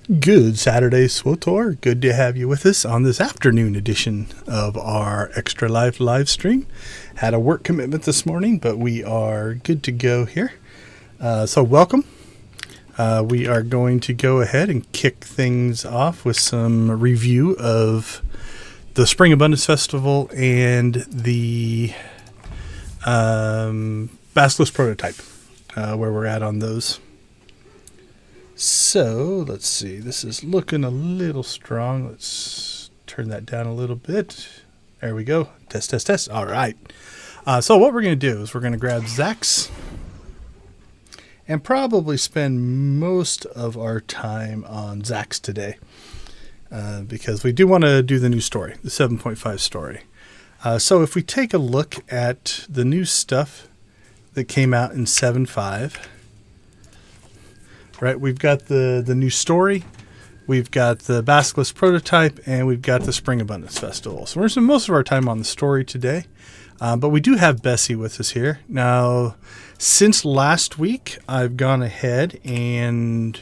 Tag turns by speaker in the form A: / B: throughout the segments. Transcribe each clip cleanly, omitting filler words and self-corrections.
A: Good Saturday, SWTOR. Good to have you with us on this afternoon edition of our Extra Life Livestream. Had a work commitment this morning, but we are good to go here. So welcome. We are going to go ahead and kick things off with some review of the Spring Abundance Festival and the Basilisk prototype, where we're at on those. So, let's see. This is looking a little strong. Let's turn that down a little bit. There we go. Test, test, test. All right. So what we're going to do is we're going to grab Zach's and probably spend most of our time on Zach's today because we do want to do the new story, the 7.5 story. So if we take a look at the new stuff that came out in 7.5, right, we've got the new story, we've got the Basilisk prototype, and we've got the Spring Abundance Festival. So we're spending most of our time on the story today, but we do have Bessie with us here. Now, since last week, I've gone ahead and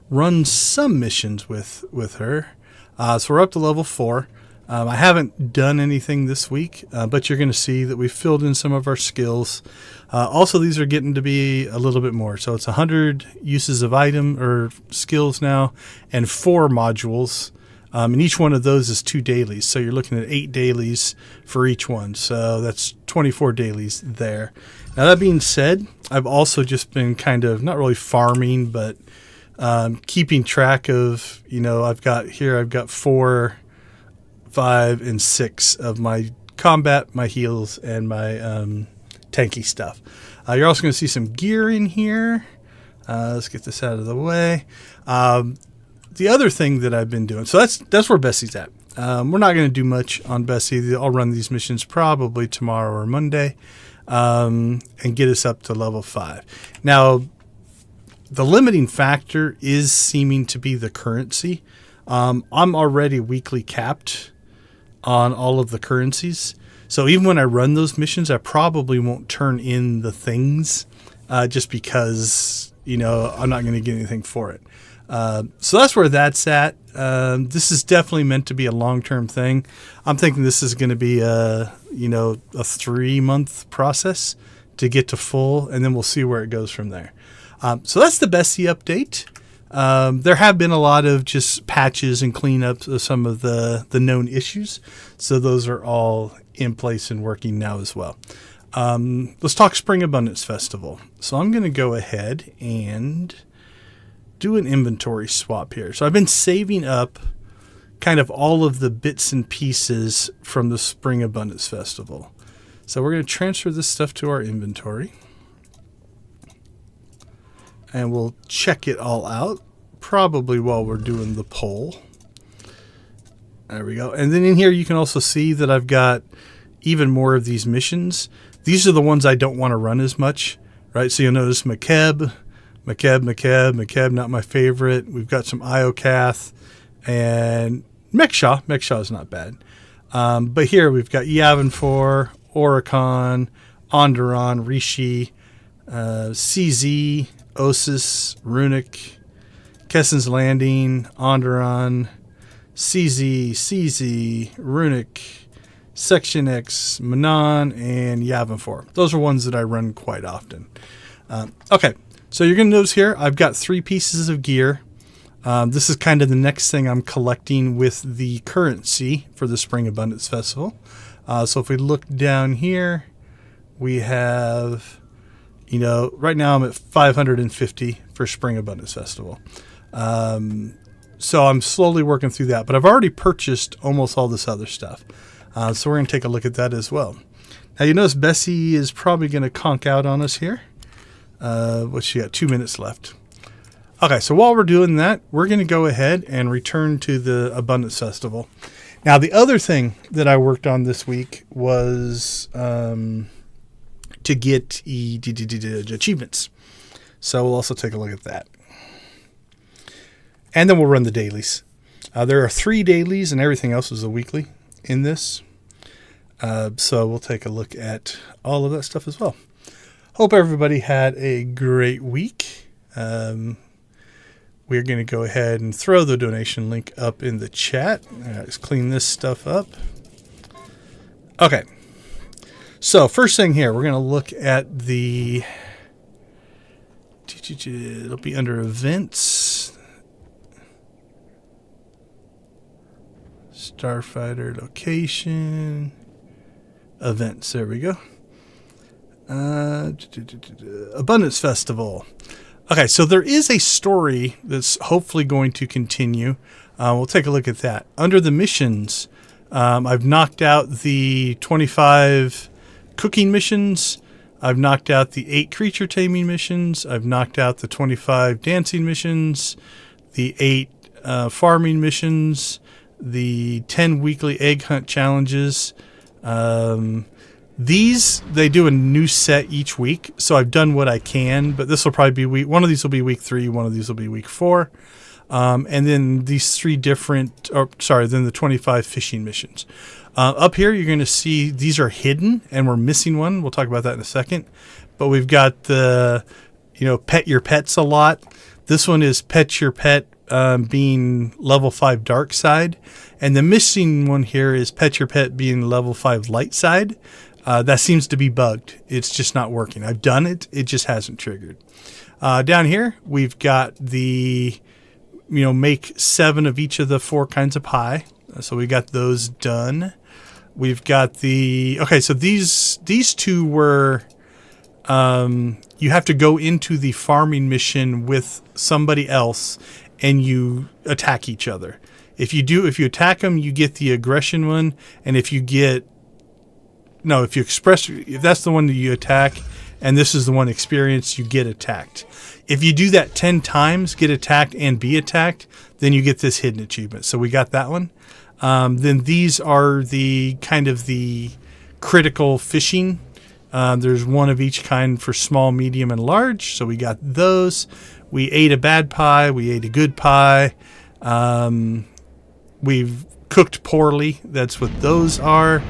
A: run some missions with her. So we're up to level 4. I haven't done anything this week, but you're going to see that we've filled in some of our skills. Also, these are getting to be a little bit more. So it's 100 uses of item or skills now and 4 modules. And each one of those is 2 dailies. So you're looking at 8 dailies for each one. So that's 24 dailies there. Now, that being said, I've also just been kind of not really farming, but keeping track of, I've got 4, 5, and 6 of my combat, my heals, and my tanky stuff. You're also going to see some gear in here. Let's get this out of the way. The other thing that I've been doing, so that's where Bessie's at. We're not going to do much on Bessie. I'll run these missions probably tomorrow or Monday and get us up to level 5. Now, the limiting factor is seeming to be the currency. I'm already weekly capped on all of the currencies. So even when I run those missions, I probably won't turn in the things just because, I'm not going to get anything for it. So that's where that's at. This is definitely meant to be a long-term thing. I'm thinking this is going to be a 3-month process to get to full, and then we'll see where it goes from there. So that's the Bessie update. There have been a lot of just patches and cleanups of some of the known issues. So those are all in place and working now as well. Let's talk Spring Abundance Festival. So I'm going to go ahead and do an inventory swap here. So I've been saving up kind of all of the bits and pieces from the Spring Abundance Festival. So we're going to transfer this stuff to our inventory. And we'll check it all out, probably while we're doing the poll. There we go. And then in here, you can also see that I've got even more of these missions. These are the ones I don't want to run as much, right? So you'll notice Makeb, not my favorite. We've got some Iocath and Mekshaw. Mekshaw is not bad. But here we've got Yavin 4, Onderon, Rishi, CZ, Osis, Runic, Kessen's Landing, Onderon, CZ, Runic, Section X, Manon, and Yavin 4. Those are ones that I run quite often. Okay, so you're going to notice here I've got 3 pieces of gear. This is kind of the next thing I'm collecting with the currency for the Spring Abundance Festival. So if we look down here, we have... right now I'm at 550 for Spring Abundance Festival. So I'm slowly working through that, but I've already purchased almost all this other stuff. So we're going to take a look at that as well. Now you notice Bessie is probably going to conk out on us here. She got 2 minutes left. Okay, so while we're doing that, we're going to go ahead and return to the Abundance Festival. Now the other thing that I worked on this week was... to get achievements. So we'll also take a look at that. And then we'll run the dailies. There are 3 dailies and everything else is a weekly in this. So we'll take a look at all of that stuff as well. Hope everybody had a great week. we're going to go ahead and throw the donation link up in the chat. Let's clean this stuff up. Okay. So first thing here, we're going to look at the, it'll be under events. Starfighter location. Events. There we go. Abundance Festival. Okay, so there is a story that's hopefully going to continue. We'll take a look at that. Under the missions, I've knocked out the 25 cooking missions. I've knocked out the 8 creature taming missions. I've knocked out the 25 dancing missions, the 8 farming missions, the 10 weekly egg hunt challenges. These, they do a new set each week, so I've done what I can, but this will probably be one of these will be week 3, one of these will be week 4. And then these 3 different, then the 25 fishing missions. Up here, you're going to see these are hidden, and we're missing one. We'll talk about that in a second. But we've got the, pet your pets a lot. This one is pet your pet being level 5 dark side. And the missing one here is pet your pet being level 5 light side. That seems to be bugged. It's just not working. I've done it. It just hasn't triggered. Down here, we've got the, make 7 of each of the 4 kinds of pie. So we got those done. We've got the, okay, so these 2 were, you have to go into the farming mission with somebody else and you attack each other. If you attack them, you get the aggression one. And if if that's the one that you attack and this is the one experience, you get attacked. If you do that 10 times, get attacked and be attacked, then you get this hidden achievement. So we got that one. Then these are the kind of the critical fishing. There's 1 of each kind for small, medium, and large. So we got those. We ate a bad pie. We ate a good pie. We've cooked poorly. That's what those are.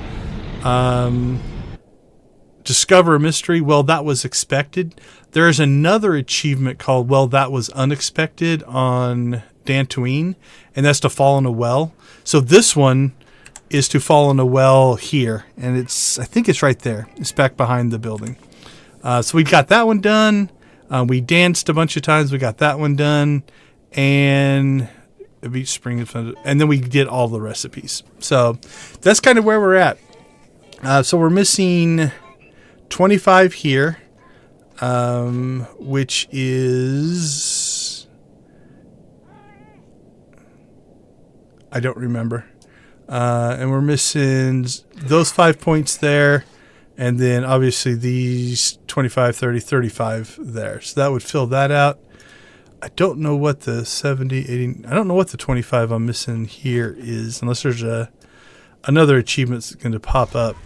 A: Discover a mystery. Well, that was expected. There is another achievement called Well, That Was Unexpected on Dantooine, and that's to fall in a well. So this one is to fall in a well here, and I think it's right there. It's back behind the building. So we got that one done. We danced a bunch of times. We got that one done, and beach spring, and then we did all the recipes. So that's kind of where we're at. So we're missing 25 here, which is, I don't remember. And we're missing those 5 points there. And then obviously these 25, 30, 35 there. So that would fill that out. I don't know what the 70, 80, I don't know what the 25 I'm missing here is, unless there's another achievement that's going to pop up,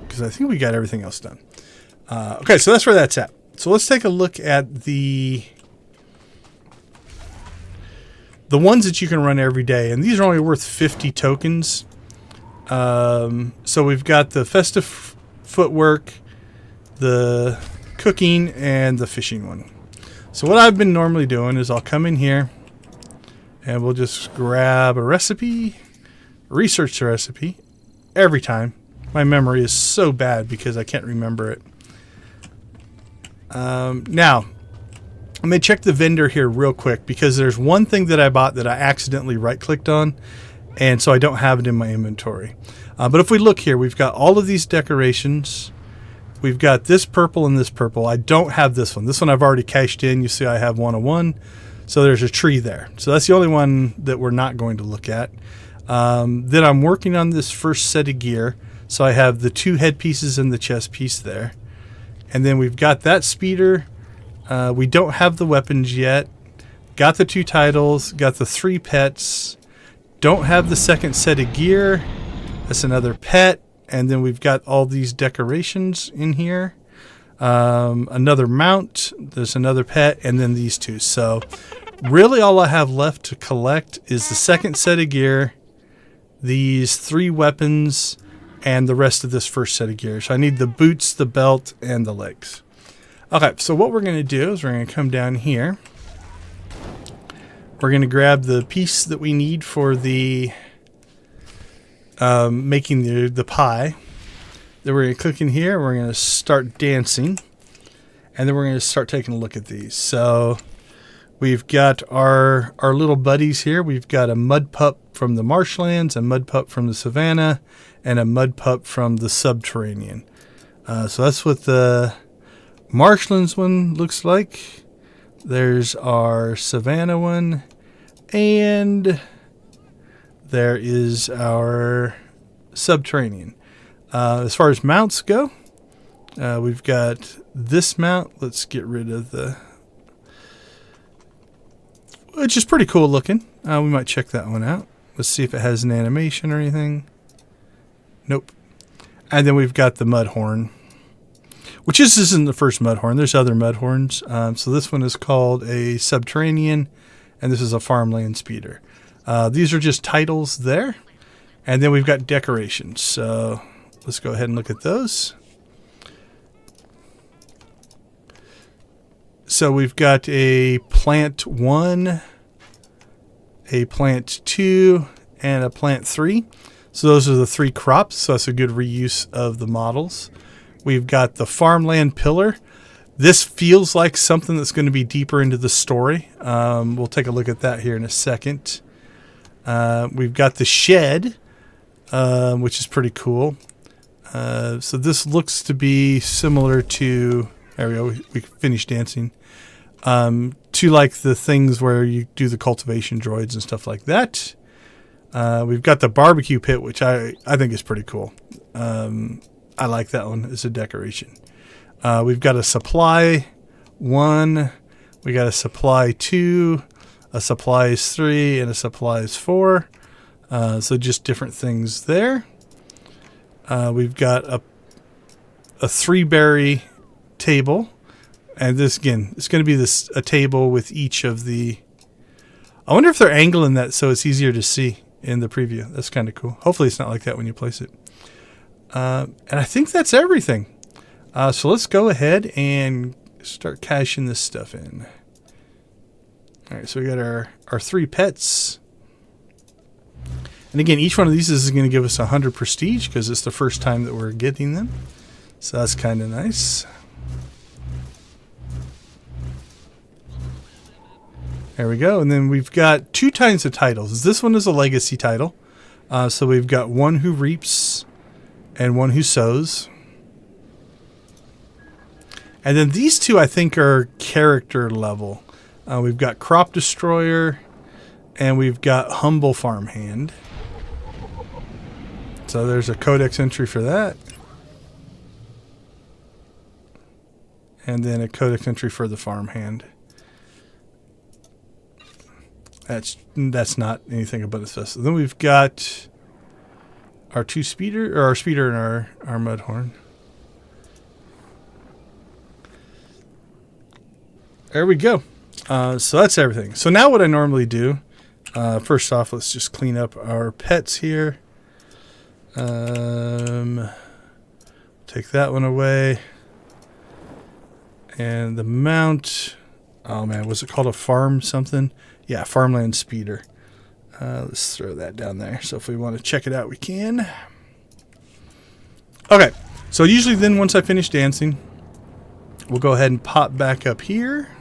A: because I think we got everything else done. Okay, so that's where that's at. So let's take a look at the ones that you can run every day, and these are only worth 50 tokens. So we've got the festive footwork, the cooking, and the fishing one. So what I've been normally doing is I'll come in here and we'll just grab a recipe, research the recipe every time. My memory is so bad because I can't remember it. Now, let me check the vendor here real quick, because there's one thing that I bought that I accidentally right-clicked on, and so I don't have it in my inventory. But if we look here, we've got all of these decorations. We've got this purple and this purple. I don't have this one. This one I've already cashed in. You see I have 101. So there's a tree there. So that's the only one that we're not going to look at. Then I'm working on this first set of gear. So I have the 2 headpieces and the chest piece there. And then we've got that speeder. We don't have the weapons yet. Got the 2 titles. Got the 3 pets. Don't have the second set of gear. That's another pet. And then we've got all these decorations in here. Another mount. There's another pet. And then these 2. So really all I have left to collect is the second set of gear, these 3 weapons, and the rest of this first set of gear. So I need the boots, the belt, and the legs. Okay, so what we're going to do is we're going to come down here. We're going to grab the piece that we need for the making the pie. Then we're going to click in here. We're going to start dancing. And then we're going to start taking a look at these. So we've got our little buddies here. We've got a mud pup from the marshlands, a mud pup from the savannah, and a mud pup from the subterranean. So that's what the marshlands one looks like. There's our savannah one. And there is our subterranean. As far as mounts go, we've got this mount. Let's get rid of which is pretty cool looking. We might check that one out. Let's see if it has an animation or anything. Nope. And then we've got the mud horn, which isn't the first mud horn. There's other mud horns. So this one is called a subterranean, and this is a farmland speeder. These are just titles there. And then we've got decorations. So let's go ahead and look at those. So we've got a plant 1, a plant 2, and a plant 3. So those are the 3 crops. So that's a good reuse of the models. We've got the farmland pillar. This feels like something that's going to be deeper into the story. We'll take a look at that here in a second. We've got the shed, which is pretty cool. So this looks to be similar to... There we go. We finished dancing. To like the things where you do the cultivation droids and stuff like that. We've got the barbecue pit, which I think is pretty cool. I like that one as a decoration. We've got a supply 1. We got a supply 2, a supplies 3, and a supplies 4. So just different things there. We've got a 3-berry table, and this again, it's going to be a table with each of the... I wonder if they're angling that so it's easier to see in the preview. That's kind of cool. Hopefully it's not like that when you place it. And I think that's everything. So let's go ahead and start cashing this stuff in. All right, so we got our 3 pets. And again, each one of these is going to give us 100 prestige because it's the first time that we're getting them. So that's kind of nice. There we go. And then we've got 2 kinds of titles. This one is a legacy title. So we've got one who reaps and one who sows. And then these 2, I think, are character level. We've got Crop Destroyer and we've got Humble Farmhand. So there's a codex entry for that. And then a codex entry for the farmhand. That's not anything about this festival. Then we've got our 2 speeder, or our speeder and our mudhorn. There we go. So that's everything. So now what I normally do, first off, let's just clean up our pets here. Take that one away. And the mount, oh man, was it called a farm something? Yeah, farmland speeder. Let's throw that down there. So if we want to check it out, we can. Okay, so usually then once I finish dancing, we'll go ahead and pop back up here.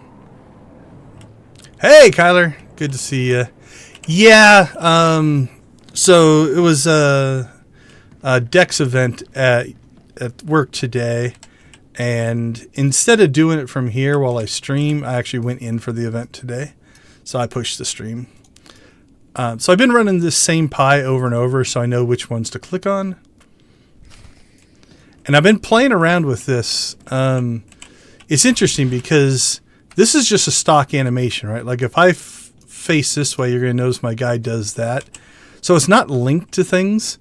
A: Hey, Kyler, good to see you. Yeah, so it was a Dex event at work today. And instead of doing it from here while I stream, I actually went in for the event today. So I pushed the stream. So I've been running this same pie over and over so I know which ones to click on. And I've been playing around with this. It's interesting because this is just a stock animation, right? Like if I face this way, you're going to notice my guy does that. So it's not linked to things.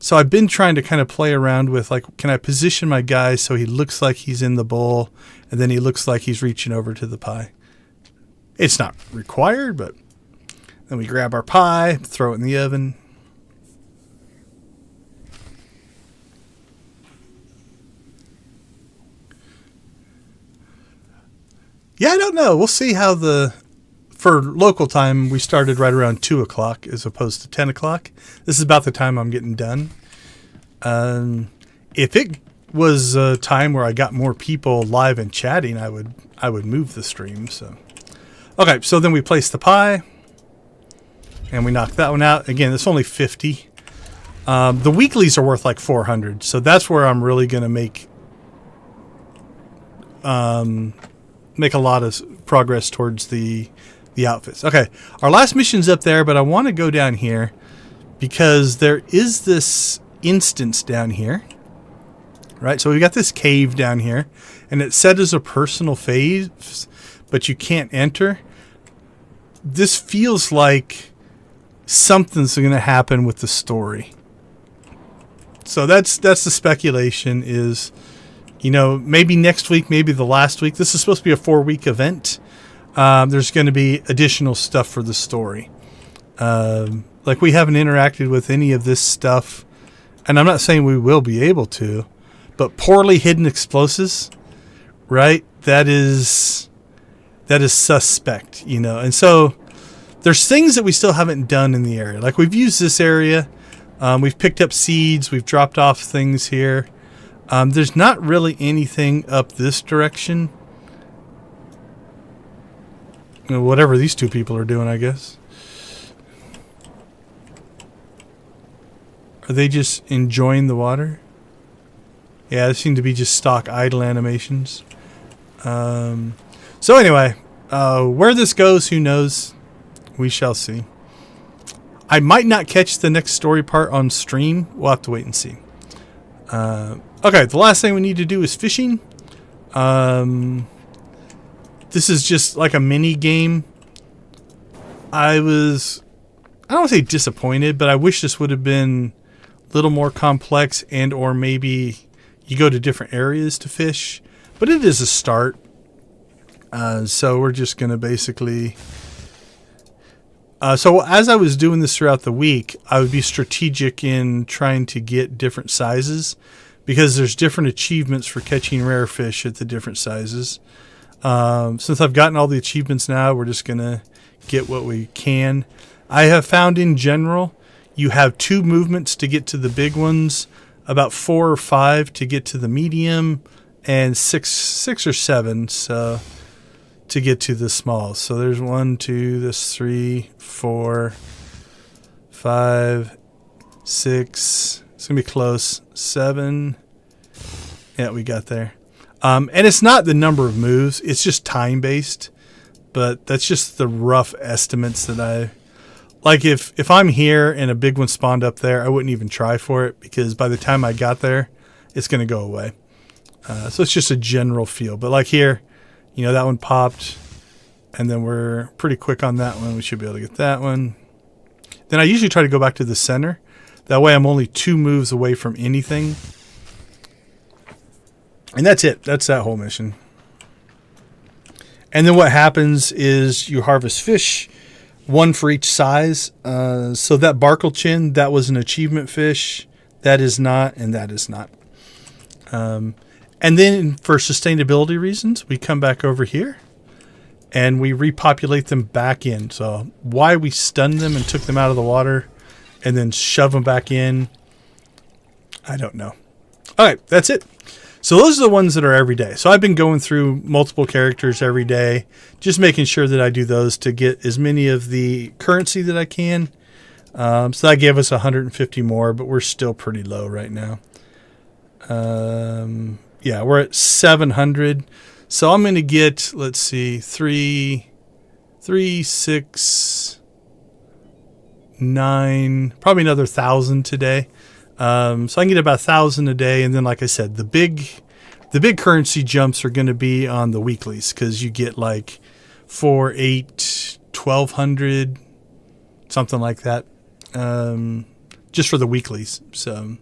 A: So I've been trying to kind of play around with, like, can I position my guy so he looks like he's in the bowl and then he looks like he's reaching over to the pie. It's not required, but then we grab our pie, throw it in the oven. Yeah, I don't know. We'll see how the for local time, we started right around 2 o'clock as opposed to 10 o'clock. This is about the time I'm getting done. If it was a time where I got more people live and chatting, I would move the stream. So, okay, so then we place the pie, and we knock that one out. Again, it's only 50. The weeklies are worth like 400, so that's where I'm really going to make a lot of progress towards the outfits. Okay, our last mission's up there, but I want to go down here because there is this instance down here. Right, so we've got this cave down here, and it's set as a personal phase, but you can't enter. This feels like something's going to happen with the story. So that's the speculation is, you know, maybe next week, maybe the last week. This is supposed to be a 4-week event. There's going to be additional stuff for the story. Like we haven't interacted with any of this stuff, and I'm not saying we will be able to. But poorly hidden explosives, right? That is suspect, you know. And so there's things that we still haven't done in the area. Like we've used this area. We've picked up seeds. We've dropped off things here. There's not really anything up this direction. You know, whatever these two people are doing, I guess. Are they just enjoying the water? Yeah, they seem to be just stock idle animations. So anyway, where this goes, who knows? We shall see. I might not catch the next story part on stream. We'll have to wait and see. Okay, the last thing we need to do is fishing. This is just like a mini game. I don't want to say disappointed, but I wish this would have been a little more complex, and or maybe you go to different areas to fish, but it is a start. So we're just going to basically... so as I was doing this throughout the week, I would be strategic in trying to get different sizes because there's different achievements for catching rare fish at the different sizes. Since I've gotten all the achievements now, we're just going to get what we can. I have found in general, you have 2 movements to get to the big ones, about 4 or 5 to get to the medium, and 6 or 7 so to get to the small. So there's 1, 2, this 3, 4, 5, 6. It's gonna be close. 7. Yeah, we got there. And it's not the number of moves; it's just time based. But that's just the rough estimates that I. Like if I'm here and a big one spawned up there, I wouldn't even try for it because by the time I got there, it's going to go away. So it's just a general feel. But like here, you know, that one popped, and then we're pretty quick on that one. We should be able to get that one. Then I usually try to go back to the center. That way I'm only 2 moves away from anything. And that's it. That's that whole mission. And then what happens is you harvest fish. 1 for each size. So that Barkle Chin, that was an achievement fish. That is not, and that is not. And then for sustainability reasons, we come back over here and we repopulate them back in. So why we stunned them and took them out of the water and then shove them back in, I don't know. All right, that's it. So those are the ones that are every day. So I've been going through multiple characters every day, just making sure that I do those to get as many of the currency that I can. So that gave us 150 more, but we're still pretty low right now. Yeah, we're at 700. So I'm going to get, let's see, 3, 6, 9, probably another 1,000 today. So I can get about 1,000 a day, and then like I said, the big currency jumps are going to be on the weeklies because you get like 4, 8, 1,200, something like that, just for the weeklies. So,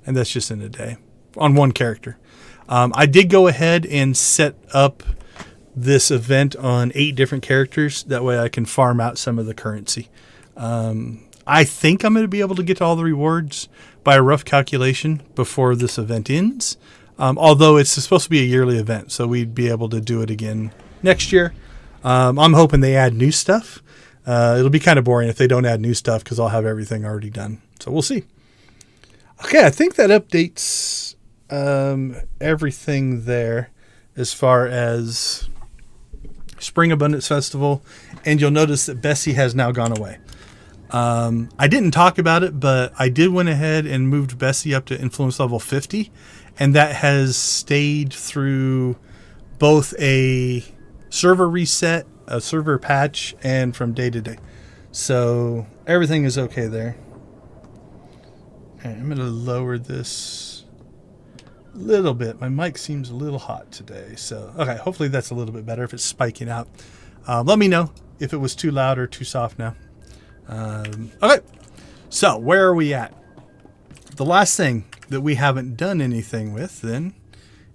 A: and that's just in a day on 1 character. I did go ahead and set up this event on 8 different characters. That way I can farm out some of the currency. I think I'm going to be able to get to all the rewards by a rough calculation before this event ends. Although it's supposed to be a yearly event, so we'd be able to do it again next year. I'm hoping they add new stuff. It'll be kind of boring if they don't add new stuff because I'll have everything already done. So we'll see. Okay, I think that updates everything there as far as Spring Abundance Festival. And you'll notice that Bessie has now gone away. I didn't talk about it, but I did went ahead and moved Bessie up to influence level 50. And that has stayed through both a server reset, a server patch, and from day to day. So everything is okay there. And I'm going to lower this a little bit. My mic seems a little hot today. So, okay, hopefully that's a little bit better if it's spiking out. Let me know if it was too loud or too soft now. Okay, so where are we at? The last thing that we haven't done anything with then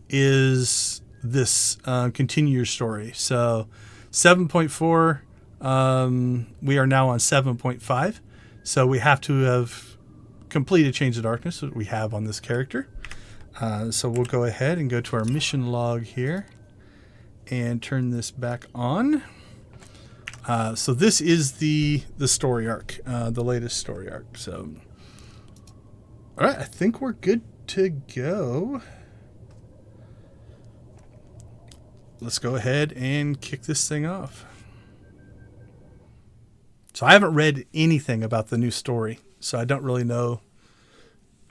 A: is this continue your story. So 7.4, we are now on 7.5. So we have to have completed Chains of Darkness that we have on this character. So we'll go ahead and go to our mission log here and turn this back on. So this is the story arc, the latest story arc. So, all right, I think we're good to go. Let's go ahead and kick this thing off. So I haven't read anything about the new story, so I don't really know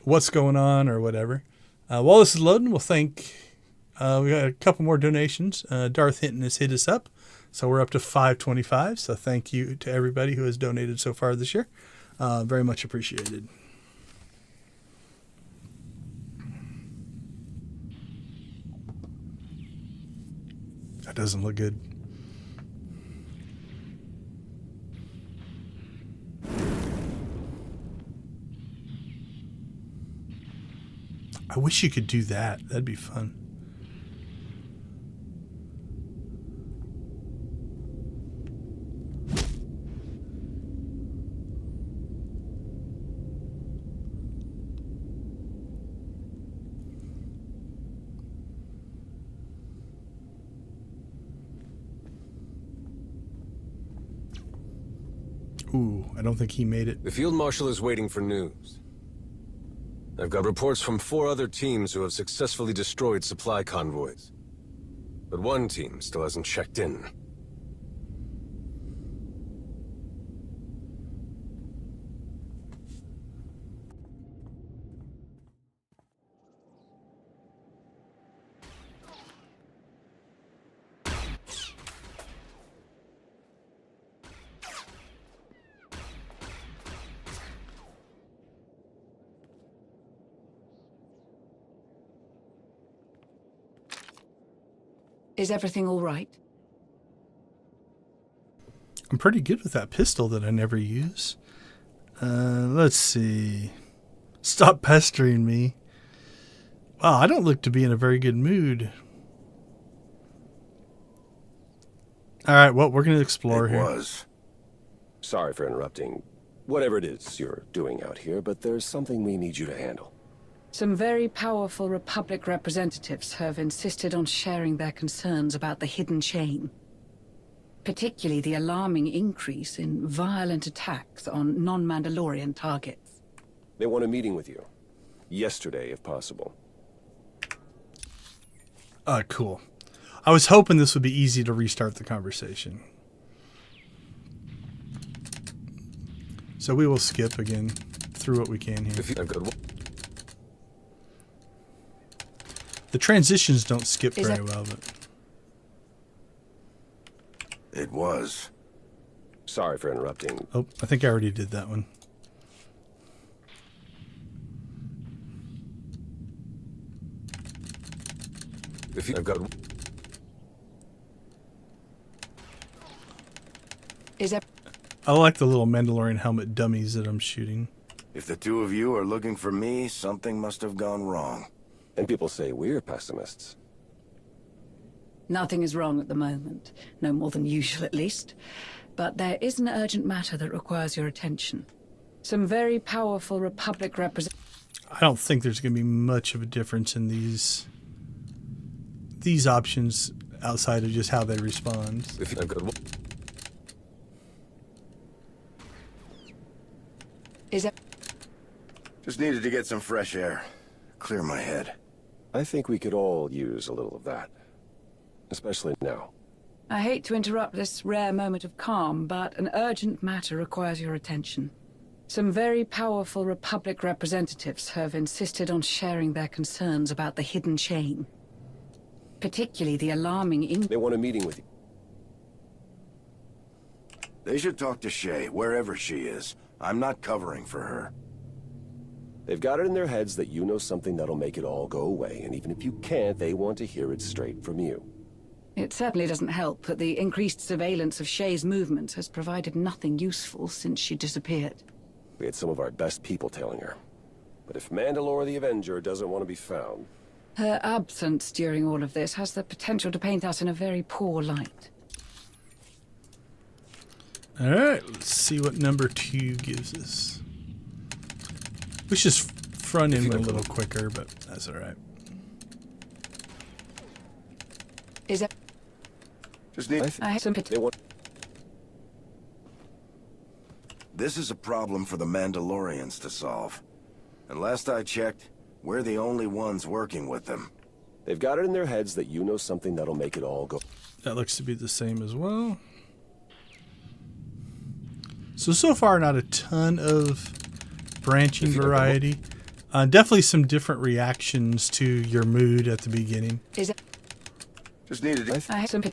A: what's going on or whatever. While this is loading, we'll thank, we got a couple more donations. Darth Hinton has hit us up. So we're up to 525. So thank you to everybody who has donated so far this year. Very much appreciated. That doesn't look good. I wish you could do that. That'd be fun. Ooh, I don't think he made it.
B: The Field Marshal is waiting for news. I've got reports from 4 other teams who have successfully destroyed supply convoys. But one team still hasn't checked in.
C: Is everything all right?
A: I'm pretty good with that pistol that I never use. Let's see. Stop pestering me. Wow, I don't look to be in a very good mood. All right, well, we're going to explore here.
D: It was. Sorry for interrupting. Whatever it is you're doing out here, but there's something we need you to handle.
C: Some very powerful Republic representatives have insisted on sharing their concerns about the hidden chain. Particularly the alarming increase in violent attacks on non-Mandalorian targets.
D: They want a meeting with you. Yesterday, if possible.
A: Cool. I was hoping this would be easy to restart the conversation. So we will skip again through what we can here. The transitions don't skip very well, but...
D: It was. Sorry for interrupting.
A: Oh, I think I already did that one.
D: I've got...
A: I like the little Mandalorian helmet dummies that I'm shooting.
E: If the two of you are looking for me, something must have gone wrong.
D: And people say we're pessimists.
C: Nothing is wrong at the moment. No more than usual, at least. But there is an urgent matter that requires your attention. Some very powerful Republic representatives...
A: I don't think there's going to be much of a difference in these options outside of just how they respond.
B: I've got
C: Is it?
E: Just needed to get some fresh air. Clear my head.
D: I think we could all use a little of that. Especially now.
C: I hate to interrupt this rare moment of calm, but an urgent matter requires your attention. Some very powerful Republic representatives have insisted on sharing their concerns about the hidden chain. Particularly the alarming
D: They want a meeting with you.
E: They should talk to Shay, wherever she is. I'm not covering for her.
D: They've got it in their heads that you know something that'll make it all go away, and even if you can't, they want to hear it straight from you.
C: It certainly doesn't help that the increased surveillance of Shay's movements has provided nothing useful since she disappeared.
D: We had some of our best people tailing her. But if Mandalore the Avenger doesn't want to be found...
C: Her absence during all of this has the potential to paint us in a very poor light.
A: All right, let's see what number 2 gives us. We should front end a little quicker, but that's all right.
C: Is it?
E: Just need...
C: I have some
D: They want...
E: This is a problem for the Mandalorians to solve. And last I checked, we're the only ones working with them.
D: They've got it in their heads that you know something that'll make it all go...
A: That looks to be the same as well. So far, not a ton of branching variety. Definitely some different reactions to your mood at the beginning.
C: Is it?
E: Just needed to...
C: I have some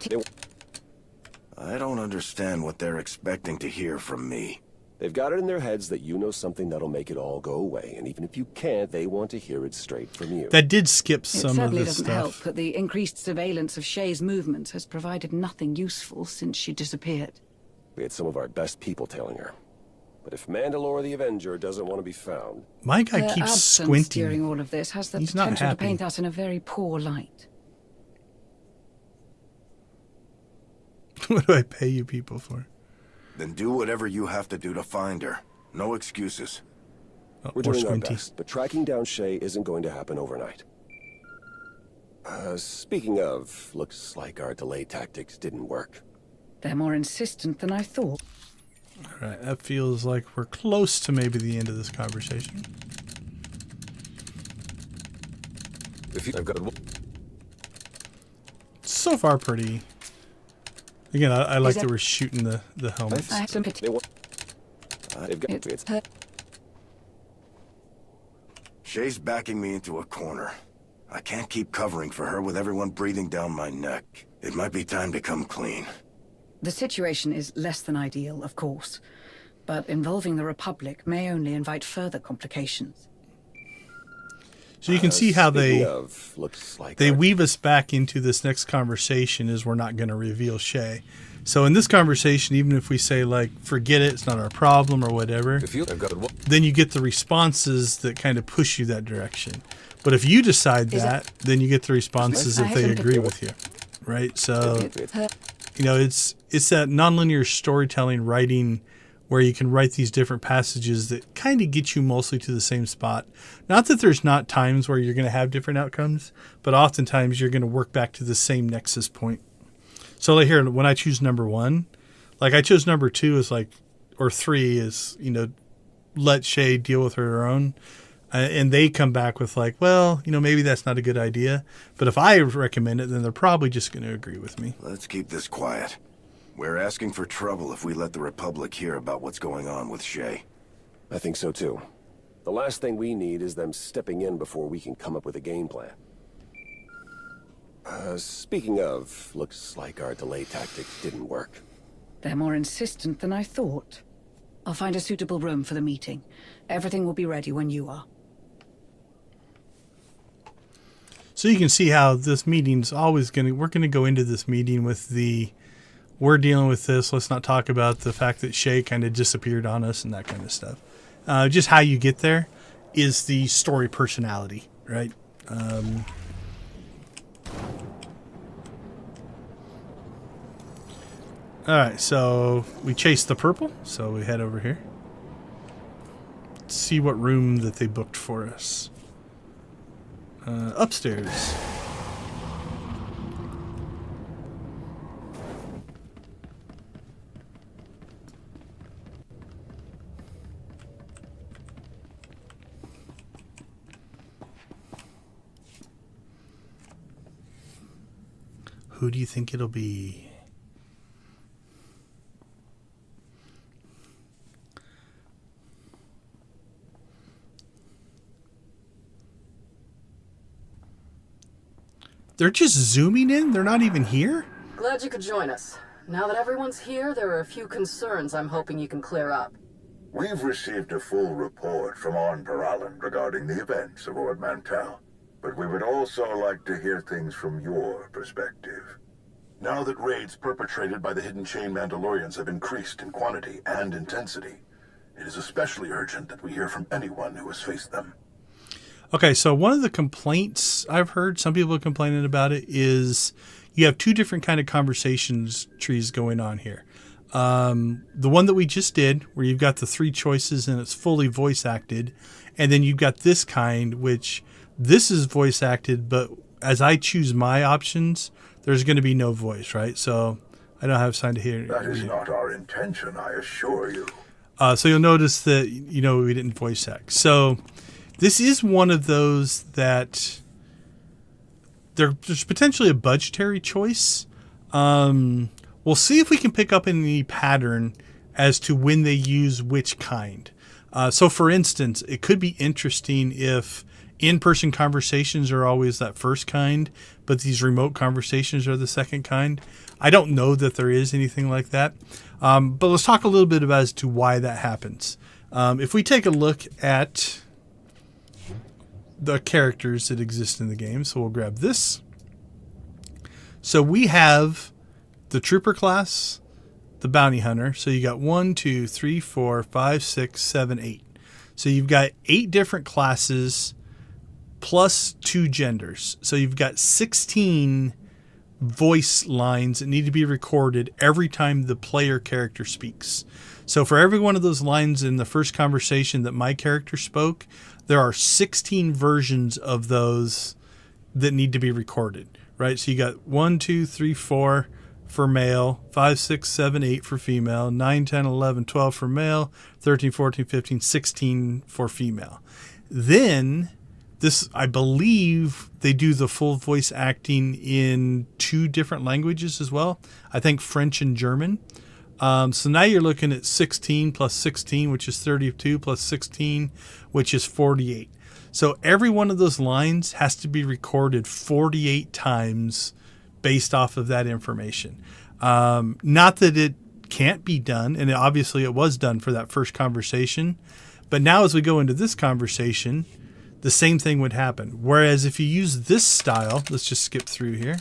E: I don't understand what they're expecting to hear from me.
D: They've got it in their heads that you know something that'll make it all go away, and even if you can't, they want to hear it straight from you.
A: That did skip
C: It
A: some of
C: certainly
A: the
C: doesn't help
A: stuff.
C: that the increased surveillance of Shay's movements has provided nothing useful since she disappeared.
D: We had some of our best people tailing her. But if Mandalore the Avenger doesn't want to be found...
A: My guy
C: Her
A: keeps
C: absence
A: squinting.
C: during all of this has the
A: He's not
C: potential to
A: happy.
C: paint us in a very poor light.
A: What do I pay you people for?
E: Then do whatever you have to do to find her. No excuses.
A: Oh,
D: We're
A: more
D: doing our
A: squinty.
D: best, but tracking down Shay isn't going to happen overnight. Speaking of, looks like our delay tactics didn't work.
C: They're more insistent than I thought.
A: All right, that feels like we're close to maybe the end of this conversation.
B: I've got...
A: So far, pretty. Again, I like
C: Is
A: that
C: that-
A: we're shooting the helmets.
C: I have some
D: They want... they've got...
C: It's
D: It's...
C: her.
E: Shay's backing me into a corner. I can't keep covering for her with everyone breathing down my neck. It might be time to come clean.
C: The situation is less than ideal, of course, but involving the Republic may only invite further complications.
A: So you can see how
D: Speaking
A: they
D: of, looks like
A: they
D: our-
A: weave us back into this next conversation is we're not going to reveal Shay. So in this conversation, even if we say like, forget it, it's not our problem or whatever,
B: I've got...
A: then you get the responses that kind of push you that direction. But if you decide
C: Is
A: that, then you get the responses
C: I
A: if they
C: haven't-
A: agree with you, right? So,
C: It's her.
A: you know, it's that nonlinear storytelling writing where you can write these different passages that kind of get you mostly to the same spot. Not that there's not times where you're going to have different outcomes, but oftentimes you're going to work back to the same nexus point. So like here, when I choose number 1, like I chose number 2 as like, or 3 is, you know, let Shay deal with her own. And they come back with like, well, you know, maybe that's not a good idea. But if I recommend it, then they're probably just going to agree with me.
E: Let's keep this quiet. We're asking for trouble if we let the Republic hear about what's going on with Shay.
D: I think so too. The last thing we need is them stepping in before we can come up with a game plan. Speaking of, looks like our delay tactics didn't work.
C: They're more insistent than I thought. I'll find a suitable room for the meeting. Everything will be ready when you are.
A: So you can see how this meeting's always we're going to go into this meeting with we're dealing with this. Let's not talk about the fact that Shay kind of disappeared on us and that kind of stuff. Just how you get there is the story personality, right? All right, so we chased the purple, so we head over here. Let's see what room that they booked for us. Upstairs. Who do you think it'll be? They're just zooming in? They're not even here?
F: Glad you could join us. Now that everyone's here, there are a few concerns I'm hoping you can clear up.
G: We've received a full report from On Island regarding the events of Ord Mantell, but we would also like to hear things from your perspective. Now that raids perpetrated by the Hidden Chain Mandalorians have increased in quantity and intensity, it is especially urgent that we hear from anyone who has faced them.
A: Okay, so one of the complaints I've heard, some people complaining about it, is you have two different kind of conversations trees going on here. The one that we just did, where you've got the three choices and it's fully voice acted, and then you've got this kind, which this is voice acted, but as I choose my options, there's going to be no voice, right? So I don't have time to hear.
G: That is not our intention, I assure you.
A: So you'll notice that, we didn't voice act. So this is one of those that there's potentially a budgetary choice. We'll see if we can pick up any pattern as to when they use which kind. So for instance, it could be interesting if in-person conversations are always that first kind, but these remote conversations are the second kind. I don't know that there is anything like that. But let's talk a little bit about as to why that happens. If we take a look at the characters that exist in the game, so we'll grab this. So we have the Trooper class, the Bounty Hunter. So you got 1, 2, 3, 4, 5, 6, 7, 8. So you've got 8 different classes plus 2 genders. So you've got 16 voice lines that need to be recorded every time the player character speaks. So for every one of those lines in the first conversation that my character spoke, there are 16 versions of those that need to be recorded, right? So you got 1, 2, 3, 4 for male, 5, 6, 7, 8 for female, 9, 10, 11, 12 for male, 13, 14, 15, 16 for female. Then this, I believe they do the full voice acting in 2 different languages as well. I think French and German. So now you're looking at 16 plus 16, which is 32, plus 16, which is 48. So every one of those lines has to be recorded 48 times based off of that information. Not that it can't be done, and obviously it was done for that first conversation. But now as we go into this conversation, the same thing would happen. Whereas if you use this style, let's just skip through here,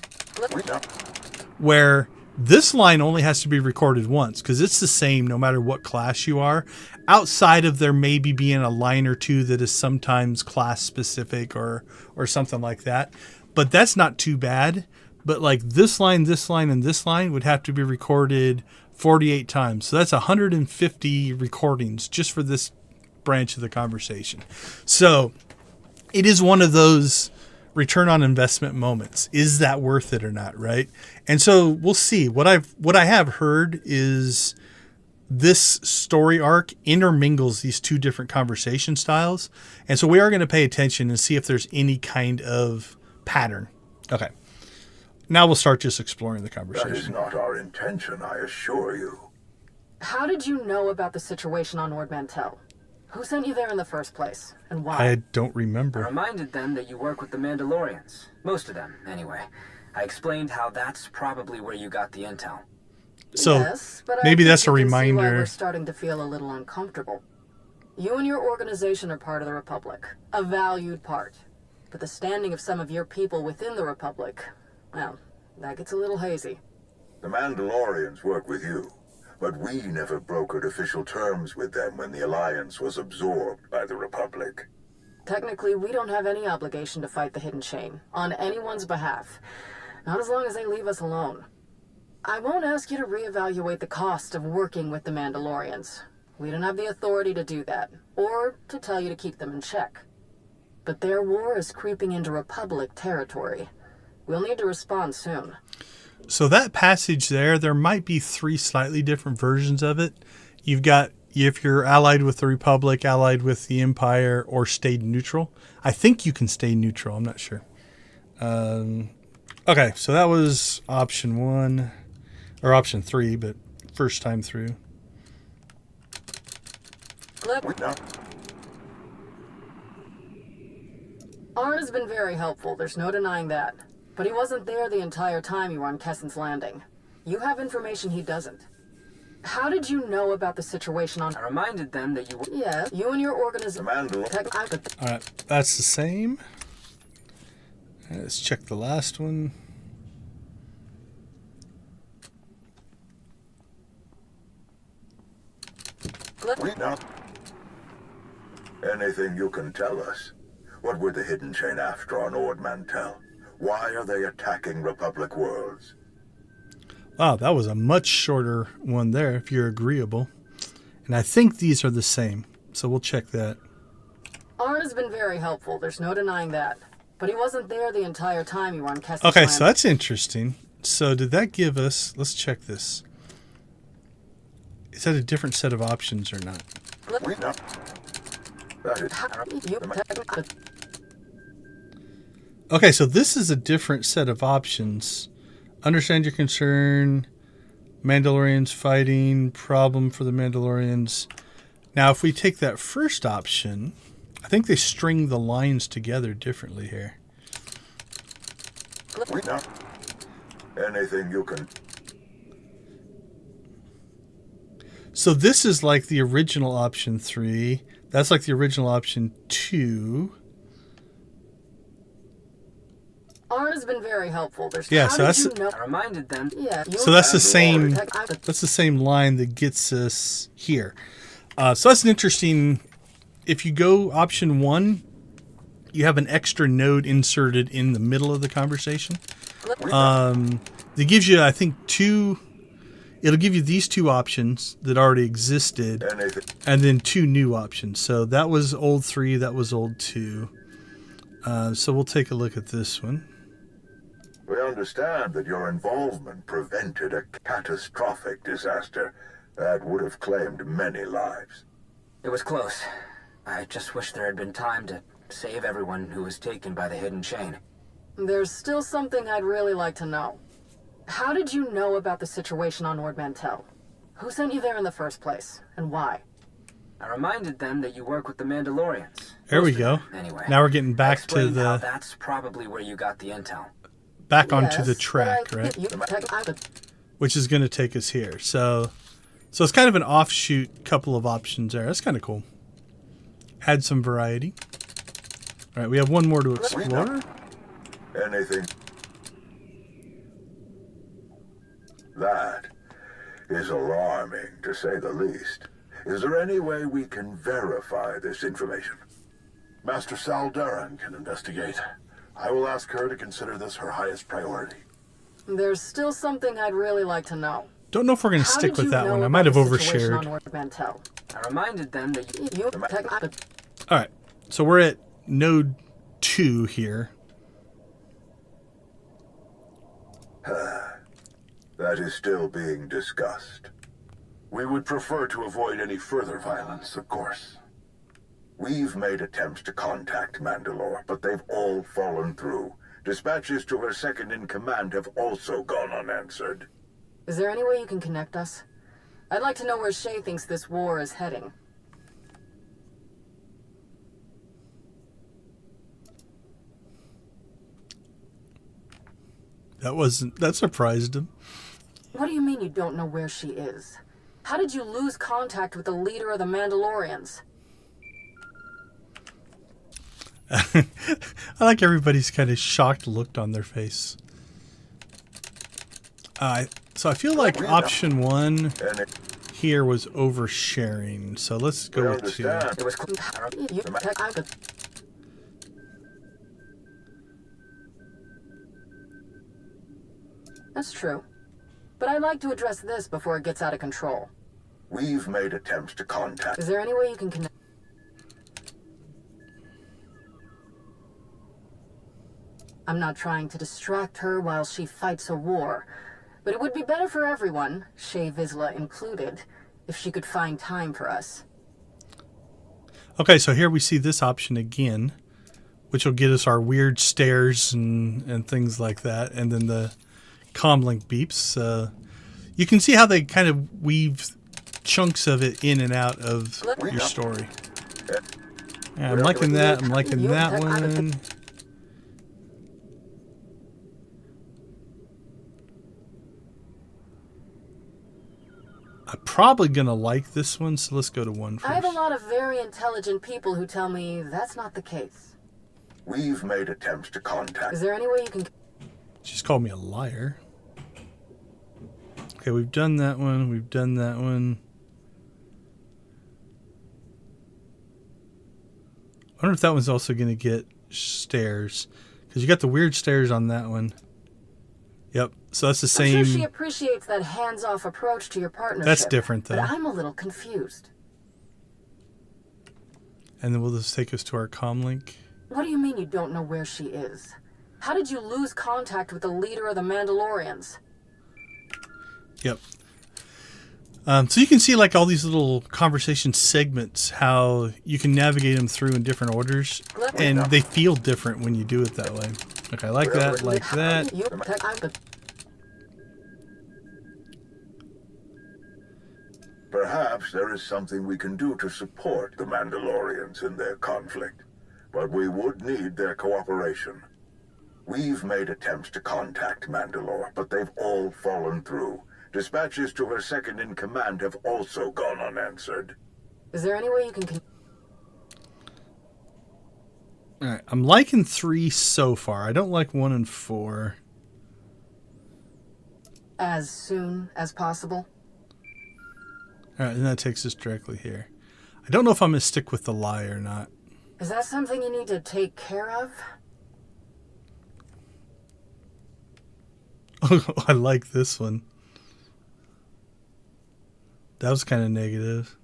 A: where this line only has to be recorded once because it's the same no matter what class you are, outside of there maybe being a line or two that is sometimes class specific or something like that. But that's not too bad. But like this line, and this line would have to be recorded 48 times. So that's 150 recordings just for this branch of the conversation. So it is one of those return on investment moments. Is that worth it or not, right? And so we'll see. What I have heard is this story arc intermingles these 2 different conversation styles. And so we are going to pay attention and see if there's any kind of pattern. Okay. Now we'll start just exploring the conversation.
G: That is not our intention, I assure you.
F: How did you know about the situation on Ord Mantell? Who sent you there in the first place, and why?
A: I don't
H: I
A: remember.
H: reminded them that you work with the Mandalorians. Most of them, anyway. I explained how that's probably where you got the intel.
A: So
F: yes, but
A: maybe
F: I
A: that's
F: think
A: a
F: you can see why
A: reminder.
F: we're starting to feel a little uncomfortable. You and your organization are part of the Republic, a valued part. But the standing of some of your people within the Republic, well, that gets a little hazy.
G: The Mandalorians work with you, but we never brokered official terms with them when the Alliance was absorbed by the Republic.
F: Technically, we don't have any obligation to fight the Hidden Chain, on anyone's behalf. Not as long as they leave us alone. I won't ask you to reevaluate the cost of working with the Mandalorians. We don't have the authority to do that, or to tell you to keep them in check. But their war is creeping into Republic territory. We'll need to respond soon.
A: So that passage there might be 3 slightly different versions of it. You've got if you're allied with the Republic, allied with the Empire, or stayed neutral. I think you can stay neutral. I'm not sure. Okay, so that was option 1, or option 3, but first time through.
G: No.
F: Arn has been very helpful, there's no denying that. But he wasn't there the entire time you were on Kessen's Landing. You have information he doesn't. How did you know about the situation on...
H: I reminded them that you were...
F: Yeah, you and your organization...
A: Alright, that's the same. Let's check the last one.
G: No. Anything you can tell us? What were the hidden chain after on Ord Mantell? Why are they attacking Republic worlds?
A: Wow, that was a much shorter one there, if you're agreeable. And I think these are the same, so we'll check that.
F: Arn has been very helpful, there's no denying that. But he wasn't there the entire time you were on Kessen's
A: Okay,
F: Landing.
A: so that's interesting. So did that give us... Let's check this. Is that a different set of options or not?
G: No. That is...
A: Okay, so this is a different set of options. Understand your concern. Mandalorians fighting. Problem for the Mandalorians. Now, if we take that first option, I think they string the lines together differently here.
G: No. Anything you can...
A: So this is like the original option 3. That's like the original option 2.
F: Arn has been very helpful. There's
A: Yeah, so that's...
H: I reminded them.
F: Yeah,
A: So that's the same. That's the same line that gets us here. So that's an interesting. If you go option 1, you have an extra node inserted in the middle of the conversation. That gives you, I think, 2. It'll give you these 2 options that already existed, and then 2 new options. So that was old 3. That was old 2. So we'll take a look at this one.
G: We understand that your involvement prevented a catastrophic disaster that would have claimed many lives.
H: It was close. I just wish there had been time to save everyone who was taken by the hidden chain.
F: There's still something I'd really like to know. How did you know about the situation on Ord Mantell? Who sent you there in the first place, and why?
H: I reminded them that you work with the Mandalorians.
A: There we go.
H: Anyway,
A: Now we're getting back to
H: how
A: the
H: that's probably where you got the intel.
A: back onto the
F: Yes,
A: track,
F: but
A: right? Which is going to take us here. So it's kind of an offshoot couple of options there. That's kind of cool. Add some variety. All right, we have one more to explore.
G: Anything. That is alarming, to say the least. Is there any way we can verify this information?
I: Master Saldaran can investigate. I will ask her to consider this her highest priority.
F: There's still something I'd really like to know.
A: Don't know if we're going to
F: How
A: stick
F: did
A: with
F: you
A: that
F: know
A: one. I
F: about
A: might have
F: the situation
A: overshared.
F: on Ord Mantell?
H: I reminded them that you...
A: All right, so we're at node 2 here.
G: That is still being discussed.
I: We would prefer to avoid any further violence, of course.
G: We've made attempts to contact Mandalore, but they've all fallen through. Dispatches to her second-in-command have also gone unanswered.
F: Is there any way you can connect us? I'd like to know where Shay thinks this war is heading.
A: That surprised him.
F: What do you mean you don't know where she is? How did you lose contact with the leader of the Mandalorians?
A: I like everybody's kind of shocked look on their face. So I feel like option 1 here was oversharing. So let's go with 2.
H: It was...
F: That's true. But I'd like to address this before it gets out of control.
G: We've made attempts to contact...
F: Is there any way you can connect? I'm not trying to distract her while she fights a war, but it would be better for everyone, Shay Vizsla included, if she could find time for us.
A: Okay, so here we see this option again, which will get us our weird stares and things like that. And then the comlink beeps. You can see how they kind of weave chunks of it in and out of your story. Yeah, I'm liking that. I'm liking that one. I'm probably going to like this one, so let's go to one first.
F: I have a lot of very intelligent people who tell me that's not the case.
G: We've made attempts to contact...
F: Is there any way you can...
A: She's called me a liar. Okay, we've done that one. We've done that one. I wonder if that one's also going to get stares. Because you got the weird stares on that one. Yep. So that's the same.
F: I'm sure she appreciates that hands-off approach to your partnership.
A: That's different, though.
F: But I'm a little confused.
A: And then will this take us to our comlink?
F: What do you mean you don't know where she is? How did you lose contact with the leader of the Mandalorians?
A: Yep. So you can see like all these little conversation segments, how you can navigate them through in different orders, and they feel different when you do it that way. Okay, like that, like that.
G: Perhaps there is something we can do to support the Mandalorians in their conflict, but we would need their cooperation. We've made attempts to contact Mandalore, but they've all fallen through. Dispatches to her second-in-command have also gone unanswered.
F: Is there any way you can...
A: Alright, I'm liking 3 so far. I don't like 1 and 4.
F: As soon as possible?
A: Alright, and that takes us directly here. I don't know if I'm going to stick with the lie or not.
F: Is that something you need to take care of?
A: Oh, I like this one. That was kind of negative.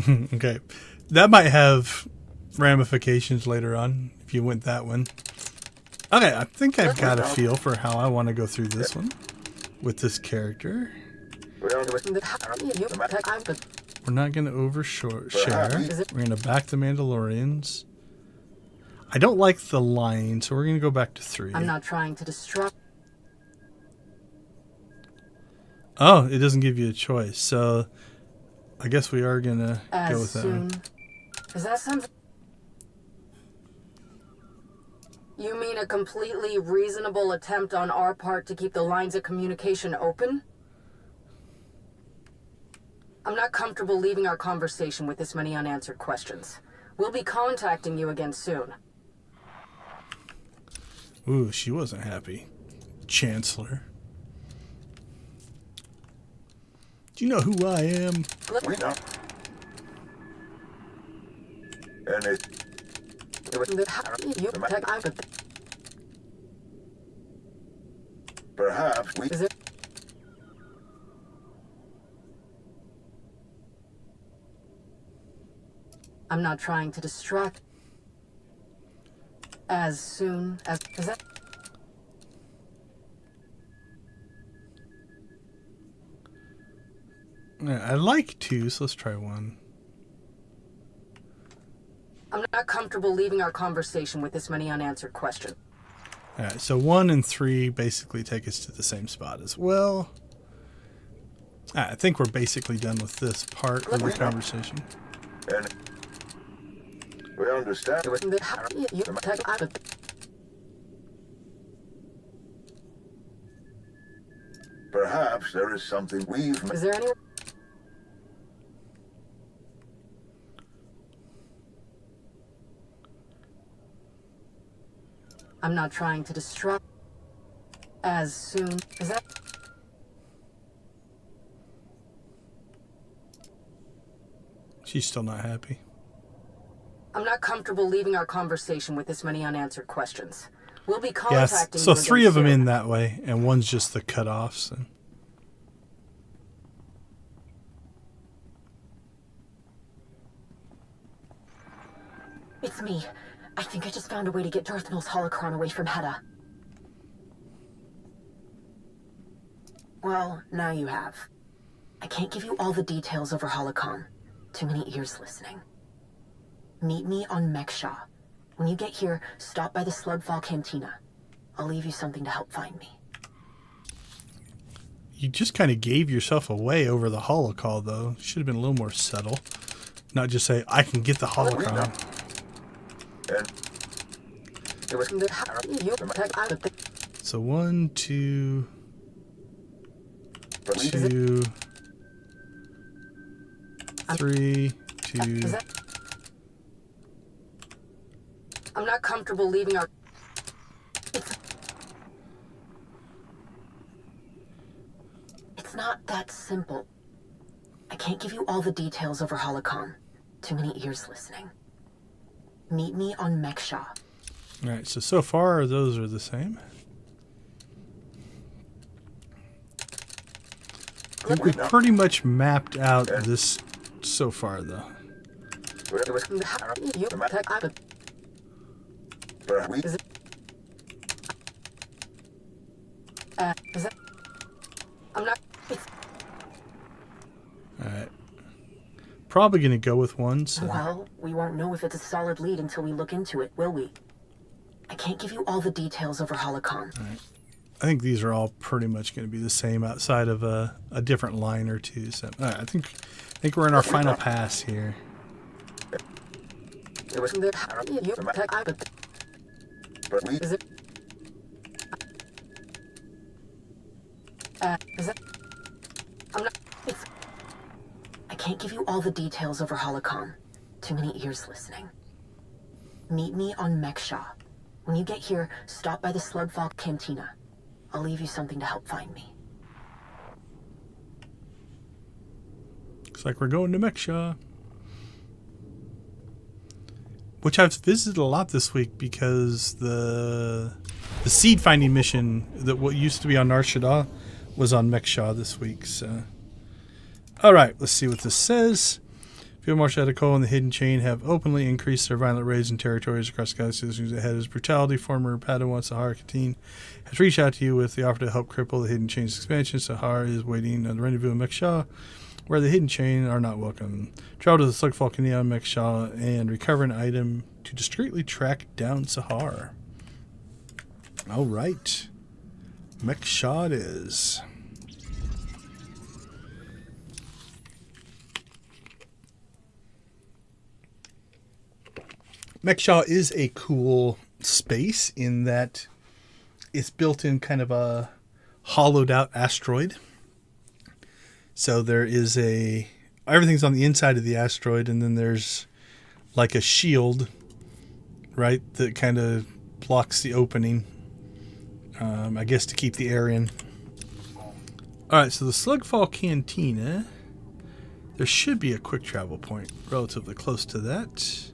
A: Okay. That might have ramifications later on if you went that one. Okay, I think I've got a feel for how I want to go through this one with this character. We're not going to overshare. We're going to back the Mandalorians. I don't like the line, so we're going to go back to 3.
F: I'm not trying to distract.
A: Oh, it doesn't give you a choice. So I guess we are going to go with that one.
F: Is that something? You mean a completely reasonable attempt on our part to keep the lines of communication open? I'm not comfortable leaving our conversation with this many unanswered questions. We'll be contacting you again soon.
A: Ooh, she wasn't happy. Chancellor. Do you know who I am?
G: We know. And it... Perhaps we...
F: I'm not trying to distract. As soon as... Is that...
A: I like 2, so let's try 1.
F: I'm not comfortable leaving our conversation with this many unanswered questions.
A: Alright, so 1 and 3 basically take us to the same spot as well. I think we're basically done with this part of the conversation.
G: And we understand. Perhaps there is something we've...
F: Is there any... I'm not trying to distract. As soon as that...
A: She's still not happy.
F: I'm not comfortable leaving our conversation with this many unanswered questions. We'll be contacting
A: you. So 3 of them
F: soon.
A: in that way, and 1's just the cutoffs. And...
J: It's me. I think I just found a way to get Darth Maul's holocron away from Hedda.
F: Well, now you have. I can't give you all the details over Holocron. Too many ears listening. Meet me on Mekshaw. When you get here, stop by the Slugfall Cantina. I'll leave you something to help find me.
A: You just kind of gave yourself away over the holocall, though. Should have been a little more subtle. Not just say, I can get the holocron. So 1, 2, 2, 3, 2.
F: I'm not comfortable leaving our... It's not that simple. I can't give you all the details over Holocron. Too many ears listening. Meet me on Mekshaw.
A: Alright, so far those are the same. I think we've pretty much mapped out this so far, though.
F: I'm not...
A: Alright. Probably going to go with one, so...
F: Well, we won't know if it's a solid lead until we look into it, will we? I can't give you all the details over Holocron.
A: Alright. I think these are all pretty much going to be the same outside of a different line or two. So, all right, I think we're in our final pass here.
F: I can't give you all the details over Holocron. Too many ears listening. Meet me on Mekshaw. When you get here, stop by the Slugfall Cantina. I'll leave you something to help find me.
A: Looks like we're going to Mekshaw. Which I've visited a lot this week because the seed finding mission that what used to be on Nar Shaddaa was on Mekshaw this week. So, all right, let's see what this says. Field Marshal Adako and the Hidden Chain have openly increased their violent raids in territories across the galaxy. Ahead of his brutality, former Padawan Sahara Kateen has reached out to you with the offer to help cripple the Hidden Chain's expansion. Sahara is waiting on the rendezvous in Mekshaw, where the Hidden Chain are not welcome. Travel to the Slugfall Cantina in Mekshaw and recover an item to discreetly track down Sahara. All right. Mekshaw it is. Mekshaw is a cool space in that it's built in kind of a hollowed out asteroid. So there is everything's on the inside of the asteroid, and then there's like a shield, right, that kind of blocks the opening, I guess to keep the air in. Alright, so the Slugfall Cantina, there should be a quick travel point relatively close to that.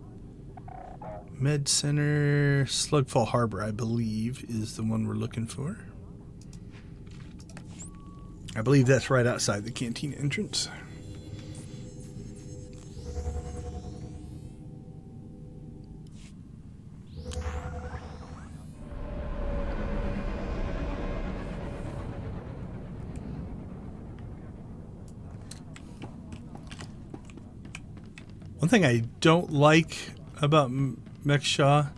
A: Med Center, Slugfall Harbor, I believe, is the one we're looking for. I believe that's right outside the canteen entrance. One thing I don't like about Mekshaw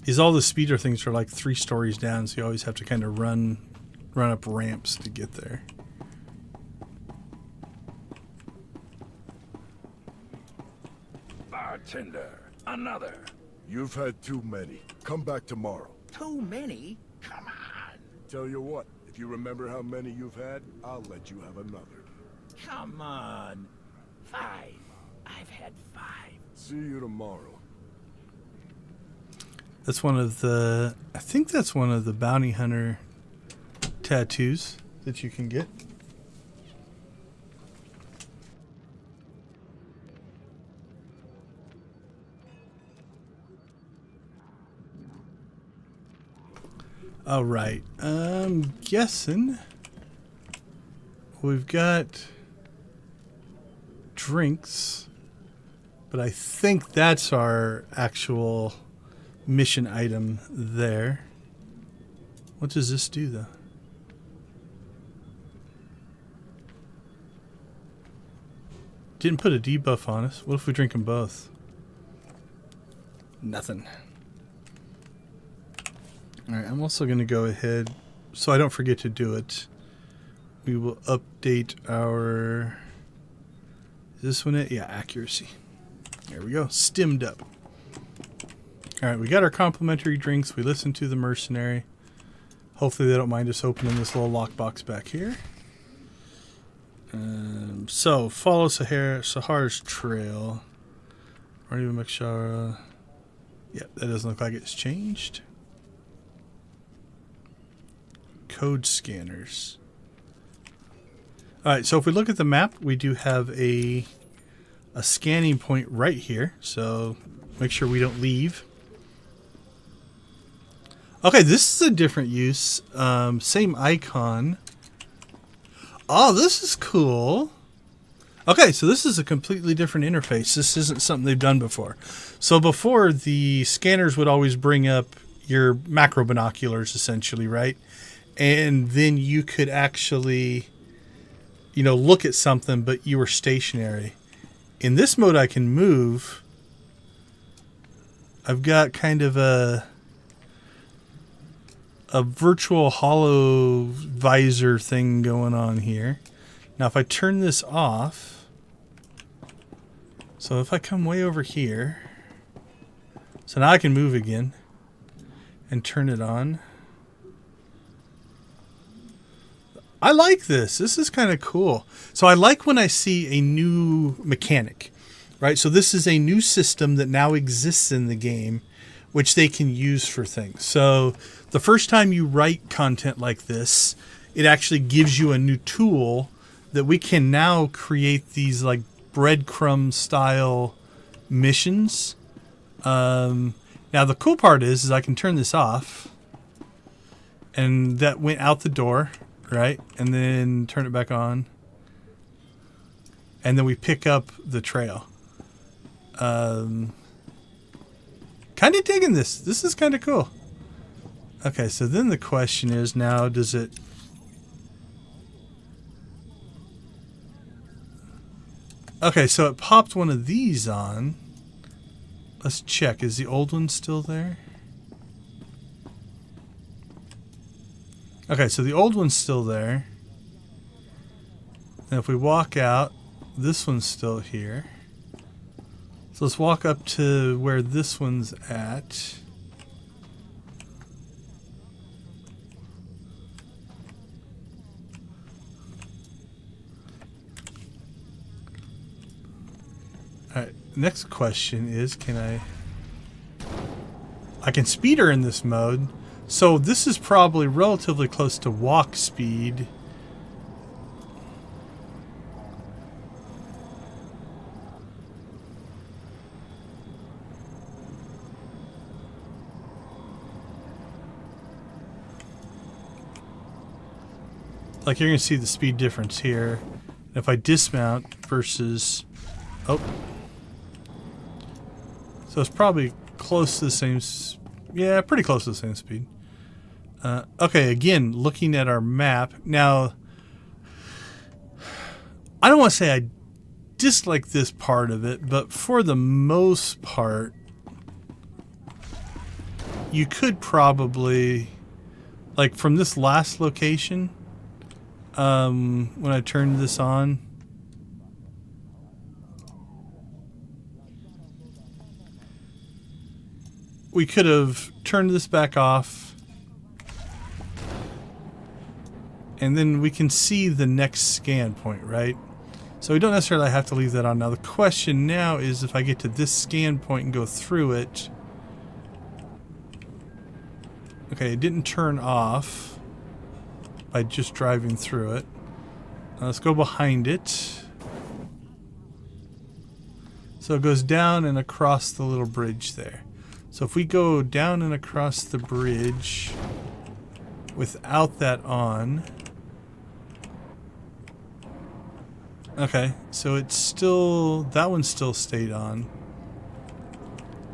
A: is all the speeder things are like 3 stories down, so you always have to kind of run up ramps to get there.
K: Bartender, another.
I: You've had too many. Come back tomorrow.
K: Too many? Come on.
I: Tell you what, if you remember how many you've had, I'll let you have another.
K: Come on. 5. I've had 5.
I: See you tomorrow.
A: That's one of the... I think that's one of the bounty hunter tattoos that you can get. All right. I'm guessing we've got drinks, but I think that's our actual mission item there. What does this do, though? didn't put a debuff on us. What if we drink them both? Nothing. Alright, I'm also going to go ahead, so I don't forget to do it. We will update our... Is this one it? Yeah, accuracy. There we go. Stimmed up. Alright, we got our complimentary drinks. We listened to the mercenary. Hopefully they don't mind us opening this little lockbox back here. So, follow Sahara's trail. Running with Makshara. Yep, that doesn't look like it's changed. Code scanners. Alright, so if we look at the map, we do have a scanning point right here. So, make sure we don't leave. Okay, this is a different use. Same icon. Oh, this is cool. Okay, so this is a completely different interface. This isn't something they've done before. So before, the scanners would always bring up your macro binoculars, essentially, right? And then you could actually, you know, look at something, but you were stationary. In this mode, I can move. I've got kind of a virtual hollow visor thing going on here. Now if I turn this off, so if I come way over here, so now I can move again and turn it on. I like this. This is kind of cool. So I like when I see a new mechanic, right? So this is a new system that now exists in the game, which they can use for things. So the first time you write content like this, it actually gives you a new tool that we can now create these like breadcrumb style missions. Now the cool part is I can turn this off, and that went out the door, right? And then turn it back on, and then we pick up the trail. Kind of digging this. This is kind of cool. Okay, so then the question is now, does it... Okay, so it popped one of these on. Let's check. Is the old one still there? Okay, so the old one's still there. And if we walk out, this one's still here. So let's walk up to where this one's at. Alright, next question is, can I can speed her in this mode. So this is probably relatively close to walk speed. Like you're going to see the speed difference here. If I dismount versus... Oh. So it's probably close to the same... Yeah, pretty close to the same speed. Okay, again, looking at our map. Now, I don't want to say I dislike this part of it, but for the most part, you could probably... Like from this last location... when I turned this on, we could have turned this back off, and then we can see the next scan point, right? So we don't necessarily have to leave that on. Now the question now is, if I get to this scan point and go through it, okay, it didn't turn off by just driving through it. Now let's go behind it. So it goes down and across the little bridge there. So if we go down and across the bridge without that on. Okay, so it's still, that one still stayed on.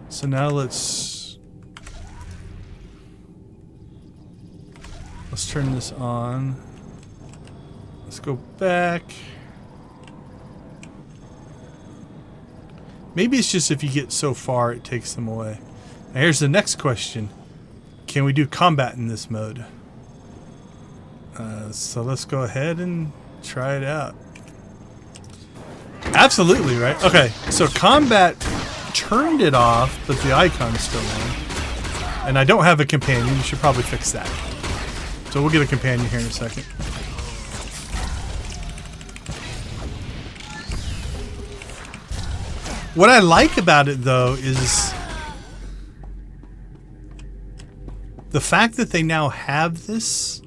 A: So now let's turn this on. Let's go back. Maybe it's just if you get so far, it takes them away. Now here's the next question. Can we do combat in this mode? So let's go ahead and try it out. Absolutely, right? Okay, so combat turned it off, but the icon's still on. And I don't have a companion. You should probably fix that. So we'll get a companion here in a second. What I like about it, though, is the fact that they now have this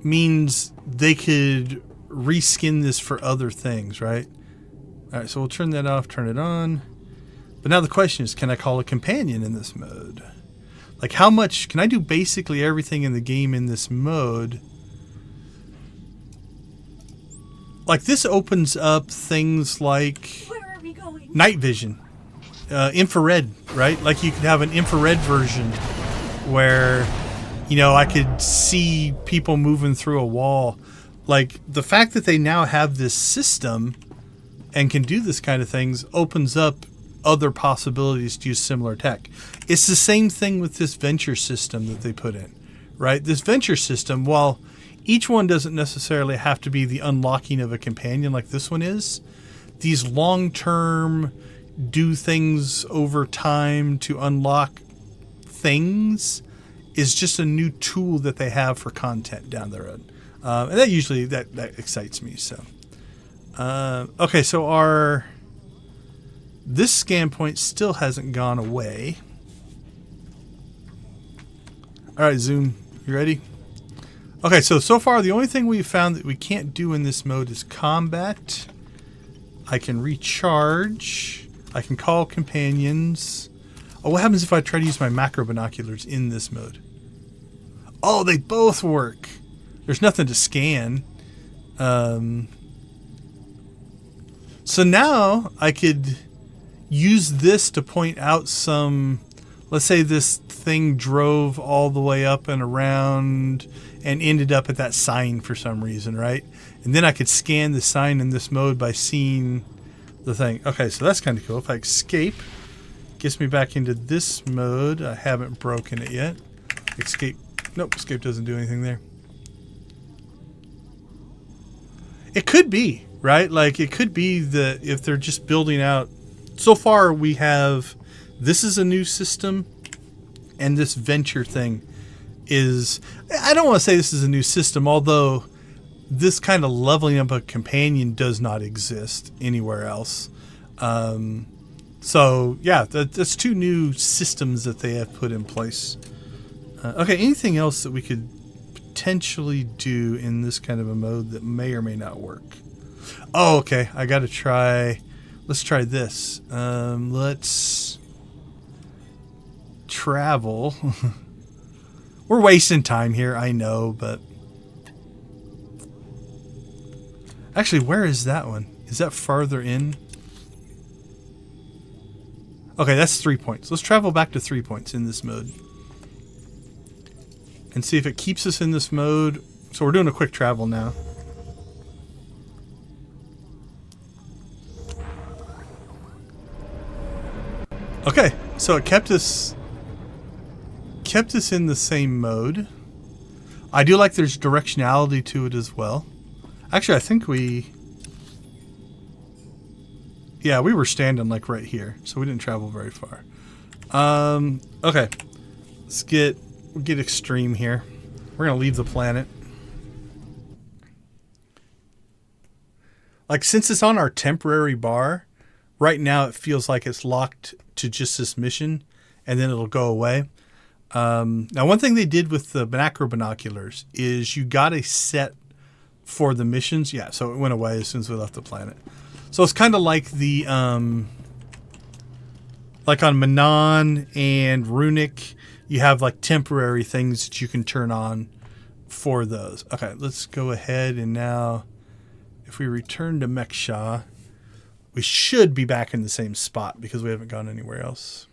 A: means they could reskin this for other things, right? All right, so we'll turn that off, turn it on. But now the question is, can I call a companion in this mode? Like, how much can I do basically everything in the game in this mode? Like, this opens up things like night vision, infrared, right? Like, you could have an infrared version where, you know, I could see people moving through a wall. Like, the fact that they now have this system and can do this kind of things opens up other possibilities to use similar tech. It's the same thing with this venture system that they put in, right? This venture system, while each one doesn't necessarily have to be the unlocking of a companion like this one is, these long-term do things over time to unlock things is just a new tool that they have for content down the road. And that usually that excites me. So, okay, so this scan point still hasn't gone away. All right, Zoom, you ready? Okay, so far the only thing we've found that we can't do in this mode is combat. I can recharge. I can call companions. Oh, what happens if I try to use my macro binoculars in this mode? Oh, they both work. There's nothing to scan. So now I could use this to point out some, let's say this thing drove all the way up and around and ended up at that sign for some reason, right? And then I could scan the sign in this mode by seeing the thing. Okay, so that's kind of cool. If I escape, gets me back into this mode. I haven't broken it yet. Escape. Nope, escape doesn't do anything there. It could be, right? Like, it could be that if they're just building out. So far, we have, this is a new system, and this venture thing is, I don't want to say this is a new system, although this kind of leveling up a companion does not exist anywhere else. So, yeah, that's two new systems that they have put in place. Okay, anything else that we could potentially do in this kind of a mode that may or may not work? Oh, okay, I got to try. Let's try this. Let's travel. We're wasting time here, I know, but actually, where is that one? Is that farther in? Okay, that's 3 points. Let's travel back to 3 points in this mode and see if it keeps us in this mode. So we're doing a quick travel now. Okay, so it kept us in the same mode. I do like there's directionality to it as well. Actually, I think we were standing like right here, so we didn't travel very far. Okay, let's get extreme here. We're gonna leave the planet. Like, since it's on our temporary bar, right now it feels like it's locked to just this mission, and then it'll go away. Now, one thing they did with the macro binoculars is you got a set for the missions. Yeah, so it went away as soon as we left the planet. So it's kind of like the like on Manon and Runic, you have like temporary things that you can turn on for those. Okay, let's go ahead and now, if we return to Meksha, we should be back in the same spot because we haven't gone anywhere else.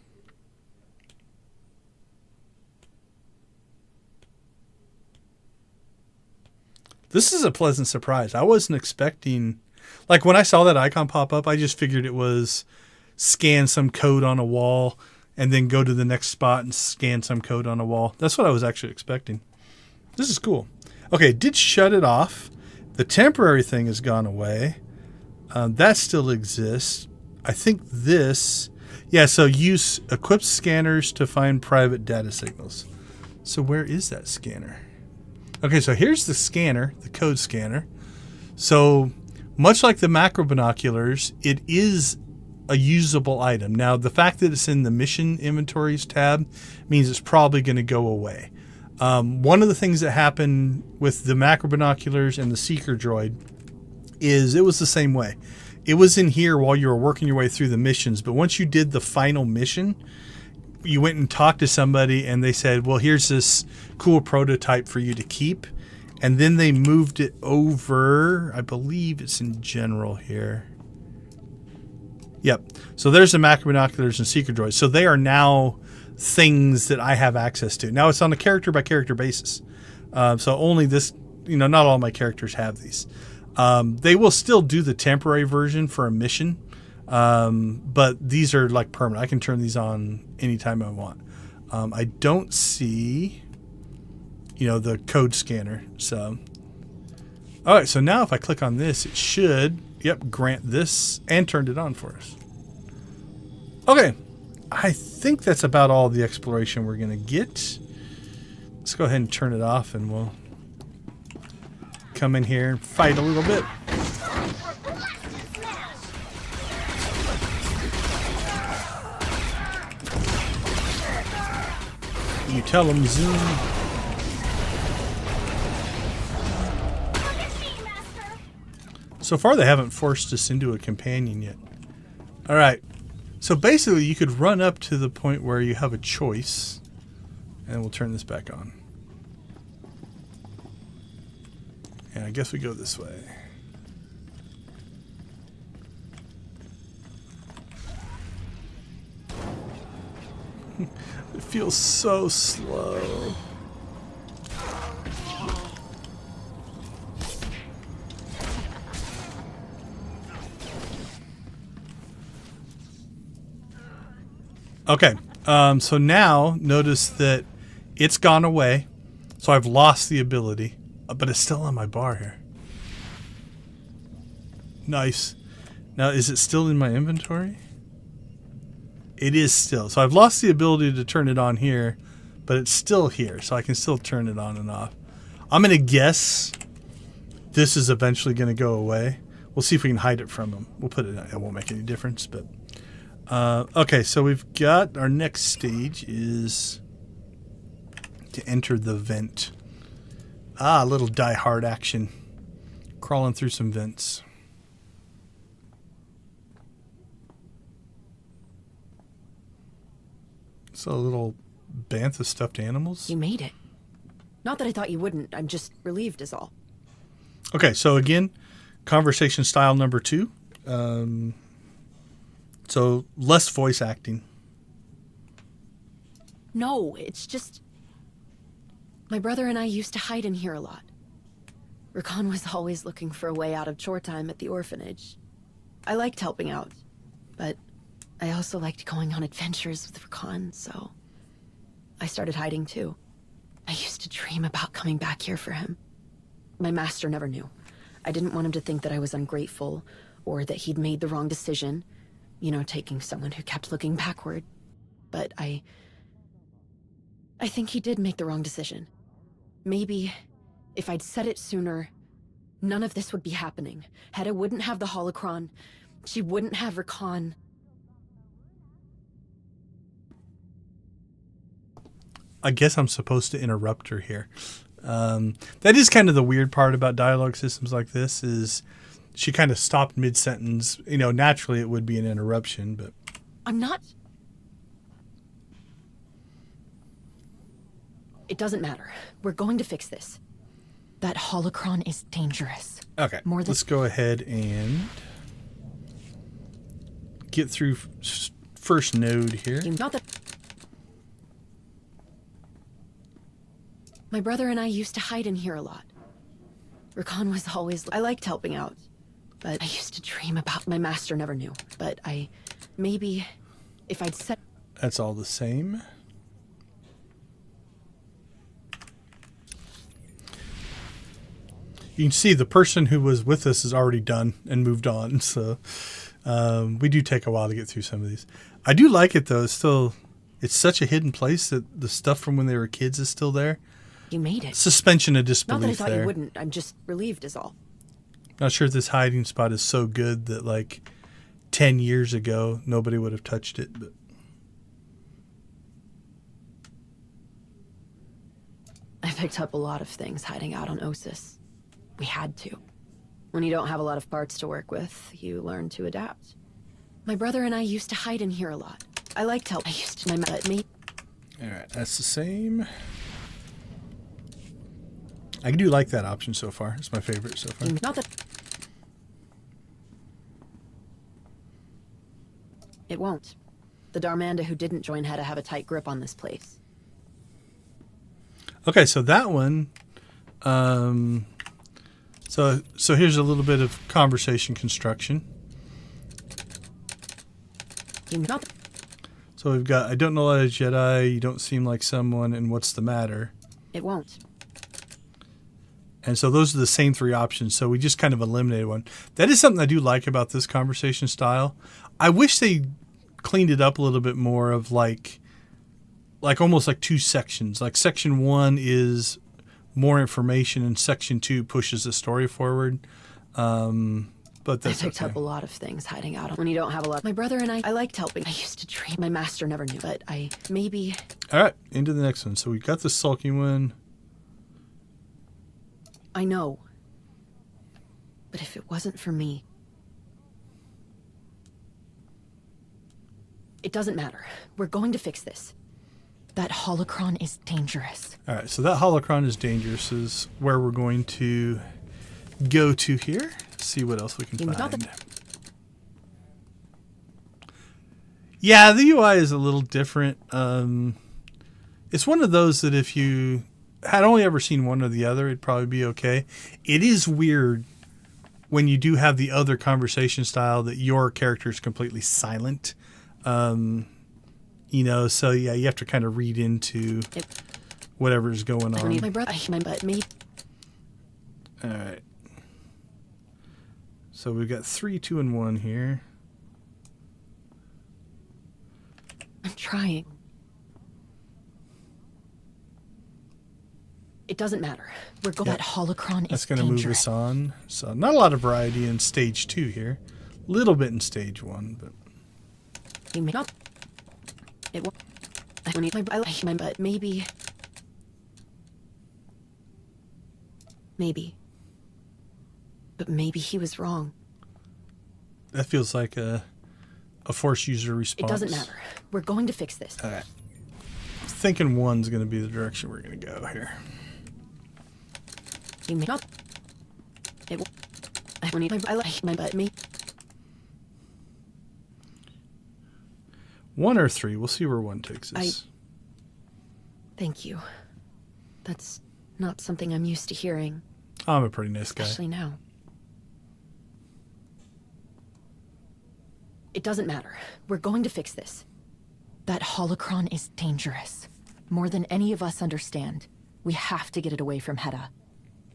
A: This is a pleasant surprise. I wasn't expecting, like when I saw that icon pop up, I just figured it was scan some code on a wall and then go to the next spot and scan some code on a wall. That's what I was actually expecting. This is cool. Okay, did shut it off. The temporary thing has gone away. That still exists. I think this... Yeah, so use equipped scanners to find private data signals. So where is that scanner? Okay, so here's the scanner, the code scanner. So much like the macro binoculars, it is a usable item. Now, the fact that it's in the mission inventories tab means it's probably going to go away. One of the things that happened with the macro binoculars and the seeker droid is it was the same way. It was in here while you were working your way through the missions, but once you did the final mission, you went and talked to somebody and they said, well, here's this cool prototype for you to keep. And then they moved it over. I believe it's in general here. Yep. So there's the macro binoculars and seeker droids. So they are now things that I have access to. Now it's on a character by character basis. So only this, not all my characters have these. They will still do the temporary version for a mission. But these are like permanent. I can turn these on anytime I want. I don't see, the code scanner. So, all right. So now if I click on this, it should, grant this and turned it on for us. Okay. I think that's about all the exploration we're going to get. Let's go ahead and turn it off and we'll come in here and fight a little bit. You tell them zoom. So far they haven't forced us into a companion yet. All right. So basically you could run up to the point where you have a choice. And we'll turn this back on. And I guess we go this way. It feels so slow. Okay, so now notice that it's gone away. So I've lost the ability, but it's still on my bar here. Nice. Now, is it still in my inventory? It is still. So I've lost the ability to turn it on here, but it's still here. So I can still turn it on and off. I'm going to guess this is eventually going to go away. We'll see if we can hide it from them. We'll put it, it won't make any difference, but... okay, so we've got our next stage is to enter the vent. Ah, a little Die Hard action. Crawling through some vents. So a little bantha stuffed animals.
J: You made it. Not that I thought you wouldn't. I'm just relieved is all.
A: Okay, so again, conversation style number 2. So less voice acting.
J: No, it's just... My brother and I used to hide in here a lot. Rakan was always looking for a way out of chore time at the orphanage. I liked helping out, but I also liked going on adventures with Rakan, so I started hiding too. I used to dream about coming back here for him. My master never knew. I didn't want him to think that I was ungrateful or that he'd made the wrong decision. Taking someone who kept looking backward. But I think he did make the wrong decision. Maybe if I'd said it sooner, none of this would be happening. Hedda wouldn't have the holocron. She wouldn't have Rakan.
A: I guess I'm supposed to interrupt her here. That is kind of the weird part about dialogue systems like this is she kind of stopped mid-sentence. Naturally it would be an interruption, but...
J: I'm not... It doesn't matter. We're going to fix this. That holocron is dangerous.
A: Okay, let's go ahead and get through first node here.
J: Not that... My brother and I used to hide in here a lot. Rakan was always... I liked helping out. But I used to dream about... My master never knew. But I maybe if I'd set...
A: That's all the same. You can see the person who was with us is already done and moved on. So we do take a while to get through some of these. I do like it, though. It's such a hidden place that the stuff from when they were kids is still there.
J: You made it.
A: Suspension of disbelief there.
J: Not that I thought you wouldn't. I'm just relieved is all.
A: Not sure if this hiding spot is so good that, like, 10 years ago, nobody would have touched it. But
J: I picked up a lot of things hiding out on Osis. We had to. When you don't have a lot of parts to work with, you learn to adapt. My brother and I used to hide in here a lot. I liked help. I used to...
A: All right, that's the same. I do like that option so far. It's my favorite so far.
J: Not that... It won't. The Darmanda who didn't join had to have a tight grip on this place.
A: Okay, so that one... So here's a little bit of conversation construction. So we've got, I don't know a lot of Jedi, you don't seem like someone, and what's the matter?
J: It won't.
A: And so those are the same three options. So we just kind of eliminated one. That is something I do like about this conversation style. I wish they cleaned it up a little bit more of like almost like two sections. Like section 1 is more information and section 2 pushes the story forward. But that's
J: I picked up a lot of things hiding out when you don't have a lot. My brother and I liked helping. I used to dream. My master never knew, but maybe.
A: All right, into the next one. So we got the sulking one.
J: I know. But if it wasn't for me... It doesn't matter. We're going to fix this. That holocron is dangerous.
A: All right, so that holocron is dangerous is where we're going to go to here. See what else we can find. Yeah, the UI is a little different. It's one of those that if you had only ever seen one or the other, it'd probably be okay. It is weird when you do have the other conversation style that your character is completely silent. You know, so yeah, you have to kind of read into whatever's going on.
J: I need my brother, but me.
A: All right. So we've got 3, 2, and 1 here.
J: I'm trying. It doesn't matter. We're going. That holocron is
A: That's going to move us on. So not a lot of variety in stage 2 here. A little bit in stage 1, but.
J: You may not. It won't. I need my but maybe. Maybe. But maybe he was wrong.
A: That feels like a force user response.
J: It doesn't matter. We're going to fix this.
A: All right. I'm thinking 1's going to be the direction we're going to go here.
J: You may not. It won't. I need my but me.
A: 1 or 3. We'll see where 1 takes us.
J: Thank you. That's not something I'm used to hearing.
A: I'm a pretty nice guy.
J: Especially now. It doesn't matter. We're going to fix this. That holocron is dangerous. More than any of us understand. We have to get it away from Hedda.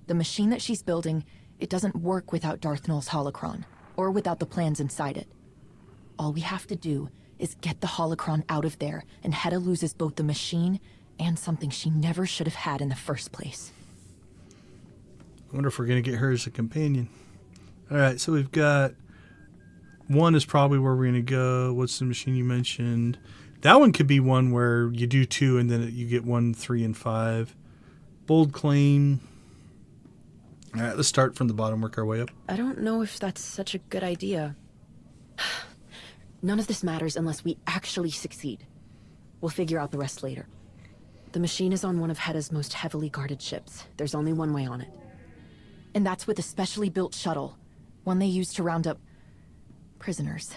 J: The machine that she's building, it doesn't work without Darth Nul's holocron, or without the plans inside it. All we have to do is get the holocron out of there, and Hedda loses both the machine and something she never should have had in the first place.
A: I wonder if we're going to get her as a companion. All right, so we've got 1 is probably where we're going to go. What's the machine you mentioned? That one could be one where you do 2 and then you get 1, 3, and 5. Bold claim. All right, let's start from the bottom, work our way up.
J: I don't know if that's such a good idea. None of this matters unless we actually succeed. We'll figure out the rest later. The machine is on one of Hedda's most heavily guarded ships. There's only one way on it. And that's with a specially built shuttle. One they use to round up prisoners.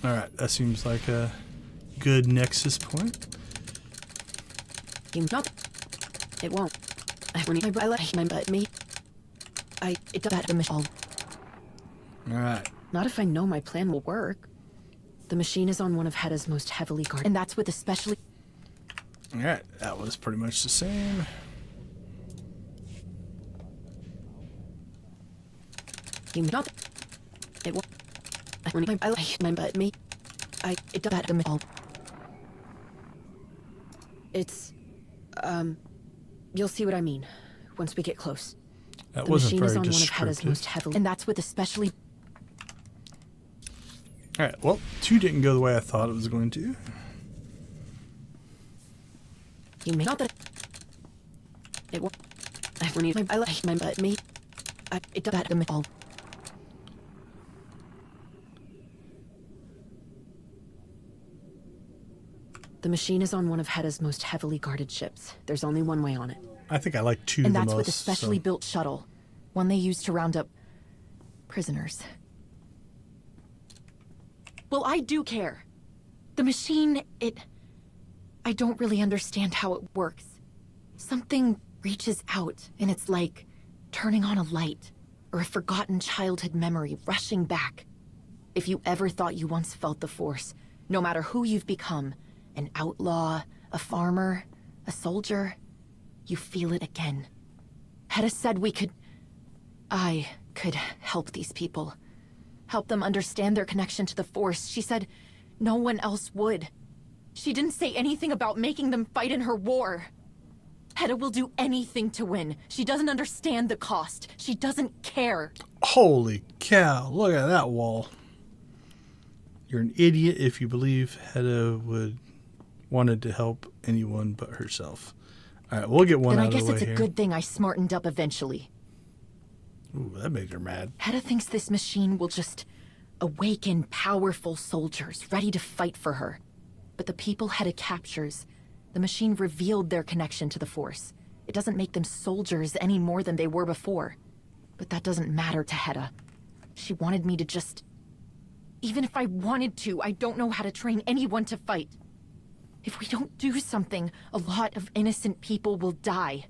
A: All right, that seems like a good nexus point.
J: It won't. I like my but me. It does that the machine.
A: All right.
J: Not if I know my plan will work. The machine is on one of Hedda's most heavily guarded, and that's with especially...
A: Alright, that was pretty much the same.
J: You not... It won't... I like my butt, me. It does that to me all. It's... You'll see what I mean once we get close.
A: That
J: the
A: wasn't
J: machine
A: very
J: is on one of
A: descriptive.
J: Hedda's most heavily... And that's with especially...
A: Alright, well, 2 didn't go the way I thought it was going to.
J: You may not that... It won't... I like my butt, me. It does that to me all. The machine is on one of Hedda's most heavily guarded ships. There's only one way on it.
A: I think I like 2 the
J: and
A: most.
J: that's with a specially built shuttle. One they use to round up... prisoners. Well, I do care. The machine, I don't really understand how it works. Something reaches out, and it's like turning on a light, or a forgotten childhood memory rushing back. If you ever thought you once felt the Force, no matter who you've become, an outlaw, a farmer, a soldier, you feel it again. Hedda said I could help these people. Help them understand their connection to the Force. She said no one else would. She didn't say anything about making them fight in her war. Hedda will do anything to win. She doesn't understand the cost. She doesn't care.
A: Holy cow, look at that wall. You're an idiot if you believe Hedda wanted to help anyone but herself. Alright, we'll get one out of the way here.
J: Then I guess it's a good thing I smartened up eventually.
A: Ooh, that made her mad.
J: Hedda thinks this machine will just awaken powerful soldiers ready to fight for her. But the people Hedda captures, the machine revealed their connection to the Force. It doesn't make them soldiers any more than they were before. But that doesn't matter to Hedda. She wanted me to just... Even if I wanted to, I don't know how to train anyone to fight. If we don't do something, a lot of innocent people will die.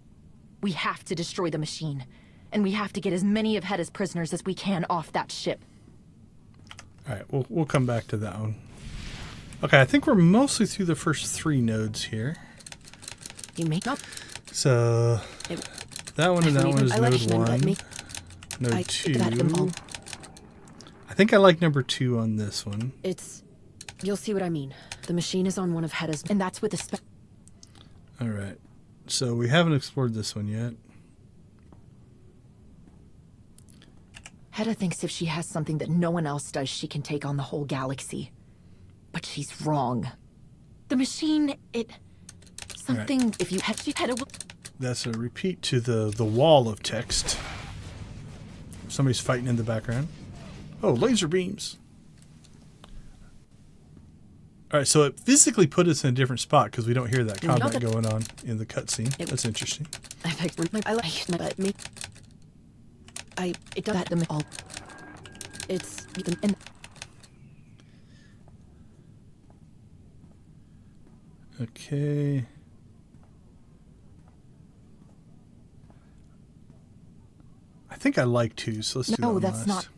J: We have to destroy the machine. And we have to get as many of Hedda's prisoners as we can off that ship.
A: Alright, we'll come back to that one. Okay, I think we're mostly through the first 3 nodes here.
J: You may not...
A: So, that one and that one is node 1. Node 2. I think I like number 2 on this one.
J: You'll see what I mean. The machine is on one of Hedda's... And that's with the...
A: Alright, so we haven't explored this one yet.
J: Hedda thinks if she has something that no one else does, she can take on the whole galaxy. But she's wrong. The machine, something... Right. If you had... Hedda will...
A: That's a repeat to the wall of text. Somebody's fighting in the background. Oh, laser beams. Alright, so it physically put us in a different spot because we don't hear that combat going on in the cutscene. That's interesting.
J: I like my butt, me. It does that to me all. It's...
A: Okay. I think I like 2, so let's do that one.
J: No, that's
A: last.
J: not...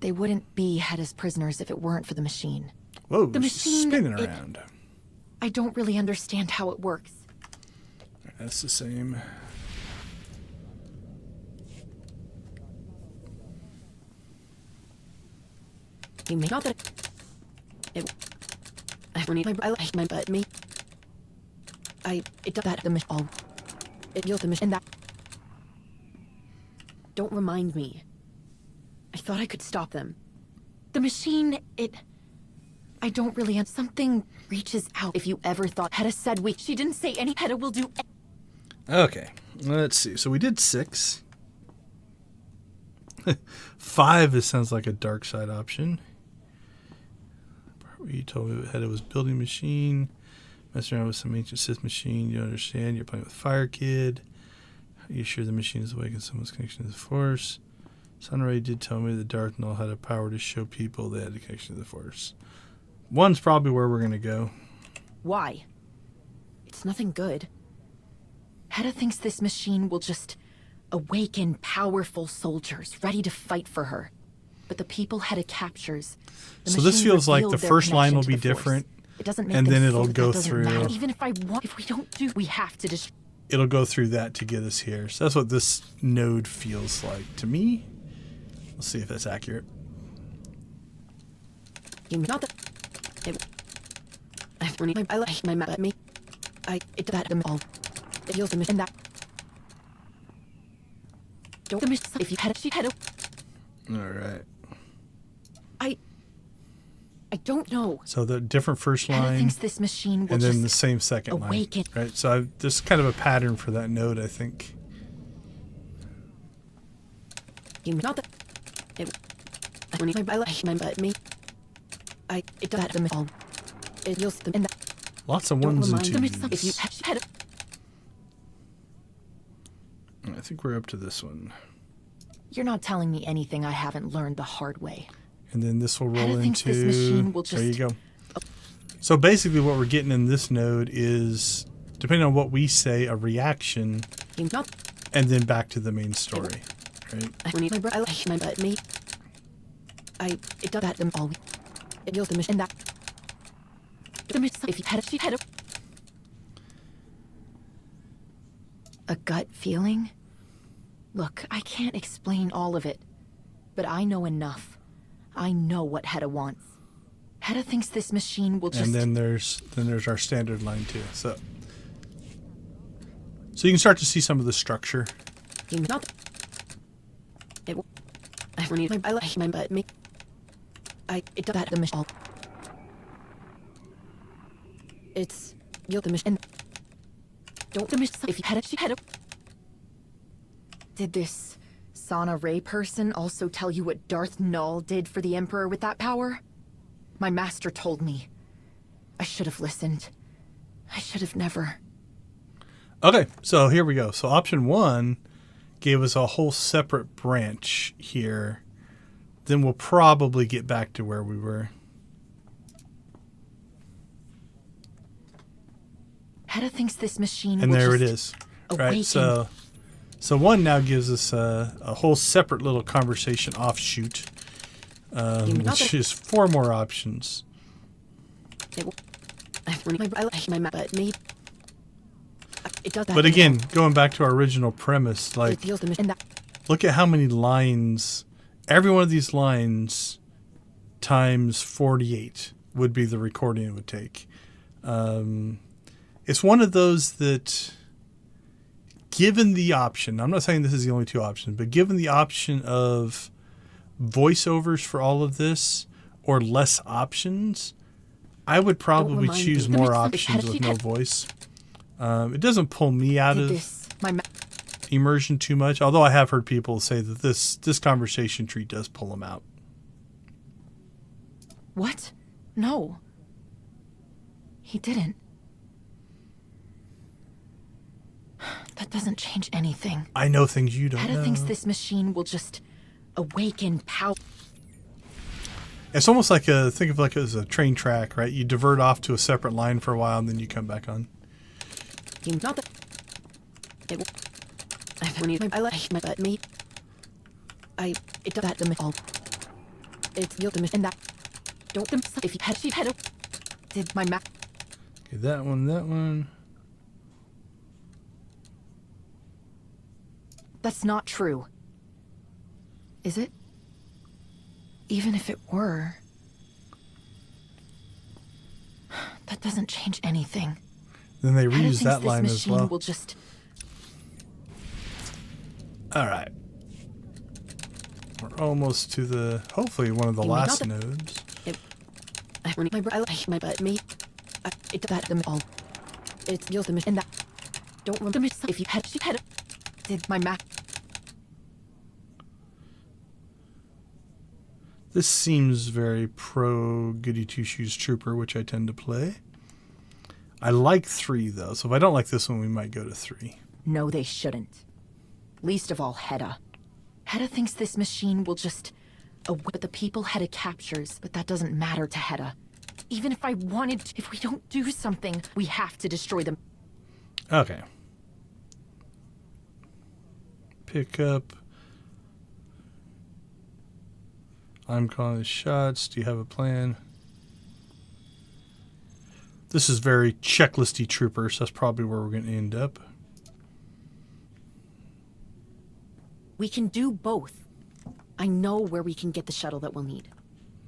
J: They wouldn't be Hedda's prisoners if it weren't for the machine.
A: Whoa,
J: the machine,
A: spinning around.
J: I don't really understand how it works.
A: That's the same.
J: You may not that... I like my butt, me. It does that to me all. You'll the machine that... Don't remind me. I thought I could stop them. The machine, I don't really... Something reaches out. If you ever thought... Hedda said she didn't say any... Hedda will do...
A: Okay, let's see. So we did 6. 5, this sounds like a dark side option. You told me Hedda was building a machine. Messing around with some ancient Sith machine. You don't understand. You're playing with Fire Kid. Are you sure the machine is awakened someone's connection to the Force? Sunray did tell me that Darth Maul had a power to show people they had a connection to the Force. 1's probably where we're going to go.
J: Why? It's nothing good. Hedda thinks this machine will just awaken powerful soldiers ready to fight for her. but the people headed captures.
A: So this feels like the first line will be different,
J: it doesn't make
A: and
J: them
A: then
J: see
A: it'll
J: that
A: go
J: doesn't
A: through.
J: matter. Even if we don't do, we have to destroy.
A: It'll go through that to get us here. So that's what this node feels like to me. Let's see if that's accurate.
J: Not that. I like my map at me. It that them all. It feels the mission that. Don't the mission if you had
A: All right.
J: I don't know.
A: So the different first
J: Hannah
A: line,
J: thinks this machine will
A: and then
J: just
A: the same second
J: awaken.
A: line, right? So there's kind of a pattern for that node, I think.
J: Not that. I like my but me. It that them all. It feels them and that.
A: Lots of
J: Don't
A: ones and
J: remind them
A: twos.
J: if you had
A: I think we're up to this one.
J: You're not telling me anything I haven't learned the hard way.
A: And then this will roll
J: Hannah thinks
A: into...
J: this machine will
A: there you
J: just-
A: go. So basically what we're getting in this node is, depending on what we say, a reaction,
J: Not.
A: and then back to the main story, right?
J: I like my but me. It does that them all. It feels the mission that. The mission if you had a gut feeling. Look, I can't explain all of it, but I know enough. I know what Hedda wants. Hedda thinks this machine will just.
A: And then there's our standard line too. So you can start to see some of the structure.
J: Not. It. I like my but me. It does that the mission. It's the mission. Don't the mission if you had. Did this Sana Ray person also tell you what Darth Null did for the Emperor with that power? My master told me. I should have listened. I should have never.
A: Okay, so here we go. So option 1 gave us a whole separate branch here. Then we'll probably get back to where we were.
J: Hedda thinks this machine
A: And
J: will
A: there it
J: just
A: is.
J: awaken.
A: Right, so 1 now gives us a whole separate little conversation offshoot, which is 4 more options.
J: I like my map, but me. It does that.
A: But again, going back to our original premise, like,
J: It feels the mission that.
A: look at how many lines, every one of these lines times 48 would be the recording it would take. It's one of those that, given the option, I'm not saying this is the only 2 options, but given the option of voiceovers for all of this or less options, I would probably
J: remind
A: choose
J: me.
A: more options with no voice. It doesn't pull me out
J: Did
A: of
J: this. My
A: immersion too much, although I have heard people say that this conversation tree does pull them out.
J: What? No. He didn't. That doesn't change anything.
A: I know things you don't
J: Hedda
A: know.
J: thinks this machine will just awaken power.
A: It's almost like think of like as a train track, right? You divert off to a separate line for a while and then you come back on.
J: Not that. I like my but me. It does that the all. It's the mission that. Don't them if you had did my map.
A: Okay, that one.
J: That's not true. Is it? Even if it were. That doesn't change anything.
A: Then they
J: Hedda
A: reuse
J: thinks
A: that
J: this
A: line as
J: machine
A: well.
J: will just.
A: All right. We're almost to the, hopefully, one of the last nodes.
J: I like my but me. It does that the all. It's the mission that. Don't remember the mission if you had did my map.
A: This seems very pro Goody Two Shoes Trooper, which I tend to play. I like 3 though, so if I don't like this one, we might go to 3.
J: No, they shouldn't. Least of all, Hedda. Hedda thinks this machine will just. But the people Hedda captures, but that doesn't matter to Hedda. Even if I wanted to, if we don't do something, we have to destroy them.
A: Okay. Pick up. I'm calling the shots. Do you have a plan? This is very checklisty troopers. That's probably where we're going to end up.
J: We can do both. I know where we can get the shuttle that we'll need.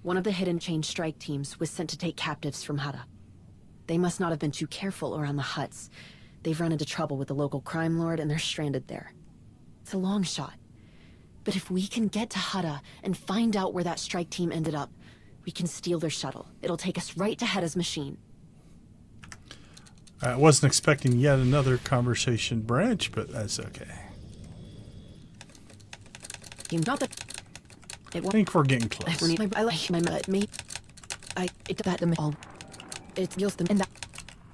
J: One of the hidden chain strike teams was sent to take captives from Hutta. They must not have been too careful around the huts. They've run into trouble with the local crime lord and they're stranded there. It's a long shot. But if we can get to Hutta and find out where that strike team ended up, we can steal their shuttle. It'll take us right to Hetta's machine.
A: I wasn't expecting yet another conversation branch, but that's okay.
J: You not that.
A: I think we're getting close.
J: I like my me. It that them all. It feels them in that.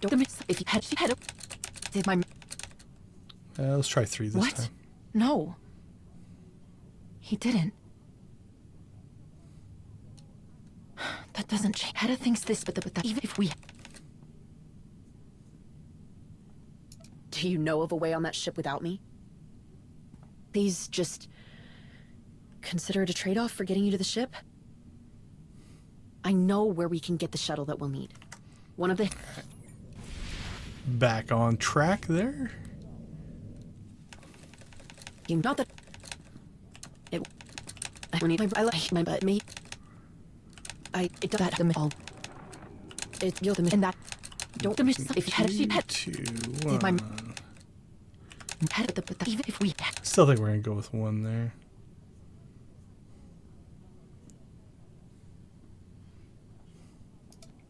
J: Don't miss if you had did my.
A: Let's try 3 this time.
J: No. He didn't. That doesn't change. Hedda thinks this, but that even if we. Do you know of a way on that ship without me? Please just consider it a trade-off for getting you to the ship. I know where we can get the shuttle that we'll need. One of the...
A: Back on track there?
J: You not that... It... I like my butt, me. It does that them all. It you'll them in that. Don't miss if you had a sheep head.
A: 2, 1.
J: Even if we
A: Still think we're gonna go with 1 there.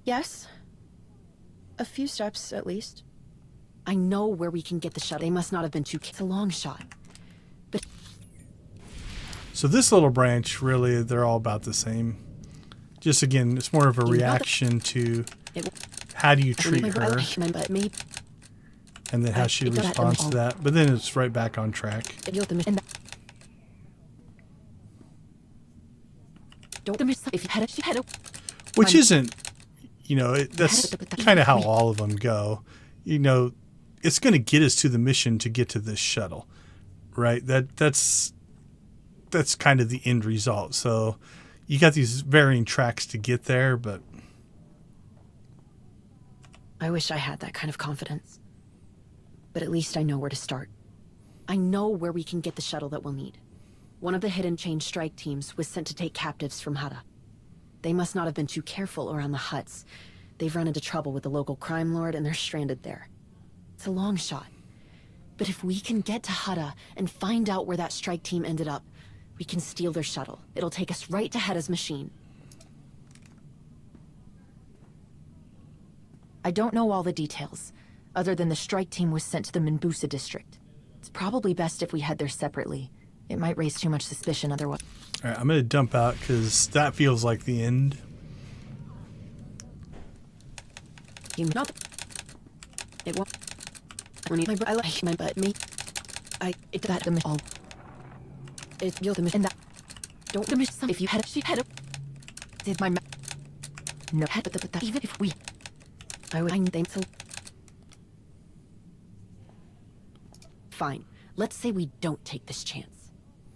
J: Yes. A few steps, at least. I know where we can get the shuttle. They must not have been too... It's a long shot. But...
A: So this little branch, really, they're all about the same. Just, again, it's more of a reaction to how do you treat her, and then how she responds to that. But then it's right back on track. Which isn't... You know, that's kind of how all of them go. You know, it's going to get us to the mission to get to this shuttle, right? That's kind of the end result. So you got these varying tracks to get there, but...
J: I wish I had that kind of confidence. But at least I know where to start. I know where we can get the shuttle that we'll need. One of the hidden chain strike teams was sent to take captives from Hutta. They must not have been too careful around the huts. They've run into trouble with the local crime lord and they're stranded there. It's a long shot. But if we can get to Hutta and find out where that strike team ended up, we can steal their shuttle. It'll take us right to Hetta's machine. I don't know all the details, other than the strike team was sent to the Minbusa district. It's probably best if we head there separately. It might raise too much suspicion otherwise.
A: All right, I'm going to dump out because that feels like the end.
J: Not it won't. I like my butt, me. It that them all. It you'll them in that. Don't miss some if you had did my no head but that even if we I would them so fine. Let's say we don't take this chance.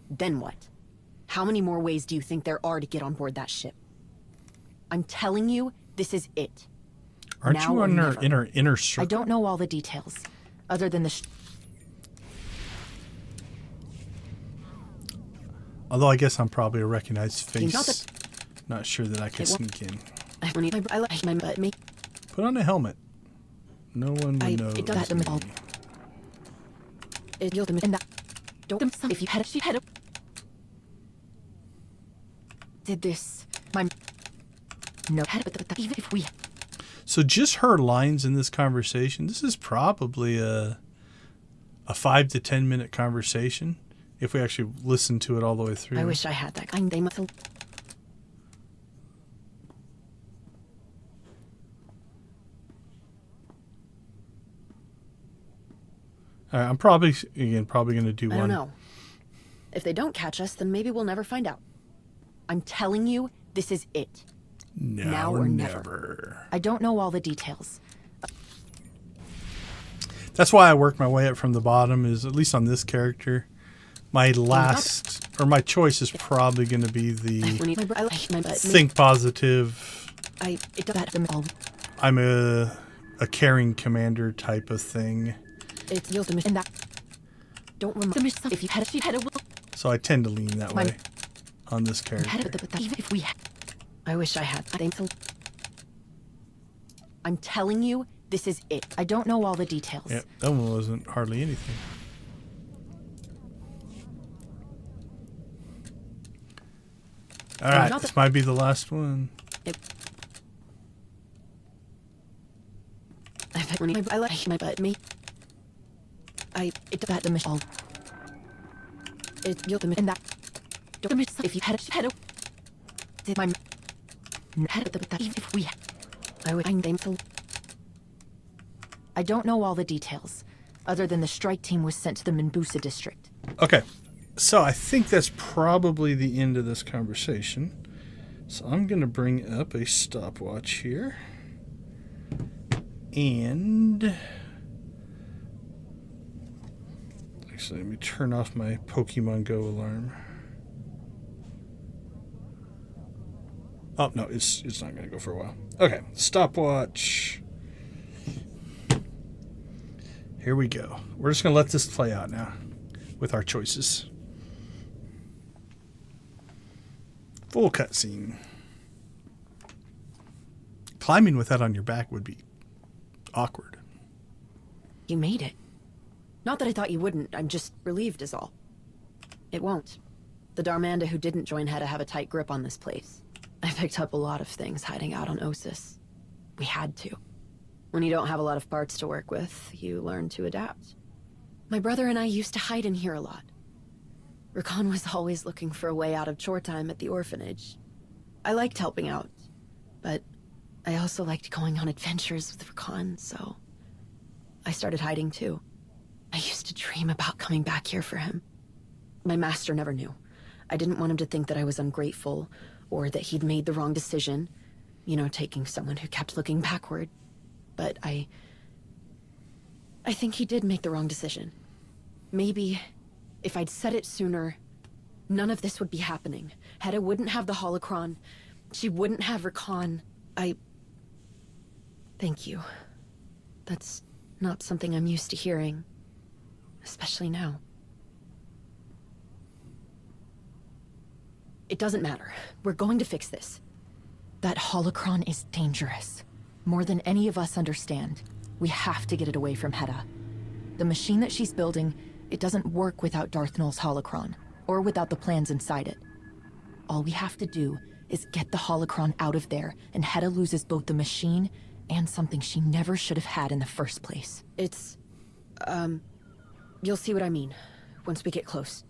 J: Then what? How many more ways do you think there are to get on board that ship? I'm telling you, this is it.
A: Aren't you in our inner circle?
J: I don't know all the details, other than the...
A: Although I guess I'm probably a recognized face. Not sure that I could sneak in.
J: I like my butt, me.
A: Put on a helmet. No one would know.
J: It does them all. It you'll them in that. Don't them some if you had did this my no head but even if we
A: so just her lines in this conversation, this is probably a 5 to 10 minute conversation if we actually listen to it all the way through.
J: I wish I had that kind. They must. All
A: right, I'm probably going to do one.
J: I don't know. If they don't catch us, then maybe we'll never find out. I'm telling you, this is it. Now or never. I don't know all the details.
A: That's why I work my way up from the bottom, is at least on this character. My last or my choice is probably going to be the think positive. I'm a caring commander type of thing. So I tend to lean that way on this character.
J: I wish I had. I'm telling you, this is it. I don't know all the details.
A: Yeah, that one wasn't hardly anything. All right, this might be the last one.
J: I like my butt. Me. It that the mission. You'll the and that. If you had did my head that if we I would I don't know all the details, other than the strike team was sent to the Minbusa district.
A: Okay, so I think that's probably the end of this conversation. So I'm going to bring up a stopwatch here. And actually, let me turn off my Pokemon Go alarm. Oh, no, it's not going to go for a while. Okay, stopwatch. Here we go. We're just going to let this play out now with our choices. Full cutscene. Climbing with that on your back would be awkward.
J: You made it. Not that I thought you wouldn't. I'm just relieved is all. It won't. The Darmanda who didn't join had to have a tight grip on this place. I picked up a lot of things hiding out on Osis. We had to. When you don't have a lot of parts to work with, you learn to adapt. My brother and I used to hide in here a lot. Rakan was always looking for a way out of chore time at the orphanage. I liked helping out, but I also liked going on adventures with Rakan, so I started hiding too. I used to dream about coming back here for him. My master never knew. I didn't want him to think that I was ungrateful, or that he'd made the wrong decision. You know, taking someone who kept looking backward. But I think he did make the wrong decision. Maybe if I'd said it sooner, none of this would be happening. Hedda wouldn't have the holocron. She wouldn't have Rakan. Thank you. That's not something I'm used to hearing. Especially now. It doesn't matter. We're going to fix this. That holocron is dangerous. More than any of us understand. We have to get it away from Hedda. The machine that she's building, it doesn't work without Darth Nul's holocron, or without the plans inside it. All we have to do is get the holocron out of there, and Hedda loses both the machine and something she never should have had in the first place. It's... you'll see what I mean, once we get close.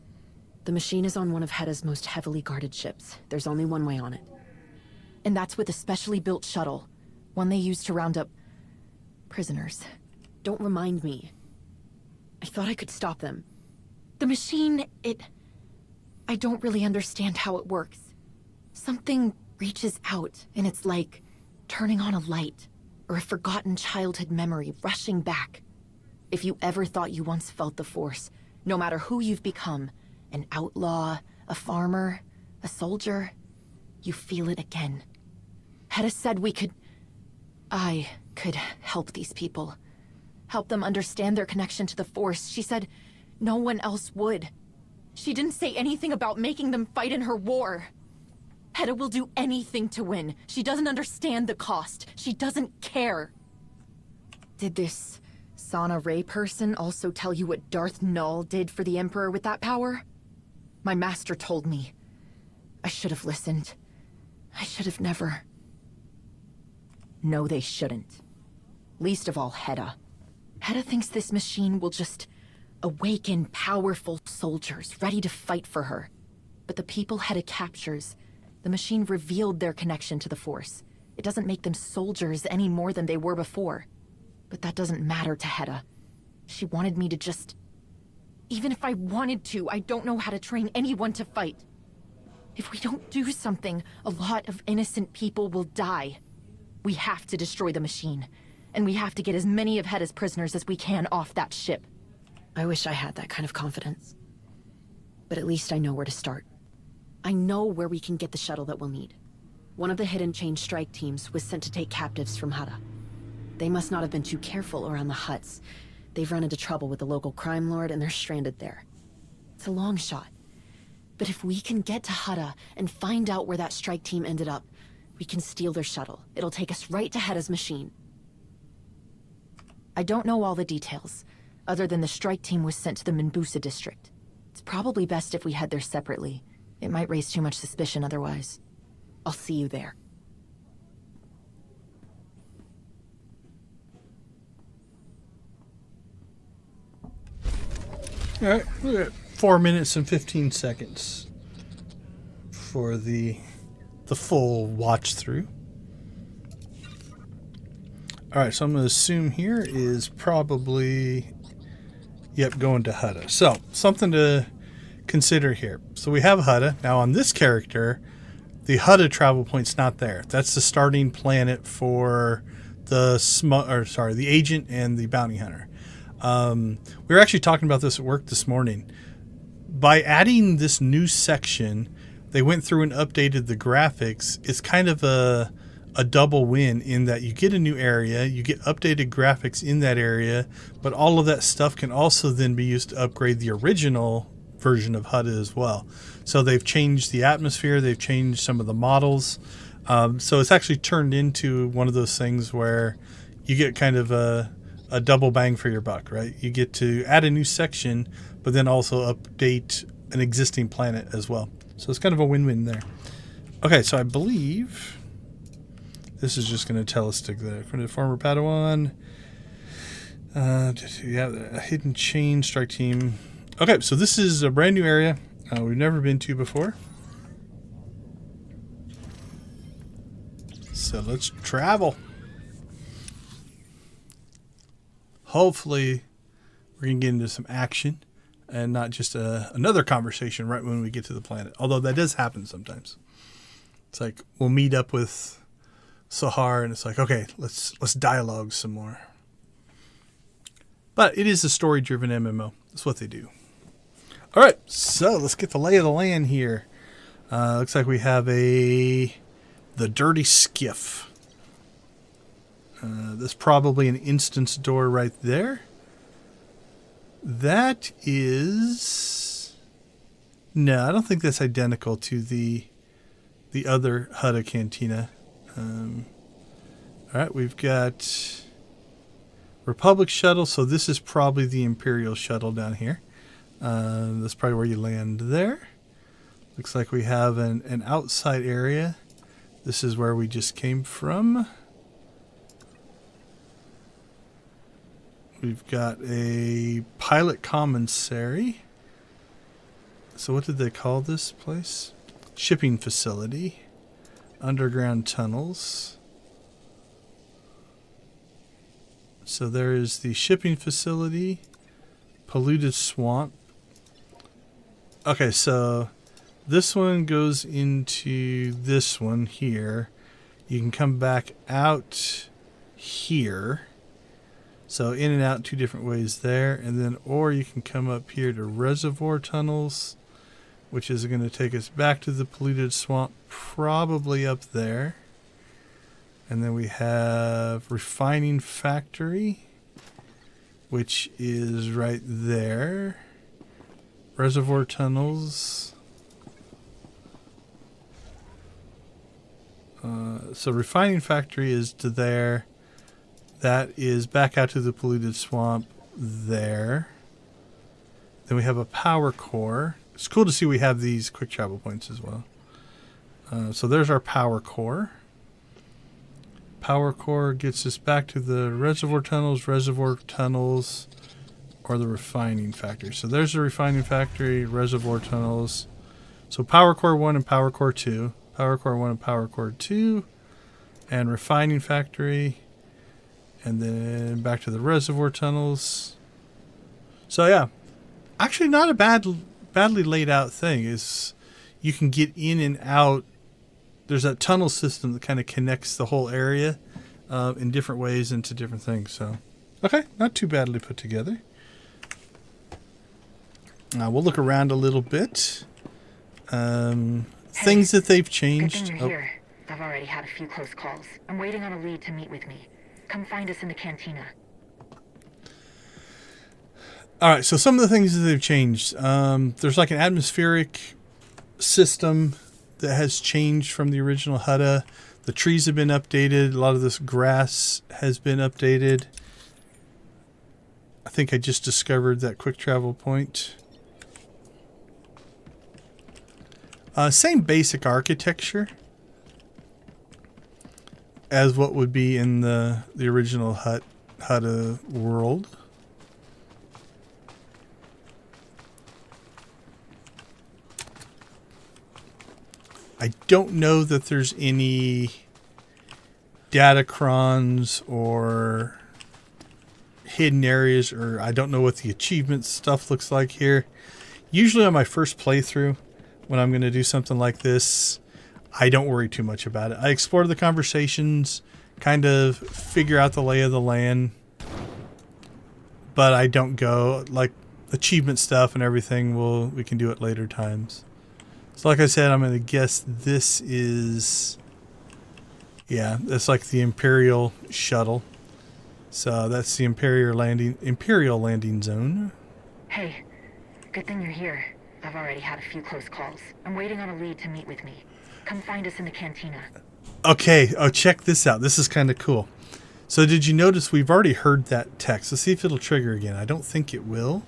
J: The machine is on one of Hedda's most heavily guarded ships. There's only one way on it. And that's with a specially built shuttle. One they use to round up prisoners. Don't remind me. I thought I could stop them. The machine, I don't really understand how it works. Something reaches out, and it's like turning on a light, or a forgotten childhood memory rushing back. If you ever thought you once felt the Force, no matter who you've become, an outlaw, a farmer, a soldier, you feel it again. Hedda said I could help these people. Help them understand their connection to the Force. She said no one else would. She didn't say anything about making them fight in her war. Hedda will do anything to win. She doesn't understand the cost. She doesn't care. Did this Sana Ray person also tell you what Darth Nul did for the Emperor with that power? My master told me. I should have listened. I should have never. No, they shouldn't. Least of all, Hedda. Hedda thinks this machine will just awaken powerful soldiers ready to fight for her. But the people Hedda captures, the machine revealed their connection to the Force. It doesn't make them soldiers any more than they were before. But that doesn't matter to Hedda. She wanted me to just... Even if I wanted to, I don't know how to train anyone to fight. If we don't do something, a lot of innocent people will die. We have to destroy the machine. And we have to get as many of Hedda's prisoners as we can off that ship. I wish I had that kind of confidence. But but at least I know where to start. I know where we can get the shuttle that we'll need. One of the hidden chain strike teams was sent to take captives from Hutta. They must not have been too careful around the Hutts. They've run into trouble with the local crime lord and they're stranded there. It's a long shot. But if we can get to Hutta and find out where that strike team ended up, we can steal their shuttle. It'll take us right to Hetta's machine. I don't know all the details, other than the strike team was sent to the Minbusa district. It's probably best if we head there separately. It might raise too much suspicion otherwise. I'll see you there.
A: All right, we're at 4 minutes and 15 seconds for the full watch through. All right, so I'm going to assume here is probably, yep, going to Hutta. So something to consider here. So we have Hutta. Now on this character, the Hutta travel point's not there. That's the starting planet for the agent and the bounty hunter. We were actually talking about this at work this morning. By adding this new section, they went through and updated the graphics. It's kind of a double win in that you get a new area, you get updated graphics in that area, but all of that stuff can also then be used to upgrade the original version of Hutta as well. So they've changed the atmosphere, they've changed some of the models. So it's actually turned into one of those things where you get kind of a double bang for your buck, right? You get to add a new section, but then also update an existing planet as well. So it's kind of a win-win there. Okay, so I believe this is just going to tell us to go from the former Padawan. Yeah, a hidden chain strike team. Okay, so this is a brand new area we've never been to before. So let's travel. Hopefully, we're going to get into some action and not just another conversation right when we get to the planet. Although that does happen sometimes. It's like we'll meet up with Sahar and it's like, okay, let's dialogue some more. But it is a story-driven MMO. That's what they do. All right, so let's get the lay of the land here. Looks like we have the Dirty Skiff. There's probably an instance door right there. That is... No, I don't think that's identical to the other Hutta Cantina. All right, we've got Republic Shuttle, so this is probably the Imperial Shuttle down here. That's probably where you land there. Looks like we have an outside area. This is where we just came from. We've got a pilot commissary. So what did they call this place? Shipping facility. Underground tunnels. So there is the shipping facility. Polluted swamp. Okay, so this one goes into this one here. You can come back out here. So in and out 2 different ways there. And then, or you can come up here to reservoir tunnels, which is going to take us back to the polluted swamp, probably up there. And then we have refining factory, which is right there. Reservoir tunnels. So refining factory is to there. That is back out to the polluted swamp there. Then we have a power core. It's cool to see we have these quick travel points as well. So there's our power core. Power core gets us back to the reservoir tunnels, or the refining factory. So there's the refining factory, reservoir tunnels. So power core 1 and power core 2. Power core 1 and power core 2. And refining factory. And then back to the reservoir tunnels. So yeah, actually not a badly laid out thing. Is you can get in and out. There's that tunnel system that kind of connects the whole area in different ways into different things. So, okay, not too badly put together. We'll look around a little bit. Things that they've changed.
L: Good thing you're here. I've already had a few close calls. I'm waiting on a lead to meet with me. Come find us in the cantina.
A: All right, so some of the things that they've changed. There's like an atmospheric system that has changed from the original Hutta. The trees have been updated. A lot of this grass has been updated. I think I just discovered that quick travel point. Same basic architecture as what would be in the original Hutta world. I don't know that there's any datacrons or hidden areas, or I don't know what the achievement stuff looks like here. Usually on my first playthrough, when I'm going to do something like this, I don't worry too much about it. I explore the conversations, kind of figure out the lay of the land, but I don't go, like, achievement stuff and everything, we can do it later times. So like I said, I'm going to guess this is, yeah, that's like the Imperial shuttle. So that's the Imperial landing zone.
L: Hey, good thing you're here. I've already had a few close calls. I'm waiting on a lead to meet with me. Come find us in the cantina.
A: Okay, oh, check this out. This is kind of cool. So did you notice we've already heard that text? Let's see if it'll trigger again. I don't think it will.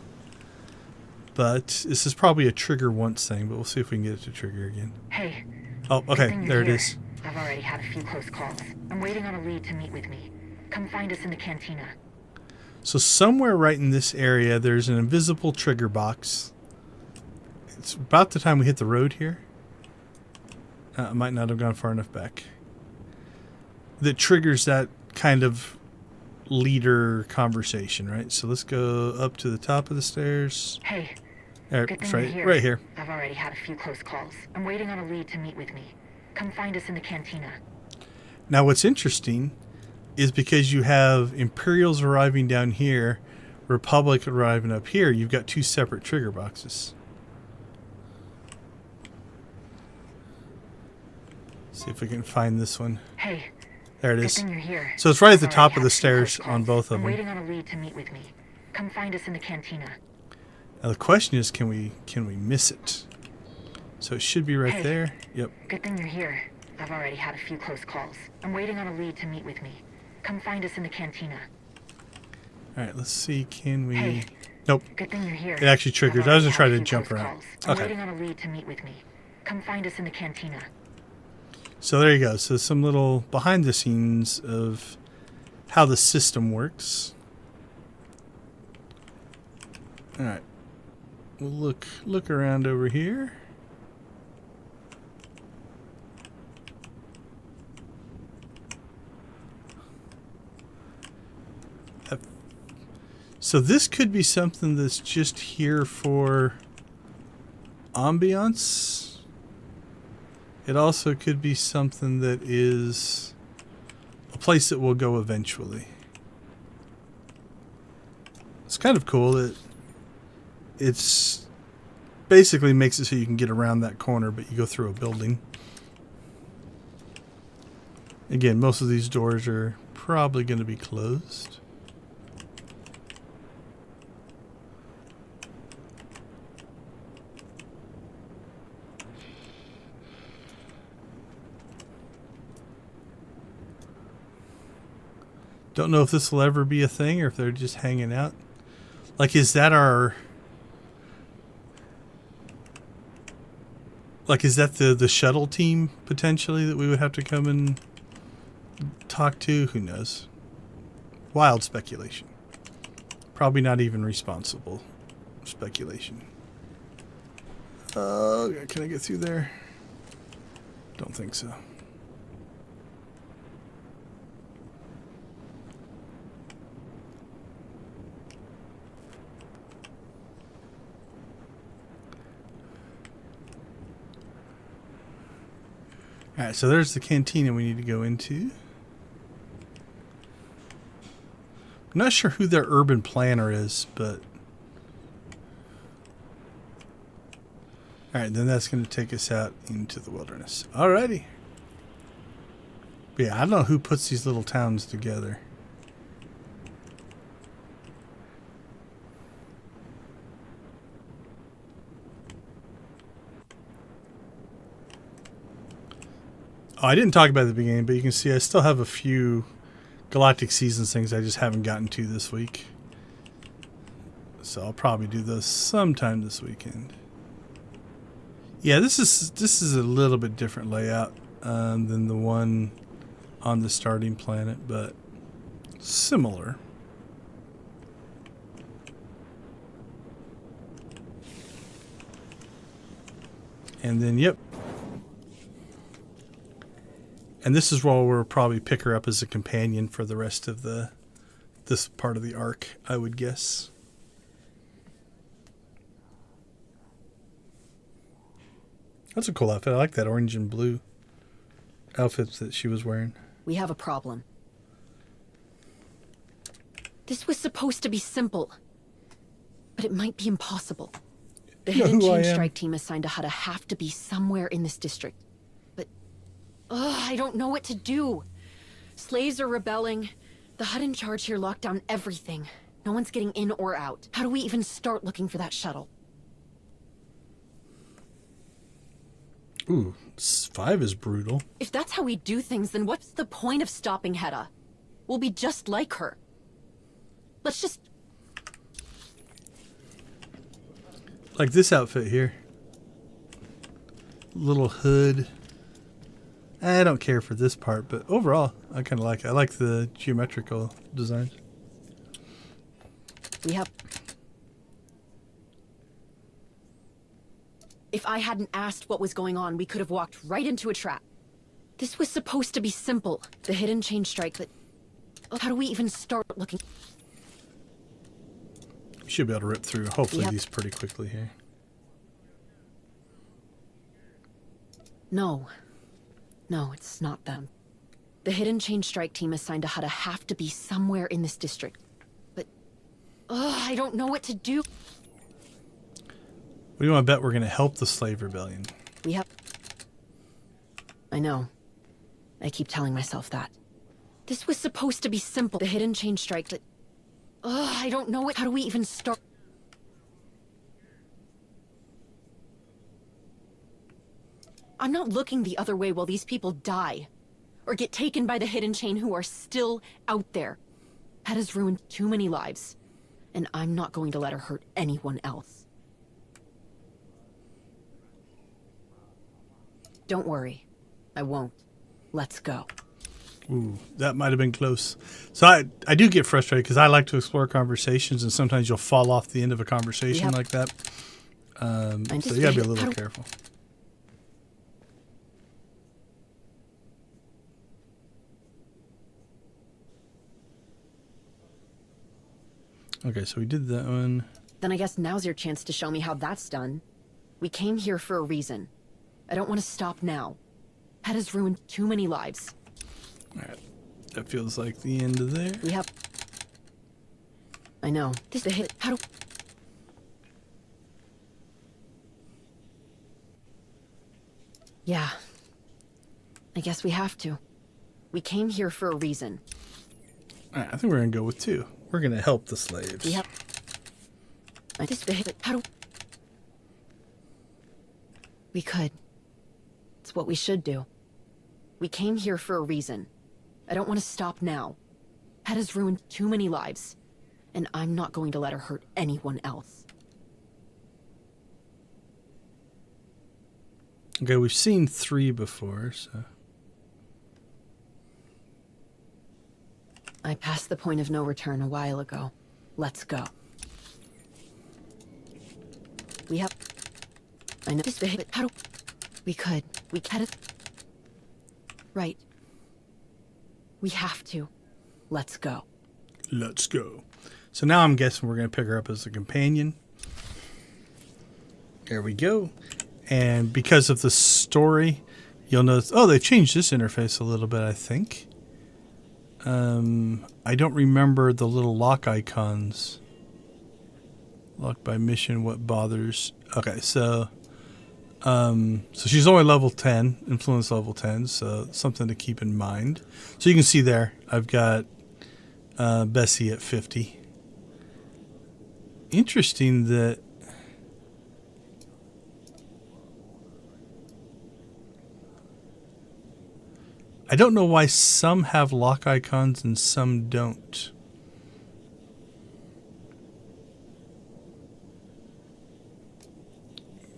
A: But this is probably a trigger once thing, but we'll see if we can get it to trigger again.
L: Hey.
A: Oh, okay, there it is.
L: I've already had a few close calls. I'm waiting on a lead to meet with me. Come find us in the cantina.
A: So somewhere right in this area, there's an invisible trigger box. It's about the time we hit the road here. I might not have gone far enough back. That triggers that kind of leader conversation, right? So let's go up to the top of the stairs.
L: Hey.
A: Good thing you're here. Right here.
L: I've already had a few close calls. I'm waiting on a lead to meet with me. Come find us in the cantina.
A: Now what's interesting is because you have Imperials arriving down here, Republic arriving up here, you've got two separate trigger boxes. See if we can find this one.
L: Hey.
A: There it is.
L: Good thing you're here.
A: So it's right at the top of the stairs on both of them.
L: I'm waiting on a lead to meet with me. Come find us in the cantina.
A: Now the question is, can we miss it? So it should be right there. Yep.
L: Good thing you're here. I've already had a few close calls. I'm waiting on a lead to meet with me. Come find us in the cantina.
A: All right, let's see. Can we?
L: Hey.
A: Nope.
L: Good thing you're here.
A: It actually triggers. I was gonna try to jump around.
L: I'm waiting on a lead to meet with me. Come find us in the cantina.
A: So there you go. So some little behind the scenes of how the system works. All right. We'll look around over here. So this could be something that's just here for ambiance. It also could be something that is a place that will go eventually. It's kind of cool that it's basically makes it so you can get around that corner, but you go through a building. Again, most of these doors are probably going to be closed. Don't know if this will ever be a thing or if they're just hanging out. Like, is that our... Like, is that the shuttle team, potentially, that we would have to come and talk to? Who knows? Wild speculation. Probably not even responsible speculation. Can I get through there? Don't think so. Alright, so there's the cantina we need to go into. I'm not sure who their urban planner is, but Alright, then that's going to take us out into the wilderness. Alrighty. But yeah, I don't know who puts these little towns together. Oh, I didn't talk about it at the beginning, but you can see I still have a few Galactic Seasons things I just haven't gotten to this week. So I'll probably do those sometime this weekend. Yeah, this is a little bit different layout than the one on the starting planet, but similar. And then, yep. And this is where we'll probably pick her up as a companion for the rest of this part of the arc, I would guess. That's a cool outfit. I like that orange and blue outfit that she was wearing.
J: We have a problem. This was supposed to be simple, but it might be impossible. The Hidden Chain Strike team assigned to Hutta have to be somewhere in this district. But, I don't know what to do. Slaves are rebelling. The Hut in charge here locked down everything. No one's getting in or out. How do we even start looking for that shuttle?
A: Ooh, 5 is brutal.
J: If that's how we do things, then what's the point of stopping Hedda? We'll be just like her. Let's just...
A: Like this outfit here. Little hood. I don't care for this part, but overall, I kind of like it. I like the geometrical designs.
J: We have... If I hadn't asked what was going on, we could have walked right into a trap. This was supposed to be simple. The Hidden Chain Strike, but... How do we even start looking...
A: You should be able to rip through, hopefully, these pretty quickly here.
J: No. No, it's not them. The Hidden Chain Strike team assigned to Hutta have to be somewhere in this district. But... I don't know what to do.
A: What do you want to bet we're going to help the Slave Rebellion?
J: We have... I know. I keep telling myself that. This was supposed to be simple. The Hidden Chain Strike, but... I don't know what... How do we even start... I'm not looking the other way while these people die. Or get taken by the Hidden Chain who are still out there. Hedda's ruined too many lives. And I'm not going to let her hurt anyone else. Don't worry. I won't. Let's go.
A: Ooh, that might have been close. So I do get frustrated because I like to explore conversations, and sometimes you'll fall off the end of a conversation like that. So you gotta be a little careful. Okay, so we did that one.
J: Then I guess now's your chance to show me how that's done. We came here for a reason. I don't want to stop now. Hedda's ruined too many lives.
A: Alright. That feels like the end of there.
J: We have... I know. This is a hit. How do... Yeah. I guess we have to. We came here for a reason.
A: Alright, I think we're going to go with 2. We're going to help the slaves.
J: We have... This is a hit. How do... We could. It's what we should do. We came here for a reason. I don't want to stop now. Hedda's ruined too many lives. And I'm not going to let her hurt anyone else.
A: Okay, we've seen 3 before, so...
J: I passed the point of no return a while ago. Let's go. We have... I know this bit. How do... We could. We can... Right. We have to. Let's go.
A: Let's go. So now I'm guessing we're going to pick her up as a companion. There we go. And because of the story, you'll notice... Oh, they've changed this interface a little bit, I think. I don't remember the little lock icons. Locked by mission, what bothers... Okay, so... So she's only level 10, influence level 10, so something to keep in mind. So you can see there, I've got Bessie at 50. Interesting that I don't know why some have lock icons and some don't.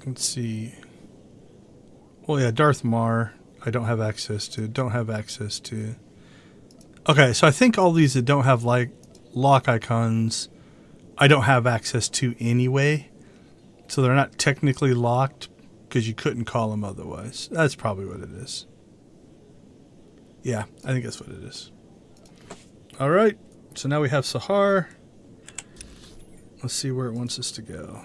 A: Let's see. Well, yeah, Darth Mar, I don't have access to. Don't have access to. Okay, so I think all these that don't have like lock icons, I don't have access to anyway. So they're not technically locked because you couldn't call them otherwise. That's probably what it is. Yeah, I think that's what it is. All right, so now we have Sahar. Let's see where it wants us to go.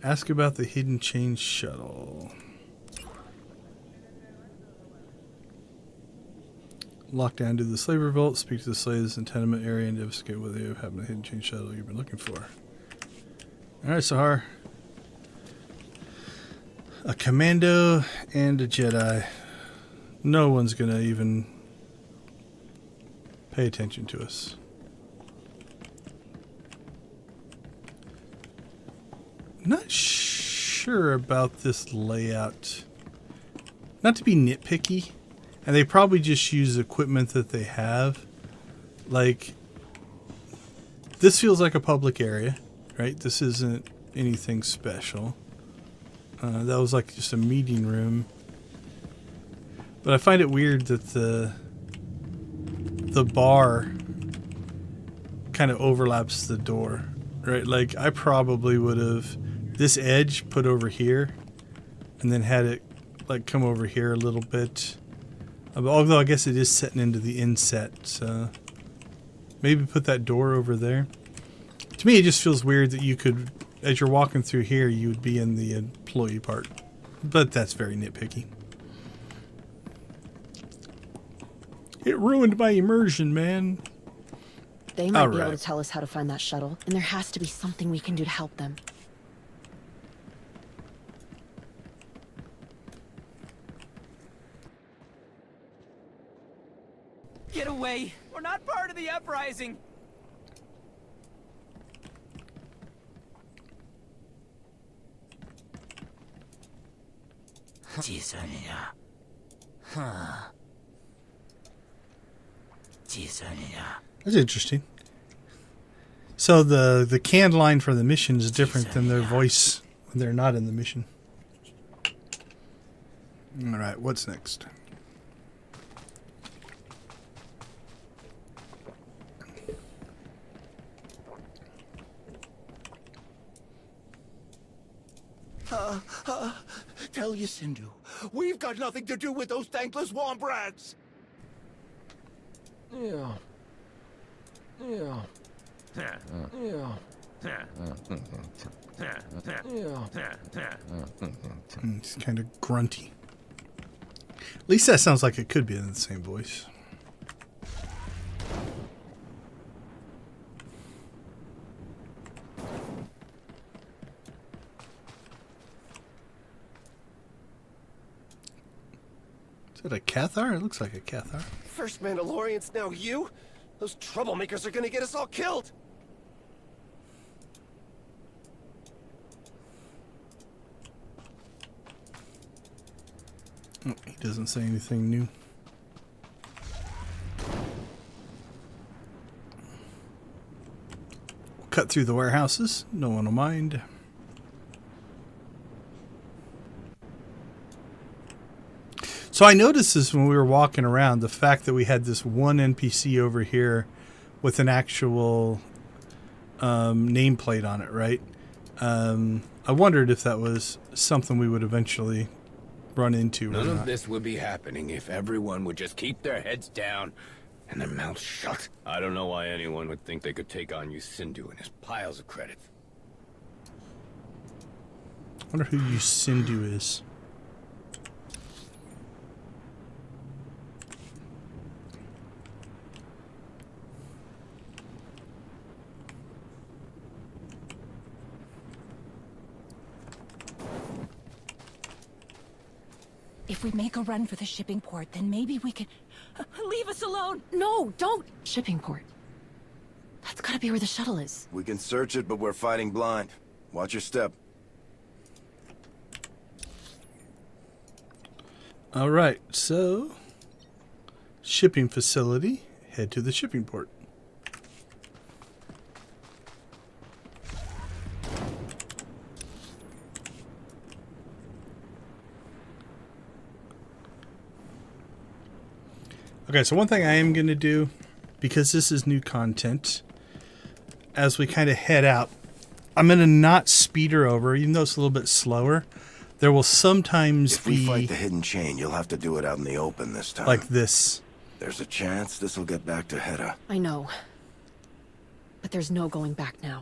A: Ask about the hidden chain shuttle. Lock down to the slave revolt. Speak to the slaves in tenement area and investigate whether you have the hidden chain shuttle you've been looking for. All right, Sahar. A commando and a Jedi. No one's going to even pay attention to us. Not sure about this layout. Not to be nitpicky, and they probably just use equipment that they have. Like, this feels like a public area, right? This isn't anything special. That was like just a meeting room. But I find it weird that the bar kind of overlaps the door, right? Like, I probably would have this edge put over here and then had it like come over here a little bit. Although I guess it is setting into the inset, so maybe put that door over there. To me, it just feels weird that you could, as you're walking through here, you would be in the employee part. But that's very nitpicky. It ruined my immersion, man.
J: They might be able to tell us how to find that shuttle, and there has to be something we can do to help them.
K: Get away! We're not part of the uprising!
A: That's interesting. So the canned line for the mission is different than their voice when they're not in the mission. All right, what's next?
K: Tell Yacindu, we've got nothing to do with those thankless wombrats!
M: Yeah.
A: It's kind of grunty. At least that sounds like it could be in the same voice. Is it a Cathar? It looks like a Cathar.
D: First Mandalorians, now you? Those troublemakers are gonna get us all killed!
A: Oh, he doesn't say anything new. We'll cut through the warehouses. No one will mind. So I noticed this when we were walking around, the fact that we had this one NPC over here with an actual nameplate on it, right? I wondered if that was something we would eventually run into.
N: None of this would be happening if everyone would just keep their heads down and their mouths shut. I don't know why anyone would think they could take on Yacindu and his piles of credit.
A: I wonder who Yacindu is.
M: If we make a run for the shipping port, then maybe we can... Leave us alone!
J: No, don't! Shipping port. That's gotta be where the shuttle is.
E: We can search it, but we're fighting blind. Watch your step.
A: All right, so shipping facility, head to the shipping port. Okay, so one thing I am going to do, because this is new content, as we kind of head out, I'm going to not speed her over, even though it's a little bit slower. There will sometimes
E: If we fight the hidden chain, you'll have to do it out in the open this time.
A: like this.
E: There's a chance this will get back to Hedda.
J: I know. But there's no going back now.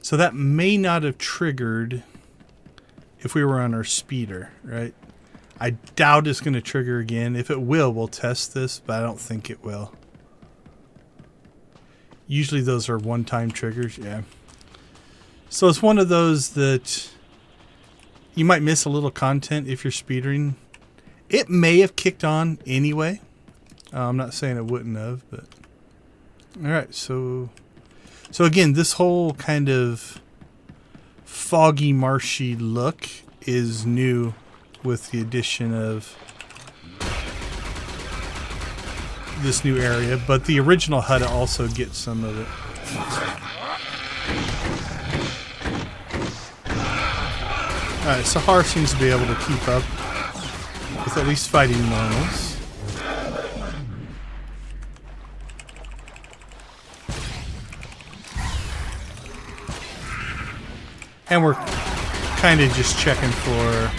A: So that may not have triggered if we were on our speeder, right? I doubt it's going to trigger again. If it will, we'll test this, but I don't think it will. Usually those are one-time triggers, yeah. So it's one of those that you might miss a little content if you're speedering. It may have kicked on anyway. I'm not saying it wouldn't have, but... Alright, so again, this whole kind of foggy, marshy look is new with the addition of this new area, but the original HUD also gets some of it. Alright, Sahar seems to be able to keep up with at least fighting normals. And we're kind of just checking for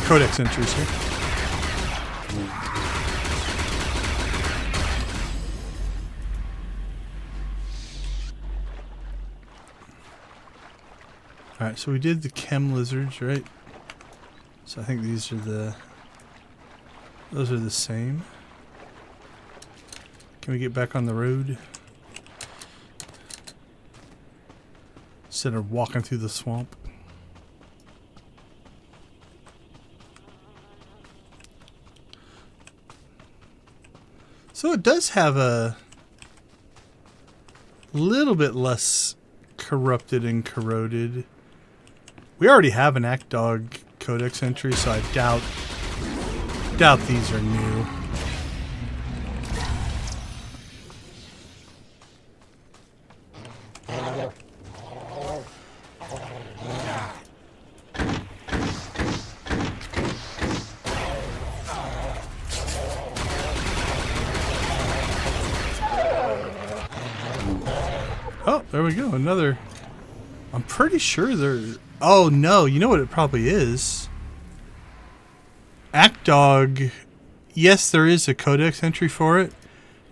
A: codex entries here. Alright, so we did the chem lizards, right? So I think these are those are the same. Can we get back on the road? Instead of walking through the swamp. So it does have a little bit less corrupted and corroded. We already have an Act Dog Codex entry, so I doubt these are new. Oh, there we go. Another. I'm pretty sure they're... Oh, no. You know what it probably is? Act Dog. Yes, there is a codex entry for it,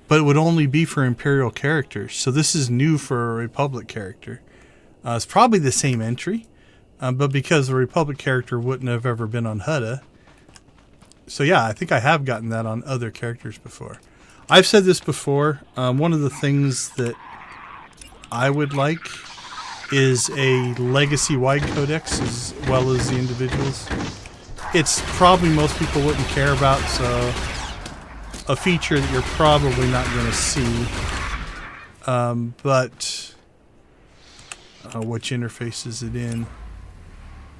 A: but it would only be for Imperial characters. So this is new for a Republic character. It's probably the same entry, but because the Republic character wouldn't have ever been on Hutta. So yeah, I think I have gotten that on other characters before. I've said this before. One of the things that I would like is a legacy-wide codex as well as the individuals. It's probably most people wouldn't care about, so a feature that you're probably not going to see. But which interface is it in?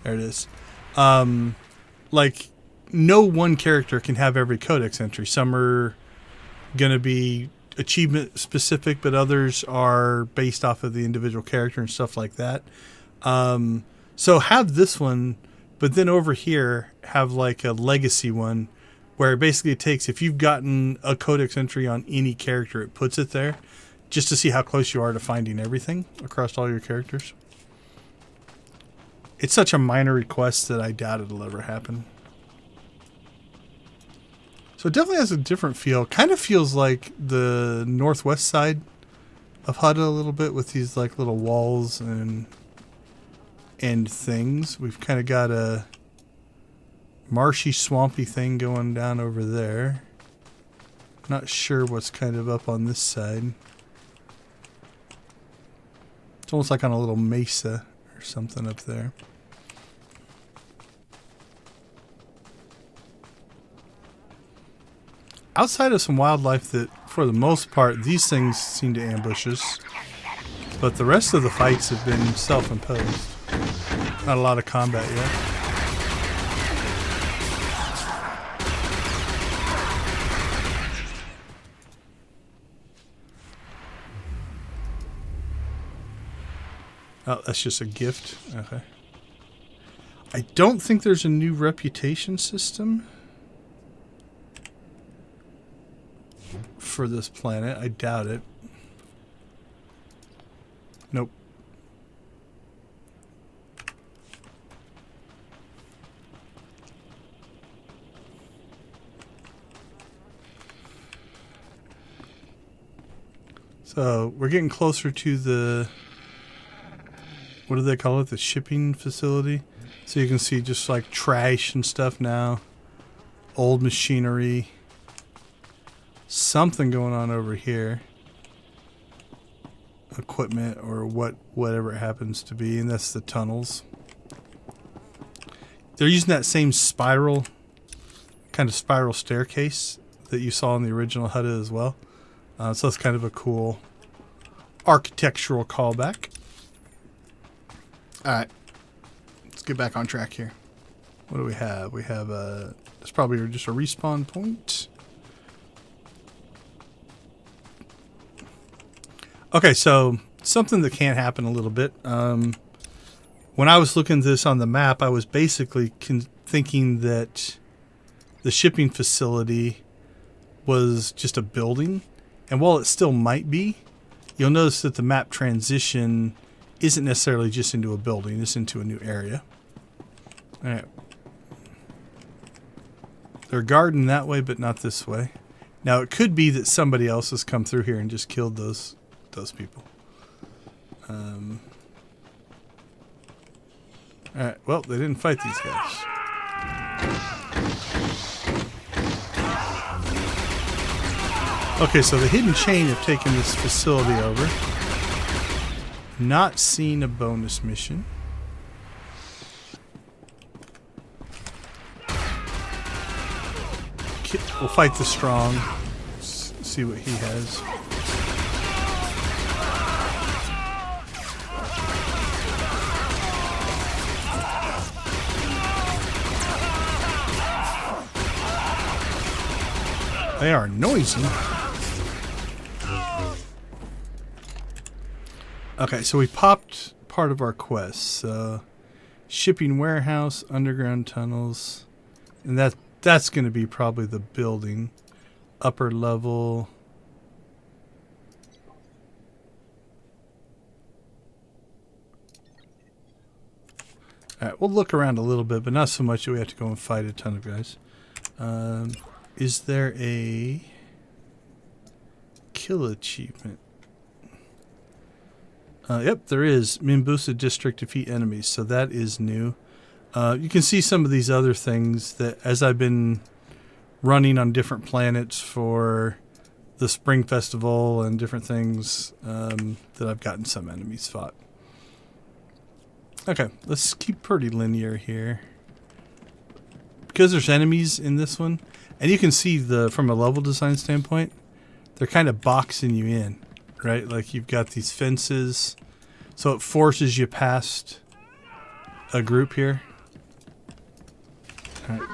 A: There it is. Like, no one character can have every codex entry. Some are going to be achievement specific, but others are based off of the individual character and stuff like that. So have this one, but then over here have like a legacy one where basically it takes, if you've gotten a codex entry on any character, it puts it there just to see how close you are to finding everything across all your characters. It's such a minor request that I doubt it'll ever happen. So it definitely has a different feel. Kind of feels like the northwest side of Hutta a little bit with these like little walls and things. We've kind of got a marshy, swampy thing going down over there. Not sure what's kind of up on this side. It's almost like on a little mesa or something up there. outside of some wildlife that, for the most part, these things seem to ambush us. But the rest of the fights have been self-imposed. Not a lot of combat yet. Oh, that's just a gift. Okay. I don't think there's a new reputation system for this planet. I doubt it. Nope. So we're getting closer to the, what do they call it? The shipping facility. So you can see just like trash and stuff now. Old machinery. Something going on over here. Equipment or whatever it happens to be, and that's the tunnels. They're using that same spiral, kind of spiral staircase that you saw in the original HUD as well. So it's kind of a cool architectural callback. All right, let's get back on track here. What do we have? We have it's probably just a respawn point. Okay, so something that can happen a little bit. When I was looking at this on the map, I was basically thinking that the shipping facility was just a building. And while it still might be, you'll notice that the map transition isn't necessarily just into a building. It's into a new area. All right. They're guarding that way, but not this way. Now, it could be that somebody else has come through here and just killed those people. Alright, well, they didn't fight these guys. Okay, so the Hidden Chain have taken this facility over. Not seen a bonus mission. We'll fight the strong. See what he has. They are noisy. Okay, so we popped part of our quest. Shipping warehouse, underground tunnels, and that's going to be probably the building. Upper level. Alright, we'll look around a little bit, but not so much that we have to go and fight a ton of guys. Is there a kill achievement? Yep, there is. Mimbusa District defeat enemies, so that is new. You can see some of these other things that as I've been running on different planets for the Spring Festival and different things that I've gotten some enemies fought. Okay, let's keep pretty linear here. Because there's enemies in this one, and you can see from a level design standpoint, they're kind of boxing you in, right? Like you've got these fences, so it forces you past a group here. All right.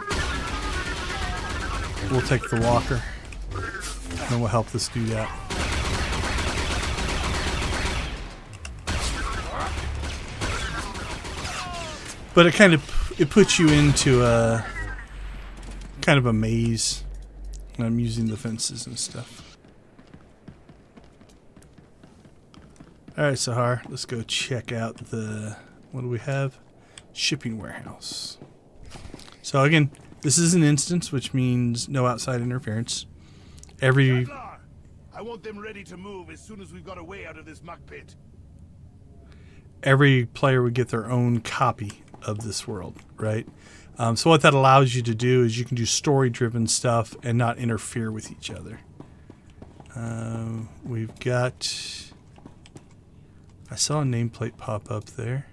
A: We'll take the walker, and we'll help this dude out. But it puts you into a kind of a maze. I'm using the fences and stuff. Alright, Sahar, let's go check out what do we have? Shipping warehouse. So again, this is an instance, which means no outside interference.
I: I want them ready to move as soon as we've got a way out of this muck pit.
A: Every player would get their own copy of this world, right? So what that allows you to do is you can do story-driven stuff and not interfere with each other. We've got... I saw a nameplate pop up there.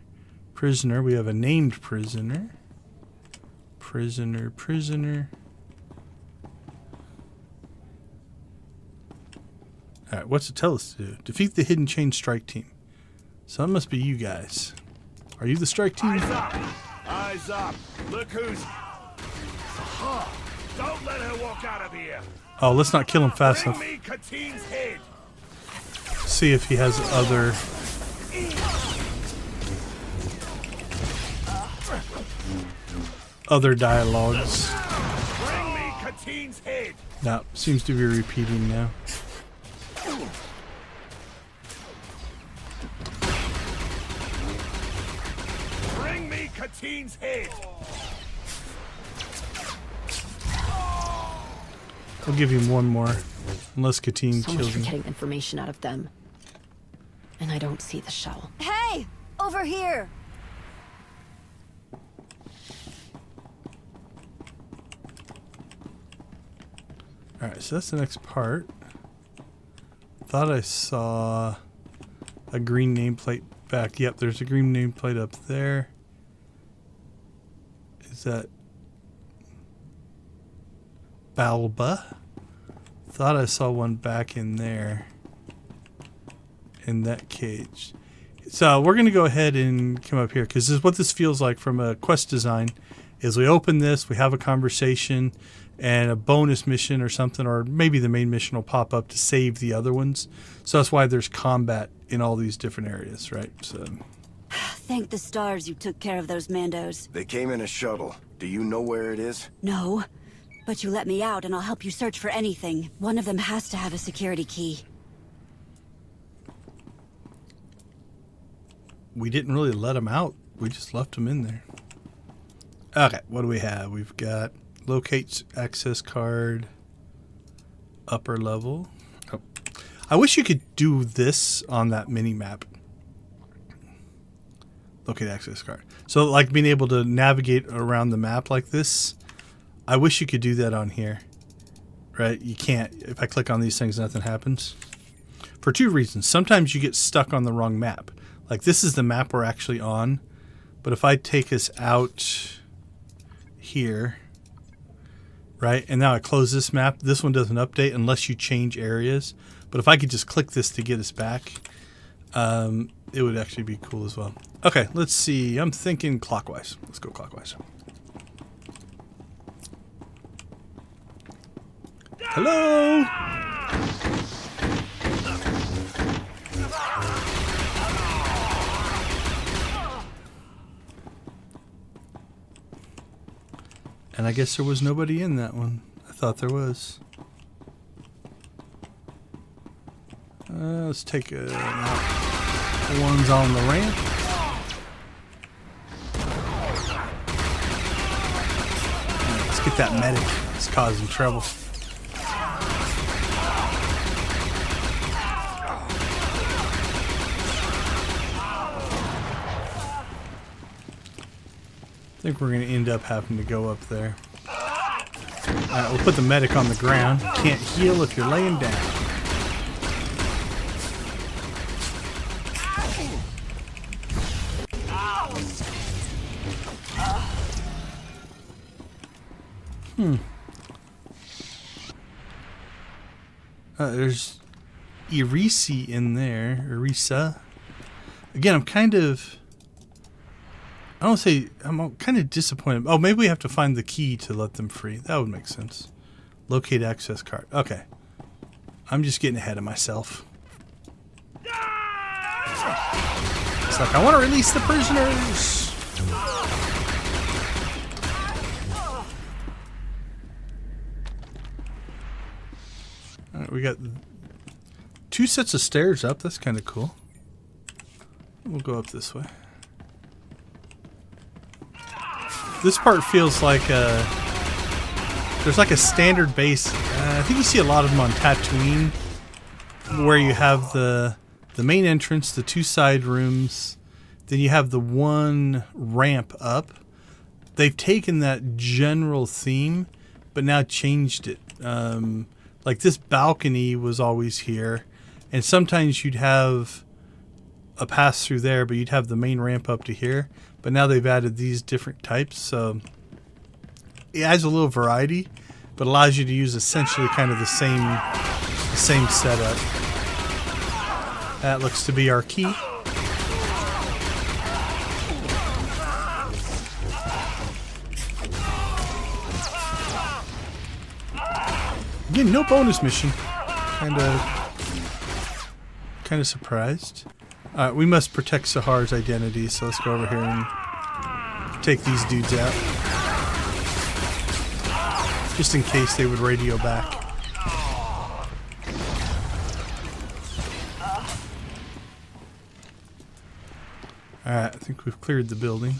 A: Prisoner. We have a named prisoner. Prisoner. All right, what's it tell us to do? Defeat the Hidden Chain strike team. So that must be you guys. Are you the strike team?
G: Eyes up! Eyes up! Look who's... Don't let her walk out of here!
A: Oh, let's not kill him fast enough.
G: Bring me Katine's head!
A: See if he has other dialogues.
G: Bring me Katine's head!
A: No, seems to be repeating now.
G: Bring me Katine's head!
A: I'll give him one more, unless Katine
J: So much
A: kills
J: for
A: him.
J: getting information out of them. And I don't see the shell.
M: Hey! Over here!
A: Alright, so that's the next part. Thought I saw a green nameplate back. Yep, there's a green nameplate up there. Is that Balba? Thought I saw one back in there. In that cage. So we're going to go ahead and come up here, because this is what this feels like from a quest design. Is we open this, we have a conversation, and a bonus mission or something, or maybe the main mission will pop up to save the other ones. So that's why there's combat in all these different areas, right? So
M: Thank the stars you took care of those Mandos.
E: They came in a shuttle. Do you know where it is?
M: No, but you let me out and I'll help you search for anything. One of them has to have a security key.
A: we didn't really let them out. We just left them in there. Okay, what do we have? We've got locate access card, upper level. Oh. I wish you could do this on that mini map. Locate access card. So like being able to navigate around the map like this, I wish you could do that on here. Right? You can't. If I click on these things, nothing happens. For two reasons. Sometimes you get stuck on the wrong map. Like this is the map we're actually on. But if I take us out here, right? And now I close this map. This one doesn't update unless you change areas. But if I could just click this to get us back, it would actually be cool as well. Okay, let's see. I'm thinking clockwise. Let's go clockwise. Hello? And I guess there was nobody in that one. I thought there was. Let's take the ones on the ramp. Let's get that medic. It's causing trouble. I think we're going to end up having to go up there. Alright, we'll put the medic on the ground. Can't heal if you're laying down. There's Irisi in there. Irisa. Again, I'm kind of disappointed. Oh, maybe we have to find the key to let them free. That would make sense. Locate access card. Okay. I'm just getting ahead of myself. It's like, I want to release the prisoners. All right, we got 2 sets of stairs up. That's kind of cool. We'll go up this way. This part feels like there's like a standard base. I think you see a lot of them on Tatooine, where you have the main entrance, the 2 side rooms, then you have the 1 ramp up. They've taken that general theme, but now changed it. Like this balcony was always here, and sometimes you'd have a pass through there, but you'd have the main ramp up to here. But now they've added these different types, so it adds a little variety, but allows you to use essentially kind of the same setup. That looks to be our key. Again, no bonus mission. Kind of surprised. We must protect Sahar's identity, so let's go over here and take these dudes out. Just in case they would radio back. Alright, I think we've cleared the building.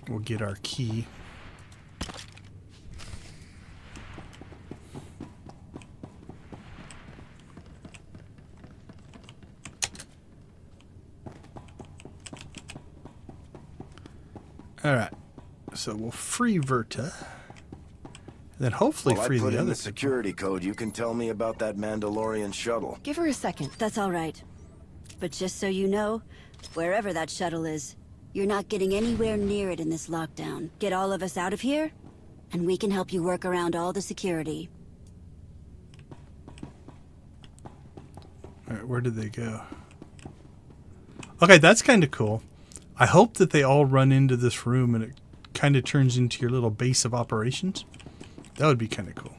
A: We'll get our key. Alright, so we'll free Verta. Then hopefully free the
E: put in
A: other
E: the security code. You can tell me about that Mandalorian shuttle.
J: Give her a second.
M: That's all right. But just so you know, wherever that shuttle is, you're not getting anywhere near it in this lockdown. Get all of us out of here, and we can help you work around all the security.
A: Alright, where did they go? Okay, that's kind of cool. I hope that they all run into this room and it kind of turns into your little base of operations. That would be kind of cool.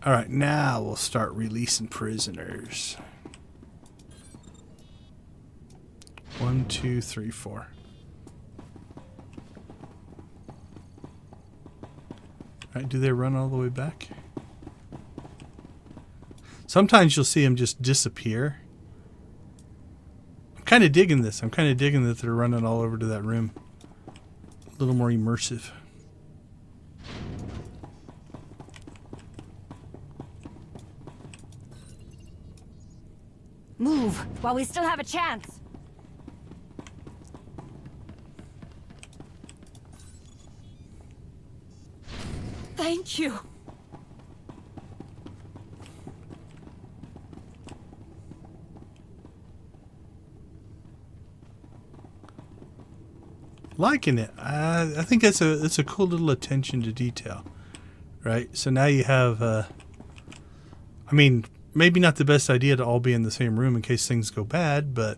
A: Alright, now we'll start releasing prisoners. 1, 2, 3, 4. Alright, do they run all the way back? Sometimes you'll see them just disappear. I'm kind of digging this. I'm kind of digging that they're running all over to that room. A little more immersive.
M: Move while we still have a chance.
J: Thank you.
A: Liking it. I think it's a cool little attention to detail, right? So now you have, I mean, maybe not the best idea to all be in the same room in case things go bad, but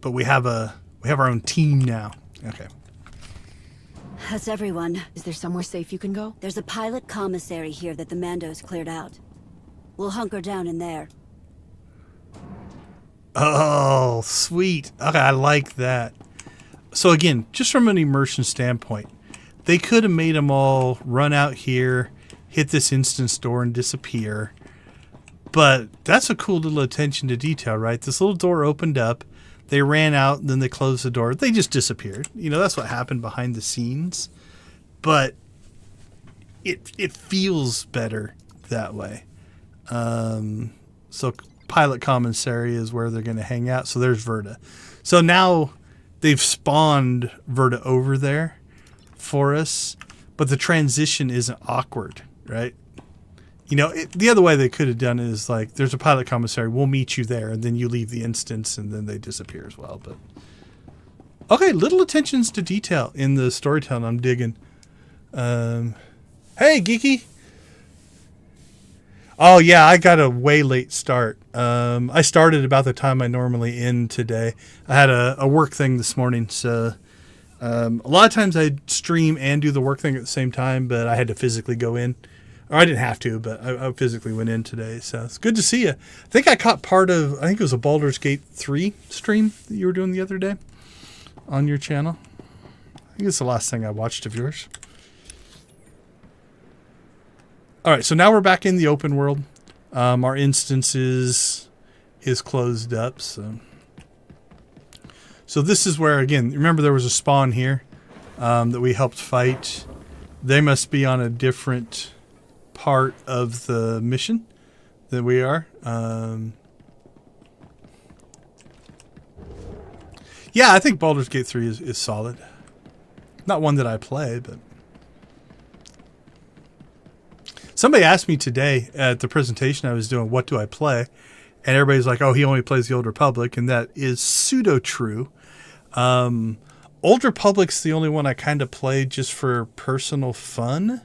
A: we have our own team now. Okay.
M: That's everyone.
J: Is there somewhere safe you can go?
M: There's a pilot commissary here that the Mandos cleared out. We'll hunker down in there.
A: Oh, sweet. Okay, I like that. So again, just from an immersion standpoint, they could have made them all run out here, hit this instance door and disappear. But that's a cool little attention to detail, right? This little door opened up, they ran out, and then they closed the door. They just disappeared. You know, that's what happened behind the scenes. But it feels better that way. So pilot commissary is where they're going to hang out. So there's Verta. So now they've spawned Verta over there for us, but the transition isn't awkward, right? You know, the other way they could have done it is like, there's a pilot commissary, we'll meet you there, and then you leave the instance, and then they disappear as well. But okay, little attentions to detail in the storytelling I'm digging. Hey, Geeky. Oh, yeah, I got a way late start. I started about the time I normally end today. I had a work thing this morning, so a lot of times I stream and do the work thing at the same time, but I had to physically go in. Or I didn't have to, but I physically went in today, so it's good to see you. I think I caught part of, I think it was a Baldur's Gate 3 stream that you were doing the other day on your channel. I think it's the last thing I watched of yours. All right, so now we're back in the open world. Our instance is closed up. So this is where, again, remember there was a spawn here that we helped fight. They must be on a different part of the mission than we are. Yeah, I think Baldur's Gate 3 is solid. Not one that I play, but... Somebody asked me today at the presentation I was doing, what do I play? And everybody's like, oh, he only plays the Old Republic. And that is pseudo-true. Old Republic's the only one I kind of play just for personal fun.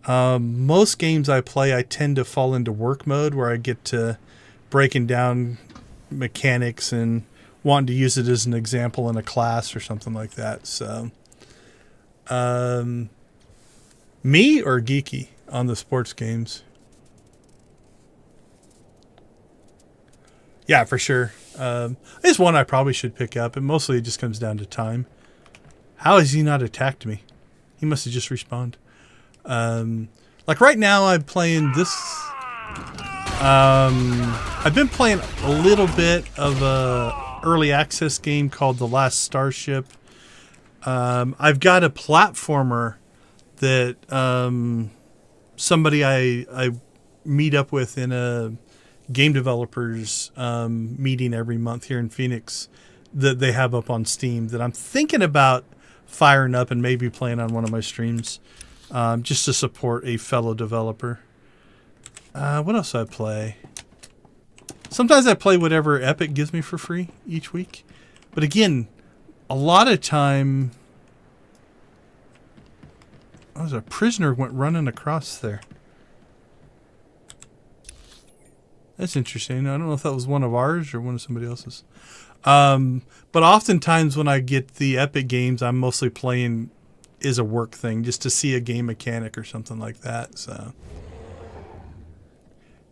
A: Most games I play, I tend to fall into work mode where I get to breaking down mechanics and wanting to use it as an example in a class or something like that. So, me or Geeky on the sports games? Yeah, for sure. It's one I probably should pick up, and mostly it just comes down to time. How has he not attacked me? He must have just respawned. Like right now, I'm playing this. I've been playing a little bit of a early access game called The Last Starship. I've got a platformer that somebody I meet up with in a game developers meeting every month here in Phoenix that they have up on Steam that I'm thinking about firing up and maybe playing on one of my streams just to support a fellow developer. What else do I play? Sometimes I play whatever Epic gives me for free each week. But again, a lot of time... Oh, there's a prisoner went running across there. That's interesting. I don't know if that was one of ours or one of somebody else's. But oftentimes when I get the Epic games, I'm mostly playing as a work thing just to see a game mechanic or something like that. So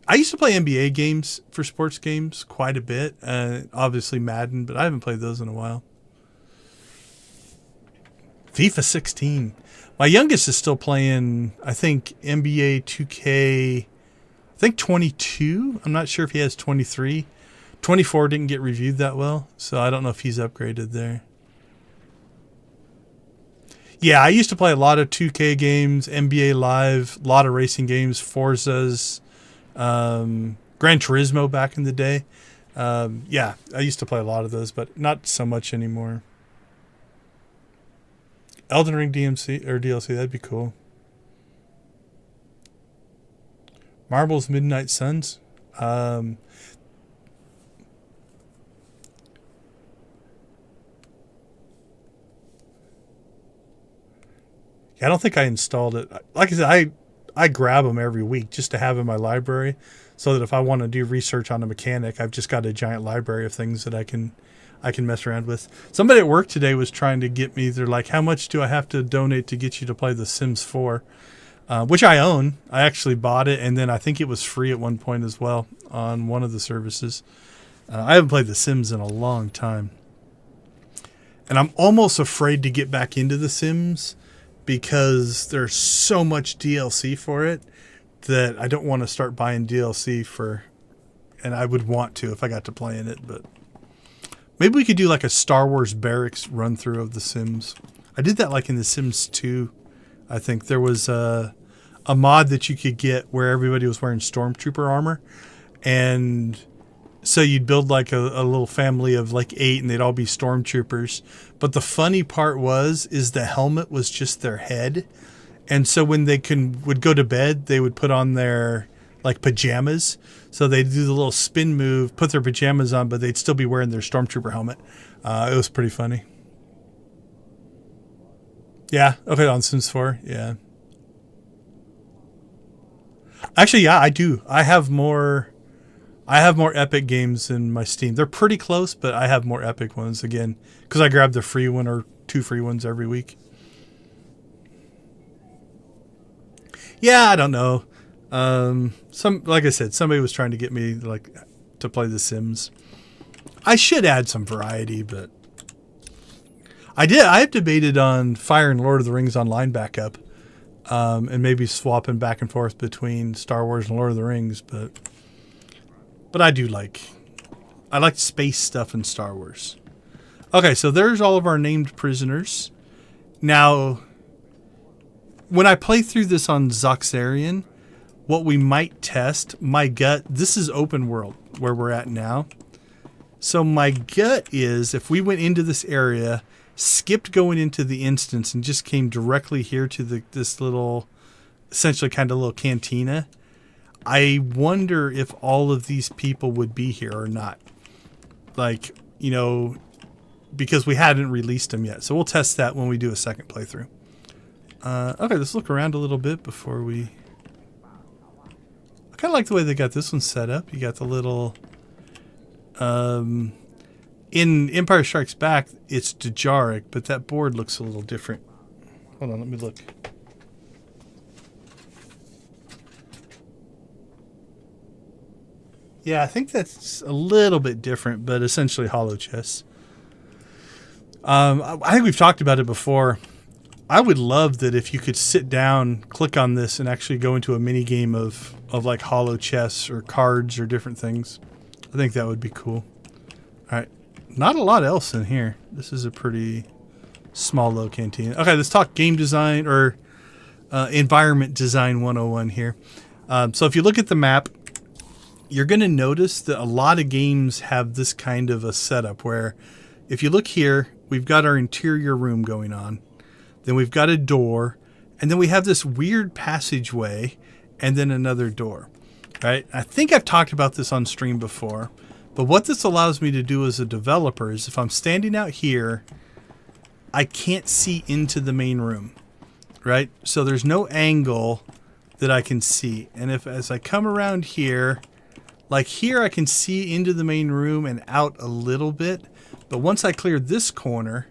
A: I used to play NBA games for sports games quite a bit. Obviously Madden, but I haven't played those in a while. FIFA 16. My youngest is still playing, I think, NBA 2K... I think 22. I'm not sure if he has 23. 24 didn't get reviewed that well, so I don't know if he's upgraded there. Yeah, I used to play a lot of 2K games, NBA Live, a lot of racing games, Forzas, Gran Turismo back in the day. Yeah, I used to play a lot of those, but not so much anymore. Elden Ring DLC, that'd be cool. Marvel's Midnight Suns. I don't think I installed it. Like I said, I grab them every week just to have in my library so that if I want to do research on a mechanic, I've just got a giant library of things that I can mess around with. Somebody at work today was trying to get me, they're like, how much do I have to donate to get you to play The Sims 4? Which I own. I actually bought it, and then I think it was free at one point as well on one of the services. I haven't played The Sims in a long time. And I'm almost afraid to get back into The Sims because there's so much DLC for it that I don't want to start buying DLC for... And I would want to if I got to play in it, but... Maybe we could do like a Star Wars barracks run-through of The Sims. I did that like in The Sims 2. I think there was a mod that you could get where everybody was wearing stormtrooper armor. And so you'd build like a little family of like 8 and they'd all be stormtroopers. But the funny part is the helmet was just their head. And so when they would go to bed, they would put on their like pajamas. So they'd do the little spin move, put their pajamas on, but they'd still be wearing their stormtrooper helmet. It was pretty funny. Yeah, okay, on Sims 4, yeah. Actually, yeah, I do. I have more Epic games in my Steam. They're pretty close, but I have more Epic ones again because I grab the free one or 2 free ones every week. Yeah, I don't know. Like I said, somebody was trying to get me like to play The Sims. I should add some variety, but I have debated on firing Lord of the Rings Online back up, and maybe swapping back and forth between Star Wars and Lord of the Rings, but I like space stuff in Star Wars. Okay, so there's all of our named prisoners. Now, when I play through this on Zoxarian, what we might test, my gut, this is open world where we're at now. So my gut is if we went into this area, skipped going into the instance and just came directly here to this little, essentially kind of little cantina, I wonder if all of these people would be here or not. Like, you know, because we hadn't released them yet. So we'll test that when we do a second playthrough. Okay, let's look around a little bit before we... I kind of like the way they got this one set up. You got the little... in Empire Strikes Back, it's Dejaric, but that board looks a little different. Hold on, let me look. Yeah, I think that's a little bit different, but essentially hollow chess. I think we've talked about it before. I would love that if you could sit down, click on this, and actually go into a mini game of like hollow chess or cards or different things. I think that would be cool. All right, not a lot else in here. This is a pretty small little canteen. Okay, let's talk game design or environment design 101 here. So if you look at the map, you're going to notice that a lot of games have this kind of a setup where if you look here, we've got our interior room going on. Then we've got a door. And then we have this weird passageway and then another door. Right? I think I've talked about this on stream before. But what this allows me to do as a developer is if I'm standing out here, I can't see into the main room. Right? So there's no angle that I can see. And if as I come around here... Like here I can see into the main room and out a little bit. But once I clear this corner,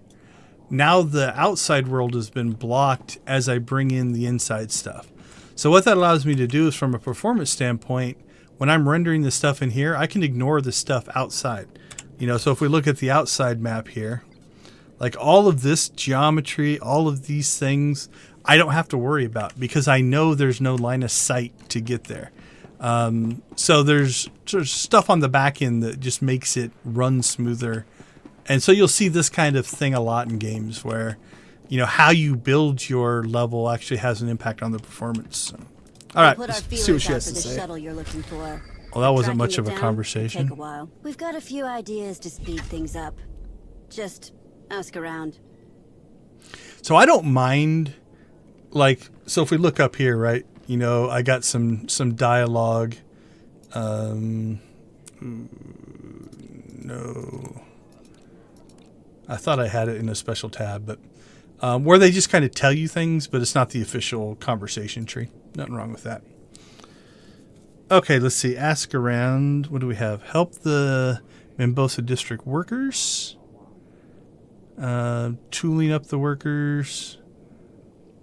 A: now the outside world has been blocked as I bring in the inside stuff. So what that allows me to do is from a performance standpoint, when I'm rendering the stuff in here, I can ignore the stuff outside. You know, so if we look at the outside map here, like all of this geometry, all of these things, I don't have to worry about because I know there's no line of sight to get there. So there's sort of stuff on the back end that just makes it run smoother. And so you'll see this kind of thing a lot in games where, you know, how you build your level actually has an impact on the performance. So, all right, let's see what she has to say.
M: Shuttle you're looking for.
A: Well, that wasn't much of a conversation.
M: Take a while. We've got a few ideas to speed things up. Just ask around.
A: So I don't mind, like, so if we look up here, right? You know, I got some dialogue. No. I thought I had it in a special tab, but where they just kind of tell you things, but it's not the official conversation tree. Nothing wrong with that. Okay, let's see. Ask around. What do we have? Help the Mambosa District workers. Tooling up the workers.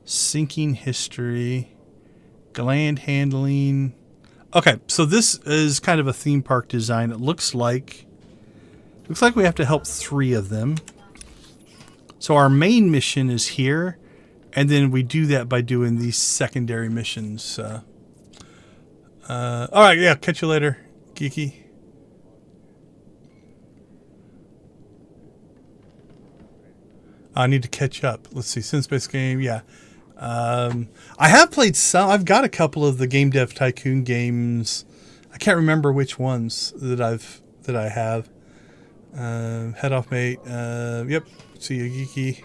A: Sinking history. Gland handling. Okay, so this is kind of a theme park design. It looks like we have to help 3 of them. So our main mission is here, and then we do that by doing these secondary missions. All right, yeah, catch you later, Geeky. I need to catch up. Let's see, Sin-Space game, yeah. I have played some. I've got a couple of the Game Dev Tycoon games. I can't remember which ones that I have. Head off, mate. Yep. See you, Geeky.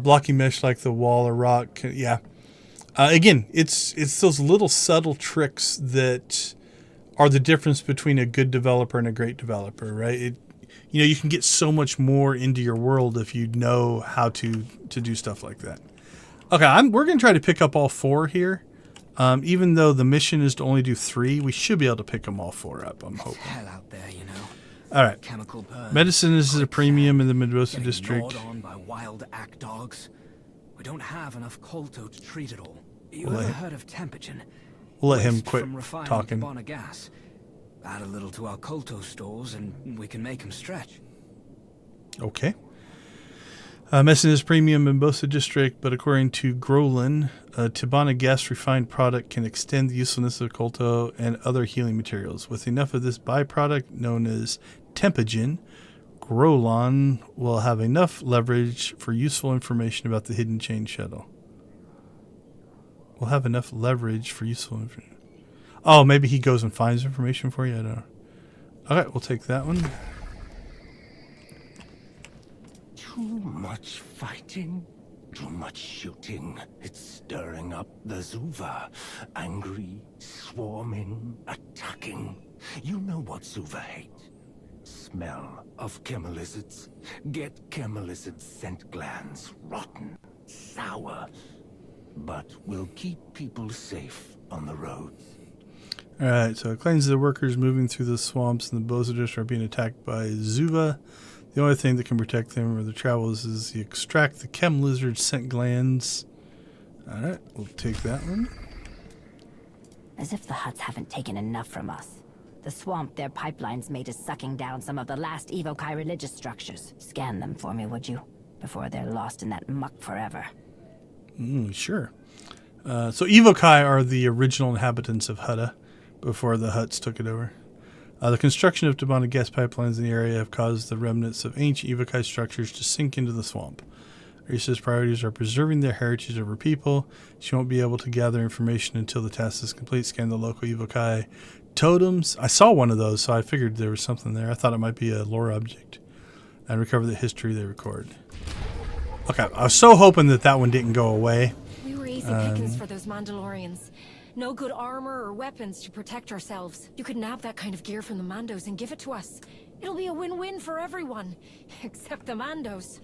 A: Blocking mesh like the wall or rock. Yeah. Again, it's those little subtle tricks that are the difference between a good developer and a great developer, right? You know, you can get so much more into your world if you know how to do stuff like that. Okay, we're going to try to pick up all 4 here. Even though the mission is to only do 3, we should be able to pick them all 4 up, I'm hoping.
H: Hell out there, you know.
A: All right.
H: Chemical burn.
A: Medicine is a premium in the Mambosa District.
H: On by wild act dogs. We don't have enough colto to treat it all. You ever heard of Tempogen?
A: We'll let him quit talking.
H: Gas. Add a little to our colto stores and we can make them stretch.
A: Okay. Medicine is premium in Mambosa District, but according to Grolin, Tibana gas refined product can extend the usefulness of colto and other healing materials. With enough of this byproduct known as Tempogen, Grolon will have enough leverage for useful information about the hidden chain shuttle. We'll have enough leverage for useful information. Oh, maybe he goes and finds information for you? I don't know. Okay, we'll take that one.
K: Too much fighting, too much shooting. It's stirring up the Zuva. Angry, swarming, attacking. You know what Zuva hate. smell of chemelizards. Get chemelizard scent glands rotten, sour, but will keep people safe on the roads.
A: Alright, so it claims the workers moving through the swamps and the Bozadish are being attacked by Zuva. The only thing that can protect them or their travels is you extract the chem lizard scent glands. Alright, we'll take that one.
O: As if the Hutts haven't taken enough from us. The swamp their pipelines made is sucking down some of the last Evokai religious structures. Scan them for me, would you? Before they're lost in that muck forever.
A: Sure. So Evokai are the original inhabitants of Hutta before the Hutts took it over. The construction of demonic gas pipelines in the area have caused the remnants of ancient Evokai structures to sink into the swamp. Arisa's priorities are preserving their heritage over people. She won't be able to gather information until the task is complete. Scan the local Evokai totems. I saw one of those, so I figured there was something there. I thought it might be a lore object. And recover the history they record. Okay, I was so hoping that that one didn't go away.
P: We were easy pickings for those Mandalorians. No good armor or weapons to protect ourselves. You could nab that kind of gear from the Mandos and give it to us. It'll be a win-win for everyone, except the Mandos.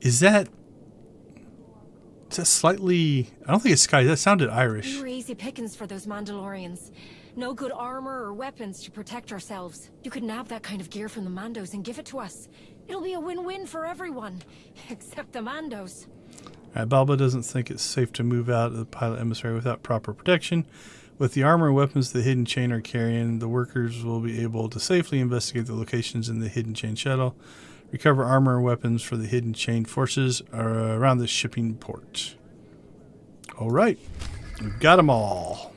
A: Is that slightly... I don't think it's Sky. That sounded Irish.
P: We were easy pickings for those Mandalorians. No good armor or weapons to protect ourselves. You could nab that kind of gear from the Mandos and give it to us. It'll be a win-win for everyone, except the Mandos.
A: Balba doesn't think it's safe to move out of the pilot emissary without proper protection. With the armor and weapons the Hidden Chain are carrying, the workers will be able to safely investigate the locations in the Hidden Chain shuttle. Recover armor and weapons for the Hidden Chain forces around the shipping port. All right. We've got them all.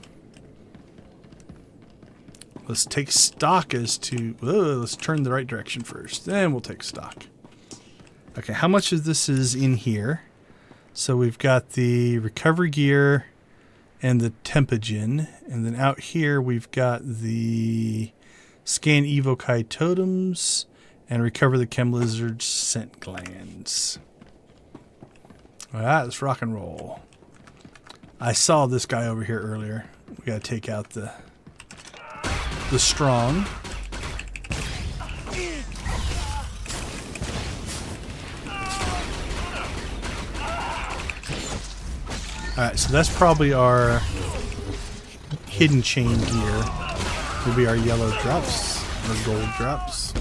A: Let's take stock as to... let's turn the right direction first. Then we'll take stock. Okay, how much of this is in here? So we've got the recovery gear and the Tempogen. And then out here we've got the scan Evokai totems and recover the chem lizard scent glands. All right, let's rock and roll. I saw this guy over here earlier. We got to take out the strong. Alright, so that's probably our hidden chain gear. Will be our yellow drops, or gold drops.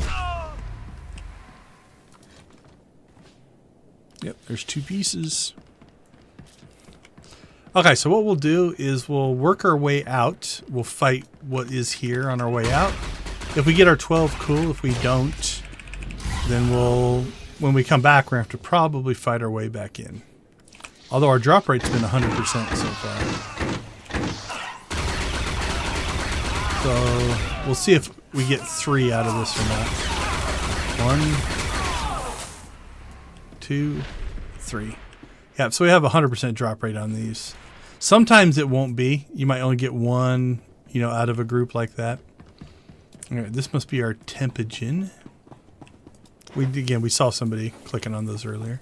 A: Yep, there's 2 pieces. Okay, so what we'll do is we'll work our way out. We'll fight what is here on our way out. If we get our 12, cool. If we don't, then when we come back, we're going to have to probably fight our way back in. Although our drop rate's been 100% so far. So we'll see if we get 3 out of this or not. 1, 2, 3. Yeah, so we have 100% drop rate on these. Sometimes it won't be. You might only get 1, out of a group like that. All right, this must be our Tempogen. We saw somebody clicking on those earlier.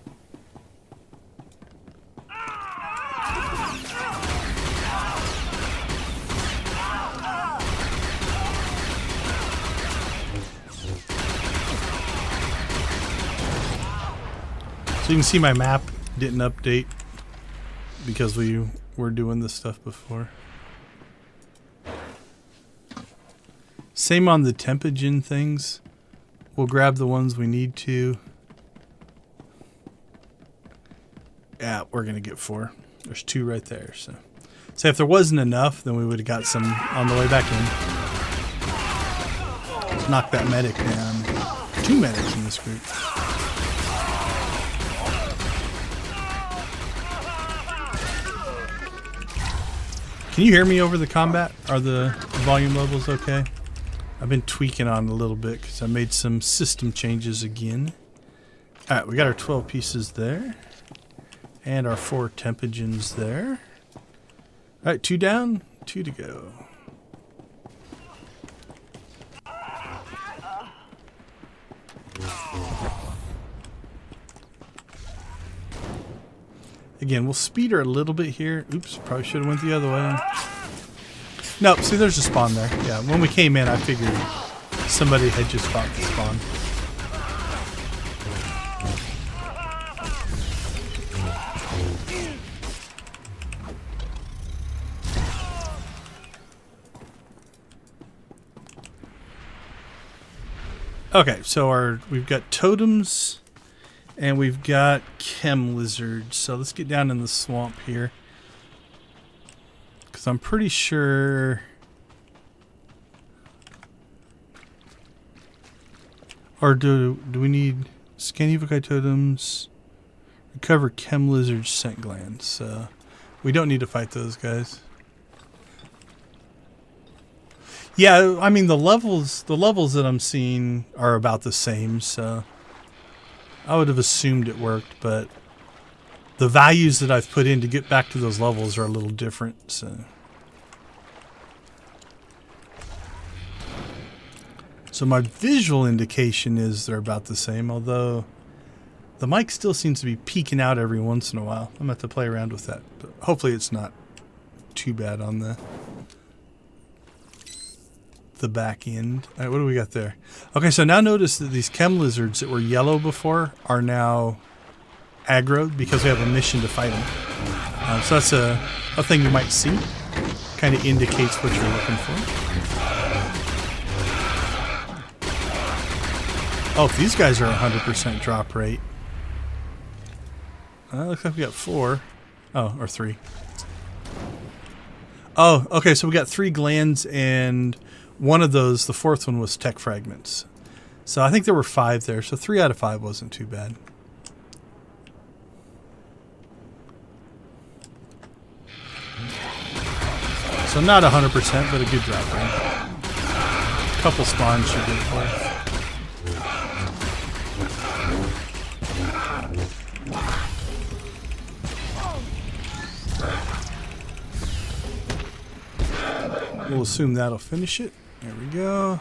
A: So you can see my map didn't update because we were doing this stuff before. Same on the Tempogen things. We'll grab the ones we need to. Yeah, we're going to get 4. There's 2 right there. So if there wasn't enough, then we would have got some on the way back in. Let's knock that medic down. 2 medics in this group. Can you hear me over the combat? Are the volume levels okay? I've been tweaking on it a little bit because I made some system changes again. Alright, we got our 12 pieces there. And our 4 Tempogens there. Alright, 2 down, 2 to go. Again, we'll speed her a little bit here. Oops, probably should have went the other way. Nope, see there's a spawn there. Yeah, when we came in I figured Somebody had just bought the spawn. Okay, so we've got totems and we've got chem lizards. So let's get down in the swamp here, because I'm pretty sure. Or do we need scan evokai totems? Recover chem lizard scent glands. So we don't need to fight those guys. Yeah, I mean the levels that I'm seeing are about the same, so I would have assumed it worked, but the values that I've put in to get back to those levels are a little different, so. So my visual indication is they're about the same, although the mic still seems to be peeking out every once in a while. I'm going to have to play around with that, but hopefully it's not too bad on the back end. All right, what do we got there? Okay, so now notice that these chem lizards that were yellow before are now aggroed because we have a mission to fight them. So that's a thing you might see. Kind of indicates what you're looking for. Oh, if these guys are 100% drop rate. Looks like we got 4. Oh, or 3. Oh, okay, so we got 3 glands, and one of those, the 4th one, was tech fragments. So I think there were 5 there, so 3 out of 5 wasn't too bad. So not 100%, but a good drop rate. A couple spawns should do it for us. We'll assume that'll finish it. There we go.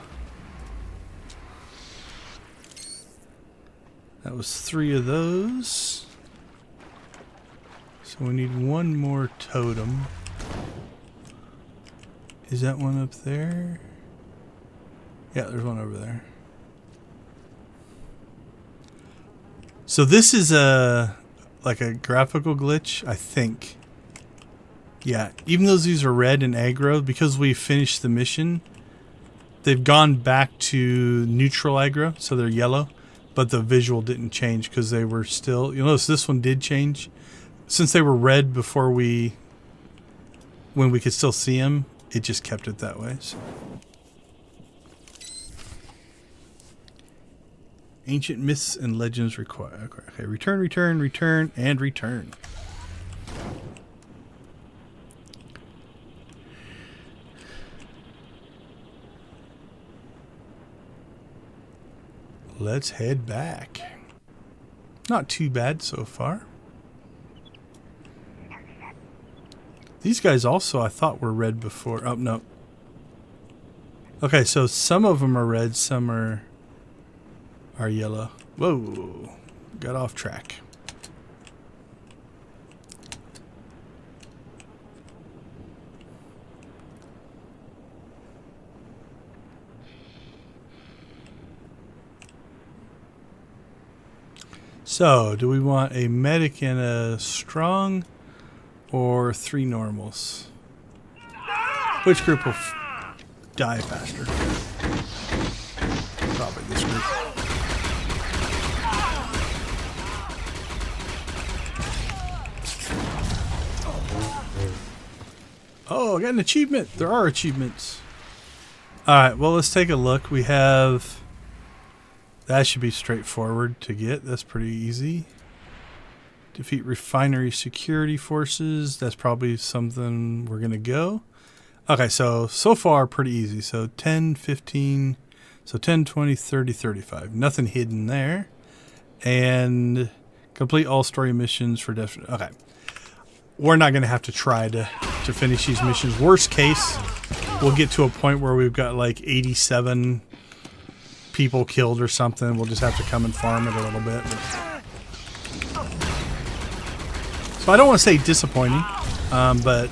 A: That was 3 of those. So we need 1 more totem. Is that one up there? Yeah, there's one over there. So this is like a graphical glitch, I think. Yeah, even though these are red and aggro, because we finished the mission, they've gone back to neutral aggro, so they're yellow, but the visual didn't change because they were still, you'll notice this one did change. Since they were red before when we could still see them, it just kept it that way. So. Ancient myths and legends require. Okay, return, return, return, and return. Let's head back. Not too bad so far. These guys also I thought were red before. Oh, no. Okay, so some of them are red, some are yellow. Whoa, got off track. So, do we want a medic and a strong, or 3 normals? Which group will die faster? Probably this group. Oh, I got an achievement. There are achievements. Alright, well, let's take a look. We have... That should be straightforward to get. That's pretty easy. Defeat refinery security forces. That's probably something we're going to go. Okay, so far pretty easy. So 10, 15, so 10, 20, 30, 35. Nothing hidden there. And complete all story missions for definite. Okay. We're not going to have to try to finish these missions. Worst case, we'll get to a point where we've got like 87 people killed or something. We'll just have to come and farm it a little bit. So I don't want to say disappointing, but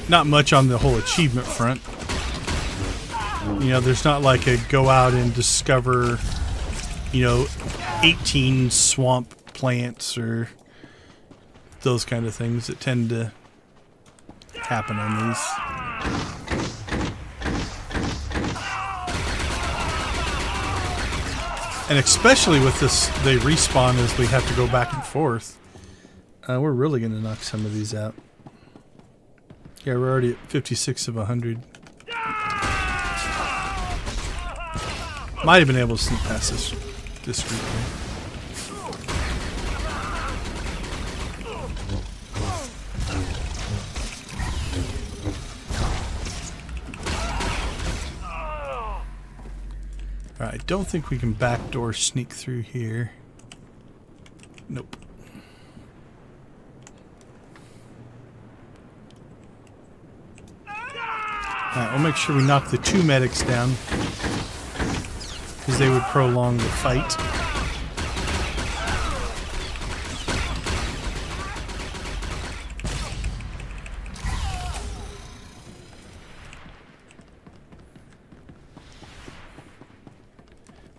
A: not much on the whole achievement front. You know, there's not like a go out and discover, you know, 18 swamp plants or those kind of things that tend to happen on these. And especially with this, they respawn as we have to go back and forth. We're really going to knock some of these out. Yeah, we're already at 56 of 100. Might have been able to sneak past this group here. Alright, I don't think we can backdoor sneak through here. Nope. Alright, we'll make sure we knock the 2 medics down, because they would prolong the fight.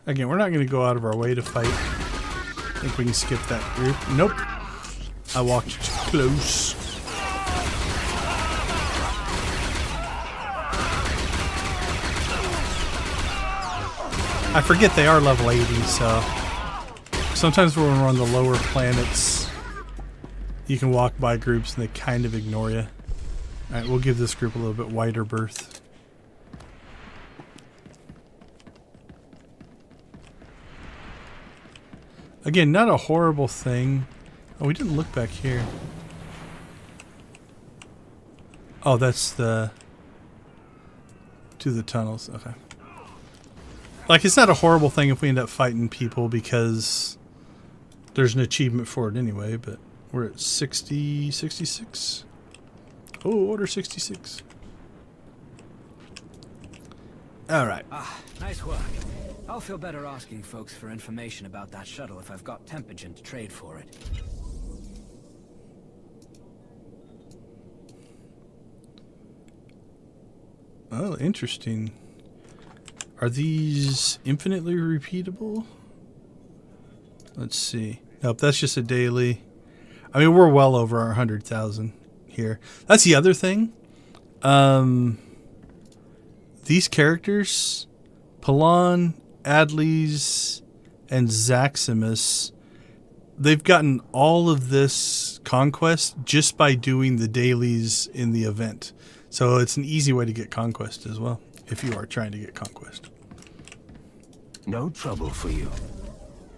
A: Again, we're not going to go out of our way to fight. I think we can skip that group. Nope. I walked too close. I forget they are level 80, so sometimes when we're on the lower planets, you can walk by groups and they kind of ignore you. Alright, we'll give this group a little bit wider berth. Again, not a horrible thing. Oh, we didn't look back here. Oh, that's the... to the tunnels. Okay. Like, it's not a horrible thing if we end up fighting people because there's an achievement for it anyway, but we're at 60, 66. Oh, order 66. Alright.
H: Ah, nice work. I'll feel better asking folks for information about that shuttle if I've got Tempogen to trade for it.
A: Oh, interesting. Are these infinitely repeatable? Let's see. Nope, that's just a daily. I mean, we're well over our 100,000 here. That's the other thing. These characters, Palon, Adles, and Zaximus, they've gotten all of this conquest just by doing the dailies in the event. So it's an easy way to get conquest as well, if you are trying to get conquest.
K: No trouble for you.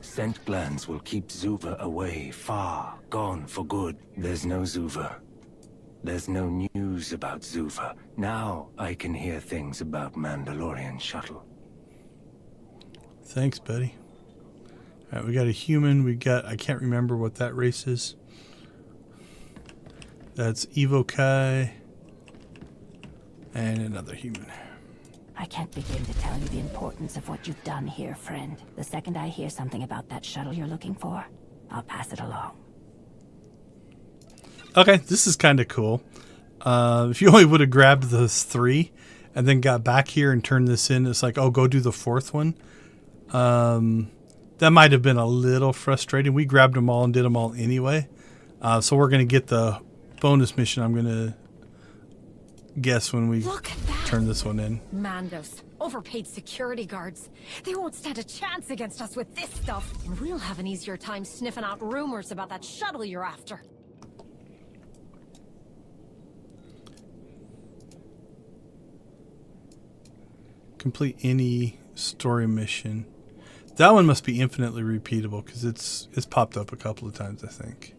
K: Scent glands will keep Zuva away, far, gone for good. There's no Zuva. There's no news about Zuva. Now I can hear things about Mandalorian shuttle.
A: Thanks, buddy. Alright, we got a human. We got, I can't remember what that race is. That's Evokai. And another human.
O: I can't begin to tell you the importance of what you've done here, friend. The second I hear something about that shuttle you're looking for, I'll pass it along.
A: Okay, this is kind of cool. If you only would have grabbed those 3 and then got back here and turned this in, it's like, oh, go do the 4th one. That might have been a little frustrating. We grabbed them all and did them all anyway. So we're going to get the bonus mission, I'm going to guess, when we turn this one in.
P: Mandos. Overpaid security guards. They won't stand a chance against us with this stuff. And we'll have an easier time sniffing out rumors about that shuttle you're after.
A: Complete any story mission. That one must be infinitely repeatable because it's popped up a couple of times, I think.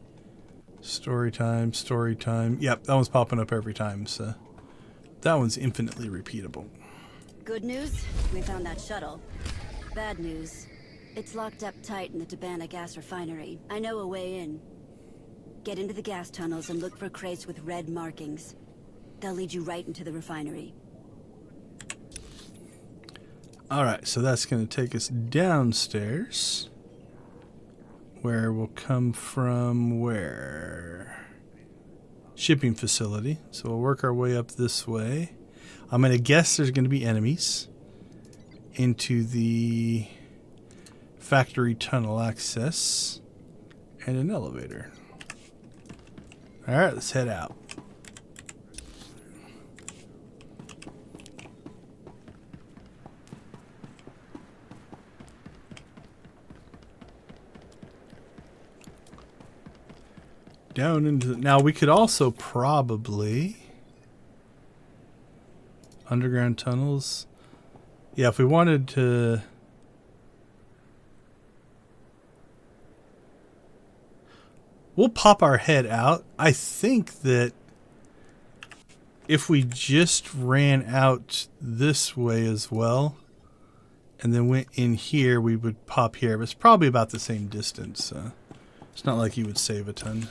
A: Story time, story time. Yep, that one's popping up every time, so that one's infinitely repeatable.
M: Good news, we found that shuttle. Bad news, it's locked up tight in the Tabana gas refinery. I know a way in. Get into the gas tunnels and look for crates with red markings. They'll lead you right into the refinery.
A: Alright, so that's going to take us downstairs. Where we'll come from where? Shipping facility. So we'll work our way up this way. I'm going to guess there's going to be enemies. into the factory tunnel access and an elevator. All right, let's head out. Down into the, now we could also probably underground tunnels. Yeah, if we wanted to. We'll pop our head out. I think that if we just ran out this way as well and then went in here, we would pop here. But it's probably about the same distance. It's not like you would save a ton.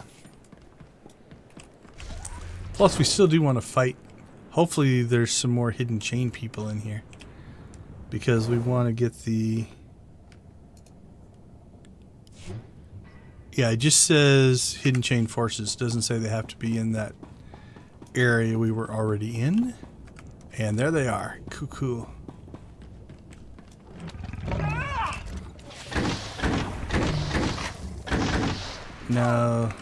A: Plus, we still do want to fight. Hopefully, there's some more hidden chain people in here. Because we want to get the... Yeah, it just says hidden chain forces. Doesn't say they have to be in that area we were already in. And there they are. Cool. Now,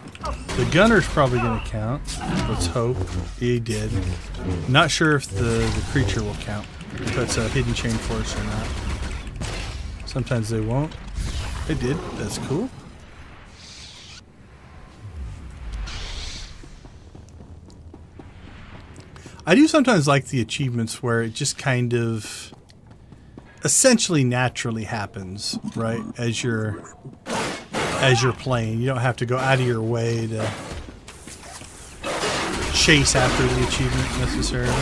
A: the gunner's probably going to count. Let's hope. He did. Not sure if the creature will count. If that's a hidden chain force or not. Sometimes they won't. They did. That's cool. I do sometimes like the achievements where it just kind of essentially naturally happens, right? As you're playing. You don't have to go out of your way to chase after the achievement necessarily.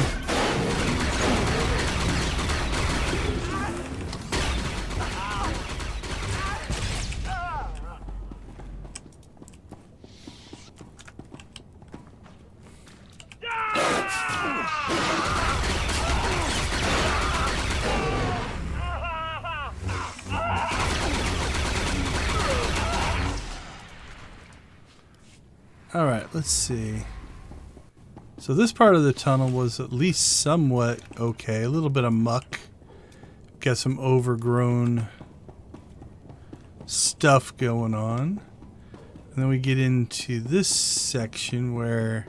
A: Alright, let's see. So this part of the tunnel was at least somewhat okay. A little bit of muck. Got some overgrown stuff going on. And then we get into this section where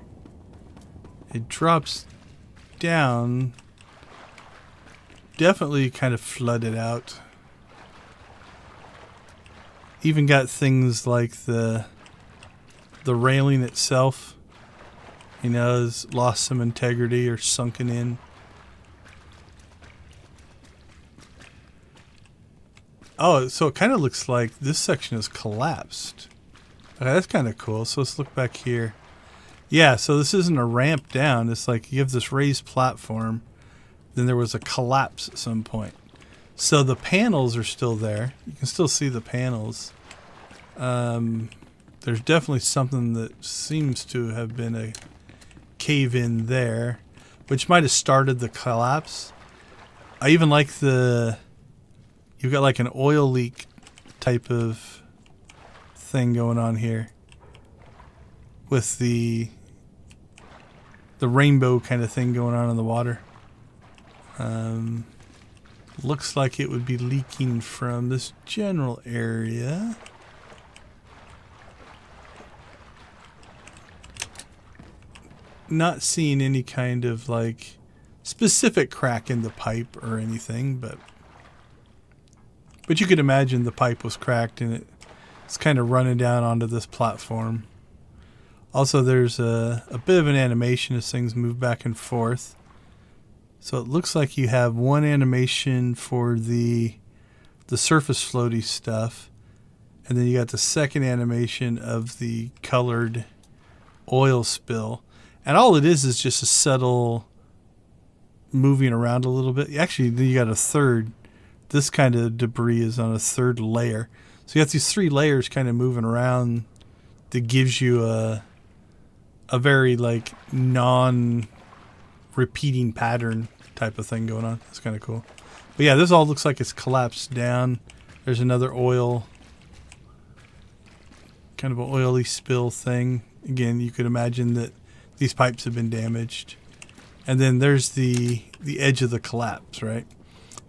A: it drops down. Definitely kind of flooded out. Even got things like the railing itself, you know, has lost some integrity or sunken in. Oh, so it kind of looks like this section is collapsed. Okay, that's kind of cool. So let's look back here. Yeah, so this isn't a ramp down. It's like you have this raised platform. Then there was a collapse at some point. So the panels are still there. You can still see the panels. There's definitely something that seems to have been a cave-in there, which might have started the collapse. I even like you've got like an oil leak type of thing going on here with the rainbow kind of thing going on in the water. Looks like it would be leaking from this general area. Not seeing any kind of like specific crack in the pipe or anything, but you could imagine the pipe was cracked and it's kind of running down onto this platform. Also, there's a bit of an animation as things move back and forth. So it looks like you have one animation for the surface floaty stuff, and then you got the second animation of the colored oil spill. And all it is just a subtle moving around a little bit. Actually, then you got a third. This kind of debris is on a third layer. So you got these three layers kind of moving around that gives you a very like non-repeating pattern type of thing going on. It's kind of cool. But yeah, this all looks like it's collapsed down. There's another oil, kind of an oily spill thing. Again, you could imagine that these pipes have been damaged. And then there's the edge of the collapse, right?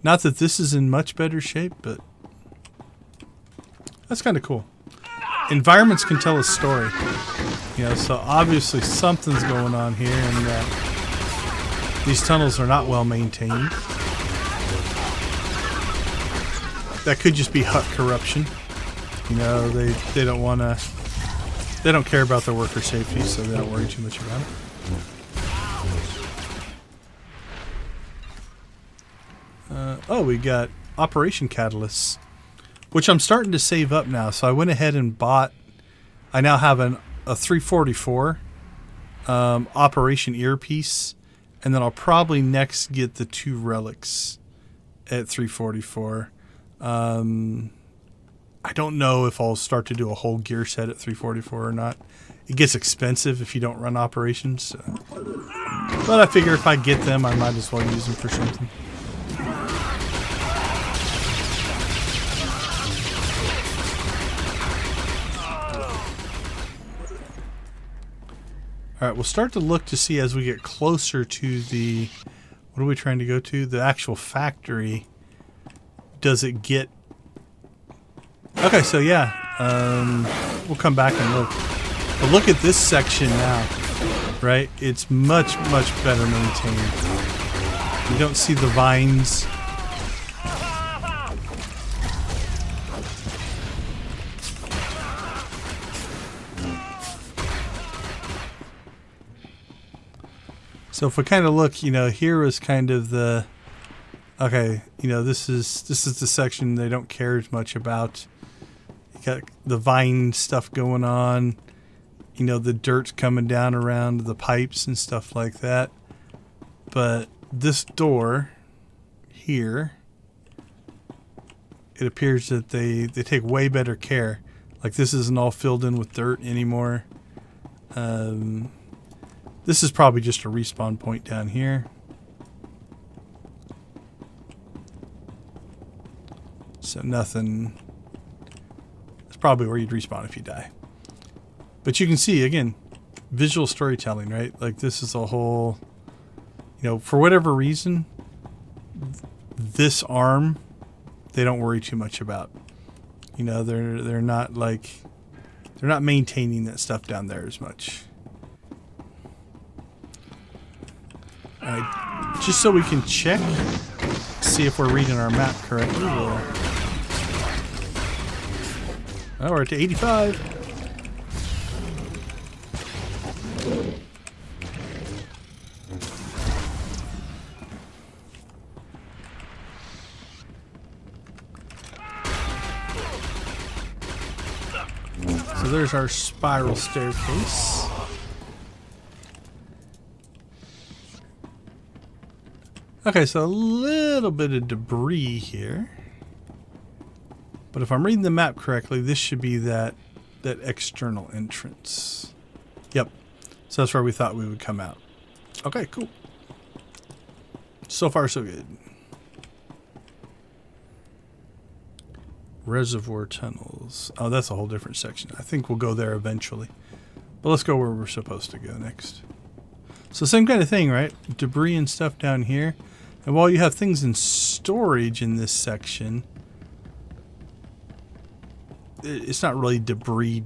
A: Not that this is in much better shape, but that's kind of cool. Environments can tell a story. You know, so obviously something's going on here, and these tunnels are not well maintained. That could just be hut corruption. You know, they don't want to... They don't care about their worker safety, so they don't worry too much about it. Oh, we got Operation Catalysts, which I'm starting to save up now. So I went ahead and bought... I now have a 344 Operation Earpiece, and then I'll probably next get the 2 relics at 344. I don't know if I'll start to do a whole gear set at 344 or not. It gets expensive if you don't run operations. So. But I figure if I get them, I might as well use them for something. Alright, we'll start to look to see as we get closer to the... What are we trying to go to? The actual factory. Does it get... Okay, so yeah. We'll come back and look. But look at this section now. Right? It's much, much better maintained. You don't see the vines. So if we kind of look, you know, here is kind of the... Okay, you know, this is the section they don't care as much about. You got the vine stuff going on. You know, the dirt's coming down around the pipes and stuff like that. But this door here, it appears that they take way better care. Like this isn't all filled in with dirt anymore. This is probably just a respawn point down here. So nothing. It's probably where you'd respawn if you die. But you can see, again, visual storytelling, right? Like this is a whole, you know, for whatever reason, this arm, they don't worry too much about. You know, they're not like, they're not maintaining that stuff down there as much. Alright, just so we can check, see if we're reading our map correctly. Oh, we're at 85. So there's our spiral staircase. Okay, so a little bit of debris here. But if I'm reading the map correctly, this should be that external entrance. Yep. So that's where we thought we would come out. Okay, cool. So far, so good. Reservoir tunnels. Oh, that's a whole different section. I think we'll go there eventually. But let's go where we're supposed to go next. So same kind of thing, right? Debris and stuff down here. And while you have things in storage in this section, it's not really debris.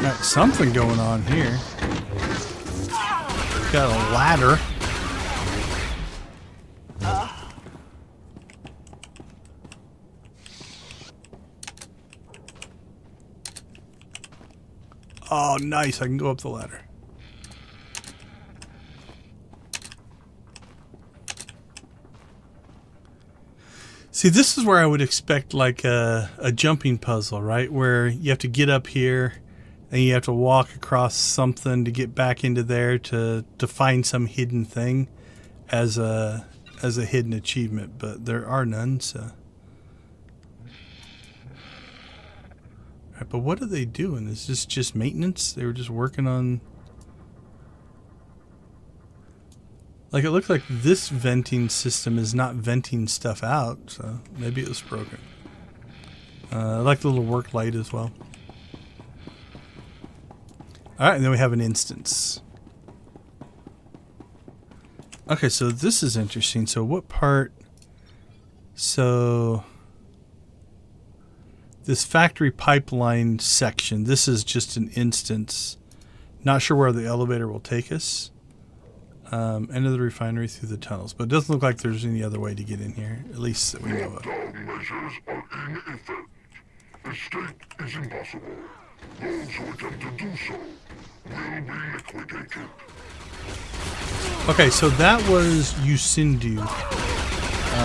A: Got something going on here. Got a ladder. Oh, nice. I can go up the ladder. See, this is where I would expect like a jumping puzzle, right? Where you have to get up here and you have to walk across something to get back into there to find some hidden thing as a hidden achievement, but there are none, so. Right, but what are they doing? Is this just maintenance? They were just working on... Like, it looks like this venting system is not venting stuff out, so maybe it was broken. I like the little work light as well. Alright, and then we have an instance. Okay, so this is interesting. So what part... So... This factory pipeline section, this is just an instance. Not sure where the elevator will take us. Enter the refinery through the tunnels. But it doesn't look like there's any other way to get in here. At least that we know of.
I: Lockdown measures are in effect. Escape is impossible. Those who attempt to do so will be liquidated.
A: Okay, so that was Yusindu.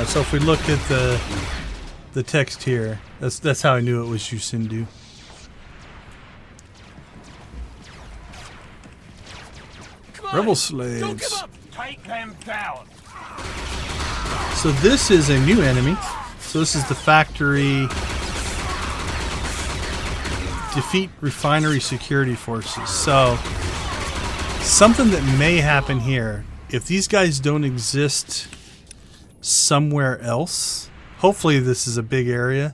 A: So if we look at the text here, that's how I knew it was Yusindu. Rebel slaves.
N: Don't give up. Take them down.
A: So this is a new enemy. So this is the factory. Defeat refinery security forces. So something that may happen here, if these guys don't exist somewhere else, hopefully this is a big area.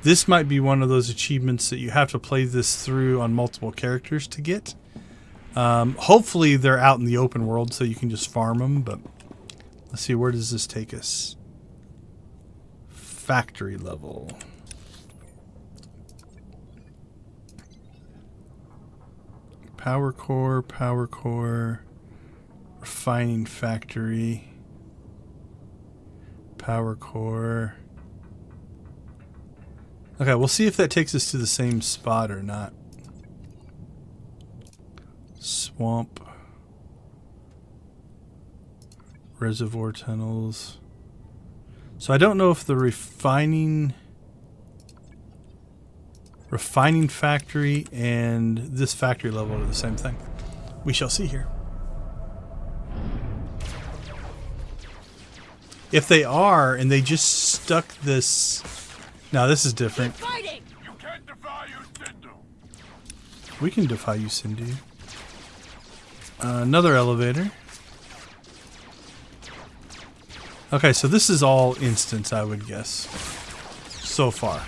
A: This might be one of those achievements that you have to play this through on multiple characters to get. Hopefully they're out in the open world so you can just farm them, but let's see, where does this take us? Factory level. Power core, refining factory, power core. Okay, we'll see if that takes us to the same spot or not. Swamp. Reservoir tunnels. So I don't know if the refining factory and this factory level are the same thing. We shall see here. If they are, and they just stuck this... Now this is different.
I: You can't defy Yusindu.
A: We can defy Yusindu. Another elevator. Okay, so this is all instance, I would guess. So far.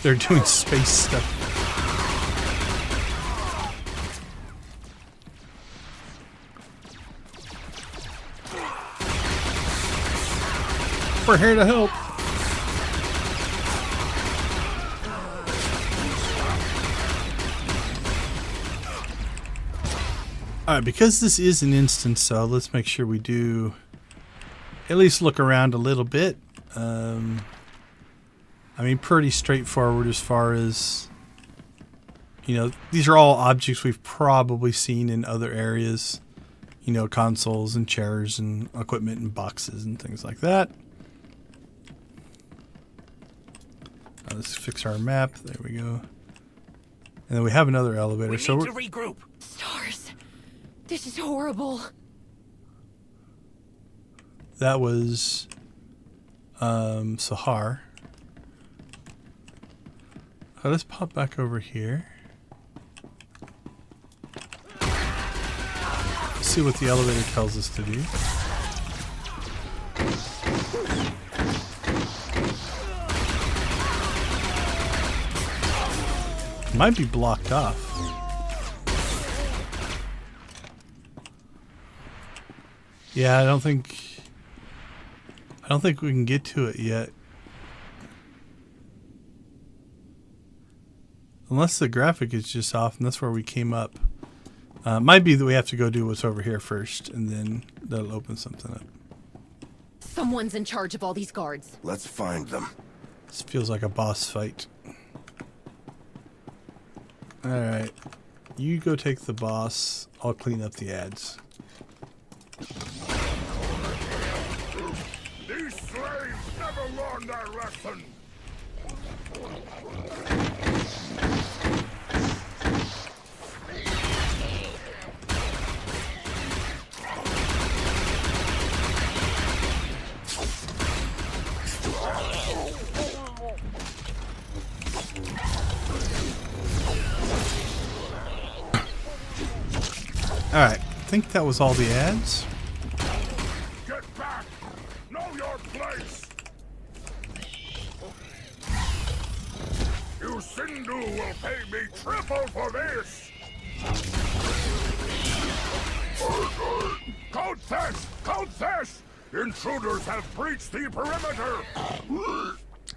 A: They're doing space stuff. We're here to help. Alright, because this is an instance, so let's make sure we do at least look around a little bit. I mean, pretty straightforward as far as, you know, these are all objects we've probably seen in other areas. You know, consoles and chairs and equipment and boxes and things like that. Let's fix our map. There we go. And then we have another elevator.
N: We
A: so
N: need to regroup.
P: Stars. This is horrible.
A: That was Sahar. Let's pop back over here. See what the elevator tells us to do. Might be blocked off. Yeah, I don't think we can get to it yet. Unless the graphic is just off, and that's where we came up. Might be that we have to go do what's over here first, and then that'll open something up.
J: Someone's in charge of all these guards.
E: Let's find them.
A: This feels like a boss fight. Alright. You go take the boss. I'll clean up the ads.
I: These slaves never learned their lesson.
A: Alright, I think that was all the ads.
I: Get back! Know your place! Sindhu will pay me triple for this! Code theft! Code theft! Intruders have breached the perimeter!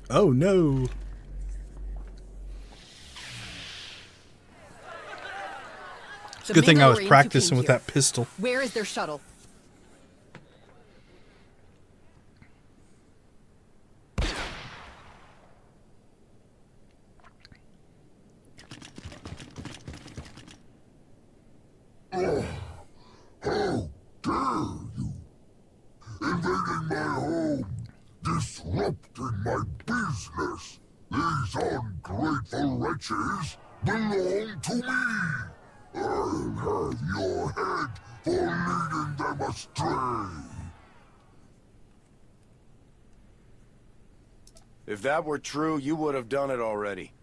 A: Oh no. It's a good thing I was practicing with that pistol.
J: Where is their shuttle?
I: How dare you! Invading my home! Disrupting my business! These ungrateful wretches belong to me! I'll have your head for leading them astray!
E: If that were true, you would have done it already.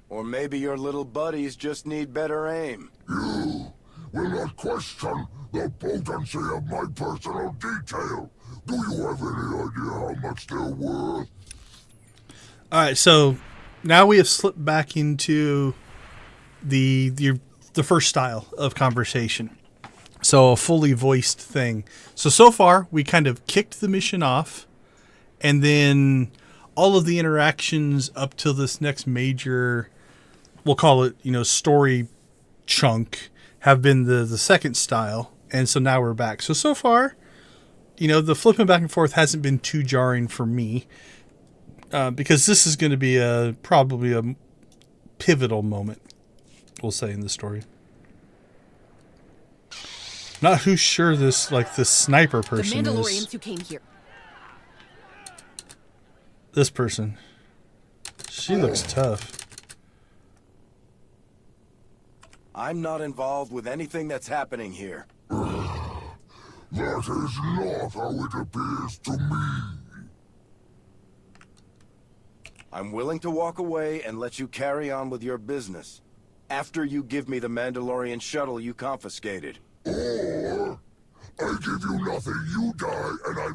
E: Or maybe your little buddies just need better aim.
I: You will not question the potency of my personal detail. Do you have any idea how much they're worth?
A: Alright, so now we have slipped back into the first style of conversation. So a fully voiced thing. So far, we kind of kicked the mission off, and then all of the interactions up to this next major, we'll call it, story chunk, have been the second style. And so now we're back. So far, the flipping back and forth hasn't been too jarring for me, because this is going to be probably a pivotal moment, we'll say, in the story. Not who's sure this sniper person
J: the Mandalorians
A: is.
J: who came here.
A: This person. She looks tough.
E: I'm not involved with anything that's happening here.
I: That is not how it appears to me.
E: I'm willing to walk away and let you carry on with your business. After you give me the Mandalorian shuttle you confiscated.
I: Or I give you nothing, you die, and I...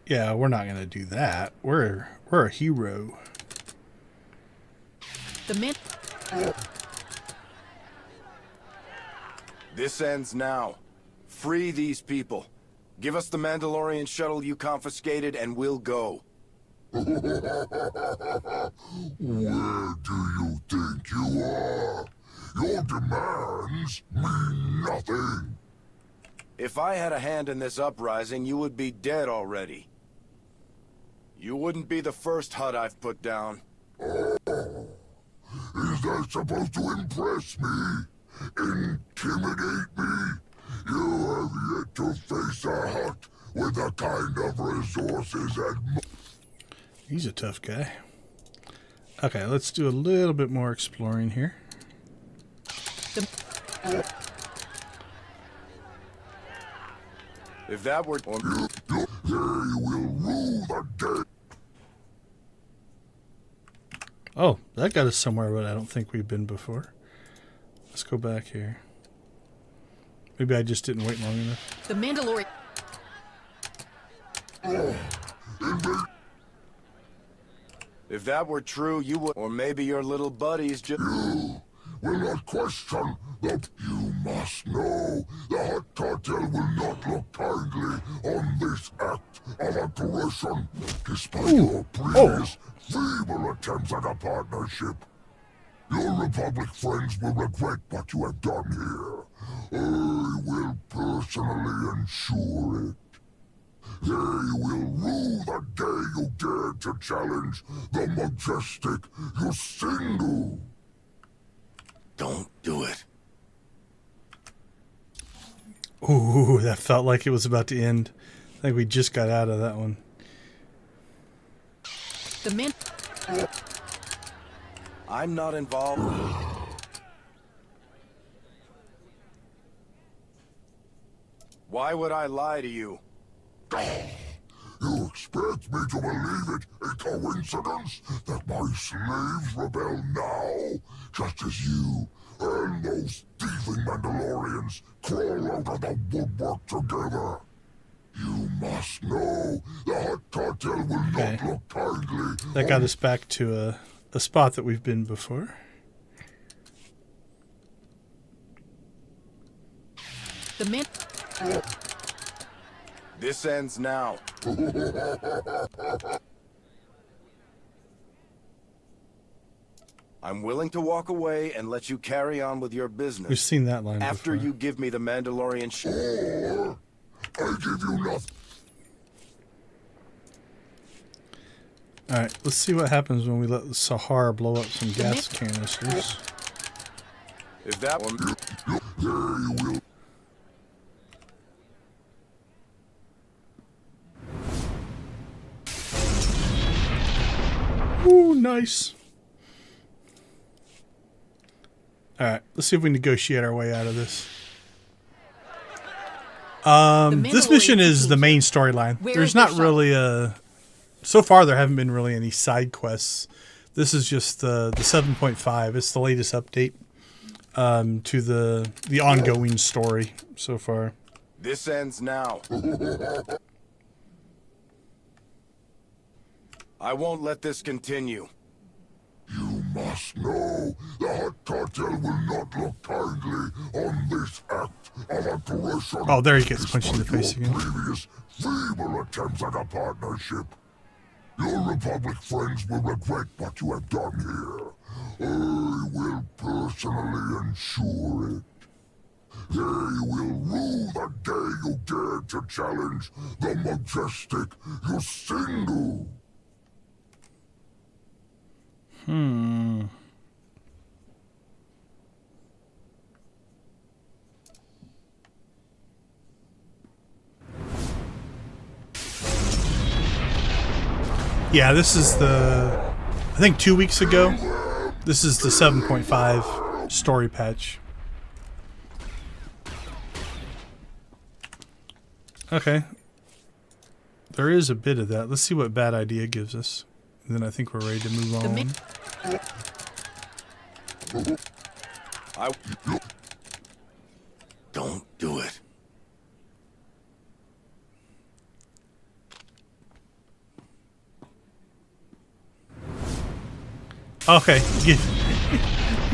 A: Yeah, we're not gonna do that. We're a hero.
E: This ends now. Free these people. Give us the Mandalorian shuttle you confiscated and we'll go.
I: Where do you think you are? Your demands mean nothing.
E: If I had a hand in this uprising, you would be dead already. You wouldn't be the first Hutt I've put down.
I: Oh, is that supposed to impress me? Intimidate me? You have yet to face a Hutt with the kind of resources and...
A: He's a tough guy. Okay, let's do a little bit more exploring here.
E: If that were...
I: They will rule the day.
A: Oh, that got us somewhere, but I don't think we've been before. Let's go back here. Maybe I just didn't wait long enough.
J: The Mandalorian...
E: If that were true, you would... Or maybe your little buddies just...
I: You will not question that you must know the Hutt Cartel will not look kindly on this act of aggression, despite your previous feeble attempts at a partnership. Your Republic friends will regret what you have done here. I will personally ensure it. They will rue the day you dared to challenge the majestic Yusindu.
E: Don't do it.
A: Ooh, that felt like it was about to end. I think we just got out of that one.
J: The man...
E: I'm not involved. Why would I lie to you?
I: You expect me to believe it a coincidence that my slaves rebel now, just as you and those thieving Mandalorians crawl out of the woodwork together? You must know the Hutt Cartel will not look kindly.
A: That got us back to a spot that we've been before.
J: The man.
E: This ends now. I'm willing to walk away and let you carry on with your business.
A: We've seen that line
E: after
A: before.
E: you give me the Mandalorian
I: Or I give you nothing.
A: Alright, let's see what happens when we let the Sahara blow up some gas canisters.
E: Is that one?
I: There you will.
A: Ooh, nice. Alright, let's see if we negotiate our way out of this. This mission is the main storyline. There's not really a... So far, there haven't been really any side quests. This is just the 7.5. It's the latest update to the ongoing story so far.
E: This ends now. I won't let this continue.
I: You must know the Hut Cartel will not look kindly on this act of aggression.
A: Oh, there he gets punched in the face again.
I: Previous feeble attempts at a partnership. Your Republic friends will regret what you have done here. I will personally ensure it. They will rue the day you dared to challenge the majestic Yusindu.
A: Yeah, this is the... I think 2 weeks ago. This is the 7.5 story patch. Okay. There is a bit of that. Let's see what Bad Idea gives us. And then I think we're ready to move on.
E: Don't do it.
A: Okay,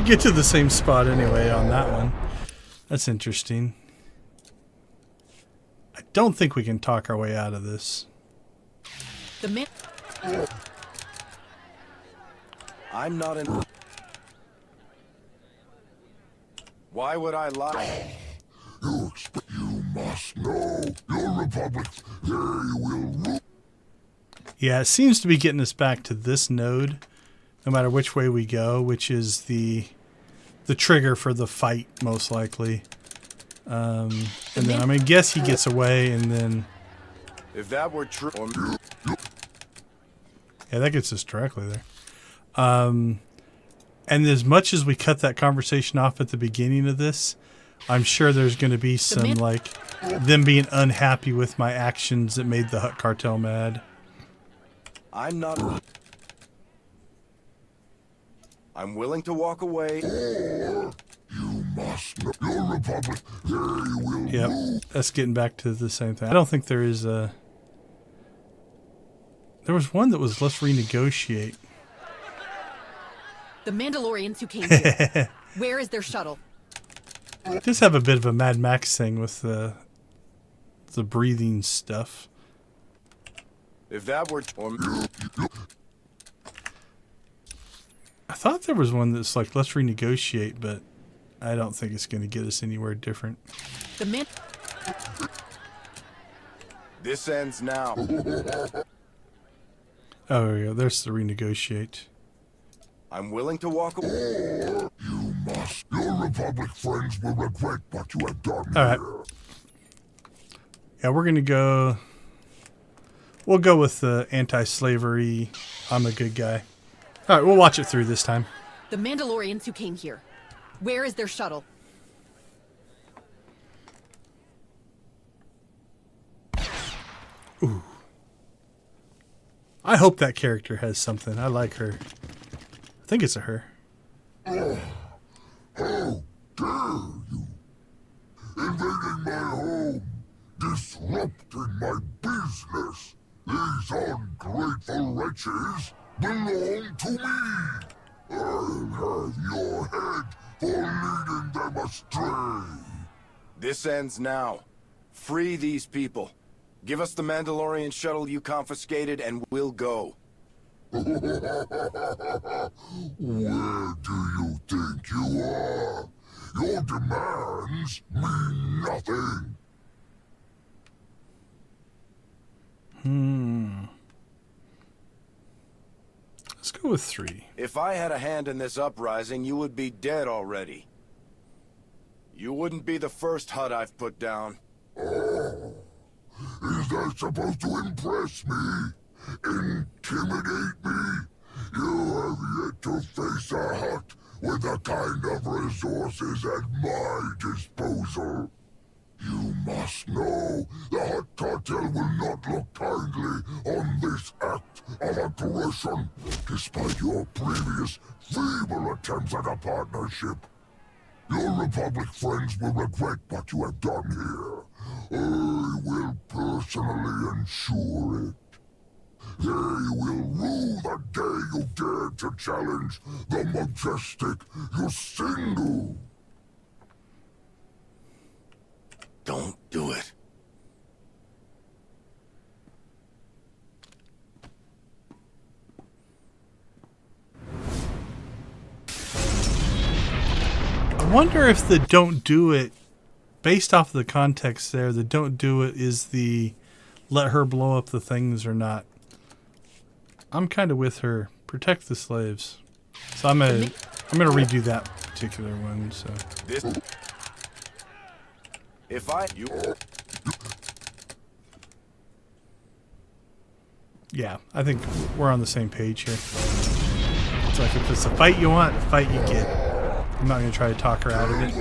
A: get to the same spot anyway on that one. That's interesting. I don't think we can talk our way out of this.
J: The man.
E: I'm not in. Why would I lie?
I: You must know your Republic. They will rule.
A: Yeah, it seems to be getting us back to this node, no matter which way we go, which is the trigger for the fight, most likely. And then I'm gonna guess he gets away, and then
E: If that were true,
A: yeah, that gets us directly there. And as much as we cut that conversation off at the beginning of this, I'm sure there's going to be some like them being unhappy with my actions that made the Hut Cartel mad.
E: I'm not. I'm willing to walk away.
I: You must know your Republic. They will.
A: Yep, that's getting back to the same thing. I don't think there is a. There was one that was let's renegotiate.
J: The Mandalorians who came here. Where is their shuttle?
A: Just have a bit of a Mad Max thing with the breathing stuff.
E: If that were.
A: I thought there was one that's like let's renegotiate, but I don't think it's going to get us anywhere different.
J: The man.
E: This ends now.
A: Oh, there we go. There's the renegotiate.
E: I'm willing to walk away.
I: You must. Your Republic friends will regret what you have done.
A: All right. Yeah, we're gonna go. We'll go with the anti-slavery. I'm a good guy. All right, we'll watch it through this time.
J: The Mandalorians who came here. Where is their shuttle?
A: Ooh. I hope that character has something. I like her. I think it's a her.
I: Oh, how dare you! Invading my home, disrupting my business. These ungrateful wretches belong to me. have your head for leading them astray.
E: This ends now. Free these people. Give us the Mandalorian shuttle you confiscated and we'll go.
I: Where do you think you are? Your demands mean nothing.
A: Let's go with 3.
E: If I had a hand in this uprising, you would be dead already. You wouldn't be the first Hutt I've put down.
I: Oh, is that supposed to impress me? Intimidate me? You have yet to face a Hutt with the kind of resources at my disposal. You must know the Hutt cartel will not look kindly on this act of aggression, despite your previous feeble attempts at a partnership. Your Republic friends will regret what you have done here. I will personally ensure it. They will rue the day you dared to challenge the majestic Yusindu.
E: Don't do it.
A: I wonder if the don't do it, based off of the context there, the don't do it is the let her blow up the things or not. I'm kind of with her. Protect the slaves. So I'm gonna redo that particular one. So yeah, I think we're on the same page here. It's like if it's a fight you want, a fight you get. I'm not gonna try to talk her out of it.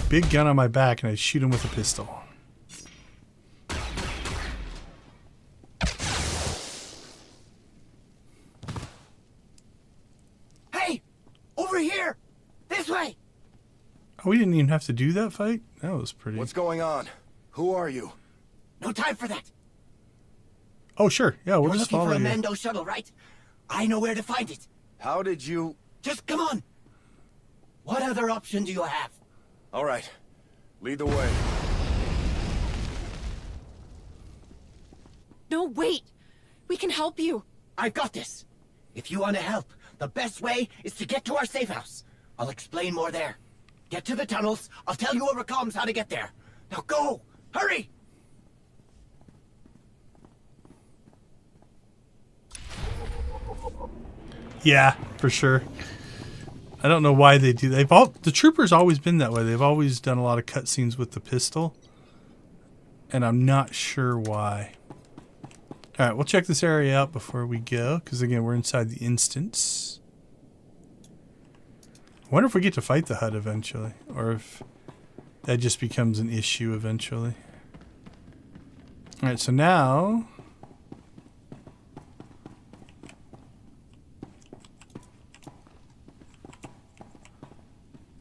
A: Big gun on my back and I shoot him with a pistol.
Q: Hey! Over here! This way!
A: Oh, we didn't even have to do that fight? That was pretty...
E: What's going on? Who are you?
Q: No time for that.
A: Oh, sure. Yeah, we'll
Q: You're
A: just
Q: looking
A: follow
Q: for a
A: you.
Q: Mando shuttle, right? I know where to find it.
E: How did you...
Q: Just come on! What other option do you have?
E: All right. Lead the way.
J: No, wait! We can help you.
Q: I've got this. If you want to help, the best way is to get to our safe house. I'll explain more there. Get to the tunnels. I'll tell you over comms how to get there. Now go! Hurry!
A: Yeah, for sure. I don't know why they do. The troopers always been that way. They've always done a lot of cutscenes with the pistol, and I'm not sure why. All right, we'll check this area out before we go, because again, we're inside the instance. I wonder if we get to fight the Hutt eventually, or if that just becomes an issue eventually. All right, so now.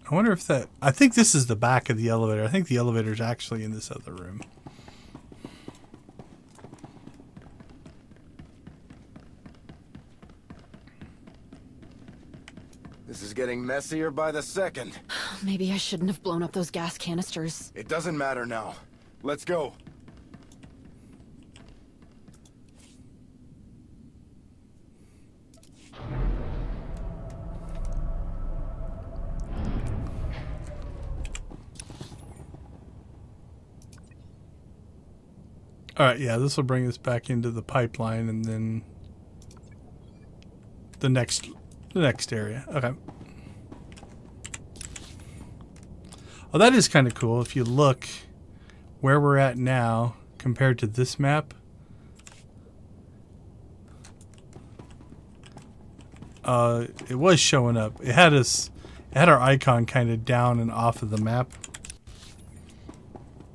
A: I wonder if that... I think this is the back of the elevator. I think the elevator is actually in this other room.
E: This is getting messier by the second.
J: Maybe I shouldn't have blown up those gas canisters.
E: It doesn't matter now. Let's go.
A: All right, yeah, this will bring us back into the pipeline and then the next area. Okay. Oh, that is kind of cool. If you look where we're at now compared to this map, it was showing up. It had our icon kind of down and off of the map.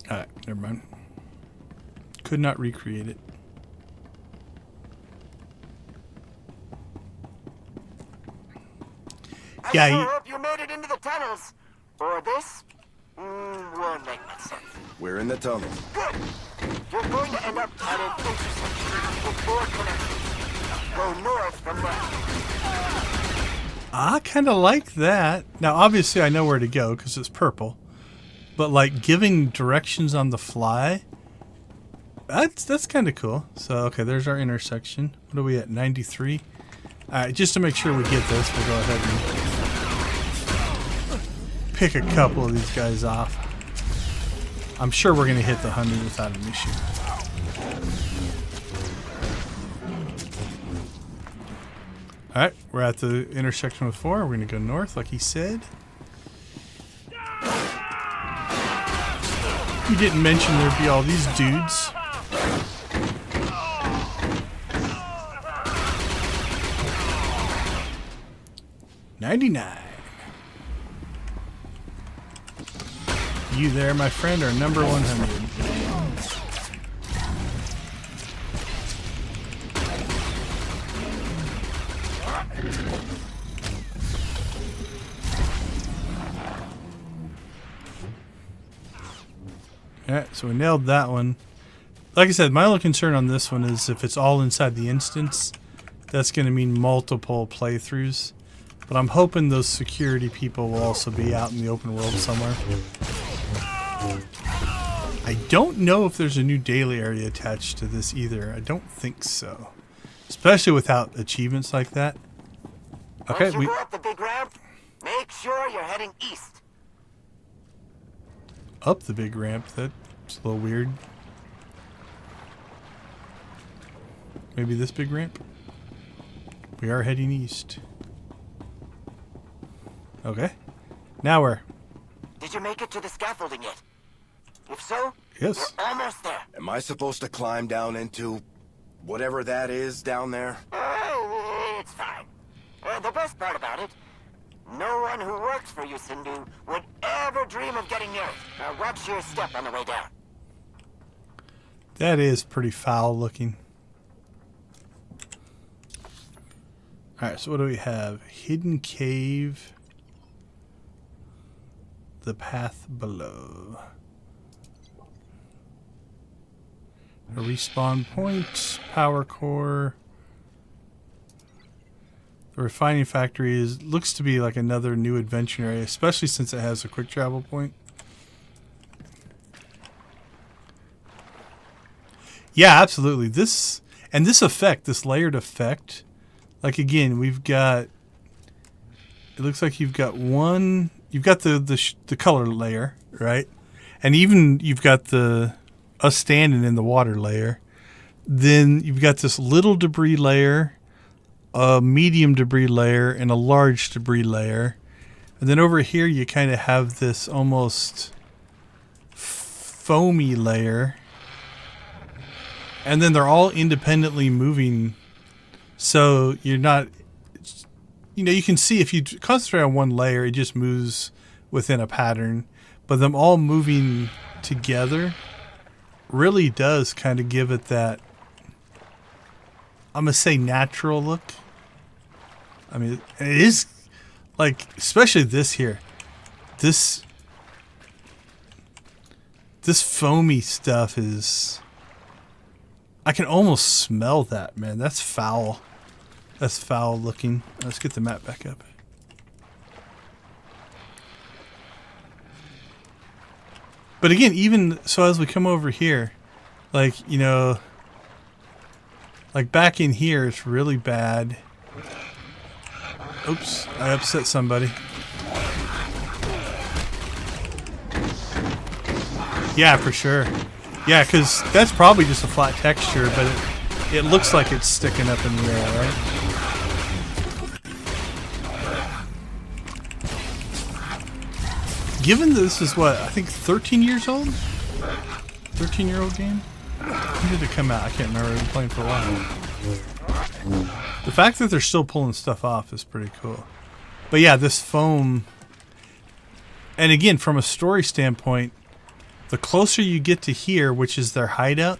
A: All right, never mind. Could not recreate it.
Q: I
A: Yeah,
Q: sure hope you made it into the tunnels. Or this? Won't make much sense.
E: We're in the tunnel.
Q: Good. You're going to end up at an intersection with 4 connections. Go north from there.
A: I kind of like that. Now, obviously, I know where to go because it's purple. But, like, giving directions on the fly, that's kind of cool. So, okay, there's our intersection. What are we at, 93? All right, just to make sure we get this, we'll go ahead and pick a couple of these guys off. I'm sure we're going to hit the 100 without an issue. All right, we're at the intersection with 4. We're going to go north, like he said. You didn't mention there'd be all these dudes. $99. You there, my friend, are number 100. Alright, so we nailed that one. Like I said, my only concern on this one is if it's all inside the instance, that's going to mean multiple playthroughs. But I'm hoping those security people will also be out in the open world somewhere. I don't know if there's a new daily area attached to this either. I don't think so. Especially without achievements like that. Okay,
Q: Once you go up the big ramp, make sure you're heading east.
A: Up the big ramp, that's a little weird. Maybe this big ramp? We are heading east. Okay. Now where?
Q: Did you make it to the scaffolding yet? If so,
A: yes.
Q: You're almost there.
E: Am I supposed to climb down into whatever that is down there?
Q: It's fine. The best part about it, no one who works for you, Sindhu, would ever dream of getting near it. Now watch your step on the way down.
A: That is pretty foul looking. Alright, so what do we have? Hidden cave. The path below. A respawn point. Power core. The refining factory looks to be like another new adventure area, especially since it has a quick travel point. Yeah, absolutely. This effect, this layered effect, like again, we've got. It looks like you've got one. You've got the color layer, right? And even you've got us standing in the water layer. Then you've got this little debris layer, a medium debris layer, and a large debris layer. And then over here you kind of have this almost foamy layer. And then they're all independently moving. So you're not... you can see if you concentrate on one layer, it just moves within a pattern. But them all moving together really does kind of give it that, I'm going to say, natural look. I mean, it is, like, especially this here. This foamy stuff is... I can almost smell that, man. That's foul. That's foul looking. Let's get the map back up. But again, even so, as we come over here, like, like back in here, it's really bad. Oops, I upset somebody. Yeah, for sure. Yeah, because that's probably just a flat texture, but it looks like it's sticking up in the air, right? Given this is what, I think 13 years old? 13-year-old game? When did it come out? I can't remember. I've been playing for a while. The fact that they're still pulling stuff off is pretty cool. But yeah, this foam... And again, from a story standpoint, the closer you get to here, which is their hideout,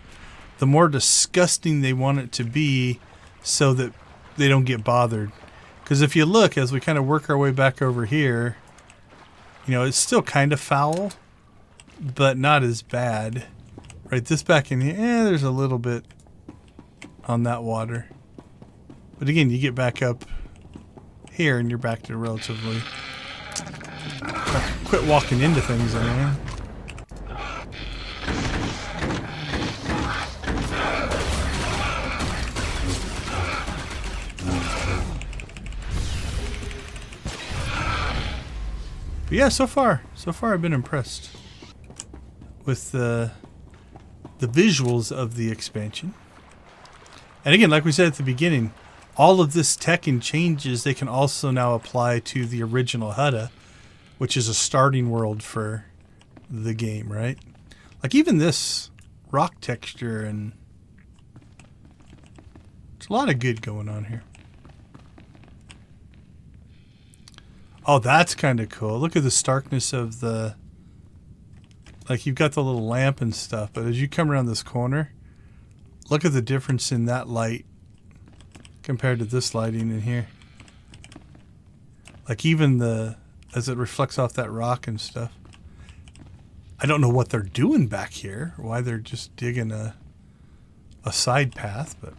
A: the more disgusting they want it to be so that they don't get bothered. Because if you look, as we kind of work our way back over here, You know, it's still kind of foul, but not as bad. Right, this back in here, there's a little bit on that water. But again, you get back up here and you're back to relatively... Quit walking into things anyway. But yeah, so far I've been impressed with the visuals of the expansion. And again, like we said at the beginning, all of this tech and changes they can also now apply to the original Hutta, which is a starting world for the game, right? Like even this rock texture, and there's a lot of good going on here. Oh, that's kind of cool. Look at the starkness of the... Like, you've got the little lamp and stuff, but as you come around this corner, look at the difference in that light compared to this lighting in here. Like, even as it reflects off that rock and stuff. I don't know what they're doing back here, why they're just digging a side path, but...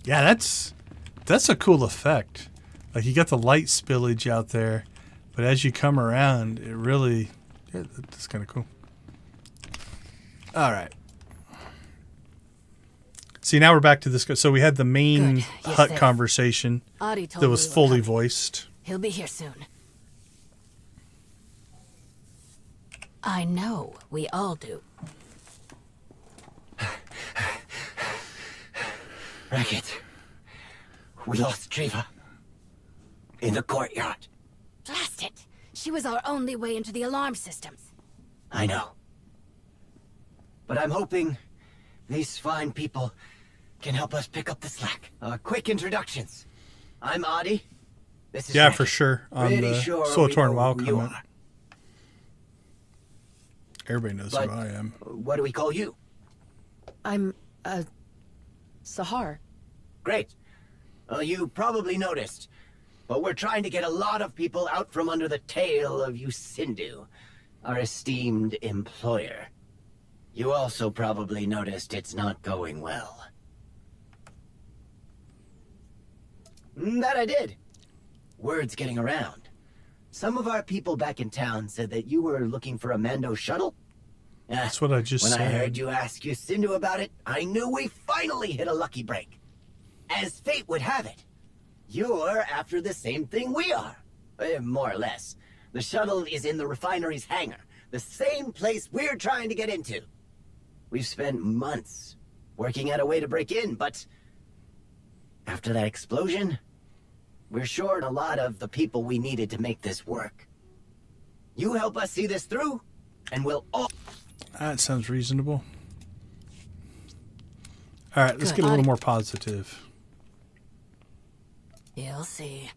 A: Yeah, that's a cool effect. Like, you got the light spillage out there, but as you come around, it really... Yeah, that's kind of cool. All right. See, now we're back to this. So we had the main hut conversation that was fully voiced.
J: He'll be here soon. I know. We all do.
Q: Racket. We lost Treva. In the courtyard.
J: Blast it! She was our only way into the alarm systems.
Q: I know. But I'm hoping these fine people can help us pick up the slack. Quick introductions. I'm Adi. This is
A: Yeah,
Q: Racket.
A: for sure. On
Q: Pretty
A: the
Q: sure
A: SWTOR and WoW
Q: we know who you
A: comment. Everybody knows
Q: But
A: who I am.
Q: What do we call you?
J: I'm, Sahar.
Q: Great. You probably noticed, but we're trying to get a lot of people out from under the tail of Yusindu, our esteemed employer. You also probably noticed it's not going well. That I did. Word's getting around. Some of our people back in town said that you were looking for a Mando shuttle.
A: That's what I just
Q: when
A: said.
Q: I heard you ask Yusindu about it, I knew we finally hit a lucky break. As fate would have it, you're after the same thing we are. More or less. The shuttle is in the refinery's hangar, the same place we're trying to get into. We've spent months working out a way to break in, but after that explosion, we're short a lot of the people we needed to make this work. You help us see this through, and we'll all...
A: That sounds reasonable. All right, let's get a little more positive.
J: You'll see.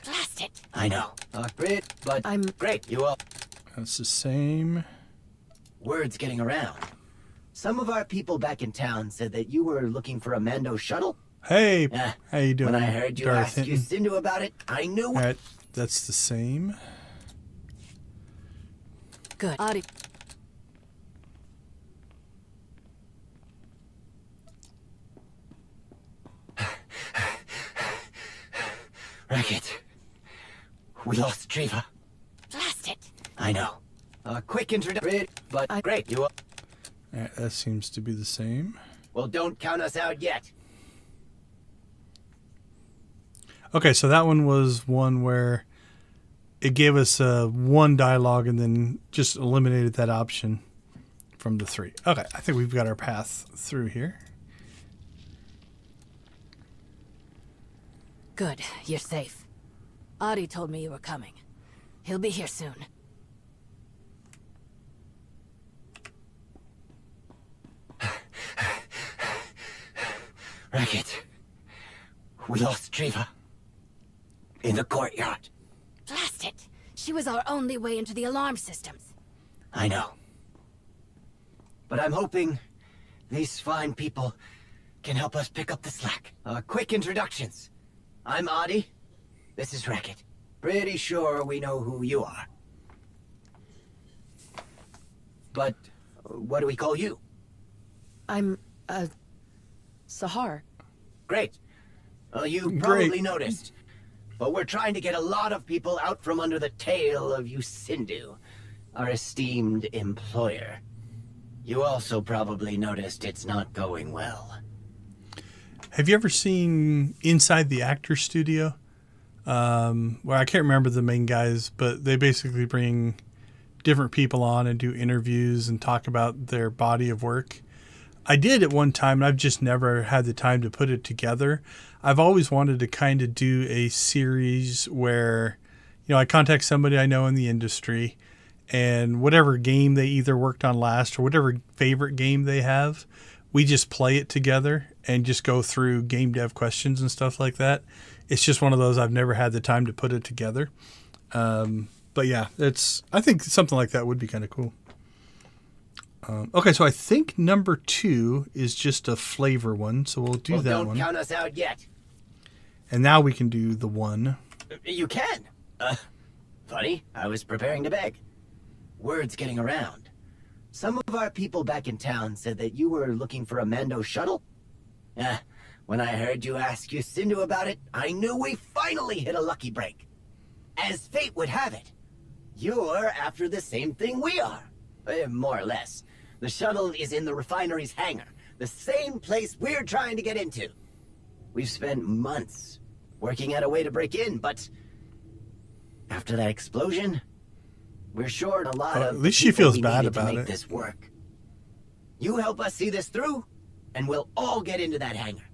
J: Blast it!
Q: I know. Great, but I'm great. You all...
A: That's the same.
Q: Word's getting around. Some of our people back in town said that you were looking for a Mando shuttle.
A: Hey, how you doing?
Q: When I heard you
A: Darth
Q: ask
A: Hinton?
Q: Yusindu about it, I knew...
A: All right, that's the same.
J: Good. Adi.
Q: Racket. We lost Treva.
J: Blast it!
Q: I know. Quick introduction, but great. You all...
A: All right, that seems to be the same.
Q: Well, don't count us out yet.
A: Okay, so that one was one where it gave us one dialogue and then just eliminated that option from the three. Okay, I think we've got our path through here.
J: Good. You're safe. Adi told me you were coming. He'll be here soon.
Q: Racket. We lost Treva. In the courtyard.
J: Blast it! She was our only way into the alarm systems.
Q: I know. But I'm hoping these fine people can help us pick up the slack. Quick introductions. I'm Adi. This is Racket. Pretty sure we know who you are. But what do we call you?
J: I'm, Sahar.
Q: Great. Well, you probably noticed. But we're trying to get a lot of people out from under the tail of Yusindu, our esteemed employer. You also probably noticed it's not going well.
A: Have you ever seen Inside the Actor Studio? Well, I can't remember the main guys, but they basically bring different people on and do interviews and talk about their body of work. I did at one time, and I've just never had the time to put it together. I've always wanted to kind of do a series where, you know, I contact somebody I know in the industry, and whatever game they either worked on last or whatever favorite game they have, we just play it together and just go through game dev questions and stuff like that. It's just one of those I've never had the time to put it together. But yeah, I think something like that would be kind of cool. Okay, so I think number 2 is just a flavor one, so we'll do that one.
Q: Don't count us out yet.
A: And now we can do the one.
Q: You can. Funny, I was preparing to beg. Word's getting around. Some of our people back in town said that you were looking for a Mando shuttle. When I heard you ask Yusindu about it, I knew we finally hit a lucky break. As fate would have it, you're after the same thing we are. More or less. The shuttle is in the refinery's hangar, the same place we're trying to get into. We've spent months working out a way to break in, but after that explosion, we're short a lot of.
A: At least she feels bad about
Q: to make
A: it.
Q: This work. You help us see this through, and we'll all get into that hangar,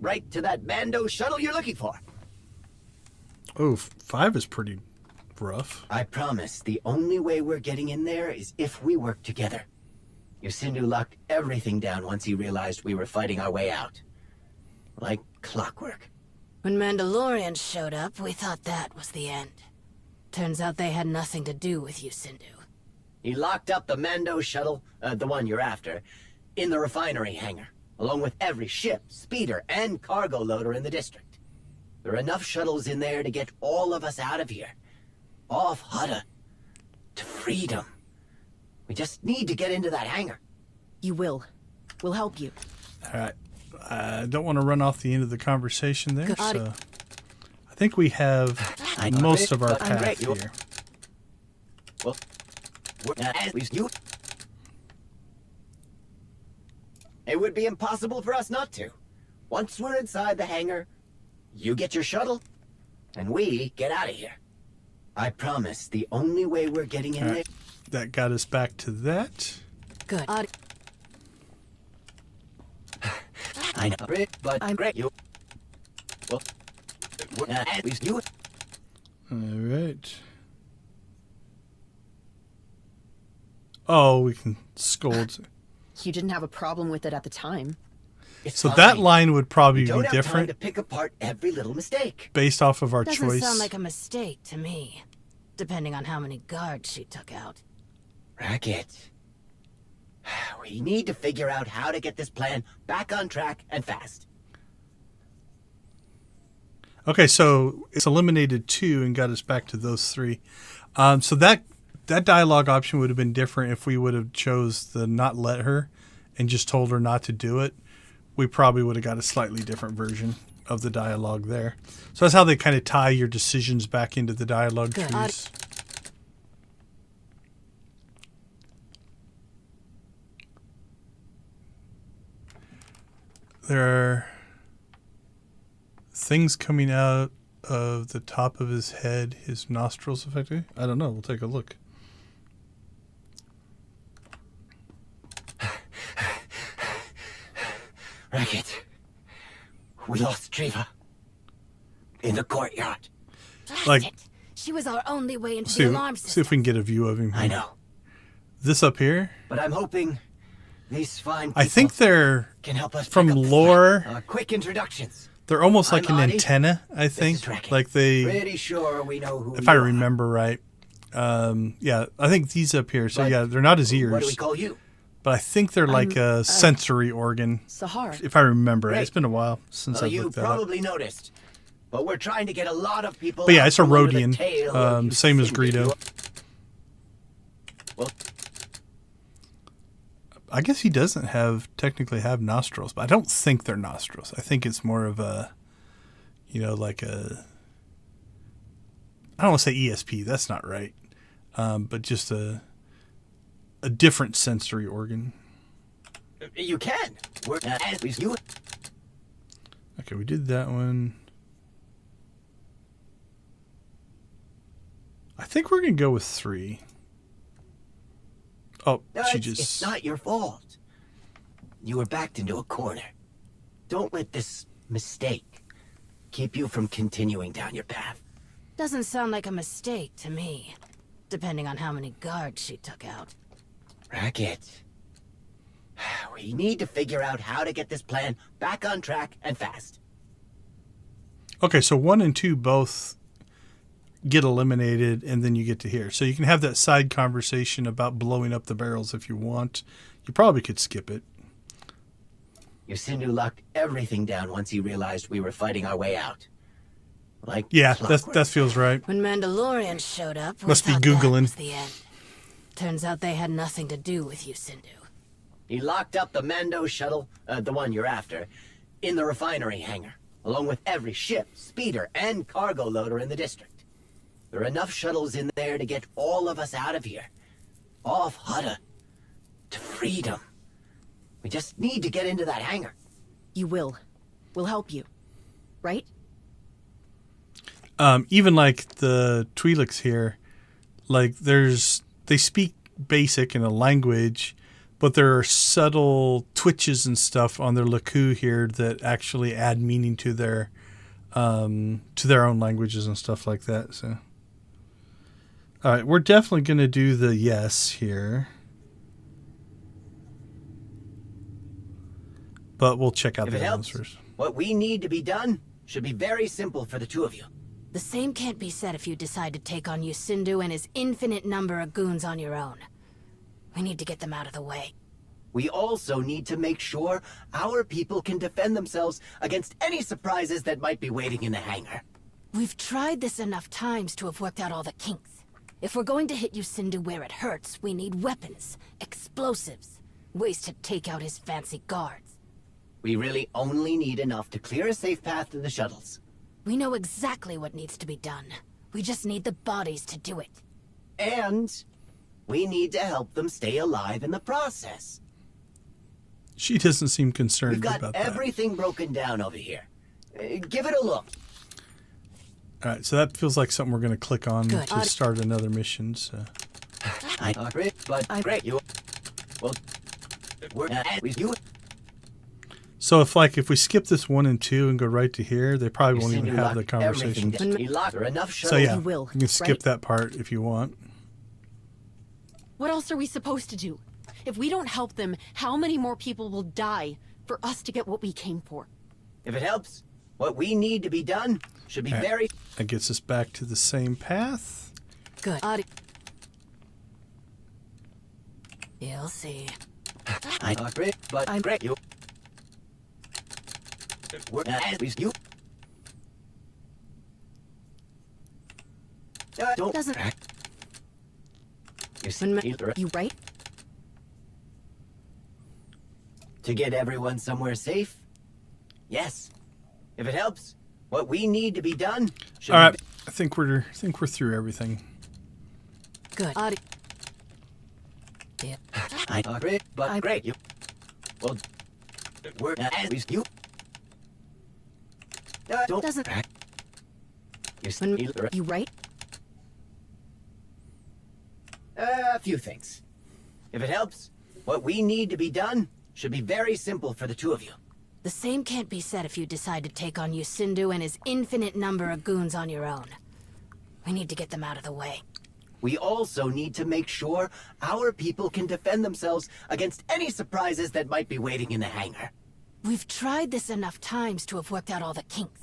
Q: right to that Mando shuttle you're looking for.
A: Oh, 5 is pretty rough.
Q: I promise the only way we're getting in there is if we work together. Yusindu locked everything down once he realized we were fighting our way out. Like clockwork.
F: When Mandalorians showed up, we thought that was the end. Turns out they had nothing to do with Yusindu.
Q: He locked up the Mando shuttle, the one you're after, in the refinery hangar, along with every ship, speeder, and cargo loader in the district. There are enough shuttles in there to get all of us out of here. Off Hutta. To freedom. We just need to get into that hangar.
J: You will. We'll help you.
A: All right. I don't want to run off the end of the conversation there, so I think we have most of our path here.
Q: Well, it would be impossible for us not to. Once we're inside the hangar, you get your shuttle, and we get out of here. I promise the only way we're getting in there...
A: That got us back to that.
F: Good.
Q: I know, but I'm great. You. Well, at least you.
A: All right. Oh, we can scold.
J: You didn't have a problem with it at the time.
A: So that line would probably be different.
Q: Time to pick apart every little mistake.
A: Based off of our choice.
F: Doesn't sound like a mistake to me, depending on how many guards she took out.
Q: Racket. We need to figure out how to get this plan back on track and fast.
A: Okay, so it's eliminated 2 and got us back to those 3. So that dialogue option would have been different if we would have chose the not let her and just told her not to do it. We probably would have got a slightly different version of the dialogue there. So that's how they kind of tie your decisions back into the dialogue trees. There are things coming out of the top of his head, his nostrils effectively. I don't know. We'll take a look.
Q: Racket. We lost Triva. In the courtyard.
A: Like,
F: she was our only way into the alarm system.
A: See if we can get a view of him here.
Q: I know.
A: This up here.
Q: But I'm hoping these fine people
A: I think they're
Q: can help us
A: from lore.
Q: Quick introductions.
A: They're almost like an
Q: Adi.
A: antenna, I think. Like they.
Q: Pretty sure we know who
A: if I remember right. Yeah, I think these up here. So yeah, they're not his ears.
Q: What do we call you?
A: but I think they're like a sensory organ.
J: Sahar.
A: If I remember it.
Q: Great.
A: It's been a while since
Q: Well,
A: I've
Q: you
A: looked that up.
Q: probably noticed, but we're trying to get a lot of people.
A: But yeah,
Q: out
A: it's a
Q: from under the
A: Rhodian,
Q: tail of
A: same as
Q: Yusindu.
A: Greedo.
Q: Well,
A: I guess he doesn't technically have nostrils, but I don't think they're nostrils. I think it's more of a, like a, I don't want to say ESP. That's not right. But just a different sensory organ.
Q: you can. We're you.
A: Okay, we did that one. I think we're going to go with 3. Oh,
Q: No,
A: she
Q: it's not your fault. You were backed into a corner. Don't let this mistake keep you from continuing down your path.
F: Doesn't sound like a mistake to me, depending on how many guards she took out.
Q: Racket. We need to figure out how to get this plan back on track and fast.
A: Okay, so 1 and 2 both get eliminated, and then you get to here. So you can have that side conversation about blowing up the barrels if you want. You probably could skip it.
Q: Yusindu locked everything down once he realized we were fighting our way out. Like
A: Yeah,
Q: clockwork.
A: that feels right.
F: When Mandalorians showed up, we
A: Must be
F: thought that
A: Googling.
F: was the end. Turns out they had nothing to do with Yusindu.
Q: He locked up the Mando shuttle, the one you're after, in the refinery hangar, along with every ship, speeder, and cargo loader in the district. There are enough shuttles in there to get all of us out of here. Off Hutta. To freedom. We just need to get into that hangar.
J: You will. We'll help you. Right?
A: Even like the Twi'leks here, like they speak basic in a language, but there are subtle twitches and stuff on their Laku here that actually add meaning to their own languages and stuff like that. So, all right, we're definitely going to do the yes here, but we'll check out
Q: If
A: the
Q: it helps,
A: answers.
Q: what we need to be done should be very simple for the two of you.
F: The same can't be said if you decide to take on Yusindu and his infinite number of goons on your own. We need to get them out of the way.
Q: We also need to make sure our people can defend themselves against any surprises that might be waiting in the hangar.
F: We've tried this enough times to have worked out all the kinks. If we're going to hit Yusindu where it hurts, we need weapons, explosives, ways to take out his fancy guards.
Q: We really only need enough to clear a safe path to the shuttles.
F: We know exactly what needs to be done. We just need the bodies to do it.
Q: And we need to help them stay alive in the process.
A: She doesn't seem
Q: We've
A: concerned
Q: got
A: about that.
Q: everything broken down over here. Give it a look.
A: All right, so that feels like something we're going to click on
F: Good.
A: to start another mission. So.
Q: I agree, but great. You well, we're you.
A: So if we skip this 1 and 2 and go right to here, they probably won't even have the conversation.
Q: He locked her enough
A: So
Q: shuttles.
A: yeah,
J: You will,
A: you can skip
J: right?
A: that part if you want.
J: What else are we supposed to do? If we don't help them, how many more people will die for us to get what we came for?
Q: If it helps, what we need to be done should be
A: All right,
Q: very...
A: That gets us back to the same path.
F: Good. You'll see.
Q: I agree, but great. You... We're you... Don't...
F: Doesn't-
J: You right?
Q: To get everyone somewhere safe? Yes. If it helps, what we need to be done should
A: All right,
Q: be...
A: I think we're through everything.
F: Good.
Q: Yeah. I agree, but great. You... Well, we're you... Don't...
F: Doesn't-
J: You right?
Q: A few things. If it helps, what we need to be done should be very simple for the two of you.
F: The same can't be said if you decide to take on Yusindu and his infinite number of goons on your own. We need to get them out of the way.
Q: We also need to make sure our people can defend themselves against any surprises that might be waiting in the hangar.
F: We've tried this enough times to have worked out all the kinks.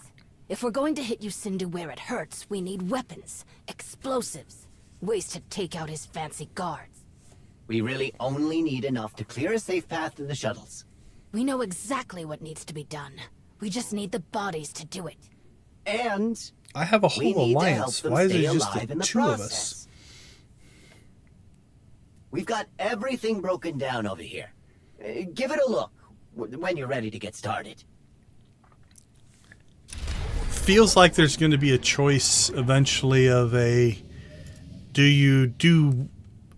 F: If we're going to hit Yusindu where it hurts, we need weapons, explosives, ways to take out his fancy guards.
Q: We really only need enough to clear a safe path to the shuttles.
O: We know exactly what needs to be done. We just need the bodies to do it.
Q: And
A: I have a
Q: we
A: whole
Q: need to help
A: alliance.
Q: them
A: Why is
Q: stay
A: there just
Q: alive
A: the
Q: in the
A: two of us?
Q: process. We've got everything broken down over here. Give it a look when you're ready to get started.
A: Feels like there's going to be a choice eventually of do you do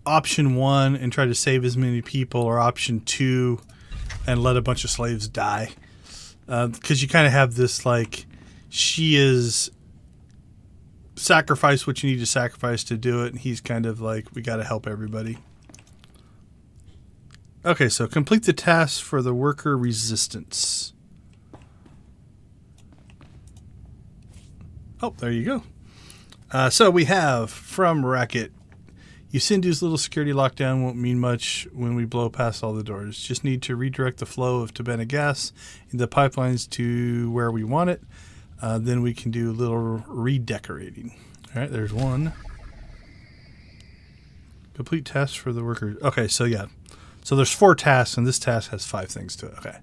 A: option 1 and try to save as many people, or option 2 and let a bunch of slaves die? Because you kind of have this, like, she is sacrifice what you need to sacrifice to do it, and he's kind of like, we got to help everybody. Okay, so complete the task for the worker resistance. Oh, there you go. So we have from Racket, Yusindu's little security lockdown won't mean much when we blow past all the doors. Just need to redirect the flow of Tabena gas in the pipelines to where we want it. Then we can do a little redecorating. All right, there's one. Complete tasks for the workers. Okay, so yeah. So there's 4 tasks, and this task has 5 things to it. Okay.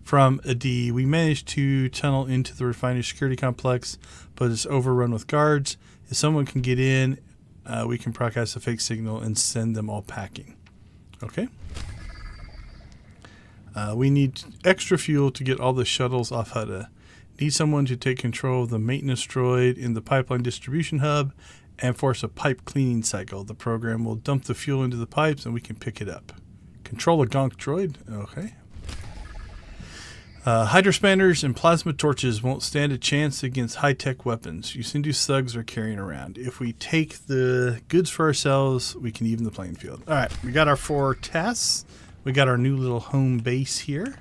A: From a D, we managed to tunnel into the refinery security complex, but it's overrun with guards. If someone can get in, we can broadcast a fake signal and send them all packing. Okay. We need extra fuel to get all the shuttles off Hutta. Need someone to take control of the maintenance droid in the pipeline distribution hub and force a pipe cleaning cycle. The program will dump the fuel into the pipes and we can pick it up. Control a gonk droid. Okay. Hydrospanners and plasma torches won't stand a chance against high-tech weapons Yusindu thugs are carrying around. If we take the goods for ourselves, we can even the playing field. All right, we got our 4 tasks. We got our new little home base here.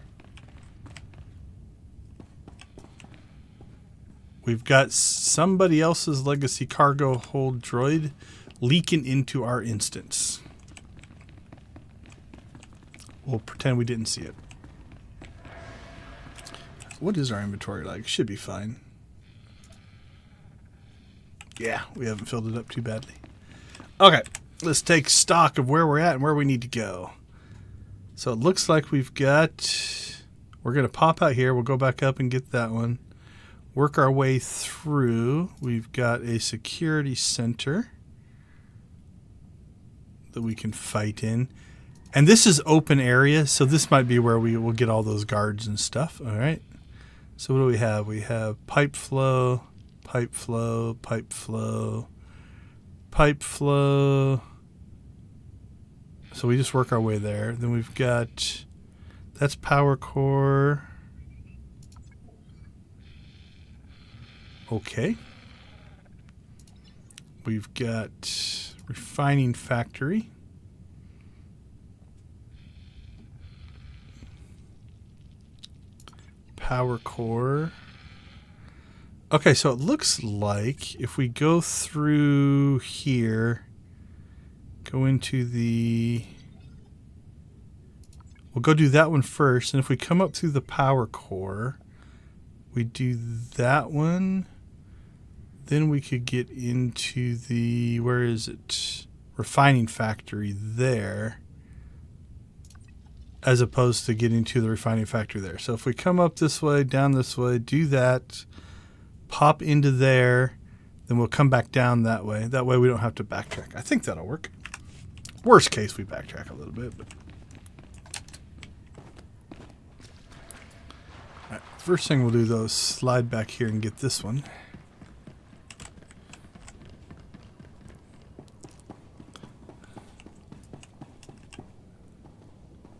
A: We've got somebody else's legacy cargo hold droid leaking into our instance. We'll pretend we didn't see it. What is our inventory like? Should be fine. Yeah, we haven't filled it up too badly. Okay, let's take stock of where we're at and where we need to go. So it looks like we're going to pop out here. We'll go back up and get that one. Work our way through. We've got a security center that we can fight in. And this is open area, so this might be where we will get all those guards and stuff. All right. So what do we have? We have pipe flow, pipe flow, pipe flow, pipe flow. So we just work our way there. Then we've got, that's power core. Okay. We've got refining factory. Power core. Okay, so it looks like if we go through here, go into the... We'll go do that one first, and if we come up through the power core, we do that one, then we could get into the... Where is it? Refining factory there, as opposed to getting to the refining factory there. So if we come up this way, down this way, do that, pop into there, then we'll come back down that way. That way we don't have to backtrack. I think that'll work. Worst case, we backtrack a little bit. But. All right, first thing we'll do, though, is slide back here and get this one.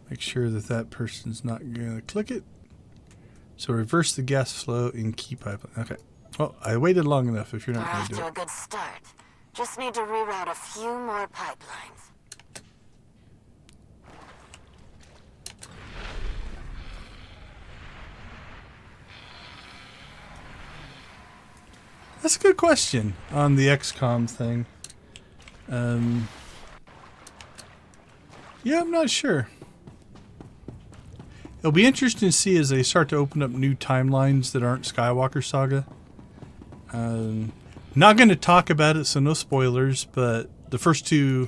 A: Make sure that that person's not going to click it. So reverse the gas flow in key pipeline. Okay. Well, I waited long enough if you're not going to do it.
O: We're off to a good start. Just need to reroute a few more pipelines.
A: That's a good question on the XCOM thing. Yeah, I'm not sure. It'll be interesting to see as they start to open up new timelines that aren't Skywalker Saga. Not going to talk about it, so no spoilers, but the first 2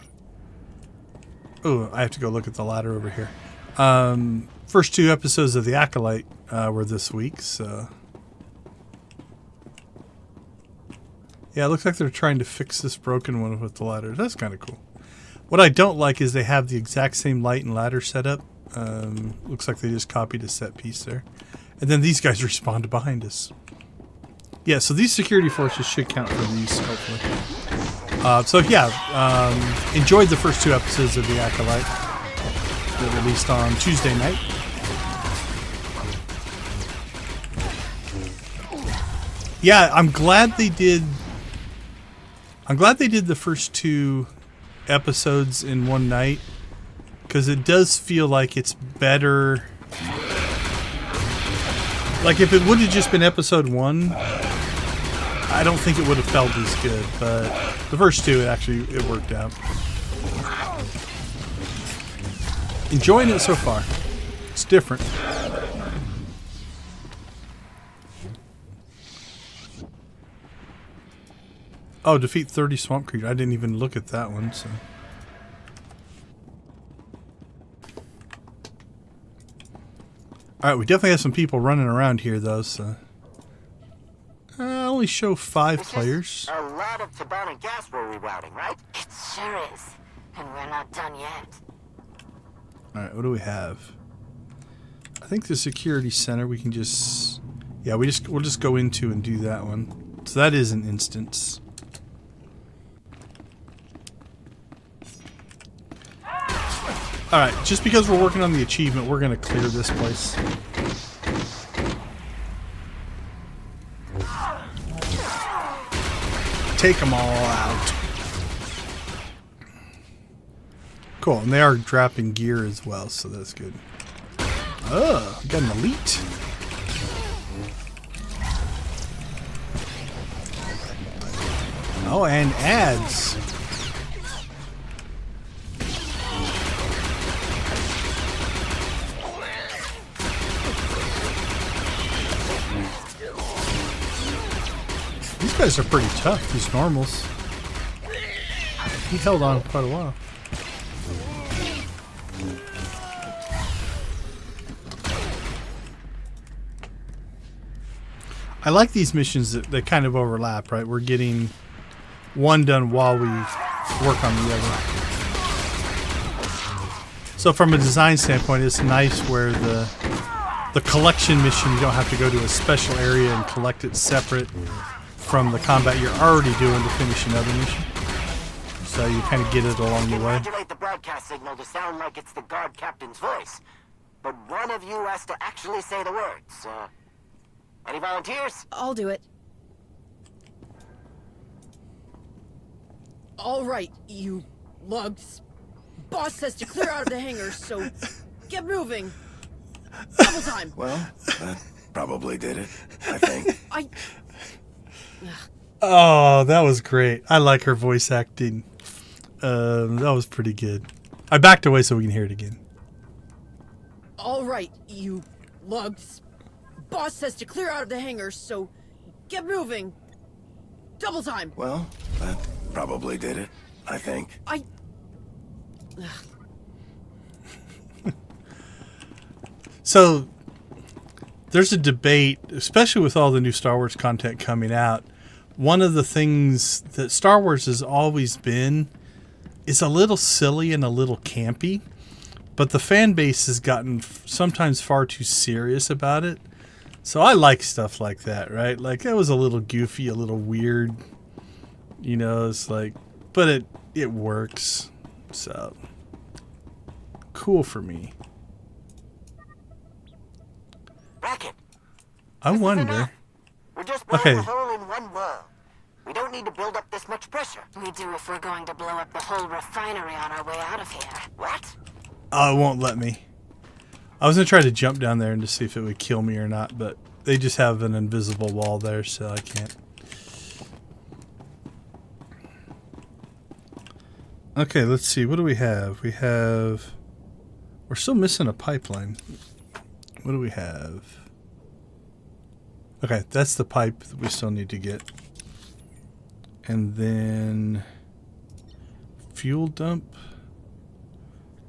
A: Oh, I have to go look at the ladder over here. First 2 episodes of The Acolyte were this week, so... Yeah, it looks like they're trying to fix this broken one with the ladder. That's kind of cool. What I don't like is they have the exact same light and ladder setup. Looks like they just copied a set piece there. And then these guys respawned behind us. Yeah, so these security forces should count for these, hopefully. So yeah, enjoyed the first 2 episodes of The Acolyte that released on Tuesday night. Yeah, I'm glad they did the first 2 episodes in one night, because it does feel like it's better. Like if it would have just been episode 1, I don't think it would have felt as good, but the first 2, it worked out. Enjoying it so far. It's different. Oh, defeat 30 swamp creatures. I didn't even look at that one, so. Alright, we definitely have some people running around here, though, so. I only show 5 players.
R: A lot of Tabana gas we're rerouting, right?
S: It sure is. And we're not done yet.
A: Alright, what do we have? I think the security center we can just... Yeah, we'll just go into and do that one. So that is an instance. Alright, just because we're working on the achievement, we're going to clear this place. Take them all out. Cool, and they are dropping gear as well, so that's good. Oh, got an elite. Oh, and ads. These guys are pretty tough, these normals. He held on quite a while. I like these missions that kind of overlap, right? We're getting one done while we work on the other. So from a design standpoint, it's nice where the collection mission, you don't have to go to a special area and collect it separate from the combat you're already doing to finish another mission. So you kind of get it along the way.
R: Modulate the broadcast signal to sound like it's the guard captain's voice. But one of you has to actually say the words. Any volunteers?
J: I'll do it. All right, you lugs. Boss says to clear out of the hangar, so get moving. Double time.
E: Well, that probably did it, I think.
A: Oh, that was great. I like her voice acting. That was pretty good. I backed away so we can hear it again.
J: All right, you lugs. Boss says to clear out of the hangar, so get moving. Double time.
E: Well, that probably did it, I think.
A: So, there's a debate, especially with all the new Star Wars content coming out. One of the things that Star Wars has always been is a little silly and a little campy, but the fan base has gotten sometimes far too serious about it. So I like stuff like that, right? Like, it was a little goofy, a little weird, you know, it's like, but it works. So, cool for me.
R: Bracket.
A: I wonder.
R: We're just blowing a hole in one world. We don't need to build up this much pressure.
S: We do if we're going to blow up the whole refinery on our way out of here.
R: What?
A: Oh, it won't let me. I was going to try to jump down there and to see if it would kill me or not, but they just have an invisible wall there, so I can't. Okay, let's see. What do we have? We're still missing a pipeline. What do we have? Okay, that's the pipe that we still need to get. And then fuel dump.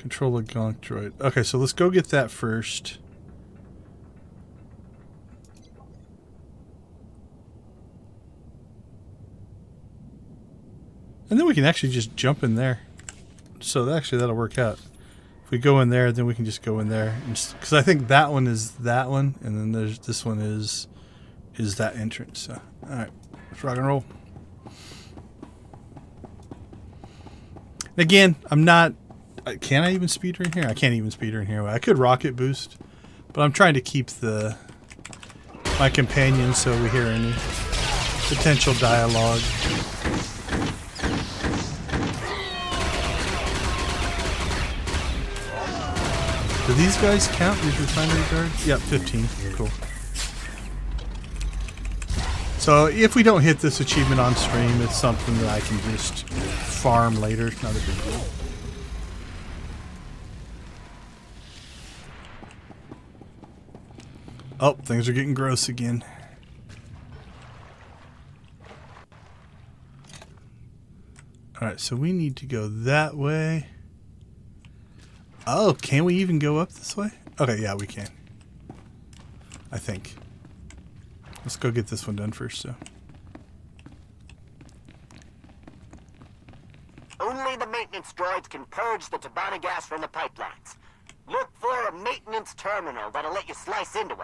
A: Control a gonk droid. Okay, so let's go get that first. And then we can actually just jump in there. So actually that'll work out. If we go in there, then we can just go in there. Because I think that one is that one, and then there's this one is that entrance. So, alright, let's rock and roll. Again, I'm not... Can I even speed her in here? I can't even speed her in here. I could rocket boost, but I'm trying to keep my companion so we hear any potential dialogue. Do these guys count, these refinery guards? Yep, 15. Cool. So if we don't hit this achievement on stream, it's something that I can just farm later. Not a big deal. Oh, things are getting gross again. Alright, so we need to go that way. Oh, can we even go up this way? Okay, yeah, we can. I think. Let's go get this one done first, so.
R: Only the maintenance droids can purge the Tabana gas from the pipelines. Look for a maintenance terminal that'll let you slice into it.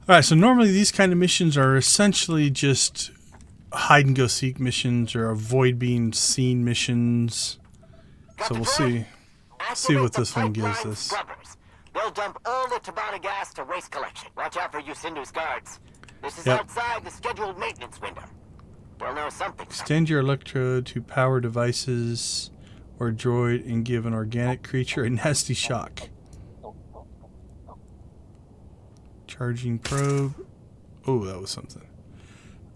A: Alright, so normally these kind of missions are essentially just hide and go seek missions or avoid being seen missions. So we'll see what this one gives us.
R: They'll dump all the Tabana gas to waste collection. Watch out for Yusindu's guards. This is
A: Yep.
R: outside the scheduled maintenance window. We'll know something.
A: Extend your electrode to power devices or droid and give an organic creature a nasty shock. Charging probe. Oh, that was something.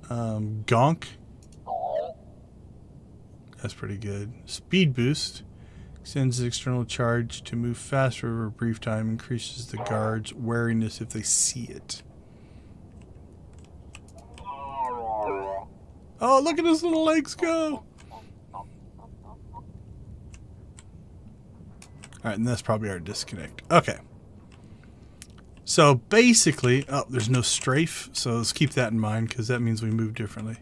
A: Gonk. That's pretty good. Speed boost. Sends external charge to move faster over a brief time. Increases the guards' wariness if they see it. Oh, look at his little legs go! Alright, and that's probably our disconnect. Okay. So basically... Oh, there's no strafe. So let's keep that in mind because that means we move differently.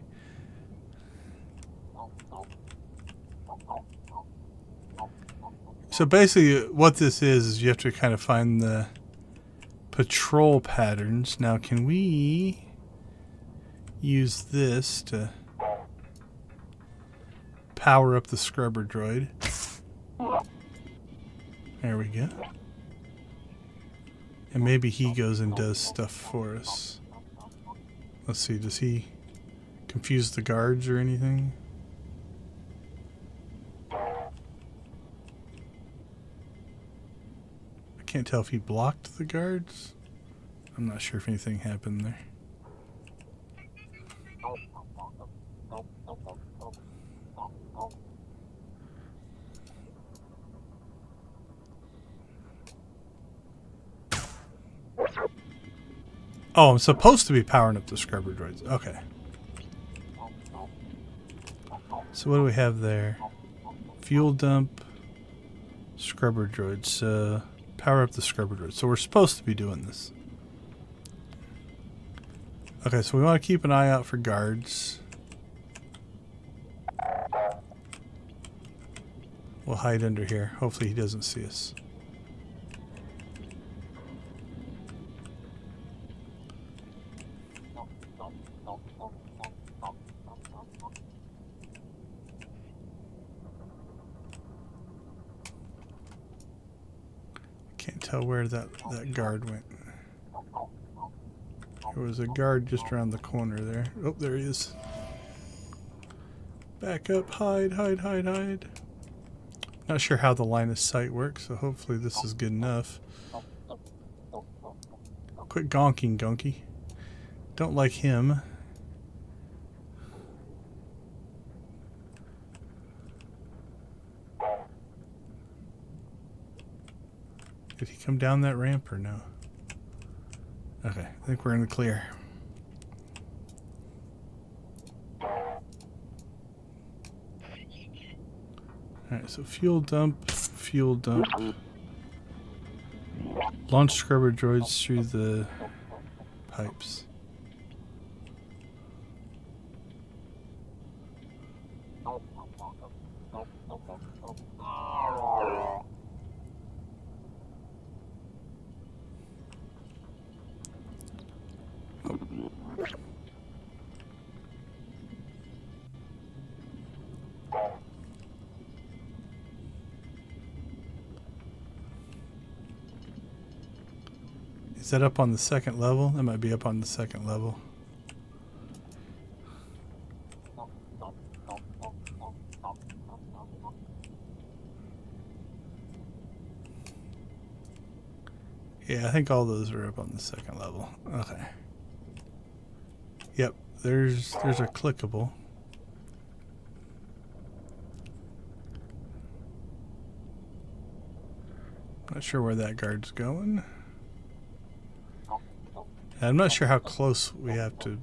A: So basically what this is you have to kind of find the patrol patterns. Now can we use this to power up the scrubber droid? There we go. And maybe he goes and does stuff for us. Let's see, does he confuse the guards or anything? Can't tell if he blocked the guards. I'm not sure if anything happened there. Oh, I'm supposed to be powering up the scrubber droids. Okay. So what do we have there? Fuel dump, scrubber droids. Power up the scrubber droid. So we're supposed to be doing this. Okay, so we want to keep an eye out for guards. We'll hide under here. Hopefully he doesn't see us. Tell where that guard went. There was a guard just around the corner there. Oh, there he is. Back up, hide, hide, hide, hide. Not sure how the line of sight works, so hopefully this is good enough. Quit gonking, Gunky. Don't like him. Did he come down that ramp or no? Okay, I think we're in the clear. Alright, so fuel dump, fuel dump. Launch scrubber droids through the pipes. Is that up on the second level? That might be up on the second level. Yeah, I think all those are up on the second level. Okay. Yep, there's a clickable. Not sure where that guard's going. I'm not sure how close we have to,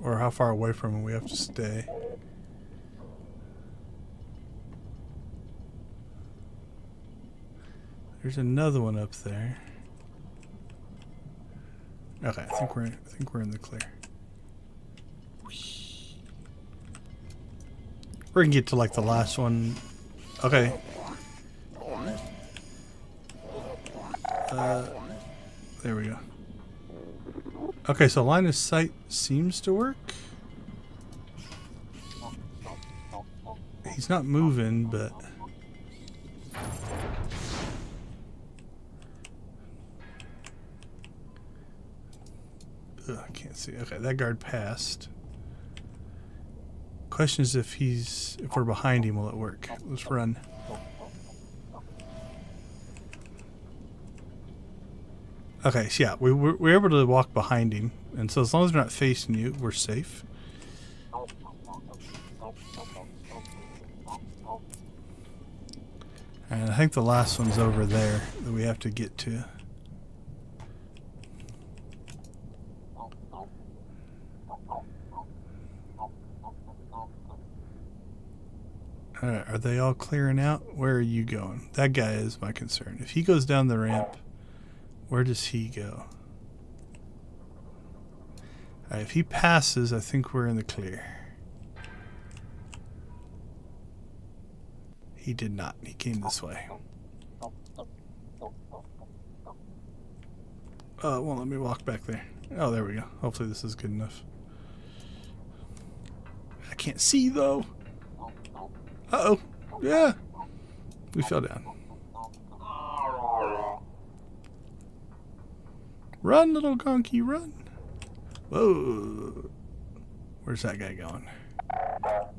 A: or how far away from him we have to stay. There's another one up there. Okay, I think we're in the clear. We're gonna get to like the last one. Okay. There we go. Okay, so line of sight seems to work. He's not moving, but I can't see. Okay, that guard passed. Question is if we're behind him, will it work? Let's run. Okay, so yeah, we're able to walk behind him, and so as long as we're not facing you, we're safe. And I think the last one's over there that we have to get to. Alright, are they all clearing out? Where are you going? That guy is my concern. If he goes down the ramp, where does he go? Alright, if he passes, I think we're in the clear. He did not. He came this way. Oh, it won't let me walk back there. Oh, there we go. Hopefully this is good enough. I can't see, though. Uh-oh. Yeah. We fell down. Run, little gonky, run. Whoa. Where's that guy going?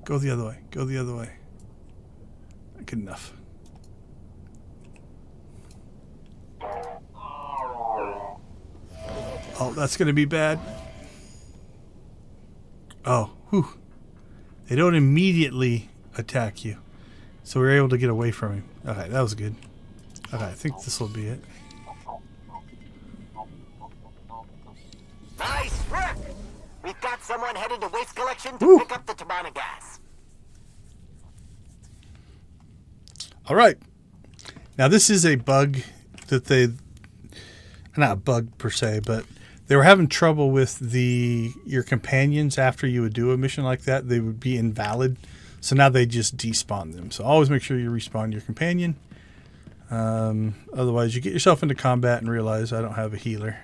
A: Go the other way. Go the other way. Good enough. Oh, that's going to be bad. Oh, whew. They don't immediately attack you. So we were able to get away from him. Okay, that was good. Okay, I think this will be it.
R: Nice work! We've got someone headed to waste collection to pick up the Tabana gas.
A: All right. Now this is a bug that not a bug per se, but they were having trouble with your companions after you would do a mission like that. They would be invalid. So now they just despawn them. So always make sure you respawn your companion. Otherwise you get yourself into combat and realize I don't have a healer.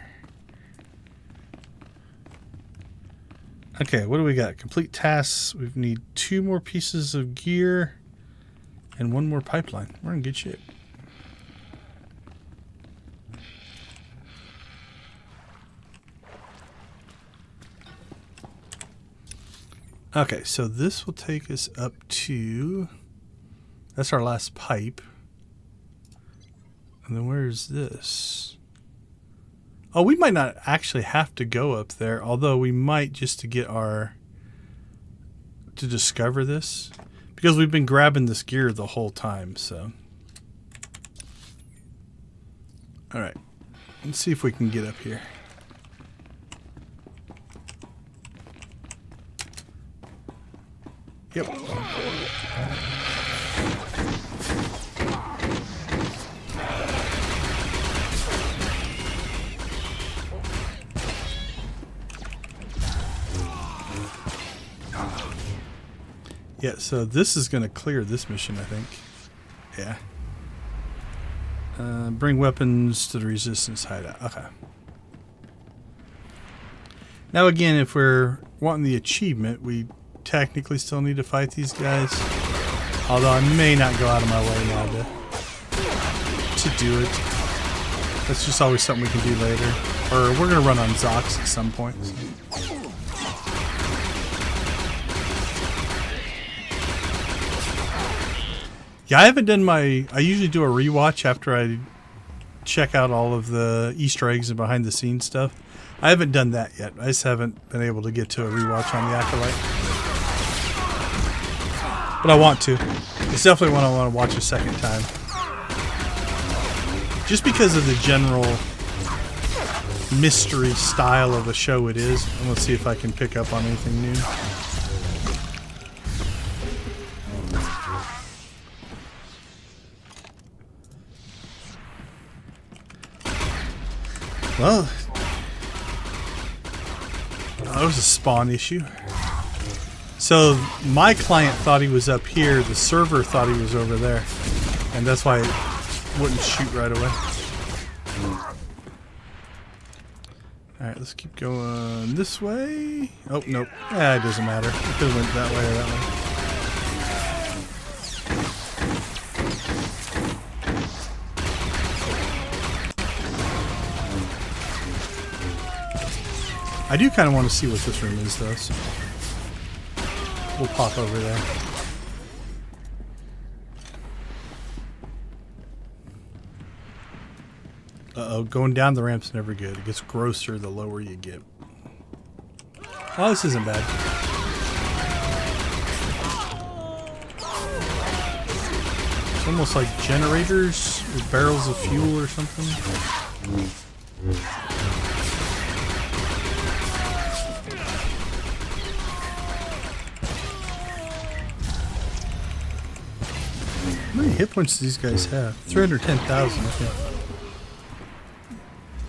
A: Okay, what do we got? Complete tasks. We need 2 more pieces of gear and 1 more pipeline. We're in good shape. Okay, so this will take us up to... That's our last pipe. And then where's this? Oh, we might not actually have to go up there, although we might just to get to discover this. Because we've been grabbing this gear the whole time, so. Alright, let's see if we can get up here. Yep. Yeah, so this is going to clear this mission, I think. Yeah. Bring weapons to the resistance hideout. Okay. Now again, if we're wanting the achievement, we technically still need to fight these guys. Although I may not go out of my way now to do it. That's just always something we can do later. Or we're going to run on Zox at some point. So. Yeah, I haven't done my... I usually do a rewatch after I check out all of the Easter eggs and behind the scenes stuff. I haven't done that yet. I just haven't been able to get to a rewatch on the Acolyte. But I want to. It's definitely one I want to watch a second time. Just because of the general mystery style of a show it is. And let's see if I can pick up on anything new. Well, that was a spawn issue. So my client thought he was up here, the server thought he was over there, and that's why it wouldn't shoot right away. Alright, let's keep going this way. Oh, nope. It doesn't matter. It could have went that way or that way. I do kind of want to see what this room is, though, so we'll pop over there. Uh-oh, going down the ramp's never good. It gets grosser the lower you get. Oh, this isn't bad. It's almost like generators with barrels of fuel or something. How many hit points do these guys have? 310,000. Okay.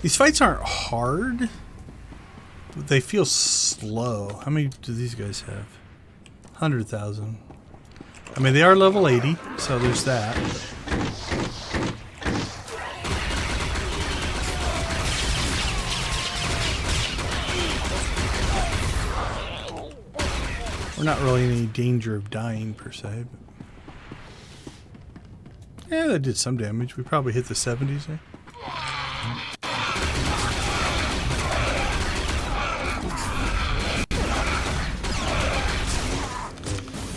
A: These fights aren't hard, but they feel slow. How many do these guys have? 100,000. I mean, they are level 80, so there's that. We're not really in any danger of dying, per se. But yeah, that did some damage. We probably hit the 70s there.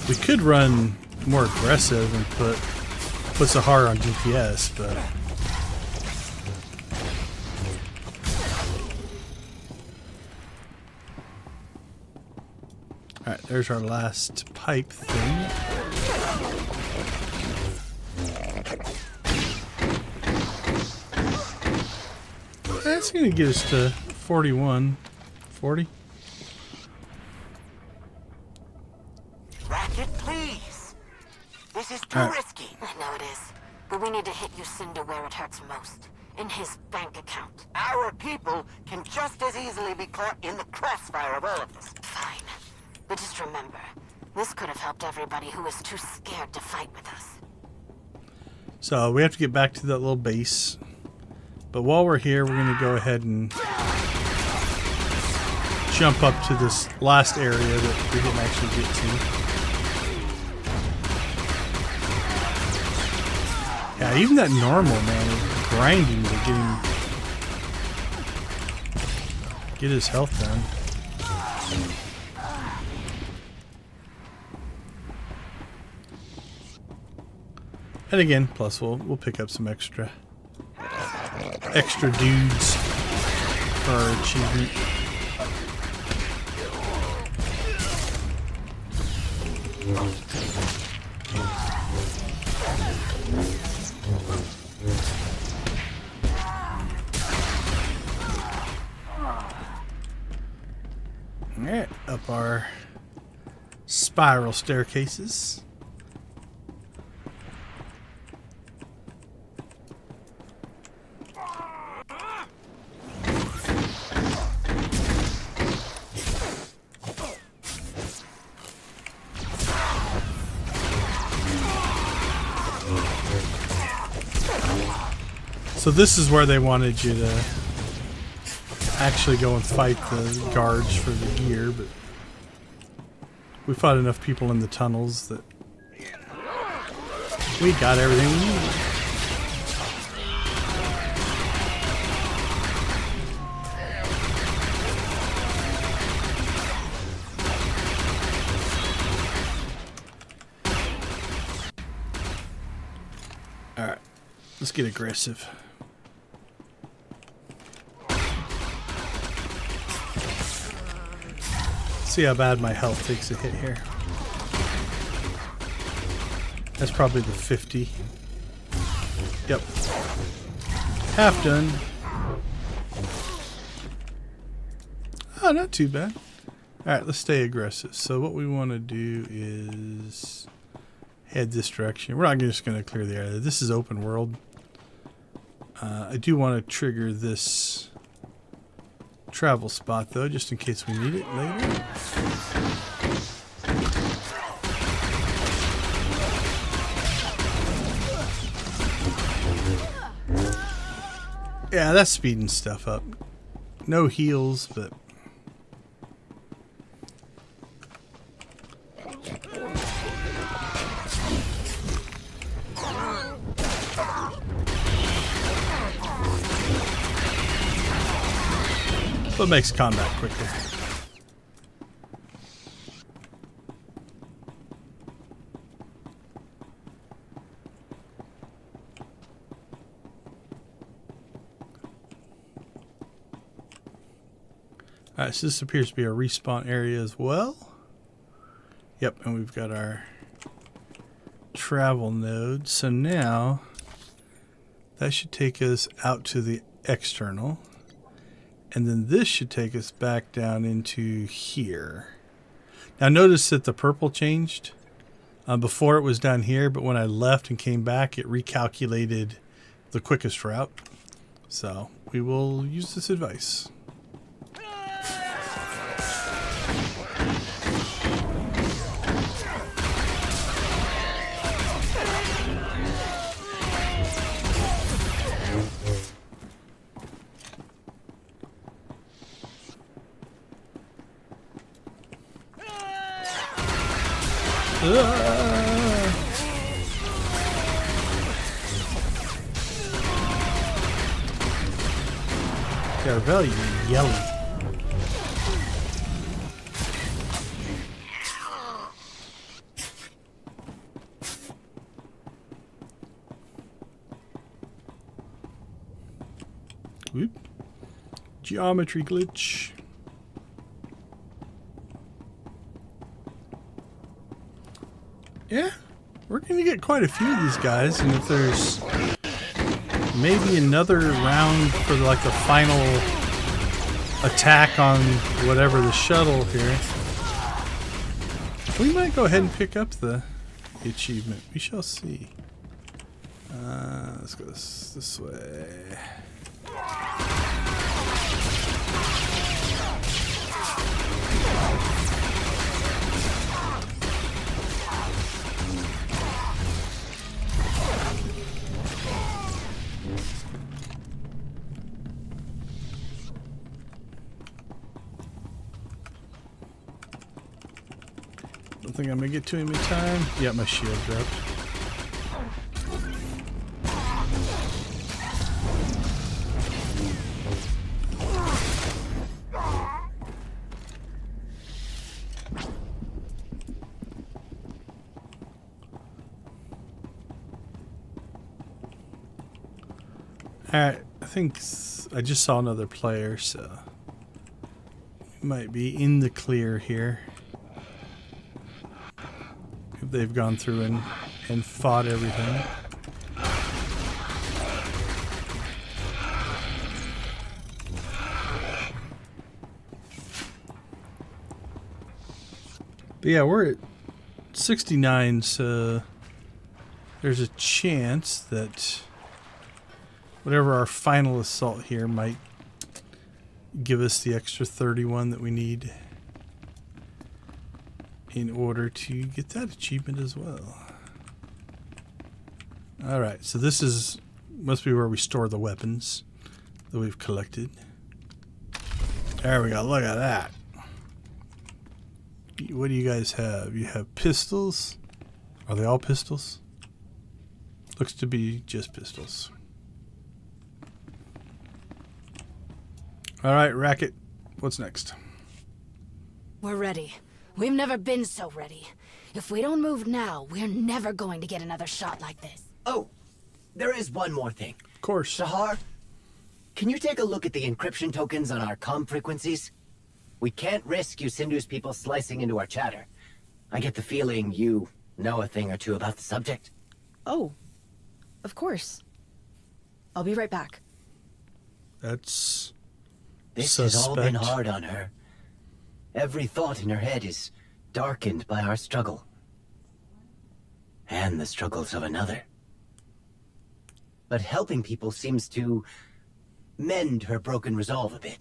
A: We could run more aggressive and put Sahara on DPS, but alright, there's our last pipe thing. That's gonna get us to 41. 40?
R: Racket, please. This is too risky.
S: I know it is. But we need to hit Lucinda where it hurts most. In his bank account.
R: Our people can just as easily be caught in the crossfire of all of this.
S: Fine. But just remember, this could have helped everybody who was too scared to fight with us.
A: So we have to get back to that little base. But while we're here, we're going to go ahead and jump up to this last area that we didn't actually get to. Yeah, even that normal, man, is grinding to get his health down. And again, plus we'll pick up some extra dudes for our achievement. Alright, up our spiral staircases. So this is where they wanted you to actually go and fight the guards for the gear, but we fought enough people in the tunnels that we got everything we needed. Alright, let's get aggressive. See how bad my health takes a hit here. That's probably the 50. Yep. Half done. Oh, not too bad. Alright, let's stay aggressive. So what we want to do is head this direction. We're not just going to clear the area. This is open world. I do want to trigger this travel spot though, just in case we need it later. Yeah, that's speeding stuff up. No heals, but what makes combat quicker. Alright, so this appears to be a respawn area as well. Yep, and we've got our travel node. So now that should take us out to the external. And then this should take us back down into here. Now notice that the purple changed. Before it was down here, but when I left and came back, it recalculated the quickest route. So we will use this advice. They're very yellow. Whoop. Geometry glitch. Yeah, we're going to get quite a few of these guys, and if there's maybe another round for like the final attack on whatever the shuttle here, we might go ahead and pick up the achievement. We shall see. Let's go this way. Don't think I'm gonna get to him in time. Yeah, my shield dropped. Alright, I think I just saw another player, so we might be in the clear here. If they've gone through and fought everything. But yeah, we're at 69, so there's a chance that whatever our final assault here might give us the extra 31 that we need in order to get that achievement as well. Alright, so this is Must be where we store the weapons that we've collected. There we go. Look at that. What do you guys have? You have pistols. Are they all pistols? Looks to be just pistols. All right, Racket. What's next?
S: We're ready. We've never been so ready. If we don't move now, we're never going to get another shot like this.
Q: Oh, there is one more thing.
A: Of course.
Q: Sahar, can you take a look at the encryption tokens on our comm frequencies? We can't risk Yusindu's people slicing into our chatter. I get the feeling you know a thing or two about the subject.
J: Oh, of course. I'll be right back.
A: That's
Q: This
A: suspect.
Q: has all been hard on her. Every thought in her head is darkened by our struggle. And the struggles of another. But helping people seems to mend her broken resolve a bit.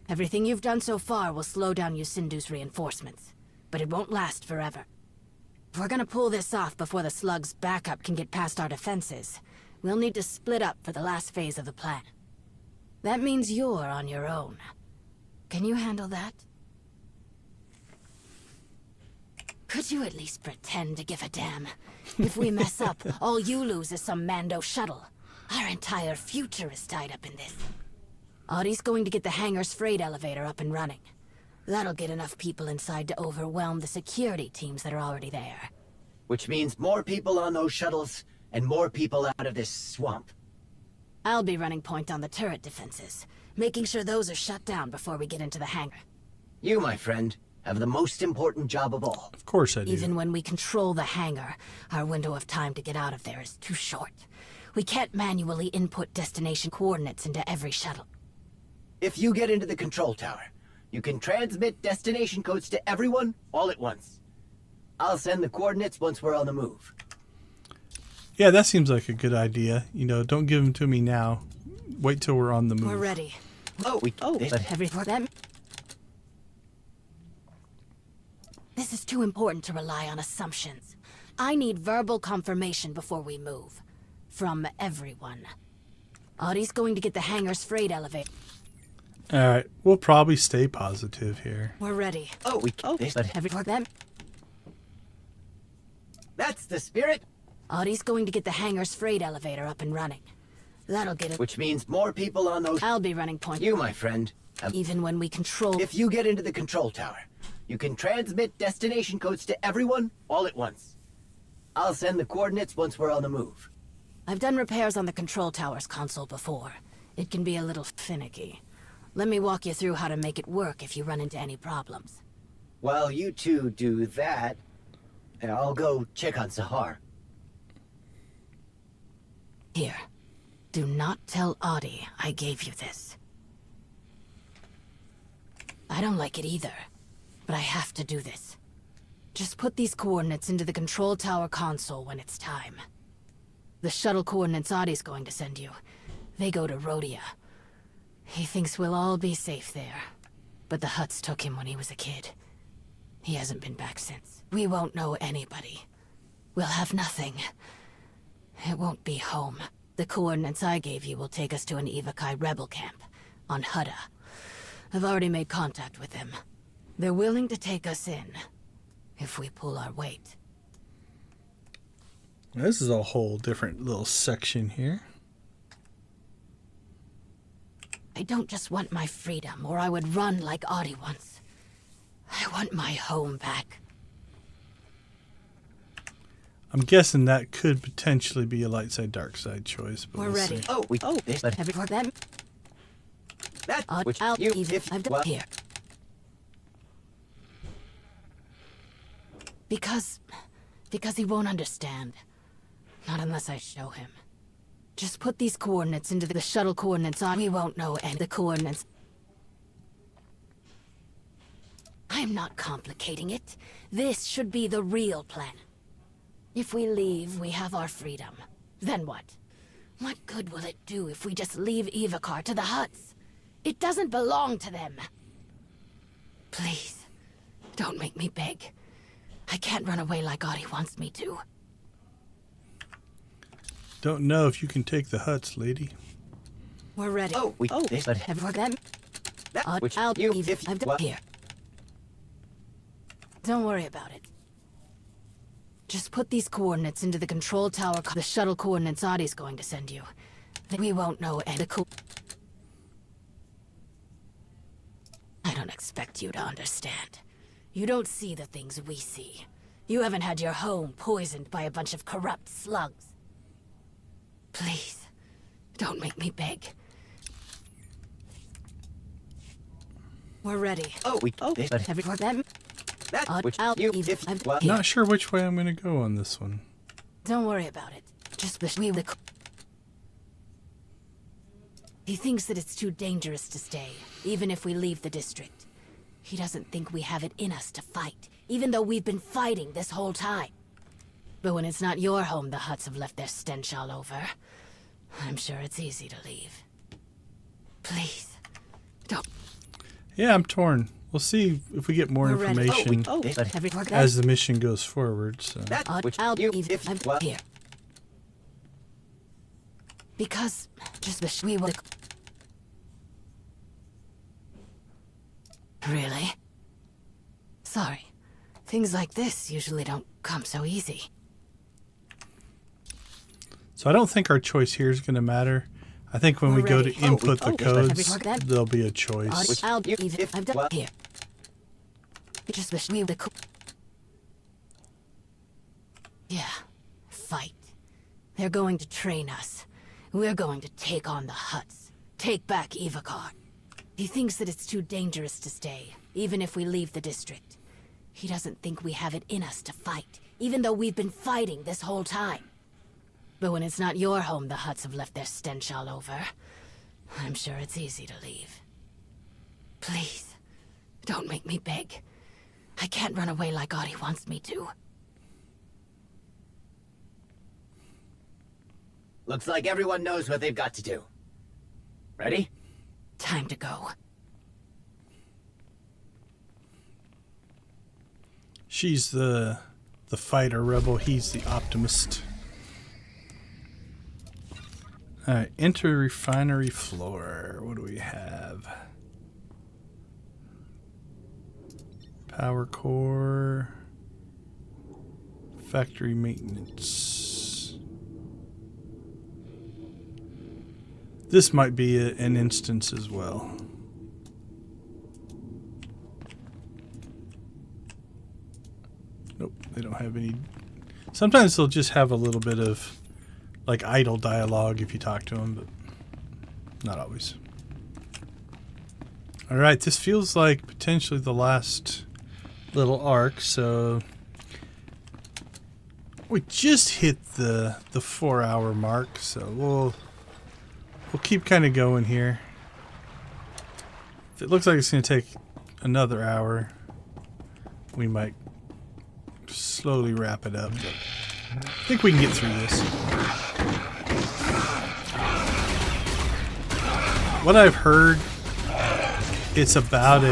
S: Everything you've done so far will slow down Yusindu's reinforcements, but it won't last forever. If we're gonna pull this off before the slug's backup can get past our defenses, we'll need to split up for the last phase of the plan. That means you're on your own. Can you handle that? Could you at least pretend to give a damn? If we mess up, all you lose is some Mando shuttle. Our entire future is tied up in this. Audie's going to get the hangar's freight elevator up and running. That'll get enough people inside to overwhelm the security teams that are already there.
Q: Which means more people on those shuttles, and more people out of this swamp.
S: I'll be running point on the turret defenses, making sure those are shut down before we get into the hangar.
Q: You, my friend, have the most important job of all.
A: Of course I do.
S: Even when we control the hangar, our window of time to get out of there is too short. We can't manually input destination coordinates into every shuttle.
Q: If you get into the control tower, you can transmit destination codes to everyone all at once. I'll send the coordinates once we're on the move.
A: Yeah, that seems like a good idea. You know, don't give them to me now. Wait till we're on the move.
S: We're ready. This is too important to rely on assumptions. I need verbal confirmation before we move. From everyone. Audie's going to get the hangar's freight elevator.
A: Alright, we'll probably stay positive here.
S: We're ready.
Q: That's the spirit.
S: Audie's going to get the hangar's freight elevator up and running. That'll get it.
Q: Which means more people on those...
S: I'll be running point.
Q: You, my friend.
S: Even when we control...
Q: If you get into the control tower, you can transmit destination codes to everyone all at once. I'll send the coordinates once we're on the move.
S: I've done repairs on the control tower's console before. It can be a little finicky. Let me walk you through how to make it work if you run into any problems.
Q: While you two do that, I'll go check on Sahar.
S: Here. Do not tell Audie I gave you this. I don't like it either, but I have to do this. Just put these coordinates into the control tower console when it's time. The shuttle coordinates Audie's going to send you, they go to Rhodia. He thinks we'll all be safe there, but the Hutts took him when he was a kid. He hasn't been back since. We won't know anybody. We'll have nothing. It won't be home. The coordinates I gave you will take us to an Evakai rebel camp on Hutta. I've already made contact with them. They're willing to take us in if we pull our weight.
A: This is a whole different little section here.
S: I don't just want my freedom, or I would run like Audie once. I want my home back.
A: I'm guessing that could potentially be a light side, dark side choice. But
S: We're
A: we'll
S: ready.
A: see.
S: Them. I'll even I've done here. Because he won't understand. Not unless I show him. Just put these coordinates into the shuttle coordinates on. We won't know and the coordinates. I'm not complicating it. This should be the real plan. If we leave, we have our freedom. Then what? What good will it do if we just leave Evakar to the Hutts? It doesn't belong to them. Please, don't make me beg. I can't run away like Audie wants me to.
A: Don't know if you can take the huts, lady.
S: We're ready.
Q: But
S: Have you forgotten?
Q: which
S: I'll
Q: you
S: leave
Q: if
S: I've done here. Don't worry about it. Just put these coordinates into the control tower. The shuttle coordinates Adi's going to send you. Then we won't know any cool. I don't expect you to understand. You don't see the things we see. You haven't had your home poisoned by a bunch of corrupt slugs. Please, don't make me beg. We're ready.
Q: but
S: Have you forgotten?
Q: which
S: I'll
Q: you
S: leave
Q: if
S: I've
Q: well,
S: here.
A: Not sure which way I'm going to go on this one.
S: Don't worry about it. Just He thinks that it's too dangerous to stay, even if we leave the district. He doesn't think we have it in us to fight, even though we've been fighting this whole time. But when it's not your home, the huts have left their stench all over. I'm sure it's easy to leave. Please, don't.
A: Yeah, I'm torn. We'll see if we get more
S: We're ready.
A: information
S: Have you forgotten?
A: as the mission goes forward. So.
S: I'll leave if I'm here. Because we will. Really? Sorry. Things like this usually don't come so easy.
A: So I don't think our choice here is going to matter. I think when we go to input the codes, there'll be a choice.
S: I'll leave if I'm done here. We will. Yeah. Fight. They're going to train us. We're going to take on the huts. Take back Ivakar. He thinks that it's too dangerous to stay, even if we leave the district. He doesn't think we have it in us to fight, even though we've been fighting this whole time. But when it's not your home, the huts have left their stench all over. I'm sure it's easy to leave. Please, don't make me beg. I can't run away like Adi wants me to.
Q: looks like everyone knows what they've got to do. Ready?
S: Time to go.
A: She's the fighter rebel. He's the optimist. All right, enter refinery floor. What do we have? Power core. Factory maintenance. This might be an instance as well. Nope, they don't have any. Sometimes they'll just have a little bit of like idle dialogue if you talk to them, but not always. All right, this feels like potentially the last little arc, so we just hit the 4-hour mark, so we'll keep kind of going here. If it looks like it's going to take another hour, we might slowly wrap it up, but I think we can get through this. What I've heard, it's about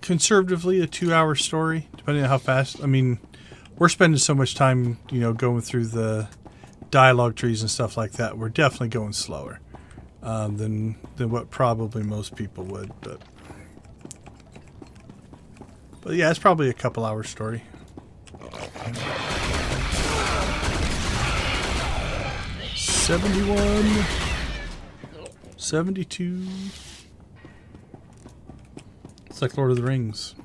A: conservatively a 2-hour story, depending on how fast. I mean, we're spending so much time, going through the dialogue trees and stuff like that. We're definitely going slower than what probably most people would, but yeah, it's probably a couple hour story. 71, 72. It's like Lord of the Rings.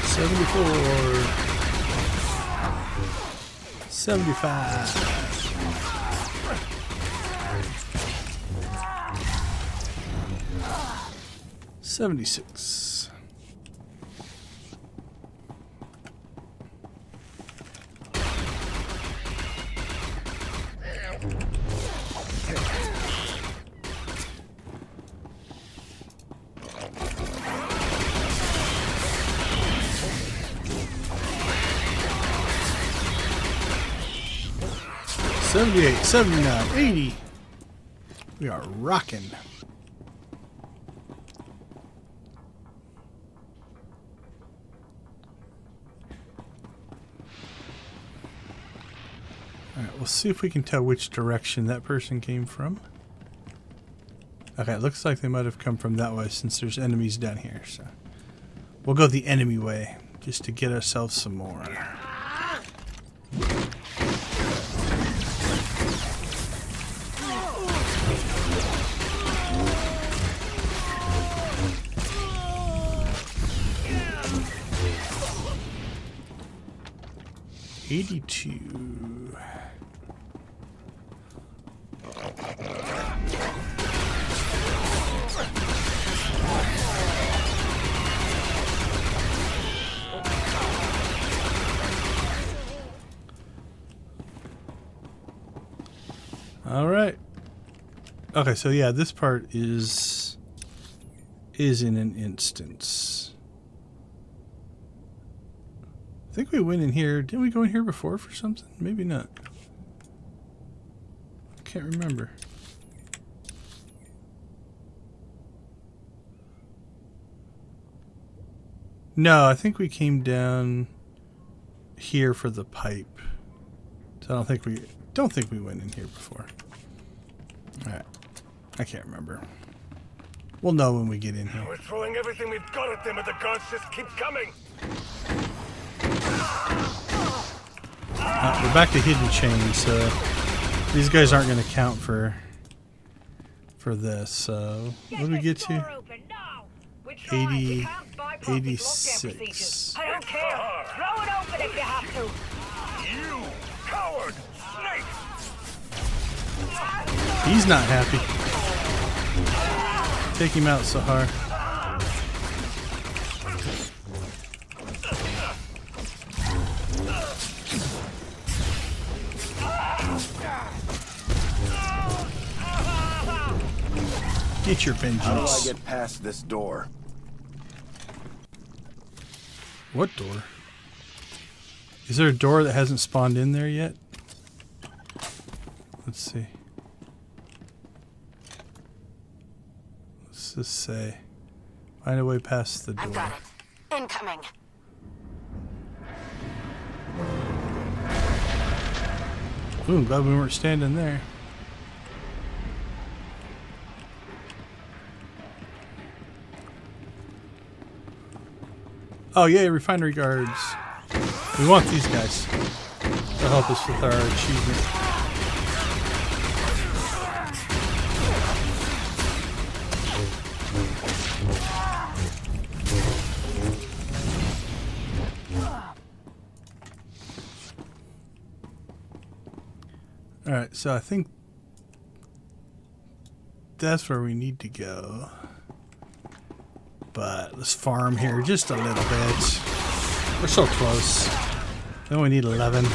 A: $74, $75. 76. 78, 79, 80. We are rocking. Alright, we'll see if we can tell which direction that person came from. Okay, it looks like they might have come from that way since there's enemies down here. So we'll go the enemy way just to get ourselves some more. $82. All right. Okay, so yeah, this part is in an instance. I think we went in here. Didn't we go in here before for something? Maybe not. I can't remember. No, I think we came down here for the pipe. So I don't think we went in here before. Alright. I can't remember. We'll know when we get in here.
I: We're throwing everything we've got at them, and the guards just keep coming.
A: We're back to hidden chain, so these guys aren't going to count for this. So what did we get to? 80, 86.
I: I don't care. Throw it open if you have to. You coward snake!
A: He's not happy. Take him out, Sahar. Get your vengeance.
E: How do I get past this door?
A: What door? Is there a door that hasn't spawned in there yet? Let's see. What's this say? Find a way past the door.
F: I've got it. Incoming.
A: Ooh, I'm glad we weren't standing there. Oh yeah, refinery guards. We want these guys to help us with our achievement. Alright, so I think that's where we need to go. But let's farm here just a little bit. We're so close. Then we need 11.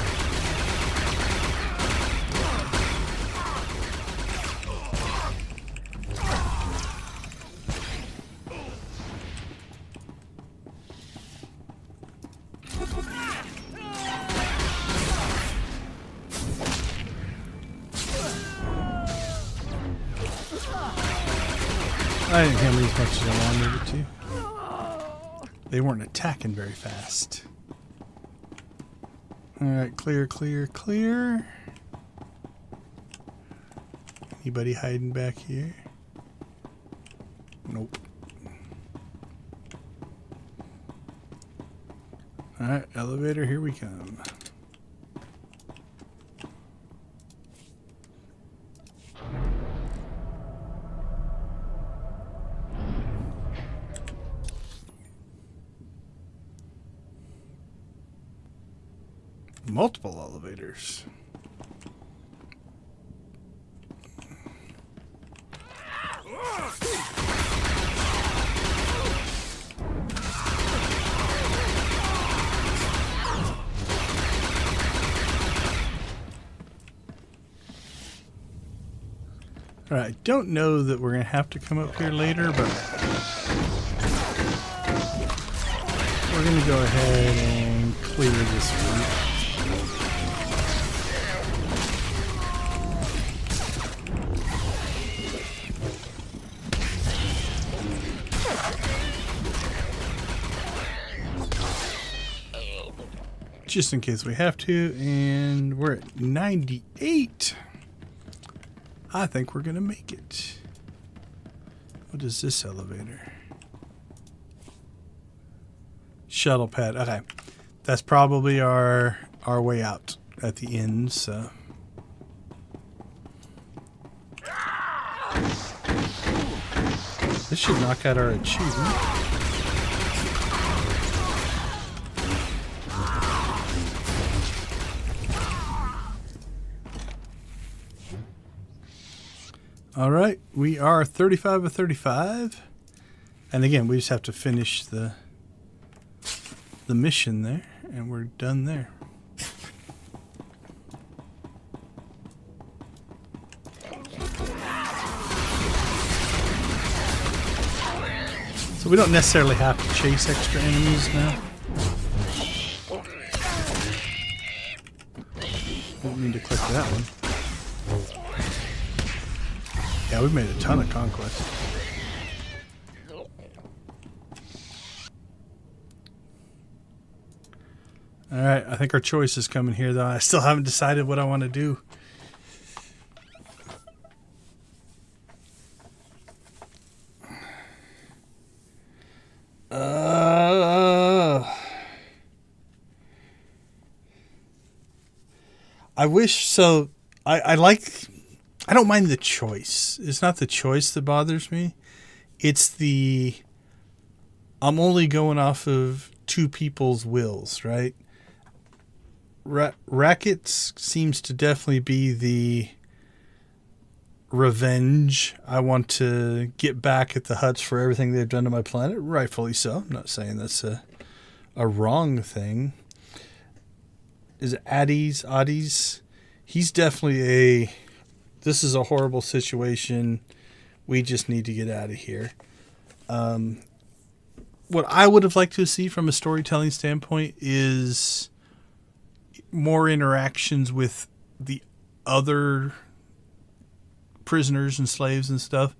A: I didn't hammer as much as I wanted it to. They weren't attacking very fast. Alright, clear, clear, clear. Anybody hiding back here? Nope. Alright, elevator, here we come. Multiple elevators. Alright, I don't know that we're going to have to come up here later, but we're going to go ahead and clear this route. just in case we have to, and we're at 98. I think we're gonna make it. What is this elevator? Shuttle pad. Okay, that's probably our way out at the end. So. This should knock out our achievement. All right, we are 35 of 35. And again, we just have to finish the mission there, and we're done there. So we don't necessarily have to chase extra enemies now. Didn't mean to click that one. Yeah, we've made a ton of conquest. Alright, I think our choice is coming here, though. I still haven't decided what I want to do. I wish so. I don't mind the choice. It's not the choice that bothers me. It's the I'm only going off of two people's wills, right? Rackets seems to definitely be the revenge. I want to get back at the Hutts for everything they've done to my planet. Rightfully so. I'm not saying that's a wrong thing. Is it Addies? He's definitely this is a horrible situation. We just need to get out of here. What I would have liked to see from a storytelling standpoint is more interactions with the other prisoners and slaves and stuff.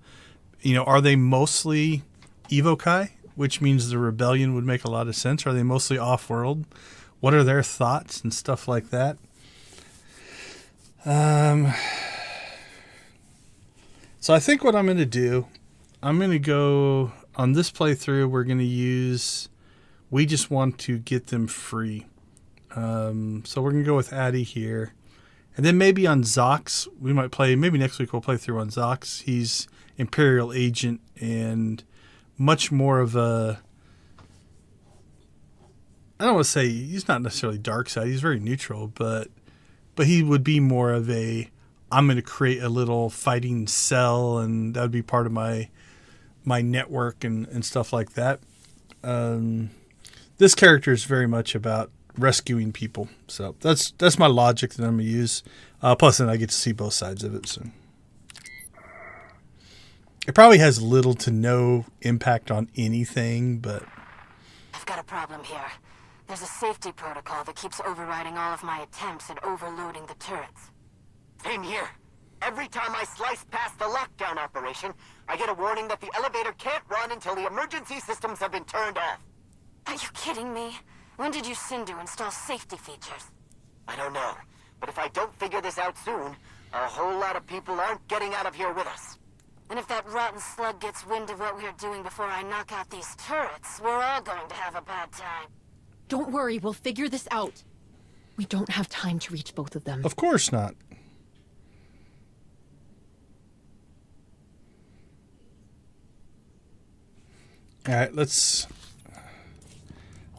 A: You know, are they mostly Evokai, which means the rebellion would make a lot of sense? Are they mostly off-world? What are their thoughts and stuff like that? So I think what I'm going to do, I'm going to go on this playthrough. We're going to use, we just want to get them free. So we're going to go with Addy here. And then maybe on Zox, we might play, maybe next week we'll play through on Zox. He's Imperial agent and much more of a, I don't want to say, he's not necessarily dark side. He's very neutral, but he would be more of a, I'm going to create a little fighting cell, and that would be part of my network and stuff like that. This character is very much about rescuing people. So that's my logic that I'm going to use. Plus, then I get to see both sides of it. So it probably has little to no impact on anything, but
F: I've got a problem here. There's a safety protocol that keeps overriding all of my attempts at overloading the turrets.
R: Same here. Every time I slice past the lockdown operation, I get a warning that the elevator can't run until the emergency systems have been turned off.
F: Are you kidding me? When did you Sindu install safety features?
R: I don't know, but if I don't figure this out soon, a whole lot of people aren't getting out of here with us.
F: And if that rotten slug gets wind of what we're doing before I knock out these turrets, we're all going to have a bad time.
P: Don't worry, we'll figure this out. We don't have time to reach both of them.
A: Of course not. All right, I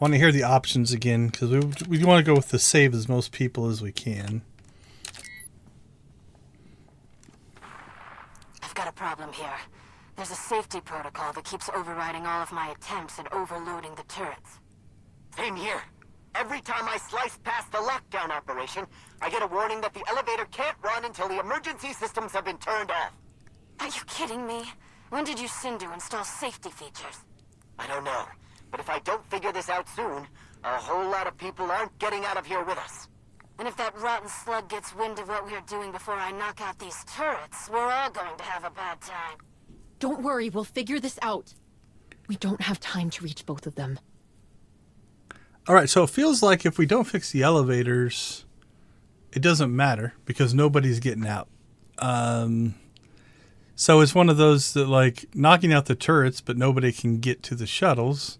A: want to hear the options again, because we want to go with the save as most people as we can.
F: I've got a problem here. There's a safety protocol that keeps overriding all of my attempts at overloading the turrets.
R: Same here. Every time I slice past the lockdown operation, I get a warning that the elevator can't run until the emergency systems have been turned off.
F: Are you kidding me? When did you Sindu install safety features?
R: I don't know, but if I don't figure this out soon, a whole lot of people aren't getting out of here with us.
F: And if that rotten slug gets wind of what we're doing before I knock out these turrets, we're all going to have a bad time.
P: Don't worry, we'll figure this out. We don't have time to reach both of them.
A: All right, so it feels like if we don't fix the elevators, it doesn't matter because nobody's getting out. So it's one of those that, like, knocking out the turrets, but nobody can get to the shuttles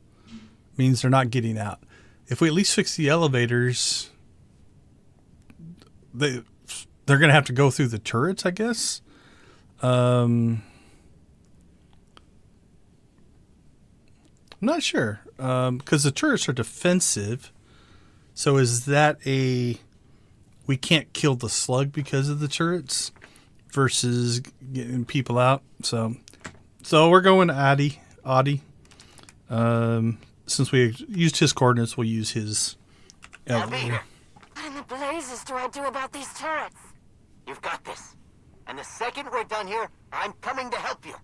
A: means they're not getting out. If we at least fix the elevators, they're going to have to go through the turrets, I guess. I'm not sure, because the turrets are defensive. So is that we can't kill the slug because of the turrets versus getting people out? So we're going Audi. Since we used his coordinates, we'll use his elevator.
R: What in the blazes do I do about these turrets? You've got this. And the second we're done here, I'm coming to help you.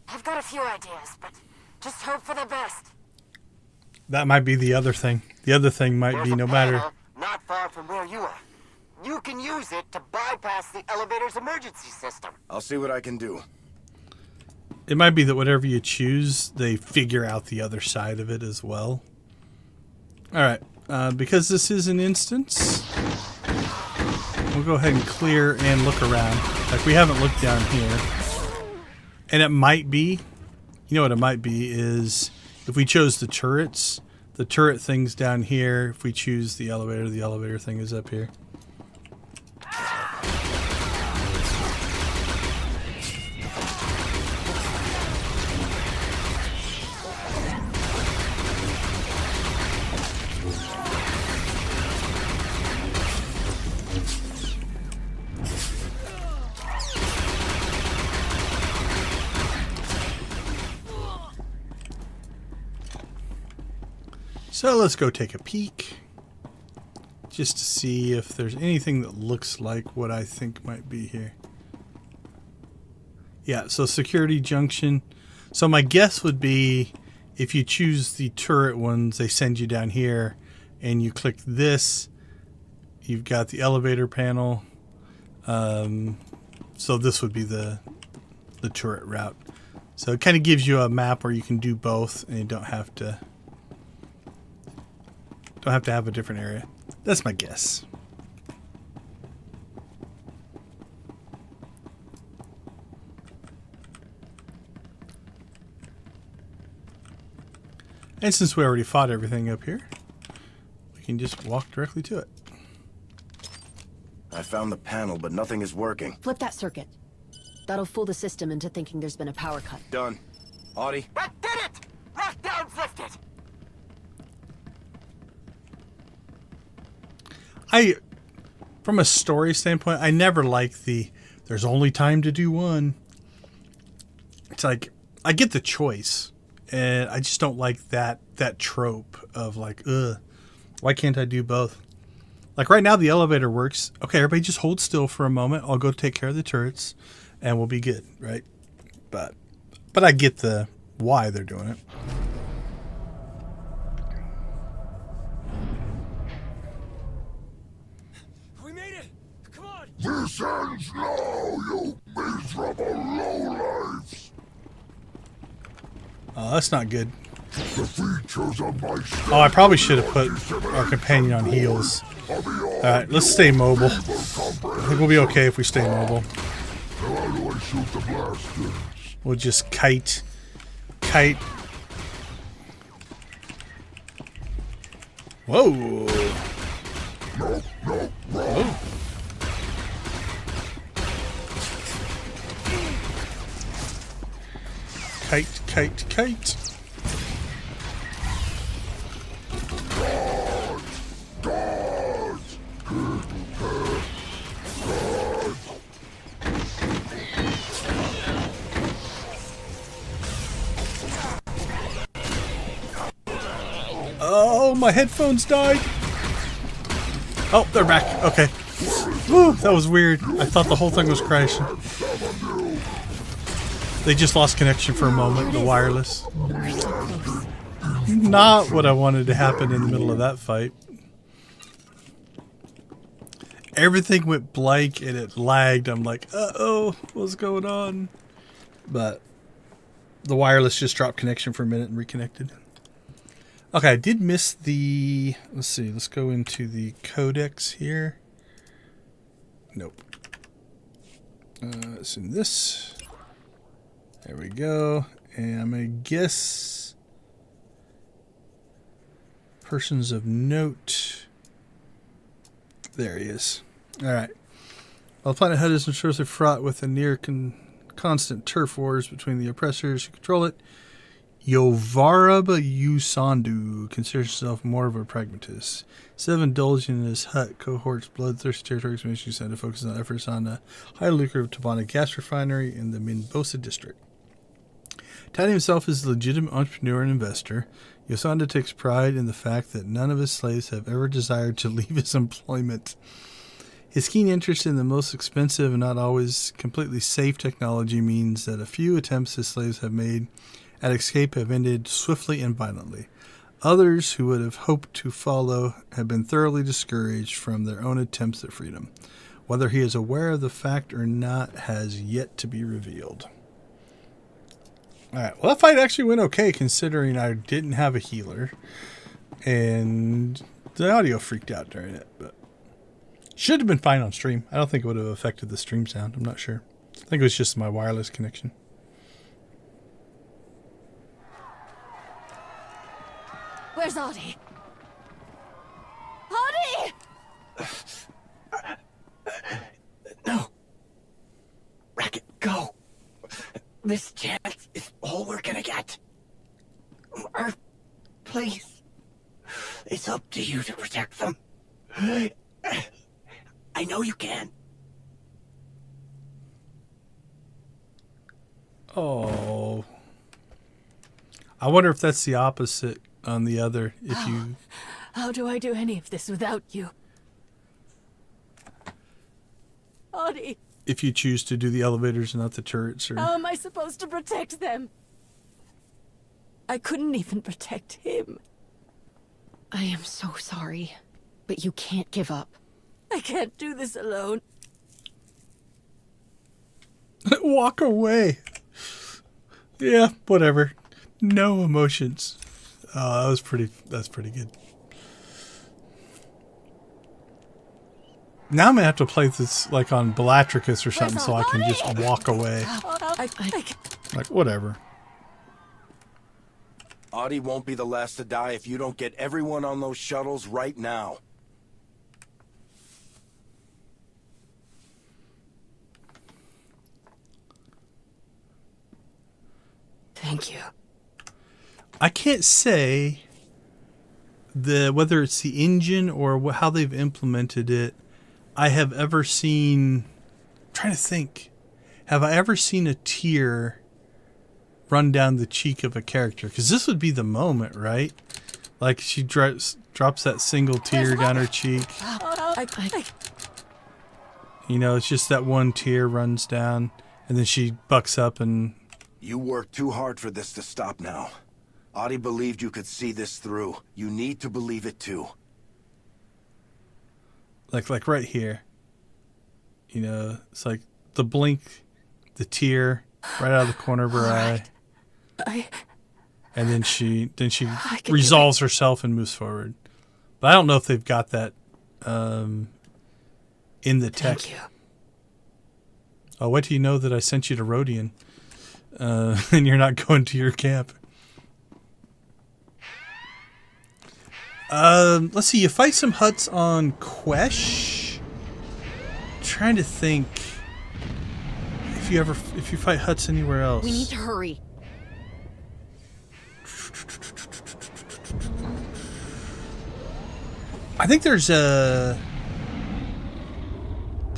L: I've got a few ideas, but just hope for the best.
A: That might be the other thing. The other thing might be no matter.
R: Not far from where you are. You can use it to bypass the elevator's emergency system.
E: I'll see what I can do.
A: It might be that whatever you choose, they figure out the other side of it as well. All right. Because this is an instance, we'll go ahead and clear and look around. Like, we haven't looked down here. And it might be, you know what it might be is if we chose the turrets, the turret thing's down here. If we choose the elevator thing is up here. So let's go take a peek just to see if there's anything that looks like what I think might be here. Yeah, so security junction. So my guess would be if you choose the turret ones, they send you down here and you click this. You've got the elevator panel. So this would be the turret route. So it kind of gives you a map where you can do both and you don't have to have a different area. That's my guess. And since we already fought everything up here, we can just walk directly to it.
E: I found the panel, but nothing is working.
J: Flip that circuit. That'll fool the system into thinking there's been a power cut.
E: Done. Audie?
R: That did it! Lockdown's lifted!
A: From a story standpoint, I never like there's only time to do one. It's like, I get the choice, and I just don't like that trope of like, why can't I do both? Like right now, the elevator works. Okay, everybody just hold still for a moment. I'll go take care of the turrets, and we'll be good, right? But I get the why they're doing it.
I: This ends now, you miserable lowlifes!
A: Oh, that's not good.
I: The features of my
A: Oh, I probably should have put our companion on heels. Alright, let's stay mobile. I think we'll be okay if we stay mobile.
I: How do I shoot the blasters?
A: We'll just kite. Whoa!
I: No,
A: Whoa. Kite. Oh, my headphones died. Oh, they're back. Okay. Woo, that was weird. I thought the whole thing was crashing. They just lost connection for a moment, the wireless. Not what I wanted to happen in the middle of that fight. Everything went blank and it lagged. I'm like, uh-oh, what's going on? But the wireless just dropped connection for a minute and reconnected. Okay, I did miss the... Let's see. Let's go into the codex here. Nope. It's in this. There we go. And I'm going to guess... Persons of note. There he is. All right. While the planet Hut is notoriously fraught with a near constant turf wars between the oppressors who control it, Yovaraba Yusandu considers himself more of a pragmatist. Instead of indulging in his Hut cohort's bloodthirsty territory expansion, he decided to focus on efforts on a highly lucrative Tabana gas refinery in the Minbosa district. Touting himself as a legitimate entrepreneur and investor, Yosandu takes pride in the fact that none of his slaves have ever desired to leave his employment. His keen interest in the most expensive and not always completely safe technology means that a few attempts his slaves have made at escape have ended swiftly and violently. Others who would have hoped to follow have been thoroughly discouraged from their own attempts at freedom. Whether he is aware of the fact or not has yet to be revealed. Alright, well that fight actually went okay considering I didn't have a healer. And the audio freaked out during it, but should have been fine on stream. I don't think it would have affected the stream sound. I'm not sure. I think it was just my wireless connection.
S: Where's Audie? Audie!
Q: No. Racket, go. This chance is all we're gonna get. Murph, please. It's up to you to protect them. I know you can.
A: Oh. I wonder if that's the opposite on the other. If you...
S: How do I do any of this without you? Audie,
A: If you choose to do the elevators and not the turrets, or...
S: how am I supposed to protect them? I couldn't even protect him.
J: I am so sorry, but you can't give up.
S: I can't do this alone.
A: Walk away. Yeah, whatever. No emotions. That's pretty good. Now I'm gonna have to play this like on Bellatricus or something so I can just walk away. Like, whatever.
E: Audie won't be the last to die if you don't get everyone on those shuttles right now.
S: Thank you.
A: I can't say whether it's the engine or how they've implemented it. I have ever seen... I'm trying to think. Have I ever seen a tear run down the cheek of a character? Because this would be the moment, right? Like she drops that single tear down her cheek. You know, it's just that one tear runs down, and then she bucks up and...
E: You worked too hard for this to stop now. Audie believed you could see this through. You need to believe it too.
A: Like right here. You know, it's like the blink, the tear right out of the corner of her eye. And then she resolves herself and moves forward. But I don't know if they've got that in the tech.
S: Thank you.
A: Oh, what do you know that I sent you to Rodian? And you're not going to your camp. Let's see. You fight some huts on Quesh. Trying to think if you fight huts anywhere else.
J: We need to hurry.
A: I think there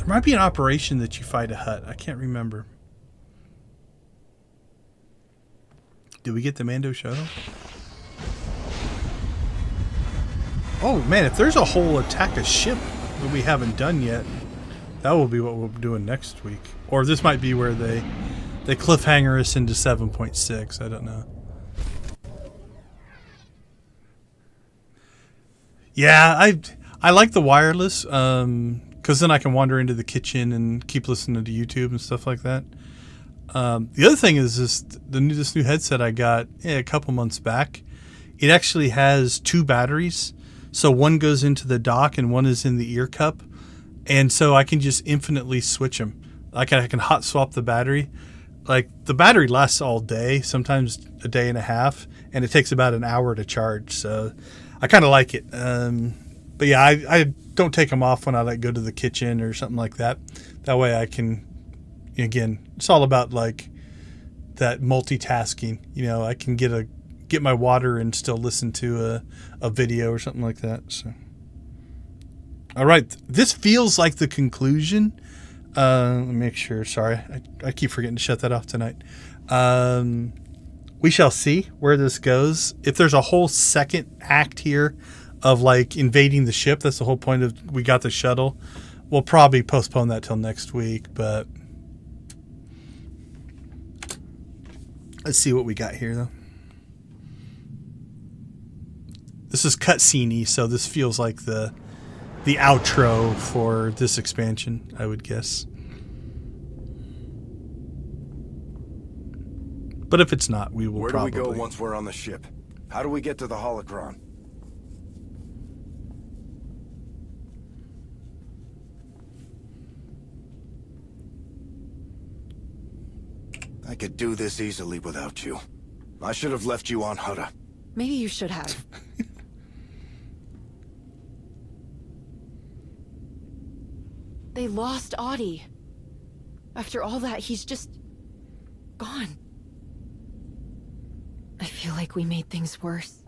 A: might be an operation that you fight a hut. I can't remember. Did we get the Mando shuttle? Oh man, if there's a whole attack a ship that we haven't done yet, that will be what we'll be doing next week. Or this might be where they cliffhanger us into 7.6. I don't know. Yeah, I like the wireless because then I can wander into the kitchen and keep listening to YouTube and stuff like that. The other thing is this new headset I got a couple months back. it actually has 2 batteries. So one goes into the dock and one is in the ear cup. And so I can just infinitely switch them. I can hot swap the battery. Like, the battery lasts all day, sometimes a day and a half, and it takes about an hour to charge. So I kind of like it. But yeah, I don't take them off when I like go to the kitchen or something like that. That way I can, again, it's all about like that multitasking. You know, I can get my water and still listen to a video or something like that. So, all right, this feels like the conclusion. Let me make sure. Sorry, I keep forgetting to shut that off tonight. We shall see where this goes. If there's a whole second act here of like invading the ship, that's the whole point of we got the shuttle. We'll probably postpone that till next week, but let's see what we got here, though. This is cutscene-y, so this feels like the outro for this expansion, I would guess. But if it's not, we will probably...
E: Where do we go once we're on the ship? How do we get to the holocron? I could do this easily without you. I should have left you on Hutta.
J: Maybe you should have. They lost Audie. After all that, he's just gone. I feel like we made things worse.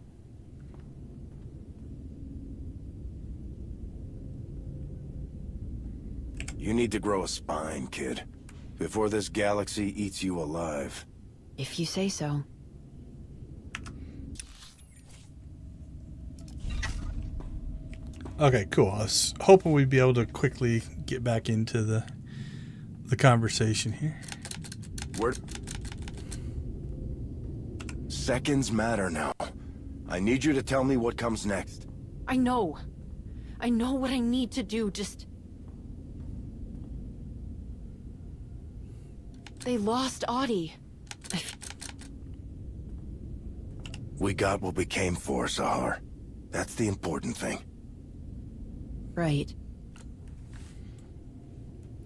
E: You need to grow a spine, kid. Before this galaxy eats you alive.
J: If you say so.
A: Okay, cool. I was hoping we'd be able to quickly get back into the conversation here.
E: Seconds matter now. I need you to tell me what comes next.
J: I know. I know what I need to do, just... They lost Audie.
E: We got what we came for, Sahar. That's the important thing.
J: Right.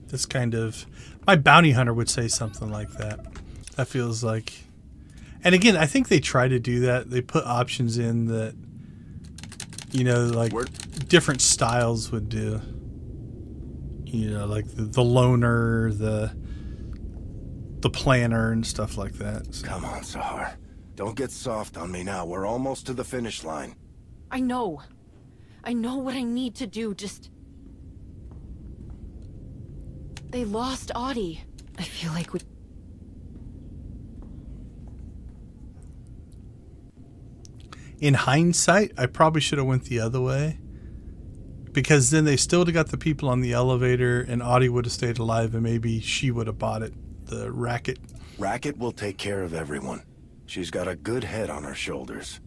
A: This kind of... My bounty hunter would say something like that. That feels like... And again, I think they try to do that. They put options in that, you know, like different styles would do. You know, like the loner, the planner and stuff like that. So.
E: Come on, Sahar. Don't get soft on me now. We're almost to the finish line.
J: I know. I know what I need to do, just... They lost Audie. I feel like we...
A: In hindsight, I probably should have went the other way. Because then they still would have got the people on the elevator and Audie would have stayed alive and maybe she would have bought it. The racket.
E: Racket will take care of everyone. She's got a good head on her shoulders.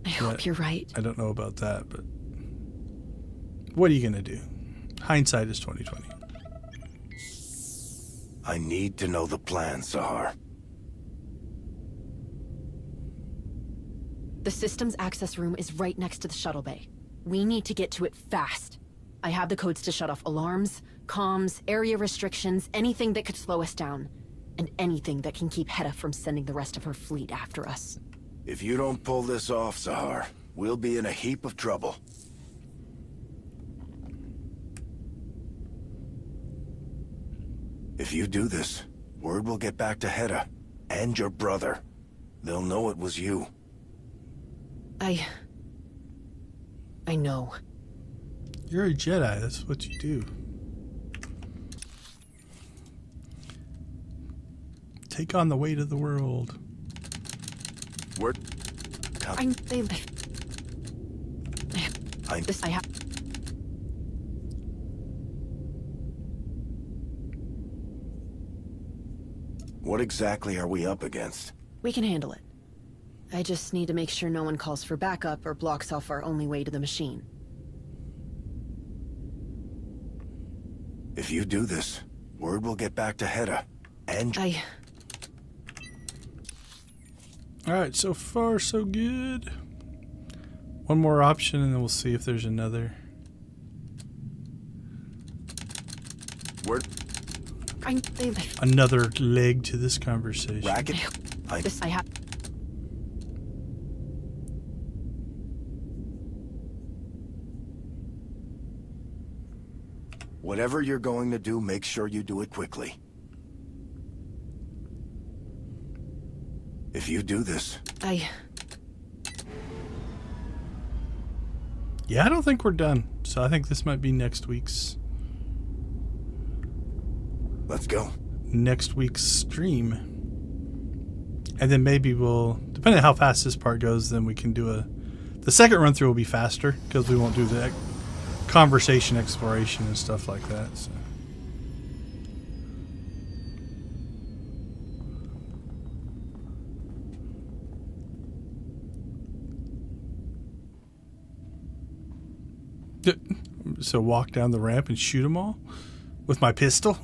J: I hope you're right.
A: I don't know about that, but... What are you going to do? Hindsight is 20/20.
E: I need to know the plan, Sahar.
J: The systems access room is right next to the shuttle bay. We need to get to it fast. I have the codes to shut off alarms, comms, area restrictions, anything that could slow us down. And anything that can keep Hedda from sending the rest of her fleet after us.
E: If you don't pull this off, Sahar, we'll be in a heap of trouble. If you do this, word will get back to Hedda and your brother. They'll know it was you.
J: I know.
A: You're a Jedi. That's what you do. Take on the weight of the world.
E: Word.
J: I have.
E: What exactly are we up against?
J: We can handle it. I just need to make sure no one calls for backup or blocks off our only way to the machine.
E: If you do this, word will get back to Hedda and...
A: Alright, so far so good. One more option and then we'll see if there's another. Another leg to this conversation.
E: Racket?
S: I have.
E: Whatever you're going to do, make sure you do it quickly. If you do this...
A: Yeah, I don't think we're done. So I think this might be next week's...
E: Let's go.
A: Next week's stream. And then maybe we'll... Depending on how fast this part goes, then we can do a... The second run through will be faster, because we won't do the conversation exploration and stuff like that. So. So walk down the ramp and shoot them all with my pistol.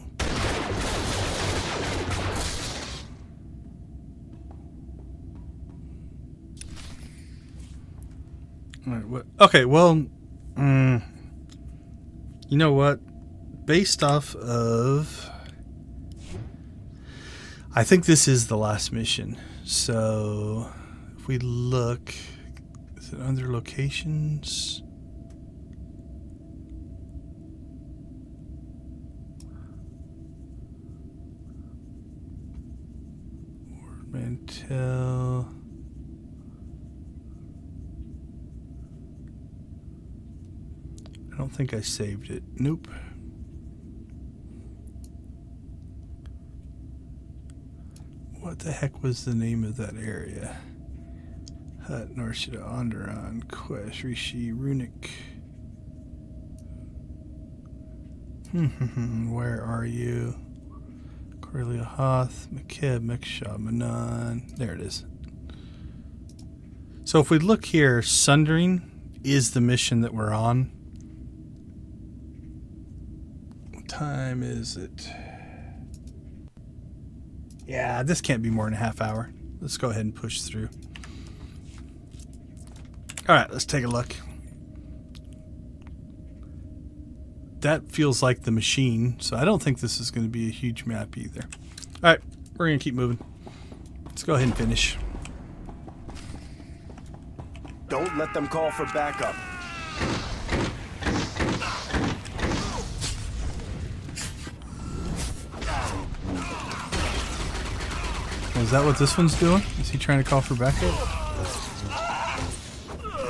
A: All right, what? Okay, well, you know what? Based off of, I think this is the last mission. So if we look, is it under locations? Mantel. I don't think I saved it. Nope. What the heck was the name of that area? Hut, Norshida, Onderon, Quest, Rishi, Runic. Where are you? Corellia Hoth, McKib, Mekshaw, Manon. There it is. So if we look here, Sundering is the mission that we're on. What time is it? Yeah, this can't be more than a half hour. Let's go ahead and push through. Alright, let's take a look. That feels like the machine, so I don't think this is going to be a huge map either. Alright, we're going to keep moving. Let's go ahead and finish.
E: Don't let them call for backup.
A: Is that what this one's doing? Is he trying to call for backup?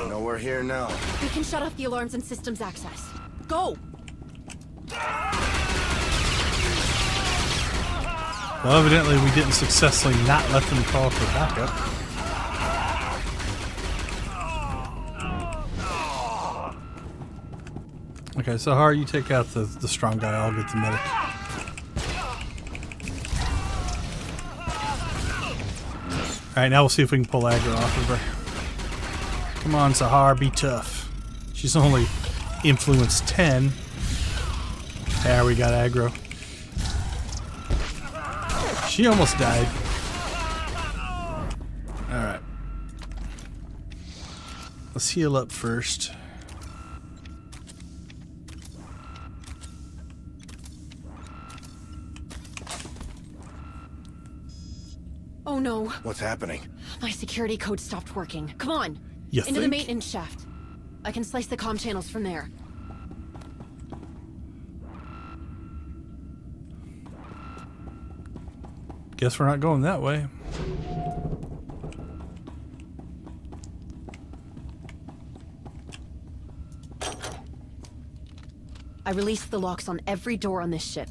E: No, we're here now.
J: We can shut off the alarms and systems access. Go!
A: Well, evidently we didn't successfully not let them call for backup. Okay, so Har, you take out the strong guy, I'll get the medic. Alright, now we'll see if we can pull aggro off of her. Come on, Sahar, be tough. She's only influence 10. There, we got aggro. She almost died. Alright. Let's heal up first.
J: Oh no.
E: What's happening?
J: My security code stopped working. Come on.
A: You
J: Into
A: think?
J: the maintenance shaft. I can slice the comm channels from there.
A: Guess we're not going that way.
J: I released the locks on every door on this ship.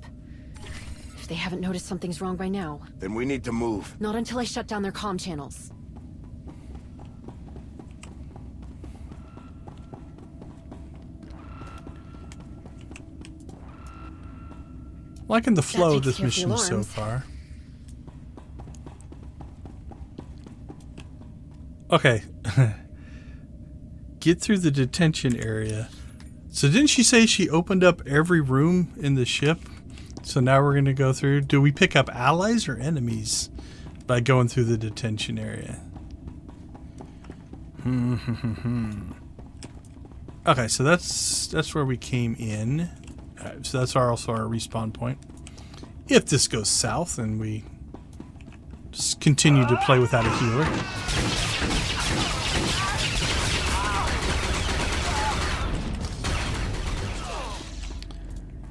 J: If they haven't noticed something's wrong by now.
E: Then we need to move.
J: Not until I shut down their comm channels.
A: Liking the flow of
J: takes
A: this
J: care of the
A: mission so
J: alarms.
A: far. Okay. Get through the detention area. So didn't she say she opened up every room in the ship? So now we're going to go through. Do we pick up allies or enemies by going through the detention area? Okay, so that's where we came in. So that's also our respawn point. If this goes south, then we just continue to play without a healer.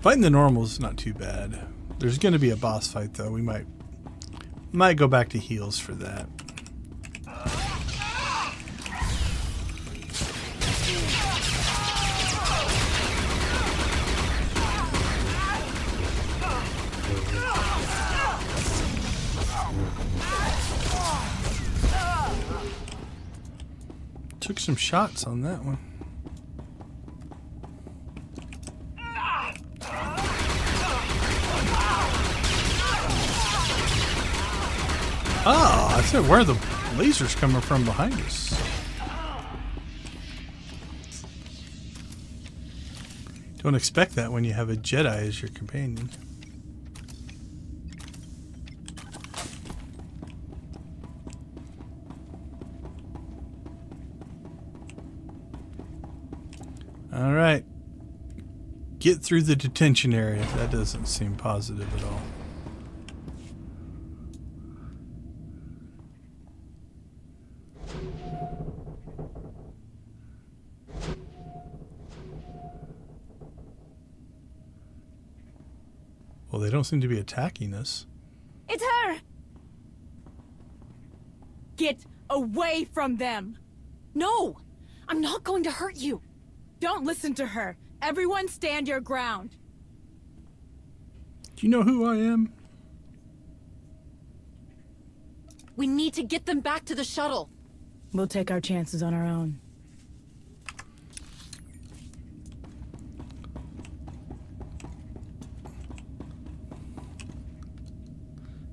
A: Fighting the normals is not too bad. There's going to be a boss fight though. We might go back to heals for that. Took some shots on that one. Oh, I said, where are the lasers coming from behind us? Don't expect that when you have a Jedi as your companion. All right. Get through the detention area. That doesn't seem positive at all. Well, they don't seem to be attacking us.
T: It's her! Get away from them!
P: No! I'm not going to hurt you!
T: Don't listen to her. Everyone stand your ground.
A: Do you know who I am?
P: We need to get them back to the shuttle.
F: We'll take our chances on our own.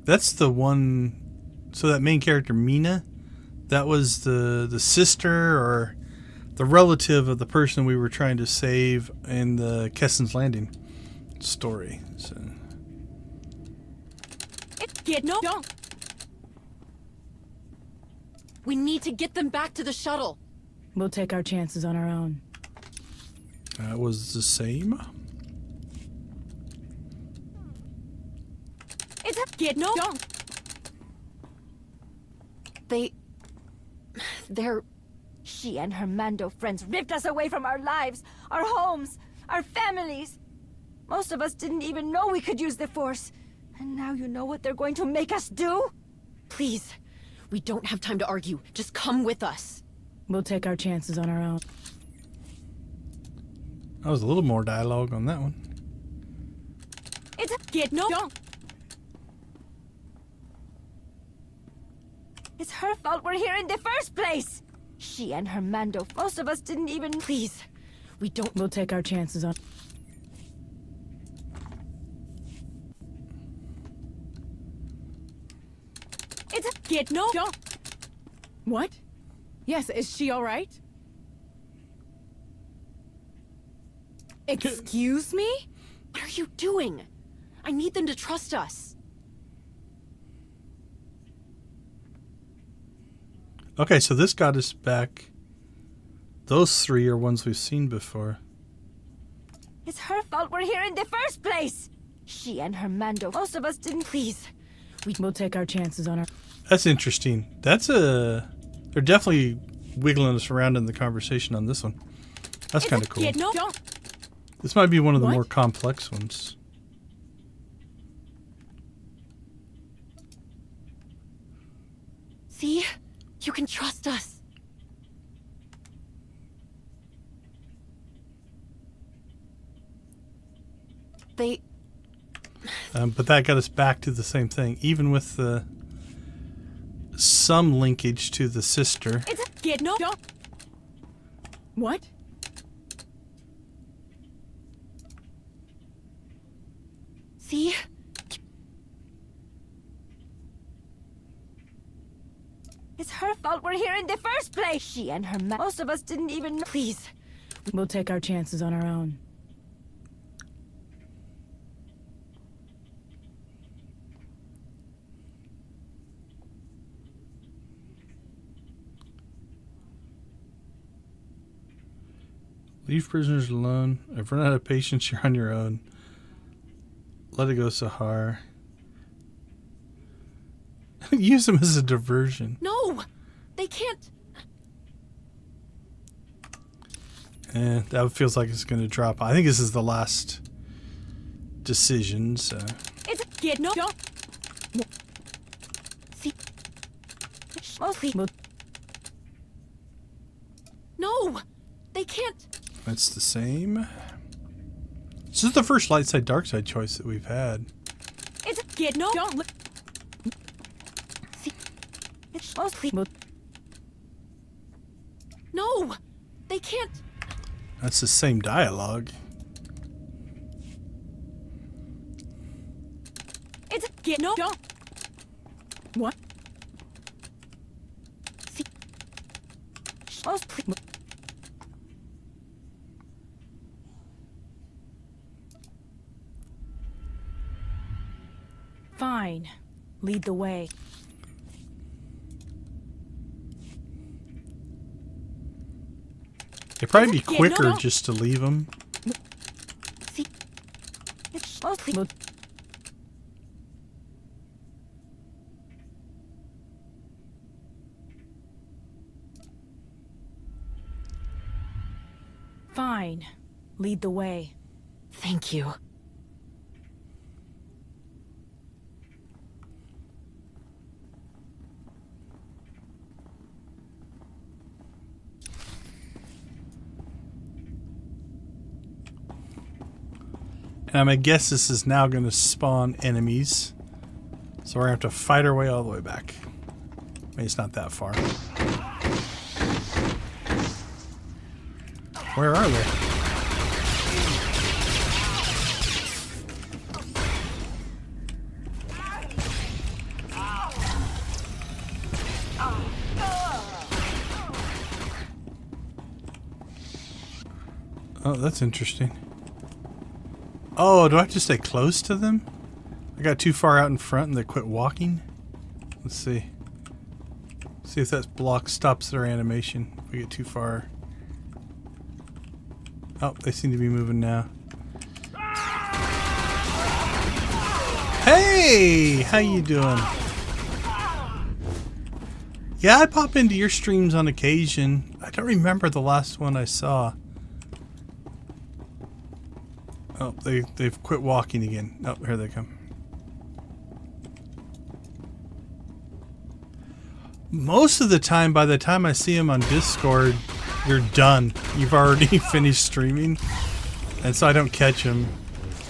A: That's the one. So that main character, Mina, that was the sister or the relative of the person we were trying to save in the Kessen's Landing story. So.
T: Don't.
P: We need to get them back to the shuttle.
F: We'll take our chances on our own.
A: That was the same.
T: Don't.
O: They're... She and her Mando friends ripped us away from our lives, our homes, our families. Most of us didn't even know we could use the Force. And now you know what they're going to make us do?
P: Please, we don't have time to argue. Just come with us.
F: We'll take our chances on our own.
A: That was a little more dialogue on that one.
T: Don't.
O: It's her fault we're here in the first place. She and her Mando. Most of us didn't even...
P: Please, we don't...
F: We'll take our chances on...
T: Don't. What? Yes, is she all right? Excuse me?
P: What are you doing? I need them to trust us.
A: Okay, so this got us back. Those three are ones we've seen before.
O: It's her fault we're here in the first place. She and her Mando. Most of us didn't...
F: Please, we'll take our chances on our...
A: That's interesting. That's a... They're definitely wiggling us around in the conversation on this one. That's kind of cool.
T: Don't.
A: This might be one of the
T: What?
A: more complex ones.
P: See? You can trust us.
A: But that got us back to the same thing, even with the some linkage to the sister.
T: Don't. What?
P: See?
O: It's her fault we're here in the first place. She and her Mando. Most of us didn't even...
P: Please.
F: We'll take our chances on our own.
A: Leave prisoners alone. I've run out of patience. You're on your own. Let it go, Sahar. Use them as a diversion.
P: No! They can't...
A: That feels like it's going to drop. I think this is the last decision, so...
P: It's a kid, no! Don't... See... Mostly... No! They can't...
A: That's the same. This is the first light side, dark side choice that we've had.
P: It's a kid, no! Don't... See... It's mostly... No! They can't...
A: That's the same dialogue.
P: It's a kid, no! Don't... What? See... Mostly...
T: Fine. Lead the way.
A: It'd probably be quicker just to leave them.
P: See... It's mostly...
T: Fine. Lead the way.
J: Thank you.
A: And I guess this is now going to spawn enemies. So we're going to have to fight our way all the way back. I mean, it's not that far. Where are they? Oh, that's interesting. Oh, do I have to stay close to them? I got too far out in front and they quit walking? Let's see. See if that block stops their animation if we get too far. Oh, they seem to be moving now. Hey! How you doing? Yeah, I pop into your streams on occasion. I don't remember the last one I saw. Oh, they've quit walking again. Oh, here they come. Most of the time, by the time I see them on Discord, you're done. You've already finished streaming, and so I don't catch them.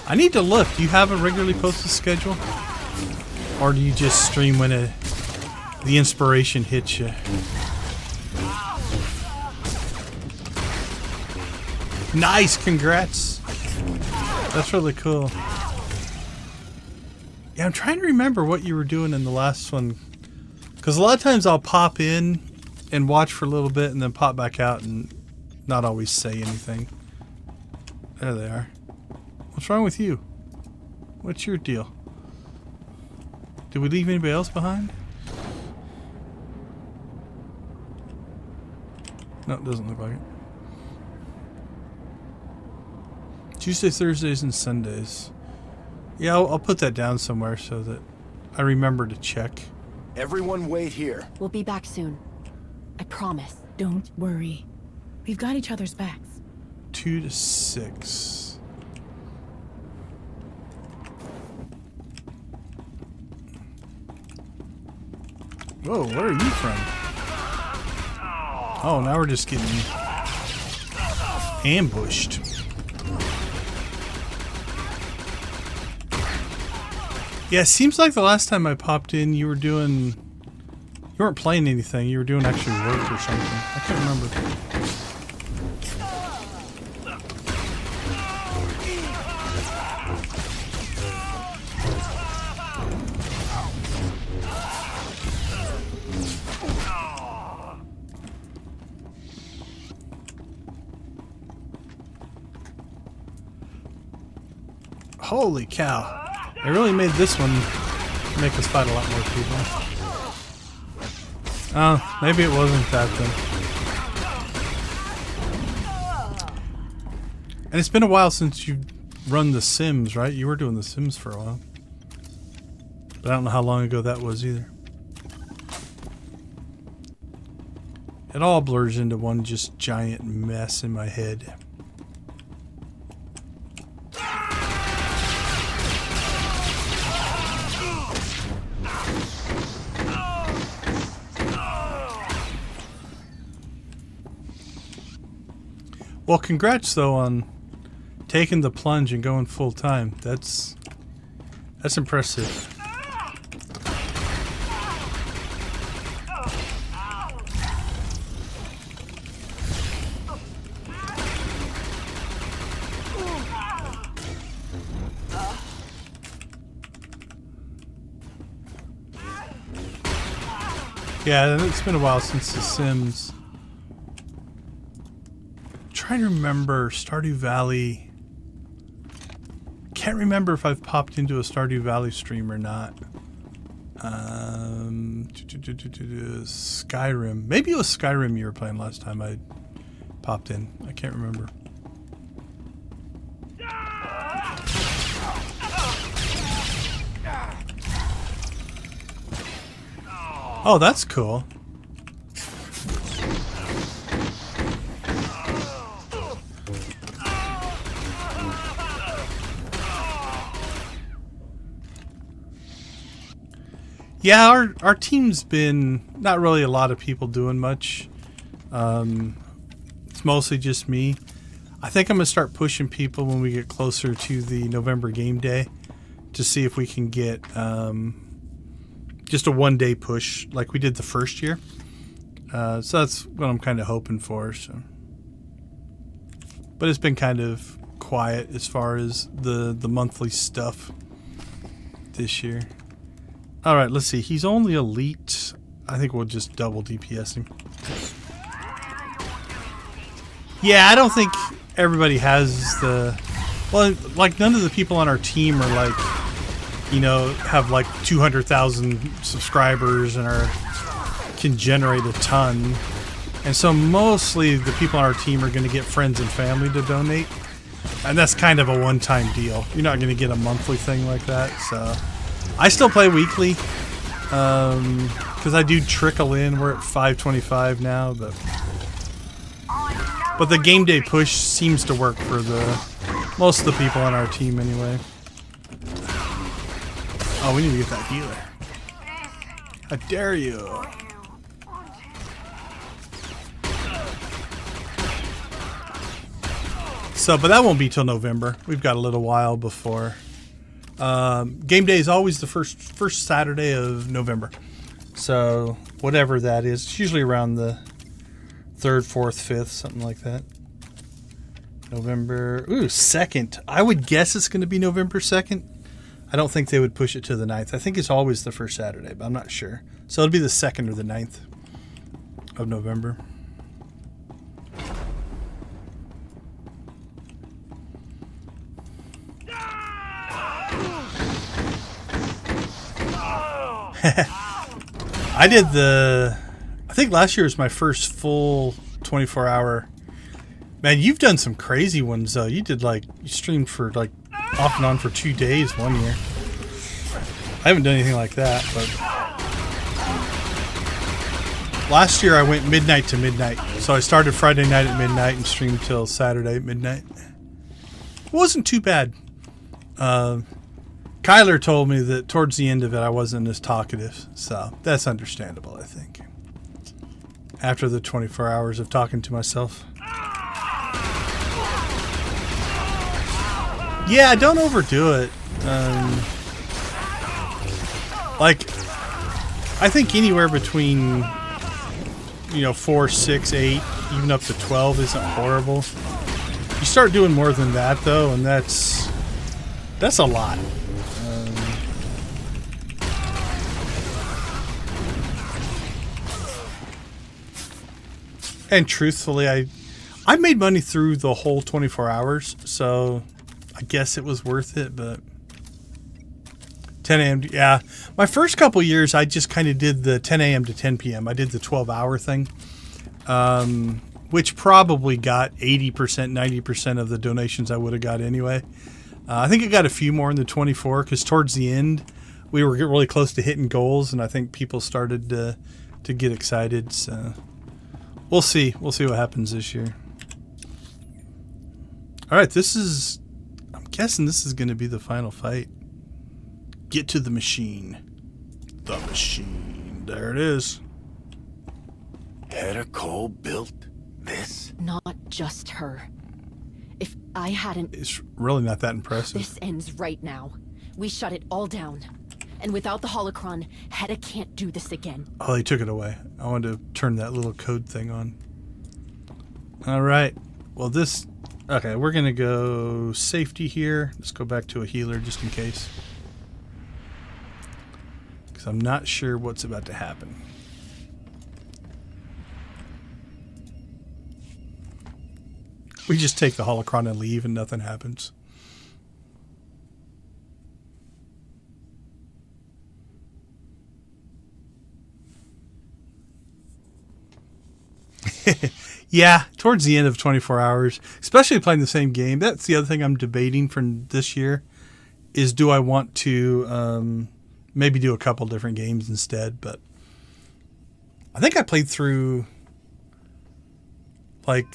A: I need to look. Do you have a regularly posted schedule? Or do you just stream when the inspiration hits you? Nice! Congrats! That's really cool. Yeah, I'm trying to remember what you were doing in the last one. Because a lot of times I'll pop in and watch for a little bit and then pop back out and not always say anything. There they are. What's wrong with you? What's your deal? Did we leave anybody else behind? No, it doesn't look like it. Tuesday, Thursdays, and Sundays. Yeah, I'll put that down somewhere so that I remember to check.
E: Everyone wait here.
J: We'll be back soon. I promise.
T: Don't worry. We've got each other's backs.
A: 2 to 6. Whoa, where are you from? Oh, now we're just getting ambushed. Yeah, it seems like the last time I popped in, you weren't playing anything. You were doing actually work or something. I can't remember. Holy cow. They really made this one make us fight a lot more people. Oh, maybe it wasn't that then. And it's been a while since you've run The Sims, right? You were doing The Sims for a while. But I don't know how long ago that was either. It all blurs into one just giant mess in my head. Well, congrats though on taking the plunge and going full time. That's impressive. Yeah, it's been a while since The Sims. Trying to remember Stardew Valley. Can't remember if I've popped into a Stardew Valley stream or not. Skyrim. Maybe it was Skyrim you were playing last time I popped in. I can't remember. Oh, that's cool. Yeah, our team's been not really a lot of people doing much. It's mostly just me. I think I'm going to start pushing people when we get closer to the November game day to see if we can get just a one-day push like we did the first year. So that's what I'm kind of hoping for. So, but it's been kind of quiet as far as the monthly stuff this year. All right, let's see. He's only elite. I think we'll just double DPS him. Yeah, I don't think everybody has the... Well, like none of the people on our team are like, you know, have like 200,000 subscribers and can generate a ton. And so mostly the people on our team are going to get friends and family to donate. And that's kind of a one-time deal. You're not going to get a monthly thing like that. So I still play weekly because I do trickle in. We're at 525 now, but the game day push seems to work for most of the people on our team anyway. Oh, we need to get that healer. How dare you? So, but that won't be till November. We've got a little while before. Game day is always the first Saturday of November. So, whatever that is, it's usually around the 3rd, 4th, 5th, something like that. November, 2nd. I would guess it's going to be November 2nd. I don't think they would push it to the 9th. I think it's always the first Saturday, but I'm not sure. So it'll be the 2nd or the 9th of November. I think last year was my first full 24-hour. Man, you've done some crazy ones though. You streamed for like off and on for 2 days one year. I haven't done anything like that, but last year I went midnight to midnight. So I started Friday night at midnight and streamed till Saturday at midnight. It wasn't too bad. Kyler told me that towards the end of it I wasn't as talkative, so that's understandable, I think. After the 24 hours of talking to myself. Yeah, don't overdo it. I think anywhere between 4, 6, 8, even up to 12 isn't horrible. You start doing more than that though, and that's a lot. And truthfully, I made money through the whole 24 hours, so I guess it was worth it, but 10 a.m. Yeah. My first couple years, I just kind of did the 10 a.m. to 10 p.m. I did the 12-hour thing. which probably got 80%, 90% of the donations I would have got anyway. I think I got a few more in the 24 because towards the end we were getting really close to hitting goals, and I think people started to get excited. So we'll see. We'll see what happens this year. All right, I'm guessing this is going to be the final fight. Get to the machine. The machine. There it is.
N: Hedda Cole built this?
J: Not just her. If I hadn't...
A: It's really not that impressive.
J: This ends right now. We shut it all down. And without the holocron, Hedda can't do this again.
A: Oh, they took it away. I wanted to turn that little code thing on. All right. Well, this... Okay, we're going to go safety here. Let's go back to a healer just in case. Because I'm not sure what's about to happen. We just take the holocron and leave and nothing happens. Yeah, towards the end of 24 hours, especially playing the same game. That's the other thing I'm debating for this year is do I want to maybe do a couple different games instead. But I think I played through like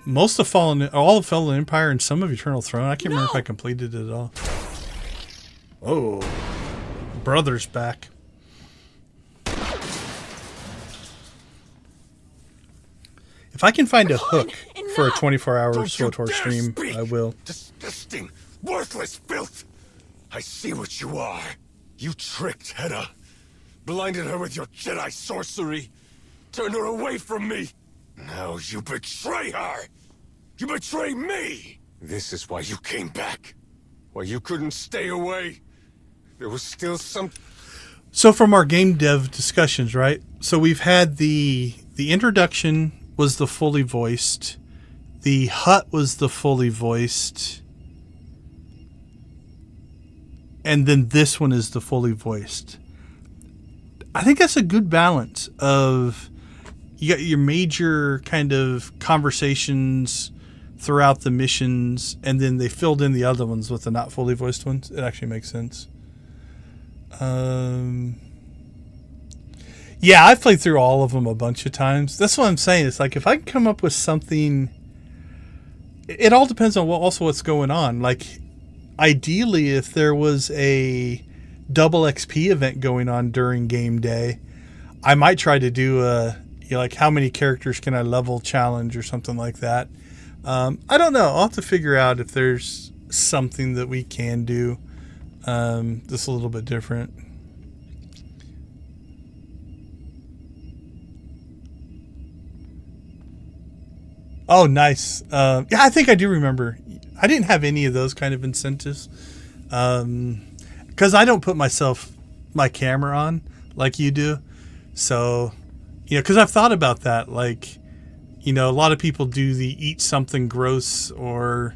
A: most of all of Fallen Empire and some of Eternal Throne. I can't remember if I completed it at all. Oh, brother's back. If I can find a hook for a 24-hour SWTOR stream, I will.
E: Disgusting, worthless filth! I see what you are. You tricked Hedda. Blinded her with your Jedi sorcery. Turned her away from me. Now you betray her! You betray me! This is why you came back. Why you couldn't stay away. There was still some...
A: So from our game dev discussions, right? So we've had the introduction was the fully voiced. The hut was the fully voiced. And then this one is the fully voiced. I think that's a good balance of... You got your major kind of conversations throughout the missions, and then they filled in the other ones with the not fully voiced ones. It actually makes sense. Yeah, I've played through all of them a bunch of times. That's what I'm saying. It's like if I can come up with something, it all depends on what's going on. Like, ideally, if there was a double XP event going on during game day, I might try to do like how many characters can I level challenge or something like that. I don't know. I'll have to figure out if there's something that we can do that's a little bit different. Oh, nice. Yeah, I think I do remember. I didn't have any of those kind of incentives because I don't put my camera on like you do. So, because I've thought about that. Like, a lot of people do the eat something gross, or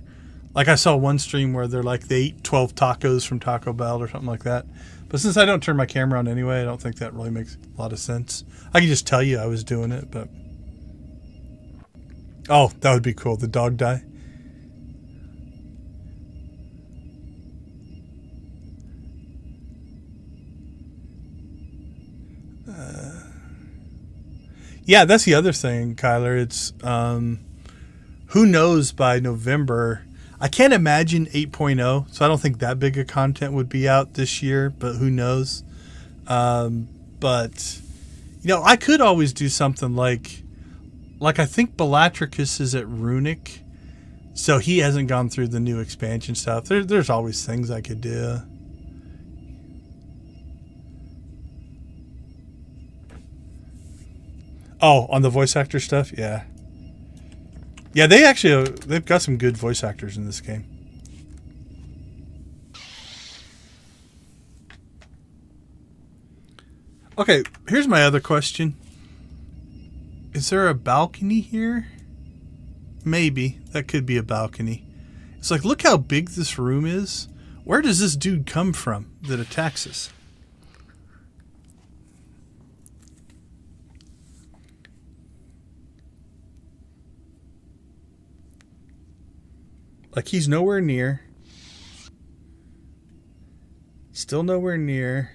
A: like I saw one stream where they're like they eat 12 tacos from Taco Bell or something like that. But since I don't turn my camera on anyway, I don't think that really makes a lot of sense. I can just tell you I was doing it, but... Oh, that would be cool. The dog die. Yeah, that's the other thing, Kyler. It's who knows by November. I can't imagine 8.0, so I don't think that big of content would be out this year, but who knows? But, I could always do something like I think Bellatricus is at Runic, so he hasn't gone through the new expansion stuff. There's always things I could do. Oh, on the voice actor stuff? Yeah. Yeah, they've got some good voice actors in this game. Okay, here's my other question. Is there a balcony here? Maybe. That could be a balcony. It's like, look how big this room is. Where does this dude come from that attacks us? Like, he's nowhere near. Still nowhere near.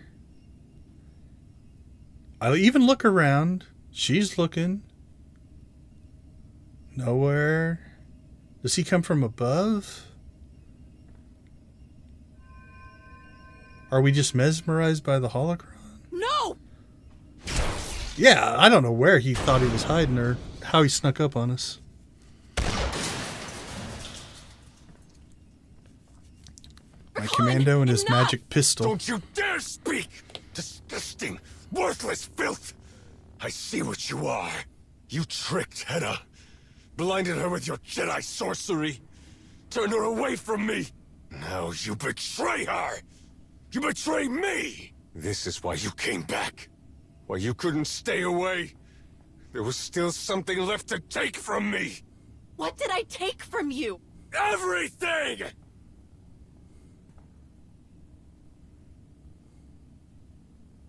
A: I'll even look around. She's looking. Nowhere. Does he come from above? Are we just mesmerized by the holocron?
T: No!
A: Yeah, I don't know where he thought he was hiding or how he snuck up on us. My commando and his magic pistol.
E: Don't you dare speak! Disgusting, worthless filth! I see what you are. You tricked Hedda. Blinded her with your Jedi sorcery. Turned her away from me. Now you betray her! You betray me! This is why you came back. Why you couldn't stay away. There was still something left to take from me.
T: What did I take from you?
E: Everything!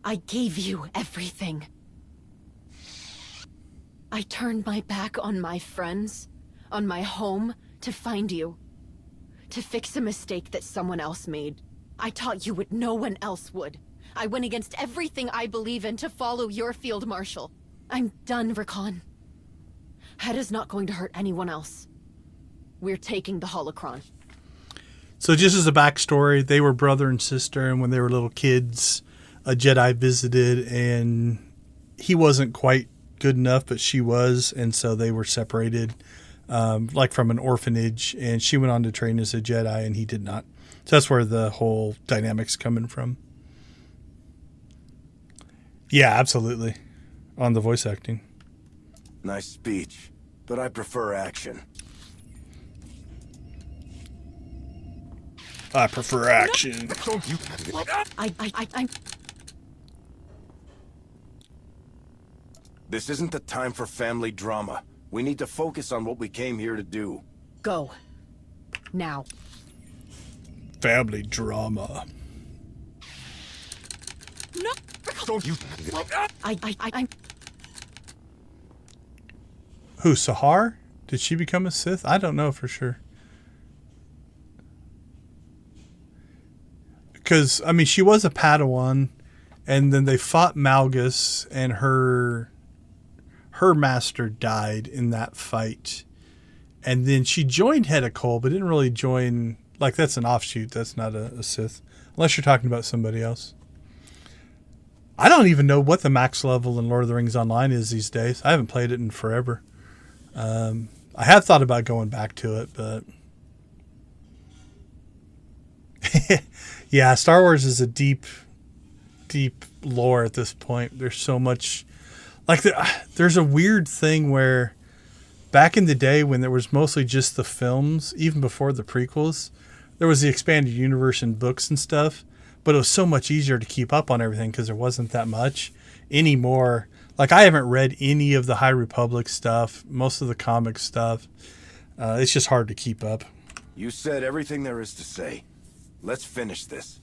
J: I gave you everything. I turned my back on my friends, on my home, to find you. To fix a mistake that someone else made. I taught you what no one else would. I went against everything I believe in to follow your field marshal. I'm done, Rakan. Hedda's not going to hurt anyone else. We're taking the holocron.
A: So just as a backstory, they were brother and sister, and when they were little kids, a Jedi visited, and he wasn't quite good enough, but she was, and so they were separated, like from an orphanage, and she went on to train as a Jedi, and he did not. So that's where the whole dynamic's coming from. Yeah, absolutely. On the voice acting.
U: Nice speech, but I prefer action.
A: I prefer action.
E: Don't you...
J: What? I...
U: This isn't the time for family drama. We need to focus on what we came here to do.
J: Go. Now.
A: Family drama.
T: No!
E: Don't you...
J: What? I...
A: Who, Sahar? Did she become a Sith? I don't know for sure. Because, I mean, she was a Padawan, and then they fought Malgus, and her master died in that fight. And then she joined Hedda Cole, but didn't really join... Like, that's an offshoot. That's not a Sith. Unless you're talking about somebody else. I don't even know what the max level in Lord of the Rings Online is these days. I haven't played it in forever. I have thought about going back to it, but... Yeah, Star Wars is a deep lore at this point. There's so much... Like, there's a weird thing where back in the day when there was mostly just the films, even before the prequels, there was the expanded universe and books and stuff, but it was so much easier to keep up on everything because there wasn't that much anymore. Like, I haven't read any of the High Republic stuff, most of the comic stuff. It's just hard to keep up.
U: You said everything there is to say. Let's finish this.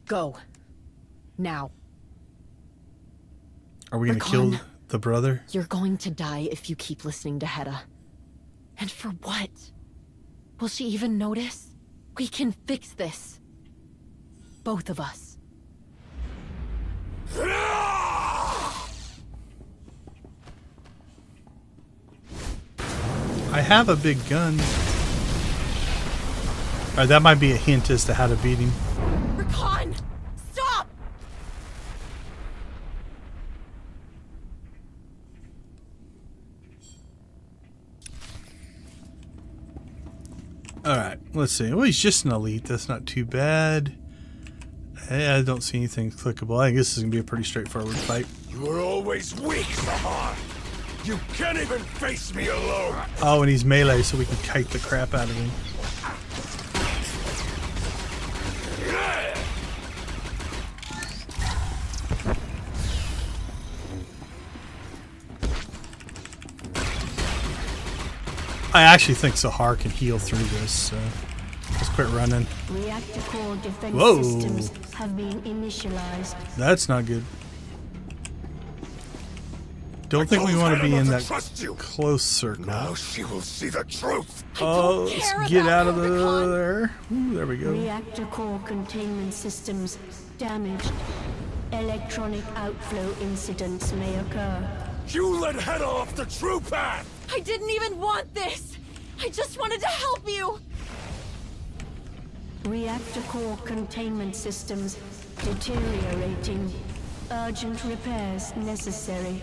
J: Go. Now.
A: Are we going to kill the brother?
J: You're going to die if you keep listening to Hedda. And for what? Will she even notice? We can fix this. Both of us.
A: I have a big gun. Alright, that might be a hint as to how to beat him.
T: Rakan! Stop!
A: Alright, let's see. Well, he's just an elite. That's not too bad. I don't see anything clickable. I think this is going to be a pretty straightforward fight.
E: You were always weak, Sahar. You can't even face me alone.
A: Oh, and he's melee, so we can kite the crap out of him. I actually think Sahar can heal through this, so let's quit running.
V: Reactor core defense
A: Whoa.
V: systems have been initialized.
A: That's not good. don't think we want to be in that
E: trust you.
A: close circle.
E: Now she will see the truth.
A: Oh, let's get out of there. Ooh, there we go.
V: Reactor core containment systems damaged. Electronic outflow incidents may occur.
E: You led Hedda off the true path!
P: I didn't even want this! I just wanted to help you!
V: Reactor core containment systems deteriorating. Urgent repairs necessary.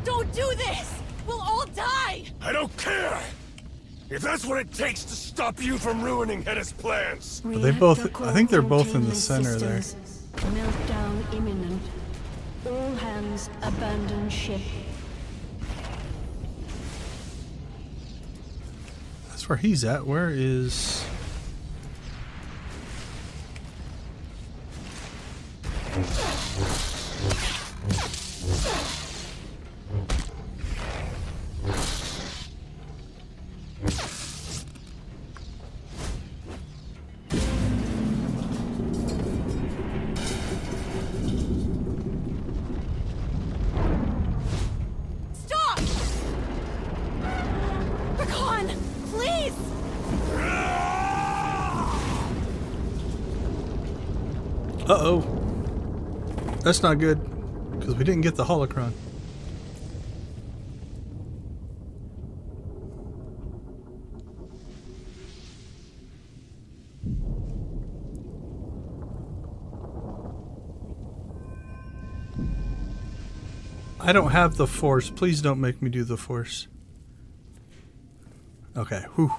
P: Don't do this! We'll all die!
E: I don't care! If that's what it takes to stop you from ruining Hedda's plans!
A: Are they both? I think they're both in the center there.
V: Meltdown imminent. All hands abandon ship.
A: That's where he's at. Where is...
P: Stop! Rakan, please!
A: Uh-oh. That's not good, because we didn't get the holocron. I don't have the Force. Please don't make me do the Force. Okay, whew.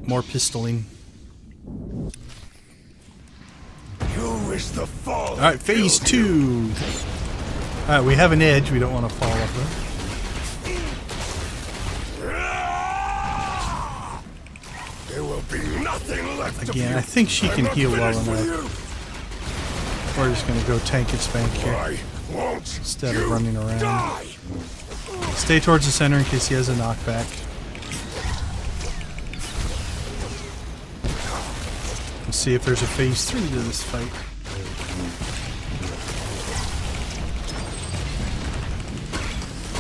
A: More pistoling.
E: You wish the fall.
A: All right, phase 2. All right, we have an edge. We don't want to fall off of.
E: There will be nothing left
A: Again,
E: of you.
A: I think she can
E: I'm
A: heal
E: not
A: well
E: finished with
A: enough. We're just going to go tank and spank here
E: I won't
A: instead of running around.
E: die.
A: Stay towards the center in case he has a knockback. Let's see if there's a phase 3 to this fight.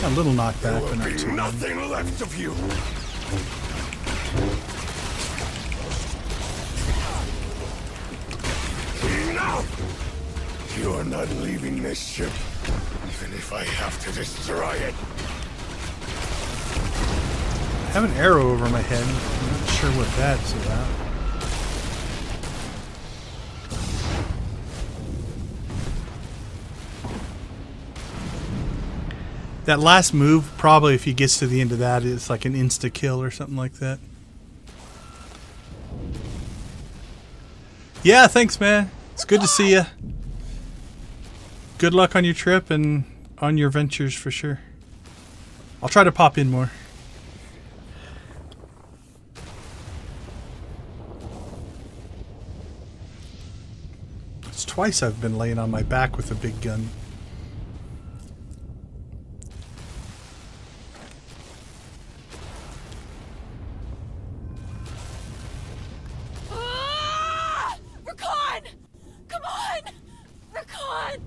A: A little knockback, but not too much.
E: Nothing left of you. Enough! You're not leaving this ship, even if I have to destroy it.
A: I have an arrow over my head. I'm not sure what that's about. That last move, probably if he gets to the end of that, it's like an insta-kill or something like that. Yeah, thanks, man. It's good to see you. Good luck on your trip and on your ventures for sure. I'll try to pop in more. It's twice I've been laying on my back with a big gun.
P: Rakan! Come on! Rakan!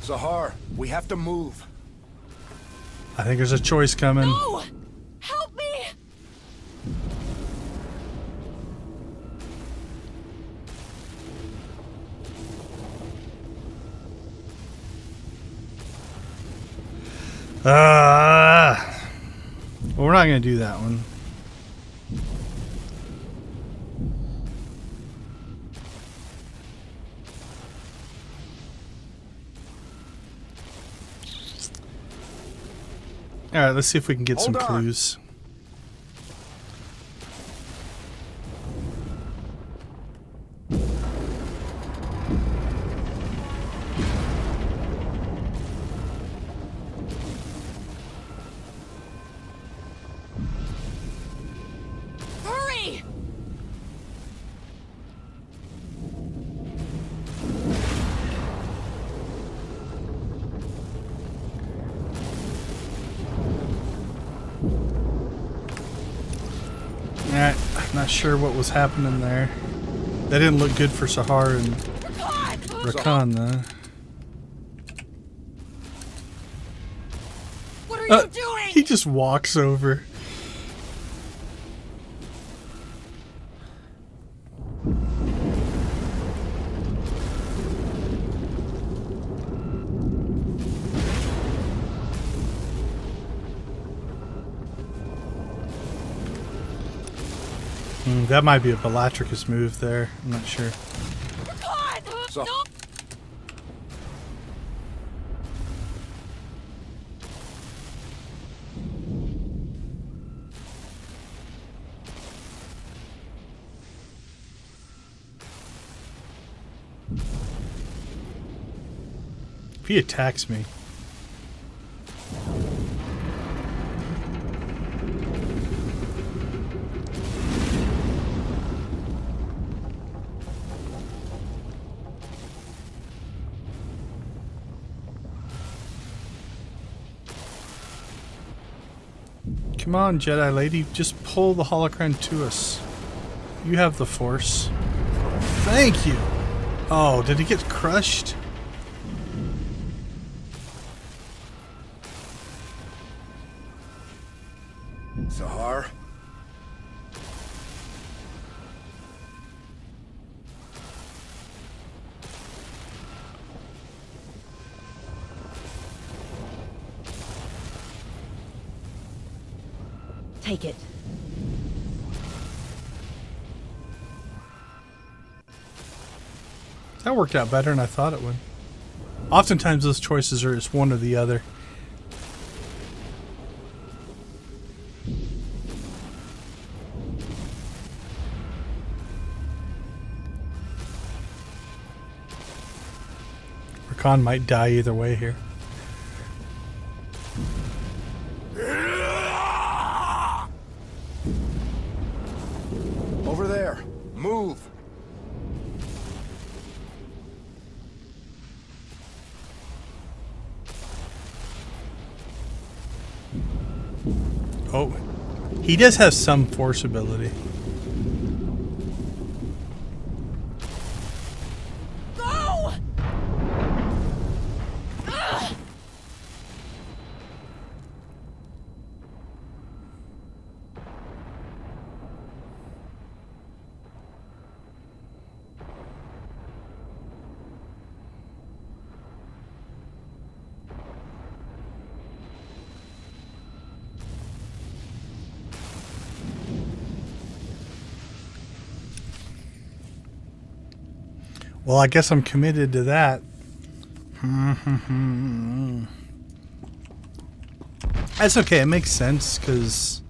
U: Zahar, we have to move.
A: I think there's a choice coming.
P: No! Help me!
A: Well, we're not going to do that one. All right, let's see if we can get some clues.
P: Hurry!
A: Not sure what was happening there. That didn't look good for Sahar and Rakan, though.
P: What are you doing?
A: He just walks over. That might be a Bellatrix move there. I'm not sure.
P: So no.
A: If he attacks me. Come on, Jedi lady, just pull the holocron to us. You have the Force. Thank you. Oh, did he get crushed?
U: Sahar?
J: Take it.
A: That worked out better than I thought it would. Oftentimes those choices are just one or the other. Rakan might die either way here.
U: Over there. Move.
A: Oh, he does have some Force ability.
P: Go!
A: Well, I guess I'm committed to that. That's okay. It makes sense because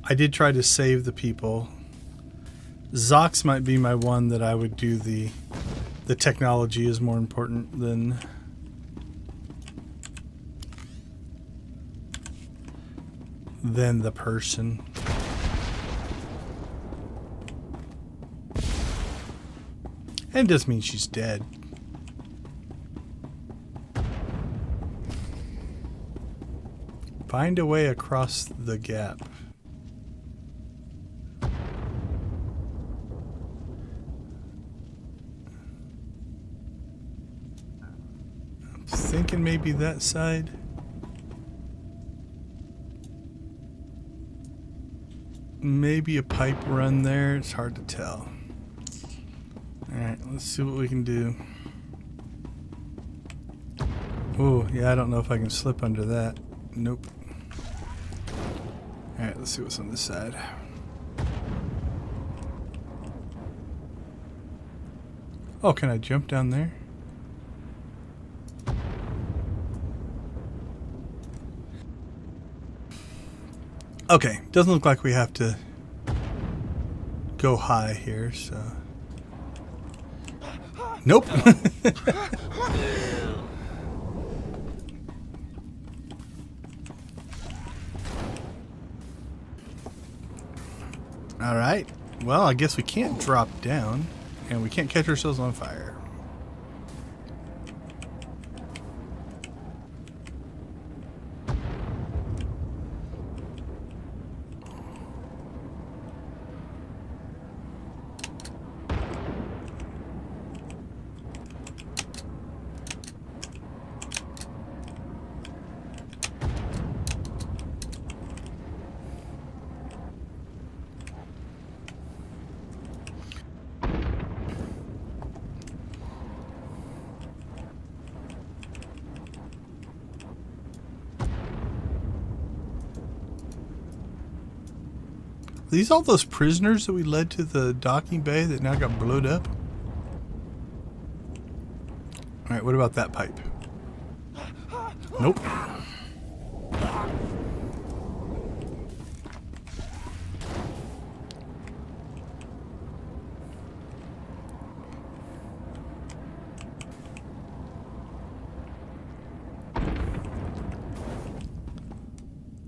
A: I did try to save the people. Zox might be my one that I would do the technology is more important than the person. And it doesn't mean she's dead. Find a way across the gap. I'm thinking maybe that side. Maybe a pipe run there. It's hard to tell. Alright, let's see what we can do. Oh, yeah, I don't know if I can slip under that. Nope. Alright, let's see what's on this side. Oh, can I jump down there? Okay, doesn't look like we have to go high here, so... Nope. Alright. Well, I guess we can't drop down, and we can't catch ourselves on fire. Are these all those prisoners that we led to the docking bay that now got blowed up? Alright, what about that pipe? Nope.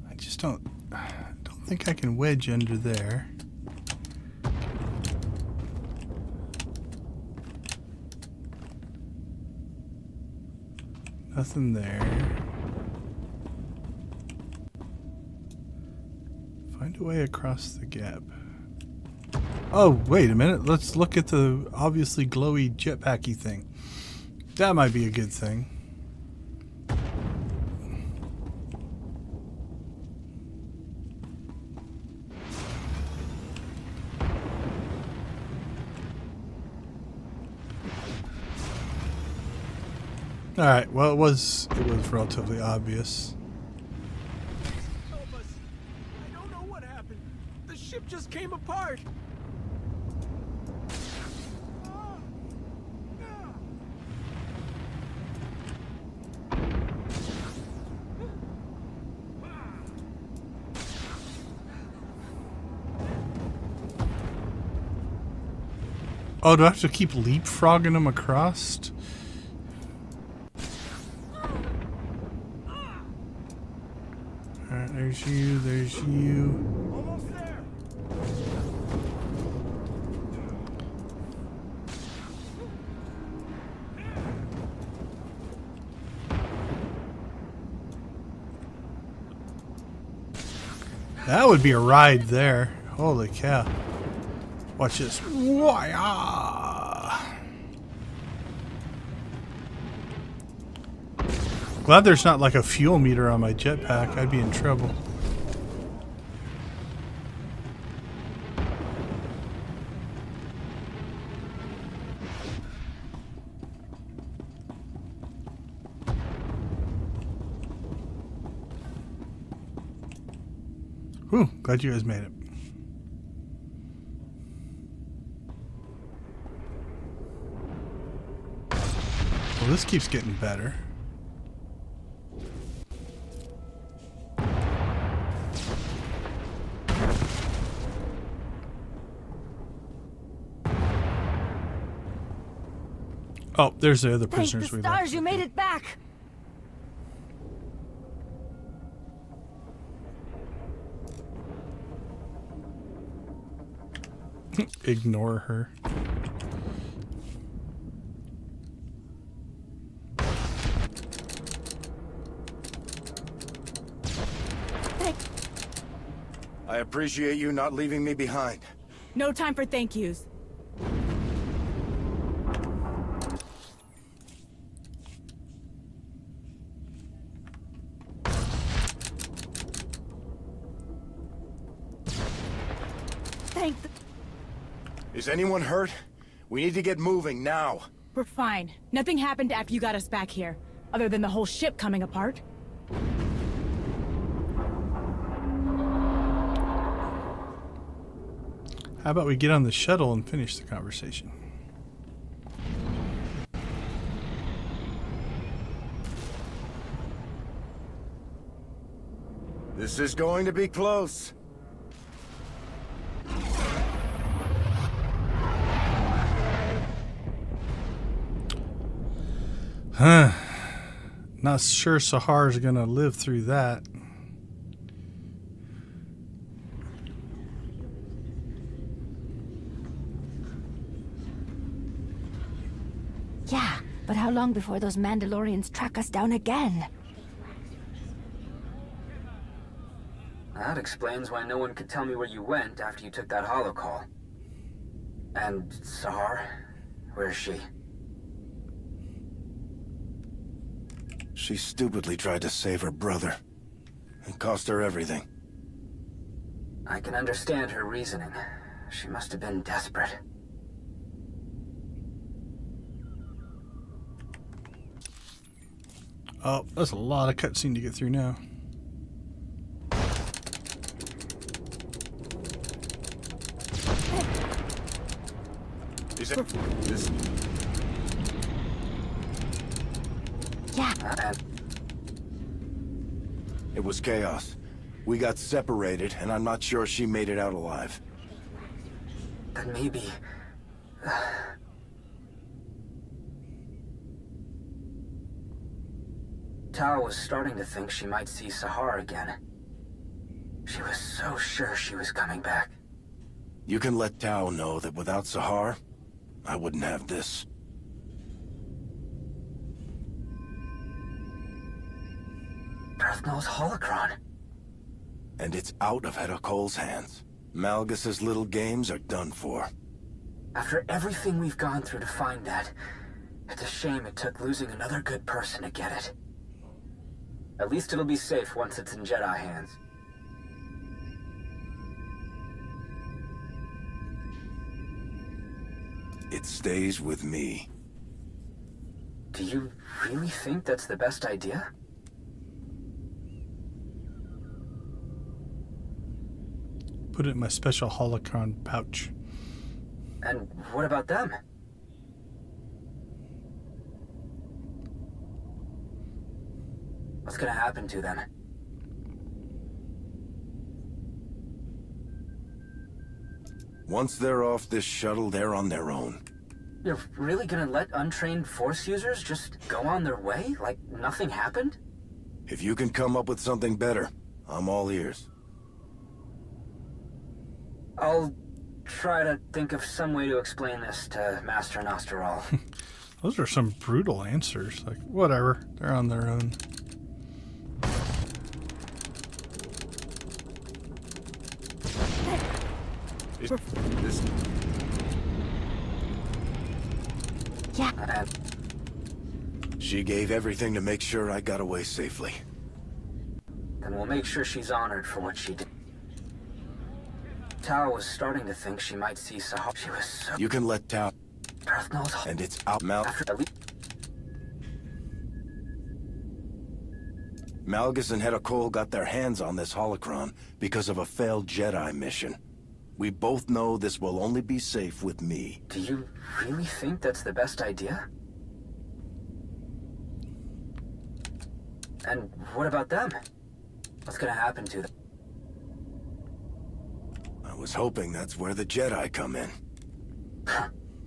A: I just don't think I can wedge under there. Nothing there. Find a way across the gap. Oh, wait a minute. Let's look at the obviously glowy jetpacky thing. That might be a good thing. Alright, well it was relatively obvious.
E: Help us. I don't know what happened. The ship just came apart.
A: Oh, do I have to keep leapfrogging them across? Alright, there's you, there's you.
E: Almost there.
A: That would be a ride there. Holy cow. Watch this. Why-ah! Glad there's not like a fuel meter on my jetpack. I'd be in trouble. Whew, glad you guys made it. Well, this keeps getting better. Oh, there's the other prisoners we left.
P: Stars, you made it back.
A: Ignore her.
U: I appreciate you not leaving me behind.
T: No time for thank yous.
U: Is anyone hurt? We need to get moving now.
T: We're fine. Nothing happened after you got us back here, other than the whole ship coming apart.
A: How about we get on the shuttle and finish the conversation?
U: This is going to be close.
A: Huh. Not sure Sahar's gonna live through that.
O: Yeah, but how long before those Mandalorians track us down again?
H: That explains why no one could tell me where you went after you took that holo call. And Sahar? Where is she?
U: She stupidly tried to save her brother. It cost her everything.
H: I can understand her reasoning. She must have been desperate.
A: Oh, that's a lot of cutscene to get through now.
U: Is it? This...
O: Yeah.
U: It was chaos. We got separated, and I'm not sure she made it out alive.
H: Then maybe... Tao was starting to think she might see Sahar again. She was so sure she was coming back.
U: You can let Tao know that without Sahar, I wouldn't have this.
H: Earthnall's holocron.
U: And it's out of Hedda Cole's hands. Malgus's little games are done for.
H: After everything we've gone through to find that, it's a shame it took losing another good person to get it. At least it'll be safe once it's in Jedi hands.
U: It stays with me.
H: Do you really think that's the best idea?
A: Put it in my special holocron pouch.
H: And what about them? What's gonna happen to them?
U: Once they're off this shuttle, they're on their own.
H: You're really gonna let untrained Force users just go on their way? Like nothing happened?
U: If you can come up with something better, I'm all ears.
H: I'll try to think of some way to explain this to Master Nosteral.
A: Those are some brutal answers. Like, whatever. They're on their own.
O: Yeah.
U: She gave everything to make sure I got away safely.
H: Then we'll make sure she's honored for what she did. Tao was starting to think she might see Sahar. She was so...
U: You can let Tao...
H: Earthnall's...
U: And it's out Malgus and Hedda Cole got their hands on this holocron because of a failed Jedi mission. We both know this will only be safe with me.
H: Do you really think that's the best idea? And what about them? What's gonna happen to them?
U: I was hoping that's where the Jedi come in.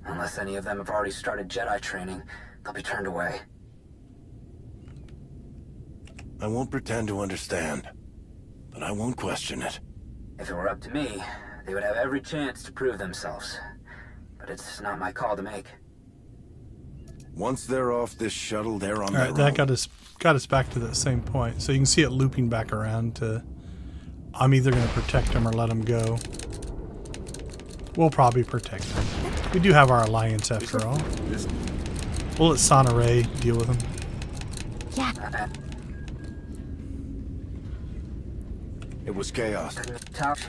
H: Unless any of them have already started Jedi training, they'll be turned away.
U: I won't pretend to understand, but I won't question it.
H: If it were up to me, they would have every chance to prove themselves. But it's not my call to make.
U: Once they're off this shuttle, they're on their own.
A: All right, that got us back to that same point. So you can see it looping back around to... I'm either going to protect them or let them go. We'll probably protect them. We do have our alliance after all. We'll let Sana Ray deal with them.
O: Yeah.
U: It was chaos.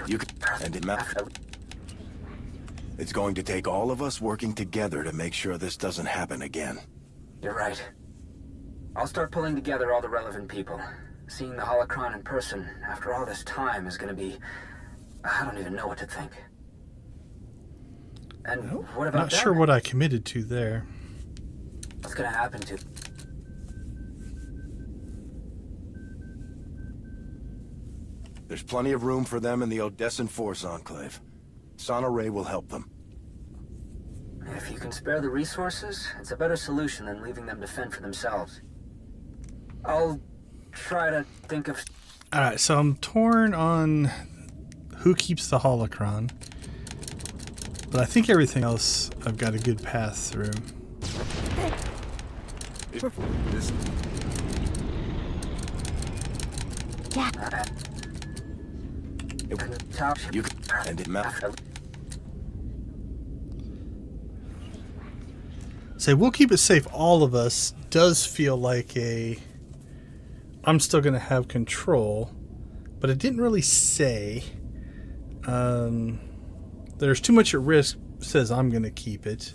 U: You can... And it mattered. It's going to take all of us working together to make sure this doesn't happen again.
H: You're right. I'll start pulling together all the relevant people. Seeing the holocron in person after all this time is going to be... I don't even know what to think. And what about
A: Not
H: them?
A: sure what I committed to there.
H: What's going to happen to...
U: There's plenty of room for them in the Odessan Force Enclave. Sana Ray will help them.
H: If you can spare the resources, it's a better solution than leaving them to fend for themselves. I'll try to think of...
A: Alright, so I'm torn on who keeps the holocron. But I think everything else I've got a good path through.
O: Yeah.
U: You can... And it mattered.
A: Say, we'll keep it safe, all of us, does feel like a... I'm still going to have control, but it didn't really say. There's too much at risk, says I'm going to keep it.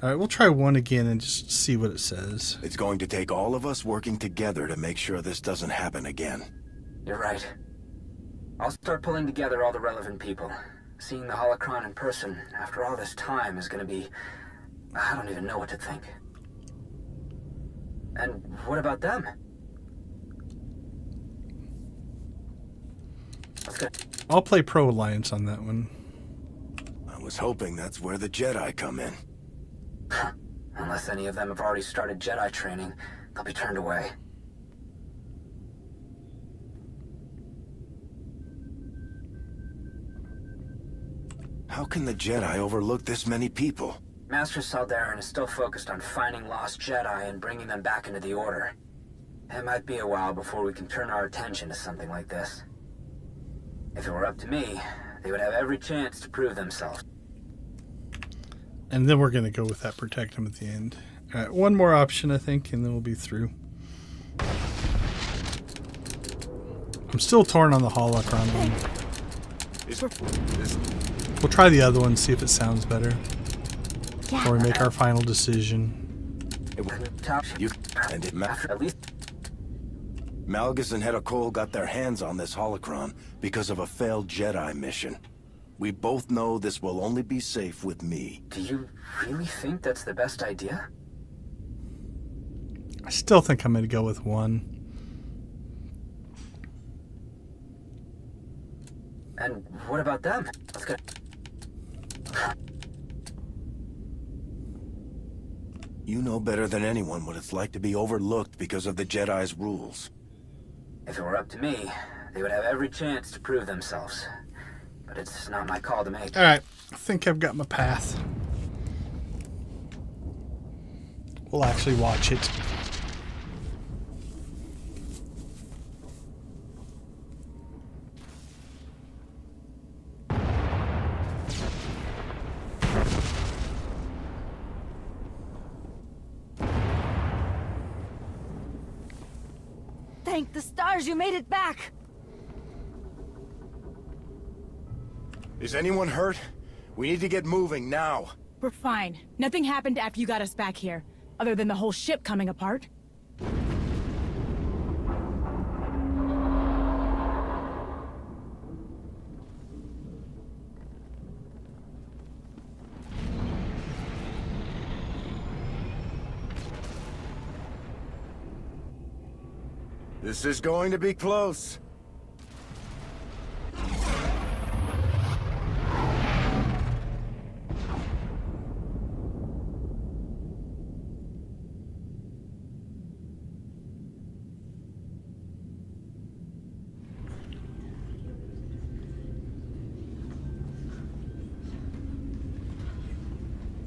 A: All right, we'll try one again and just see what it says.
U: It's going to take all of us working together to make sure this doesn't happen again.
H: You're right. I'll start pulling together all the relevant people. Seeing the holocron in person after all this time is gonna be... I don't even know what to think. And what about them?
A: I'll play Pro Alliance on that one.
U: I was hoping that's where the Jedi come in.
H: Unless any of them have already started Jedi training, they'll be turned away.
U: How can the Jedi overlook this many people?
H: Master Saldarin is still focused on finding lost Jedi and bringing them back into the Order. It might be a while before we can turn our attention to something like this. If it were up to me, they would have every chance to prove themselves.
A: And then we're going to go with that protect them at the end. All right, one more option, I think, and then we'll be through. I'm still torn on the holocron one. We'll try the other one, see if it sounds better. Before we make our final decision.
U: Malgus and Hedda Cole got their hands on this holocron because of a failed Jedi mission. We both know this will only be safe with me.
H: Do you really think that's the best idea?
A: I still think I'm going to go with one.
H: And what about them? Let's go.
U: You know better than anyone what it's like to be overlooked because of the Jedi's rules.
H: If it were up to me, they would have every chance to prove themselves. But it's not my call to make.
A: All right, I think I've got my path. We'll actually watch it.
J: Thank the stars you made it back!
U: Is anyone hurt? We need to get moving now.
T: We're fine. Nothing happened after you got us back here, other than the whole ship coming apart.
U: This is going to be close.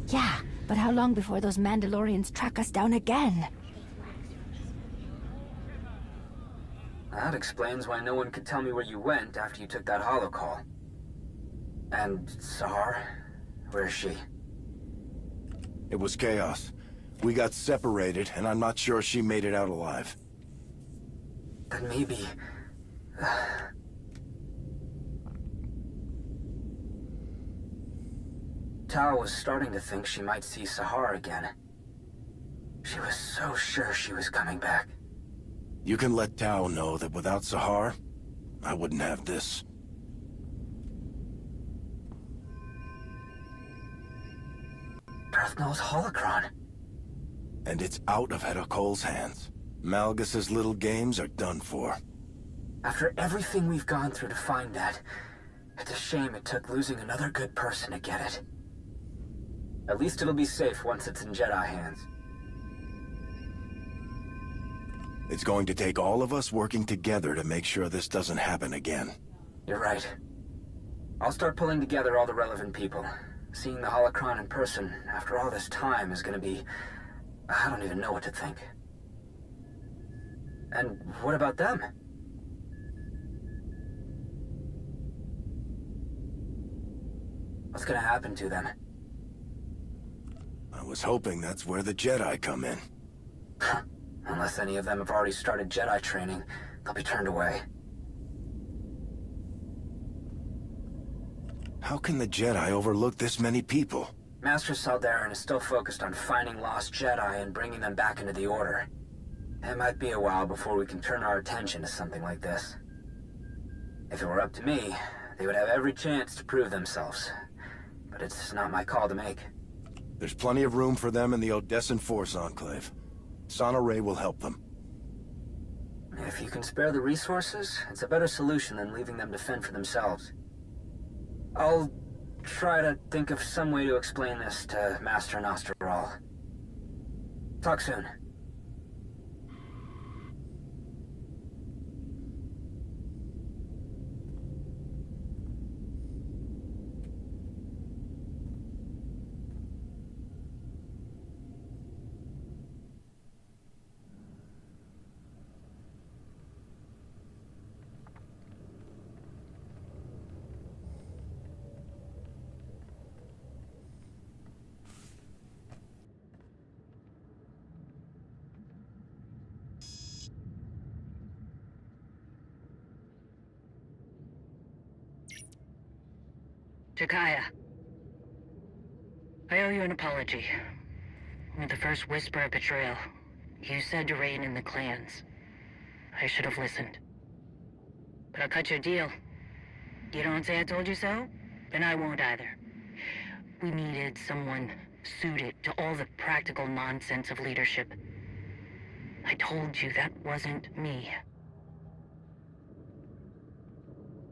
O: Yeah, but how long before those Mandalorians track us down again?
H: That explains why no one could tell me where you went after you took that holocall. And Sahar? Where is she?
U: It was chaos. We got separated, and I'm not sure she made it out alive.
H: Then maybe... Tao was starting to think she might see Sahar again. She was so sure she was coming back.
U: You can let Tao know that without Sahar, I wouldn't have this.
H: Darth Nul's holocron.
U: And it's out of Hedda Cole's hands. Malgus's little games are done for.
H: After everything we've gone through to find that, it's a shame it took losing another good person to get it. At least it'll be safe once it's in Jedi hands.
U: It's going to take all of us working together to make sure this doesn't happen again.
H: You're right. I'll start pulling together all the relevant people. Seeing the holocron in person after all this time is gonna be... I don't even know what to think. And what about them? What's gonna happen to them?
U: I was hoping that's where the Jedi come in.
H: Unless any of them have already started Jedi training, they'll be turned away.
U: How can the Jedi overlook this many people?
H: Master Saldarin is still focused on finding lost Jedi and bringing them back into the Order. It might be a while before we can turn our attention to something like this. If it were up to me, They would have every chance to prove themselves. But it's not my call to make.
U: There's plenty of room for them in the Odessan Force Enclave. Sono Ray will help them.
H: If you can spare the resources, it's a better solution than leaving them to fend for themselves. I'll try to think of some way to explain this to Master Nostral. Talk soon.
L: Jakaya, I owe you an apology. With the first whisper of betrayal, you said to rein in the clans. I should have listened. But I'll cut you a deal. You don't say I told you so? Then I won't either. We needed someone suited to all the practical nonsense of leadership. I told you that wasn't me.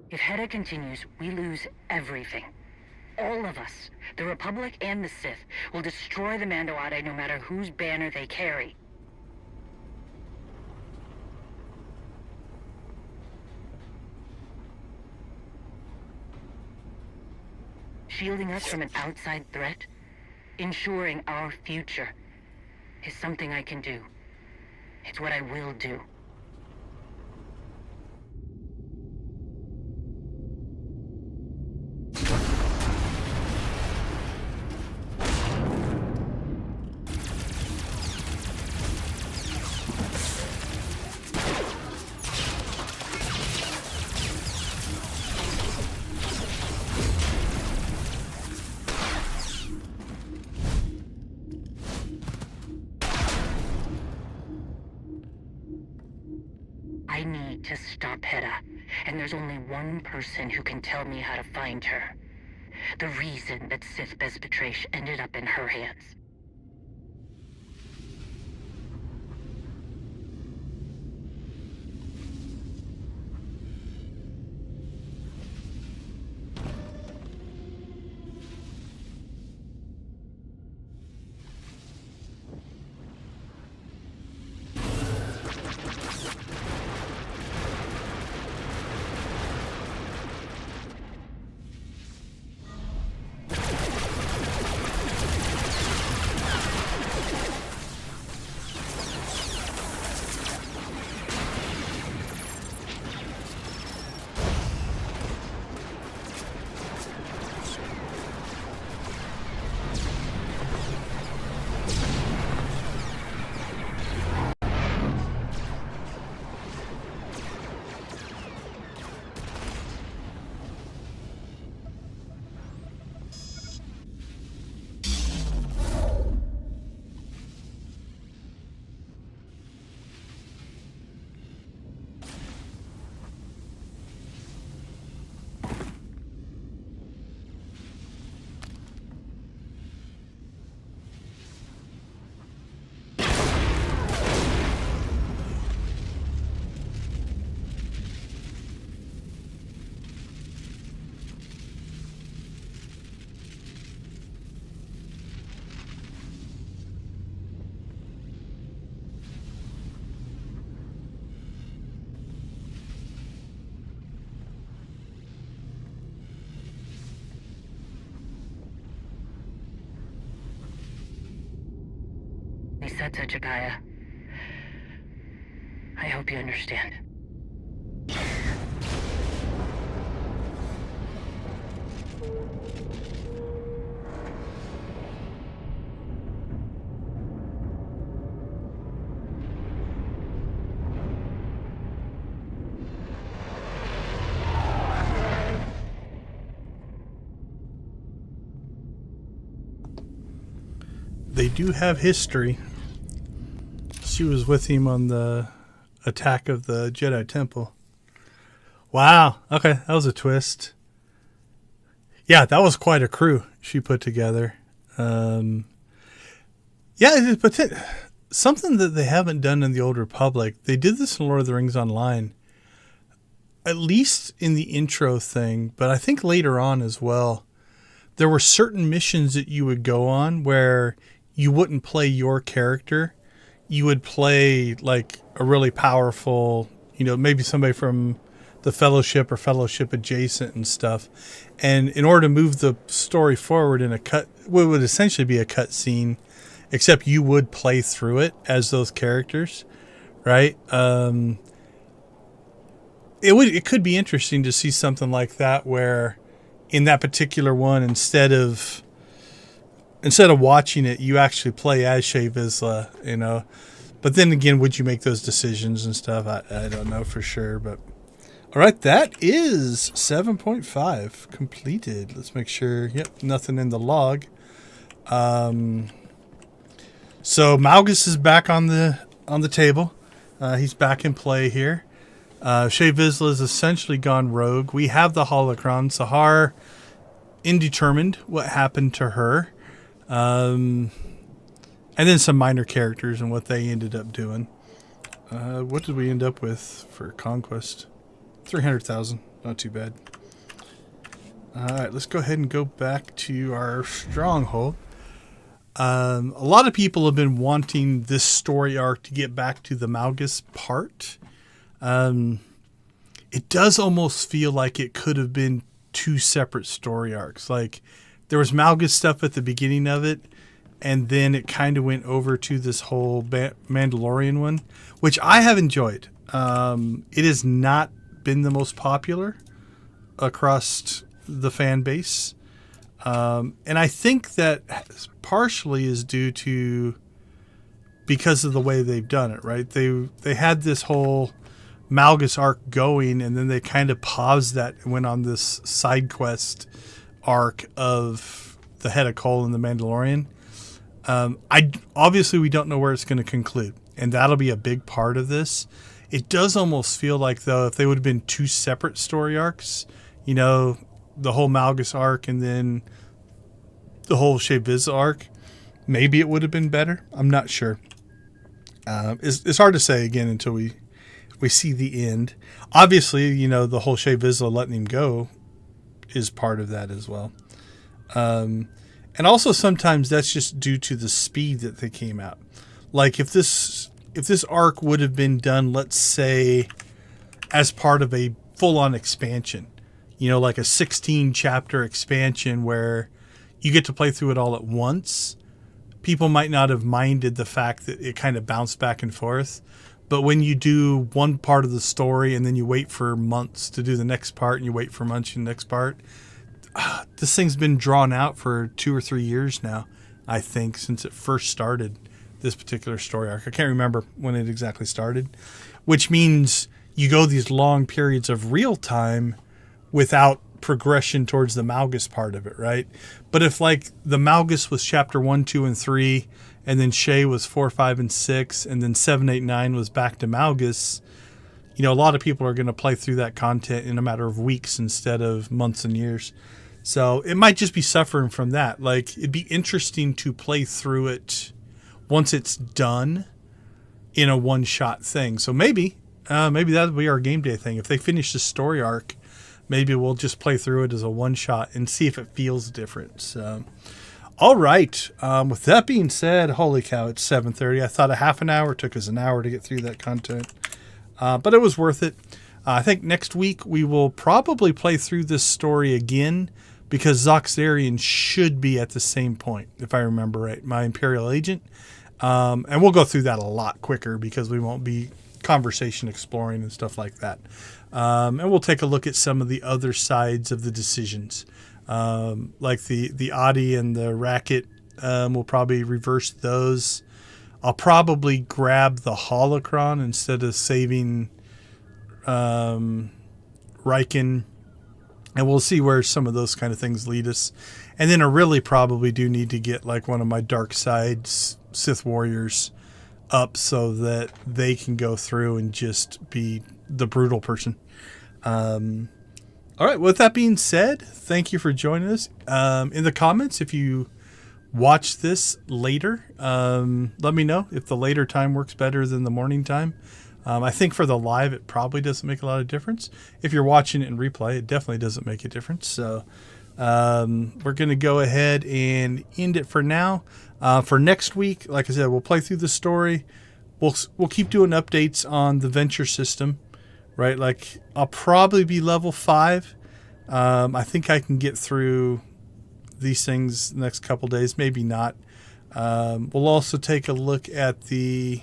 L: If Hedda continues, we lose everything. All of us, the Republic and the Sith, will destroy the Mando Ade no matter whose banner they carry. Shielding us from an outside threat, ensuring our future, is something I can do. It's what I will do. I need to stop Hedda, and there's only one person who can tell me how to find her. The reason that Sith Bezbetrash ended up in her hands. Niseta, Jakaya. I hope you understand.
A: They do have history. She was with him on the attack of the Jedi Temple. Wow. Okay, that was a twist. Yeah, that was quite a crew she put together. Yeah, but something that they haven't done in the Old Republic, they did this in Lord of the Rings Online, at least in the intro thing, but I think later on as well. There were certain missions that you would go on where you wouldn't play your character. You would play like a really powerful, maybe somebody from the Fellowship or Fellowship adjacent and stuff. And in order to move the story forward in what would essentially be a cut scene, except you would play through it as those characters, right? It could be interesting to see something like that where in that particular one, instead of watching it, you actually play as Shea Vizsla, But then again, would you make those decisions and stuff? I don't know for sure, but all right, that is 7.5 completed. Let's make sure. Yep, nothing in the log. So Malgus is back on the table. He's back in play here. Shea Vizsla is essentially gone rogue. We have the holocron. Sahar, indetermined what happened to her. And then some minor characters and what they ended up doing. What did we end up with for Conquest? 300,000. Not too bad. All right, let's go ahead and go back to our stronghold. A lot of people have been wanting this story arc to get back to the Malgus part. It does almost feel like it could have been two separate story arcs. Like there was Malgus stuff at the beginning of it, and then it kind of went over to this whole Mandalorian one, which I have enjoyed. It has not been the most popular across the fan base. And I think that partially is due to because of the way they've done it, right? They had this whole Malgus arc going, and then they kind of paused that and went on this side quest arc of the head of Cole and the Mandalorian. Obviously we don't know where it's going to conclude, and that'll be a big part of this. It does almost feel like, though, if they would have been two separate story arcs, the whole Malgus arc and then the whole Shea Vizsla arc, maybe it would have been better. I'm not sure. It's hard to say again until we see the end. Obviously, the whole Shea Vizsla letting him go is part of that as well. And also sometimes that's just due to the speed that they came out. Like if this arc would have been done, let's say, as part of a full-on expansion, like a 16 chapter expansion where you get to play through it all at once, people might not have minded the fact that it kind of bounced back and forth. But when you do one part of the story and then you wait for months to do the next part and you wait for months to do the next part, this thing's been drawn out for 2 or 3 years now, I think, since it first started, this particular story arc. I can't remember when it exactly started, which means you go these long periods of real time without progression towards the Malgus part of it, right? But if like the Malgus was chapter 1, 2, and 3, and then Shea was 4, 5, and 6, and then 7, 8, 9 was back to Malgus, a lot of people are going to play through that content in a matter of weeks instead of months and years. So it might just be suffering from that. Like it'd be interesting to play through it once it's done in a one-shot thing. So maybe that'll be our game day thing. If they finish the story arc, maybe we'll just play through it as a one-shot and see if it feels different. So, all right. With that being said, holy cow, it's 7:30. I thought a half an hour. It took us an hour to get through that content. But it was worth it. I think next week we will probably play through this story again because Zoxarian should be at the same point, if I remember right, my Imperial agent. And we'll go through that a lot quicker because we won't be conversation exploring and stuff like that. And we'll take a look at some of the other sides of the decisions. Like the Audi and the Racket. We'll probably reverse those. I'll probably grab the holocron instead of saving Riken. And we'll see where some of those kind of things lead us. And then I really probably do need to get like one of my dark side Sith warriors up so that they can go through and just be the brutal person. All right. With that being said, thank you for joining us. In the comments, if you watch this later, let me know if the later time works better than the morning time. I think for the live, it probably doesn't make a lot of difference. If you're watching it in replay, it definitely doesn't make a difference. So we're going to go ahead and end it for now. For next week, like I said, we'll play through the story. We'll keep doing updates on the venture system, right? Like I'll probably be level 5. I think I can get through these things the next couple days, maybe not. We'll also take a look at the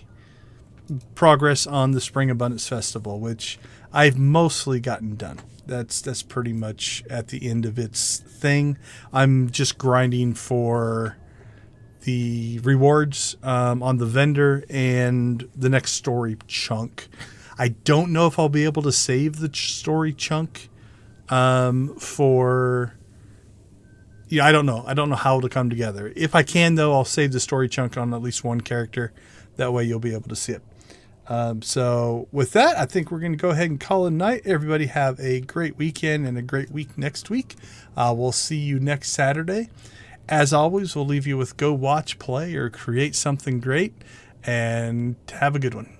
A: progress on the Spring Abundance Festival, which I've mostly gotten done. That's pretty much at the end of its thing. I'm just grinding for the rewards on the vendor and the next story chunk. I don't know if I'll be able to save the story chunk for... Yeah, I don't know. I don't know how it'll come together. If I can, though, I'll save the story chunk on at least one character. That way you'll be able to see it. So with that, I think we're going to go ahead and call it a night. Everybody have a great weekend and a great week next week. We'll see you next Saturday. As always, we'll leave you with go watch, play, or create something great. And have a good one.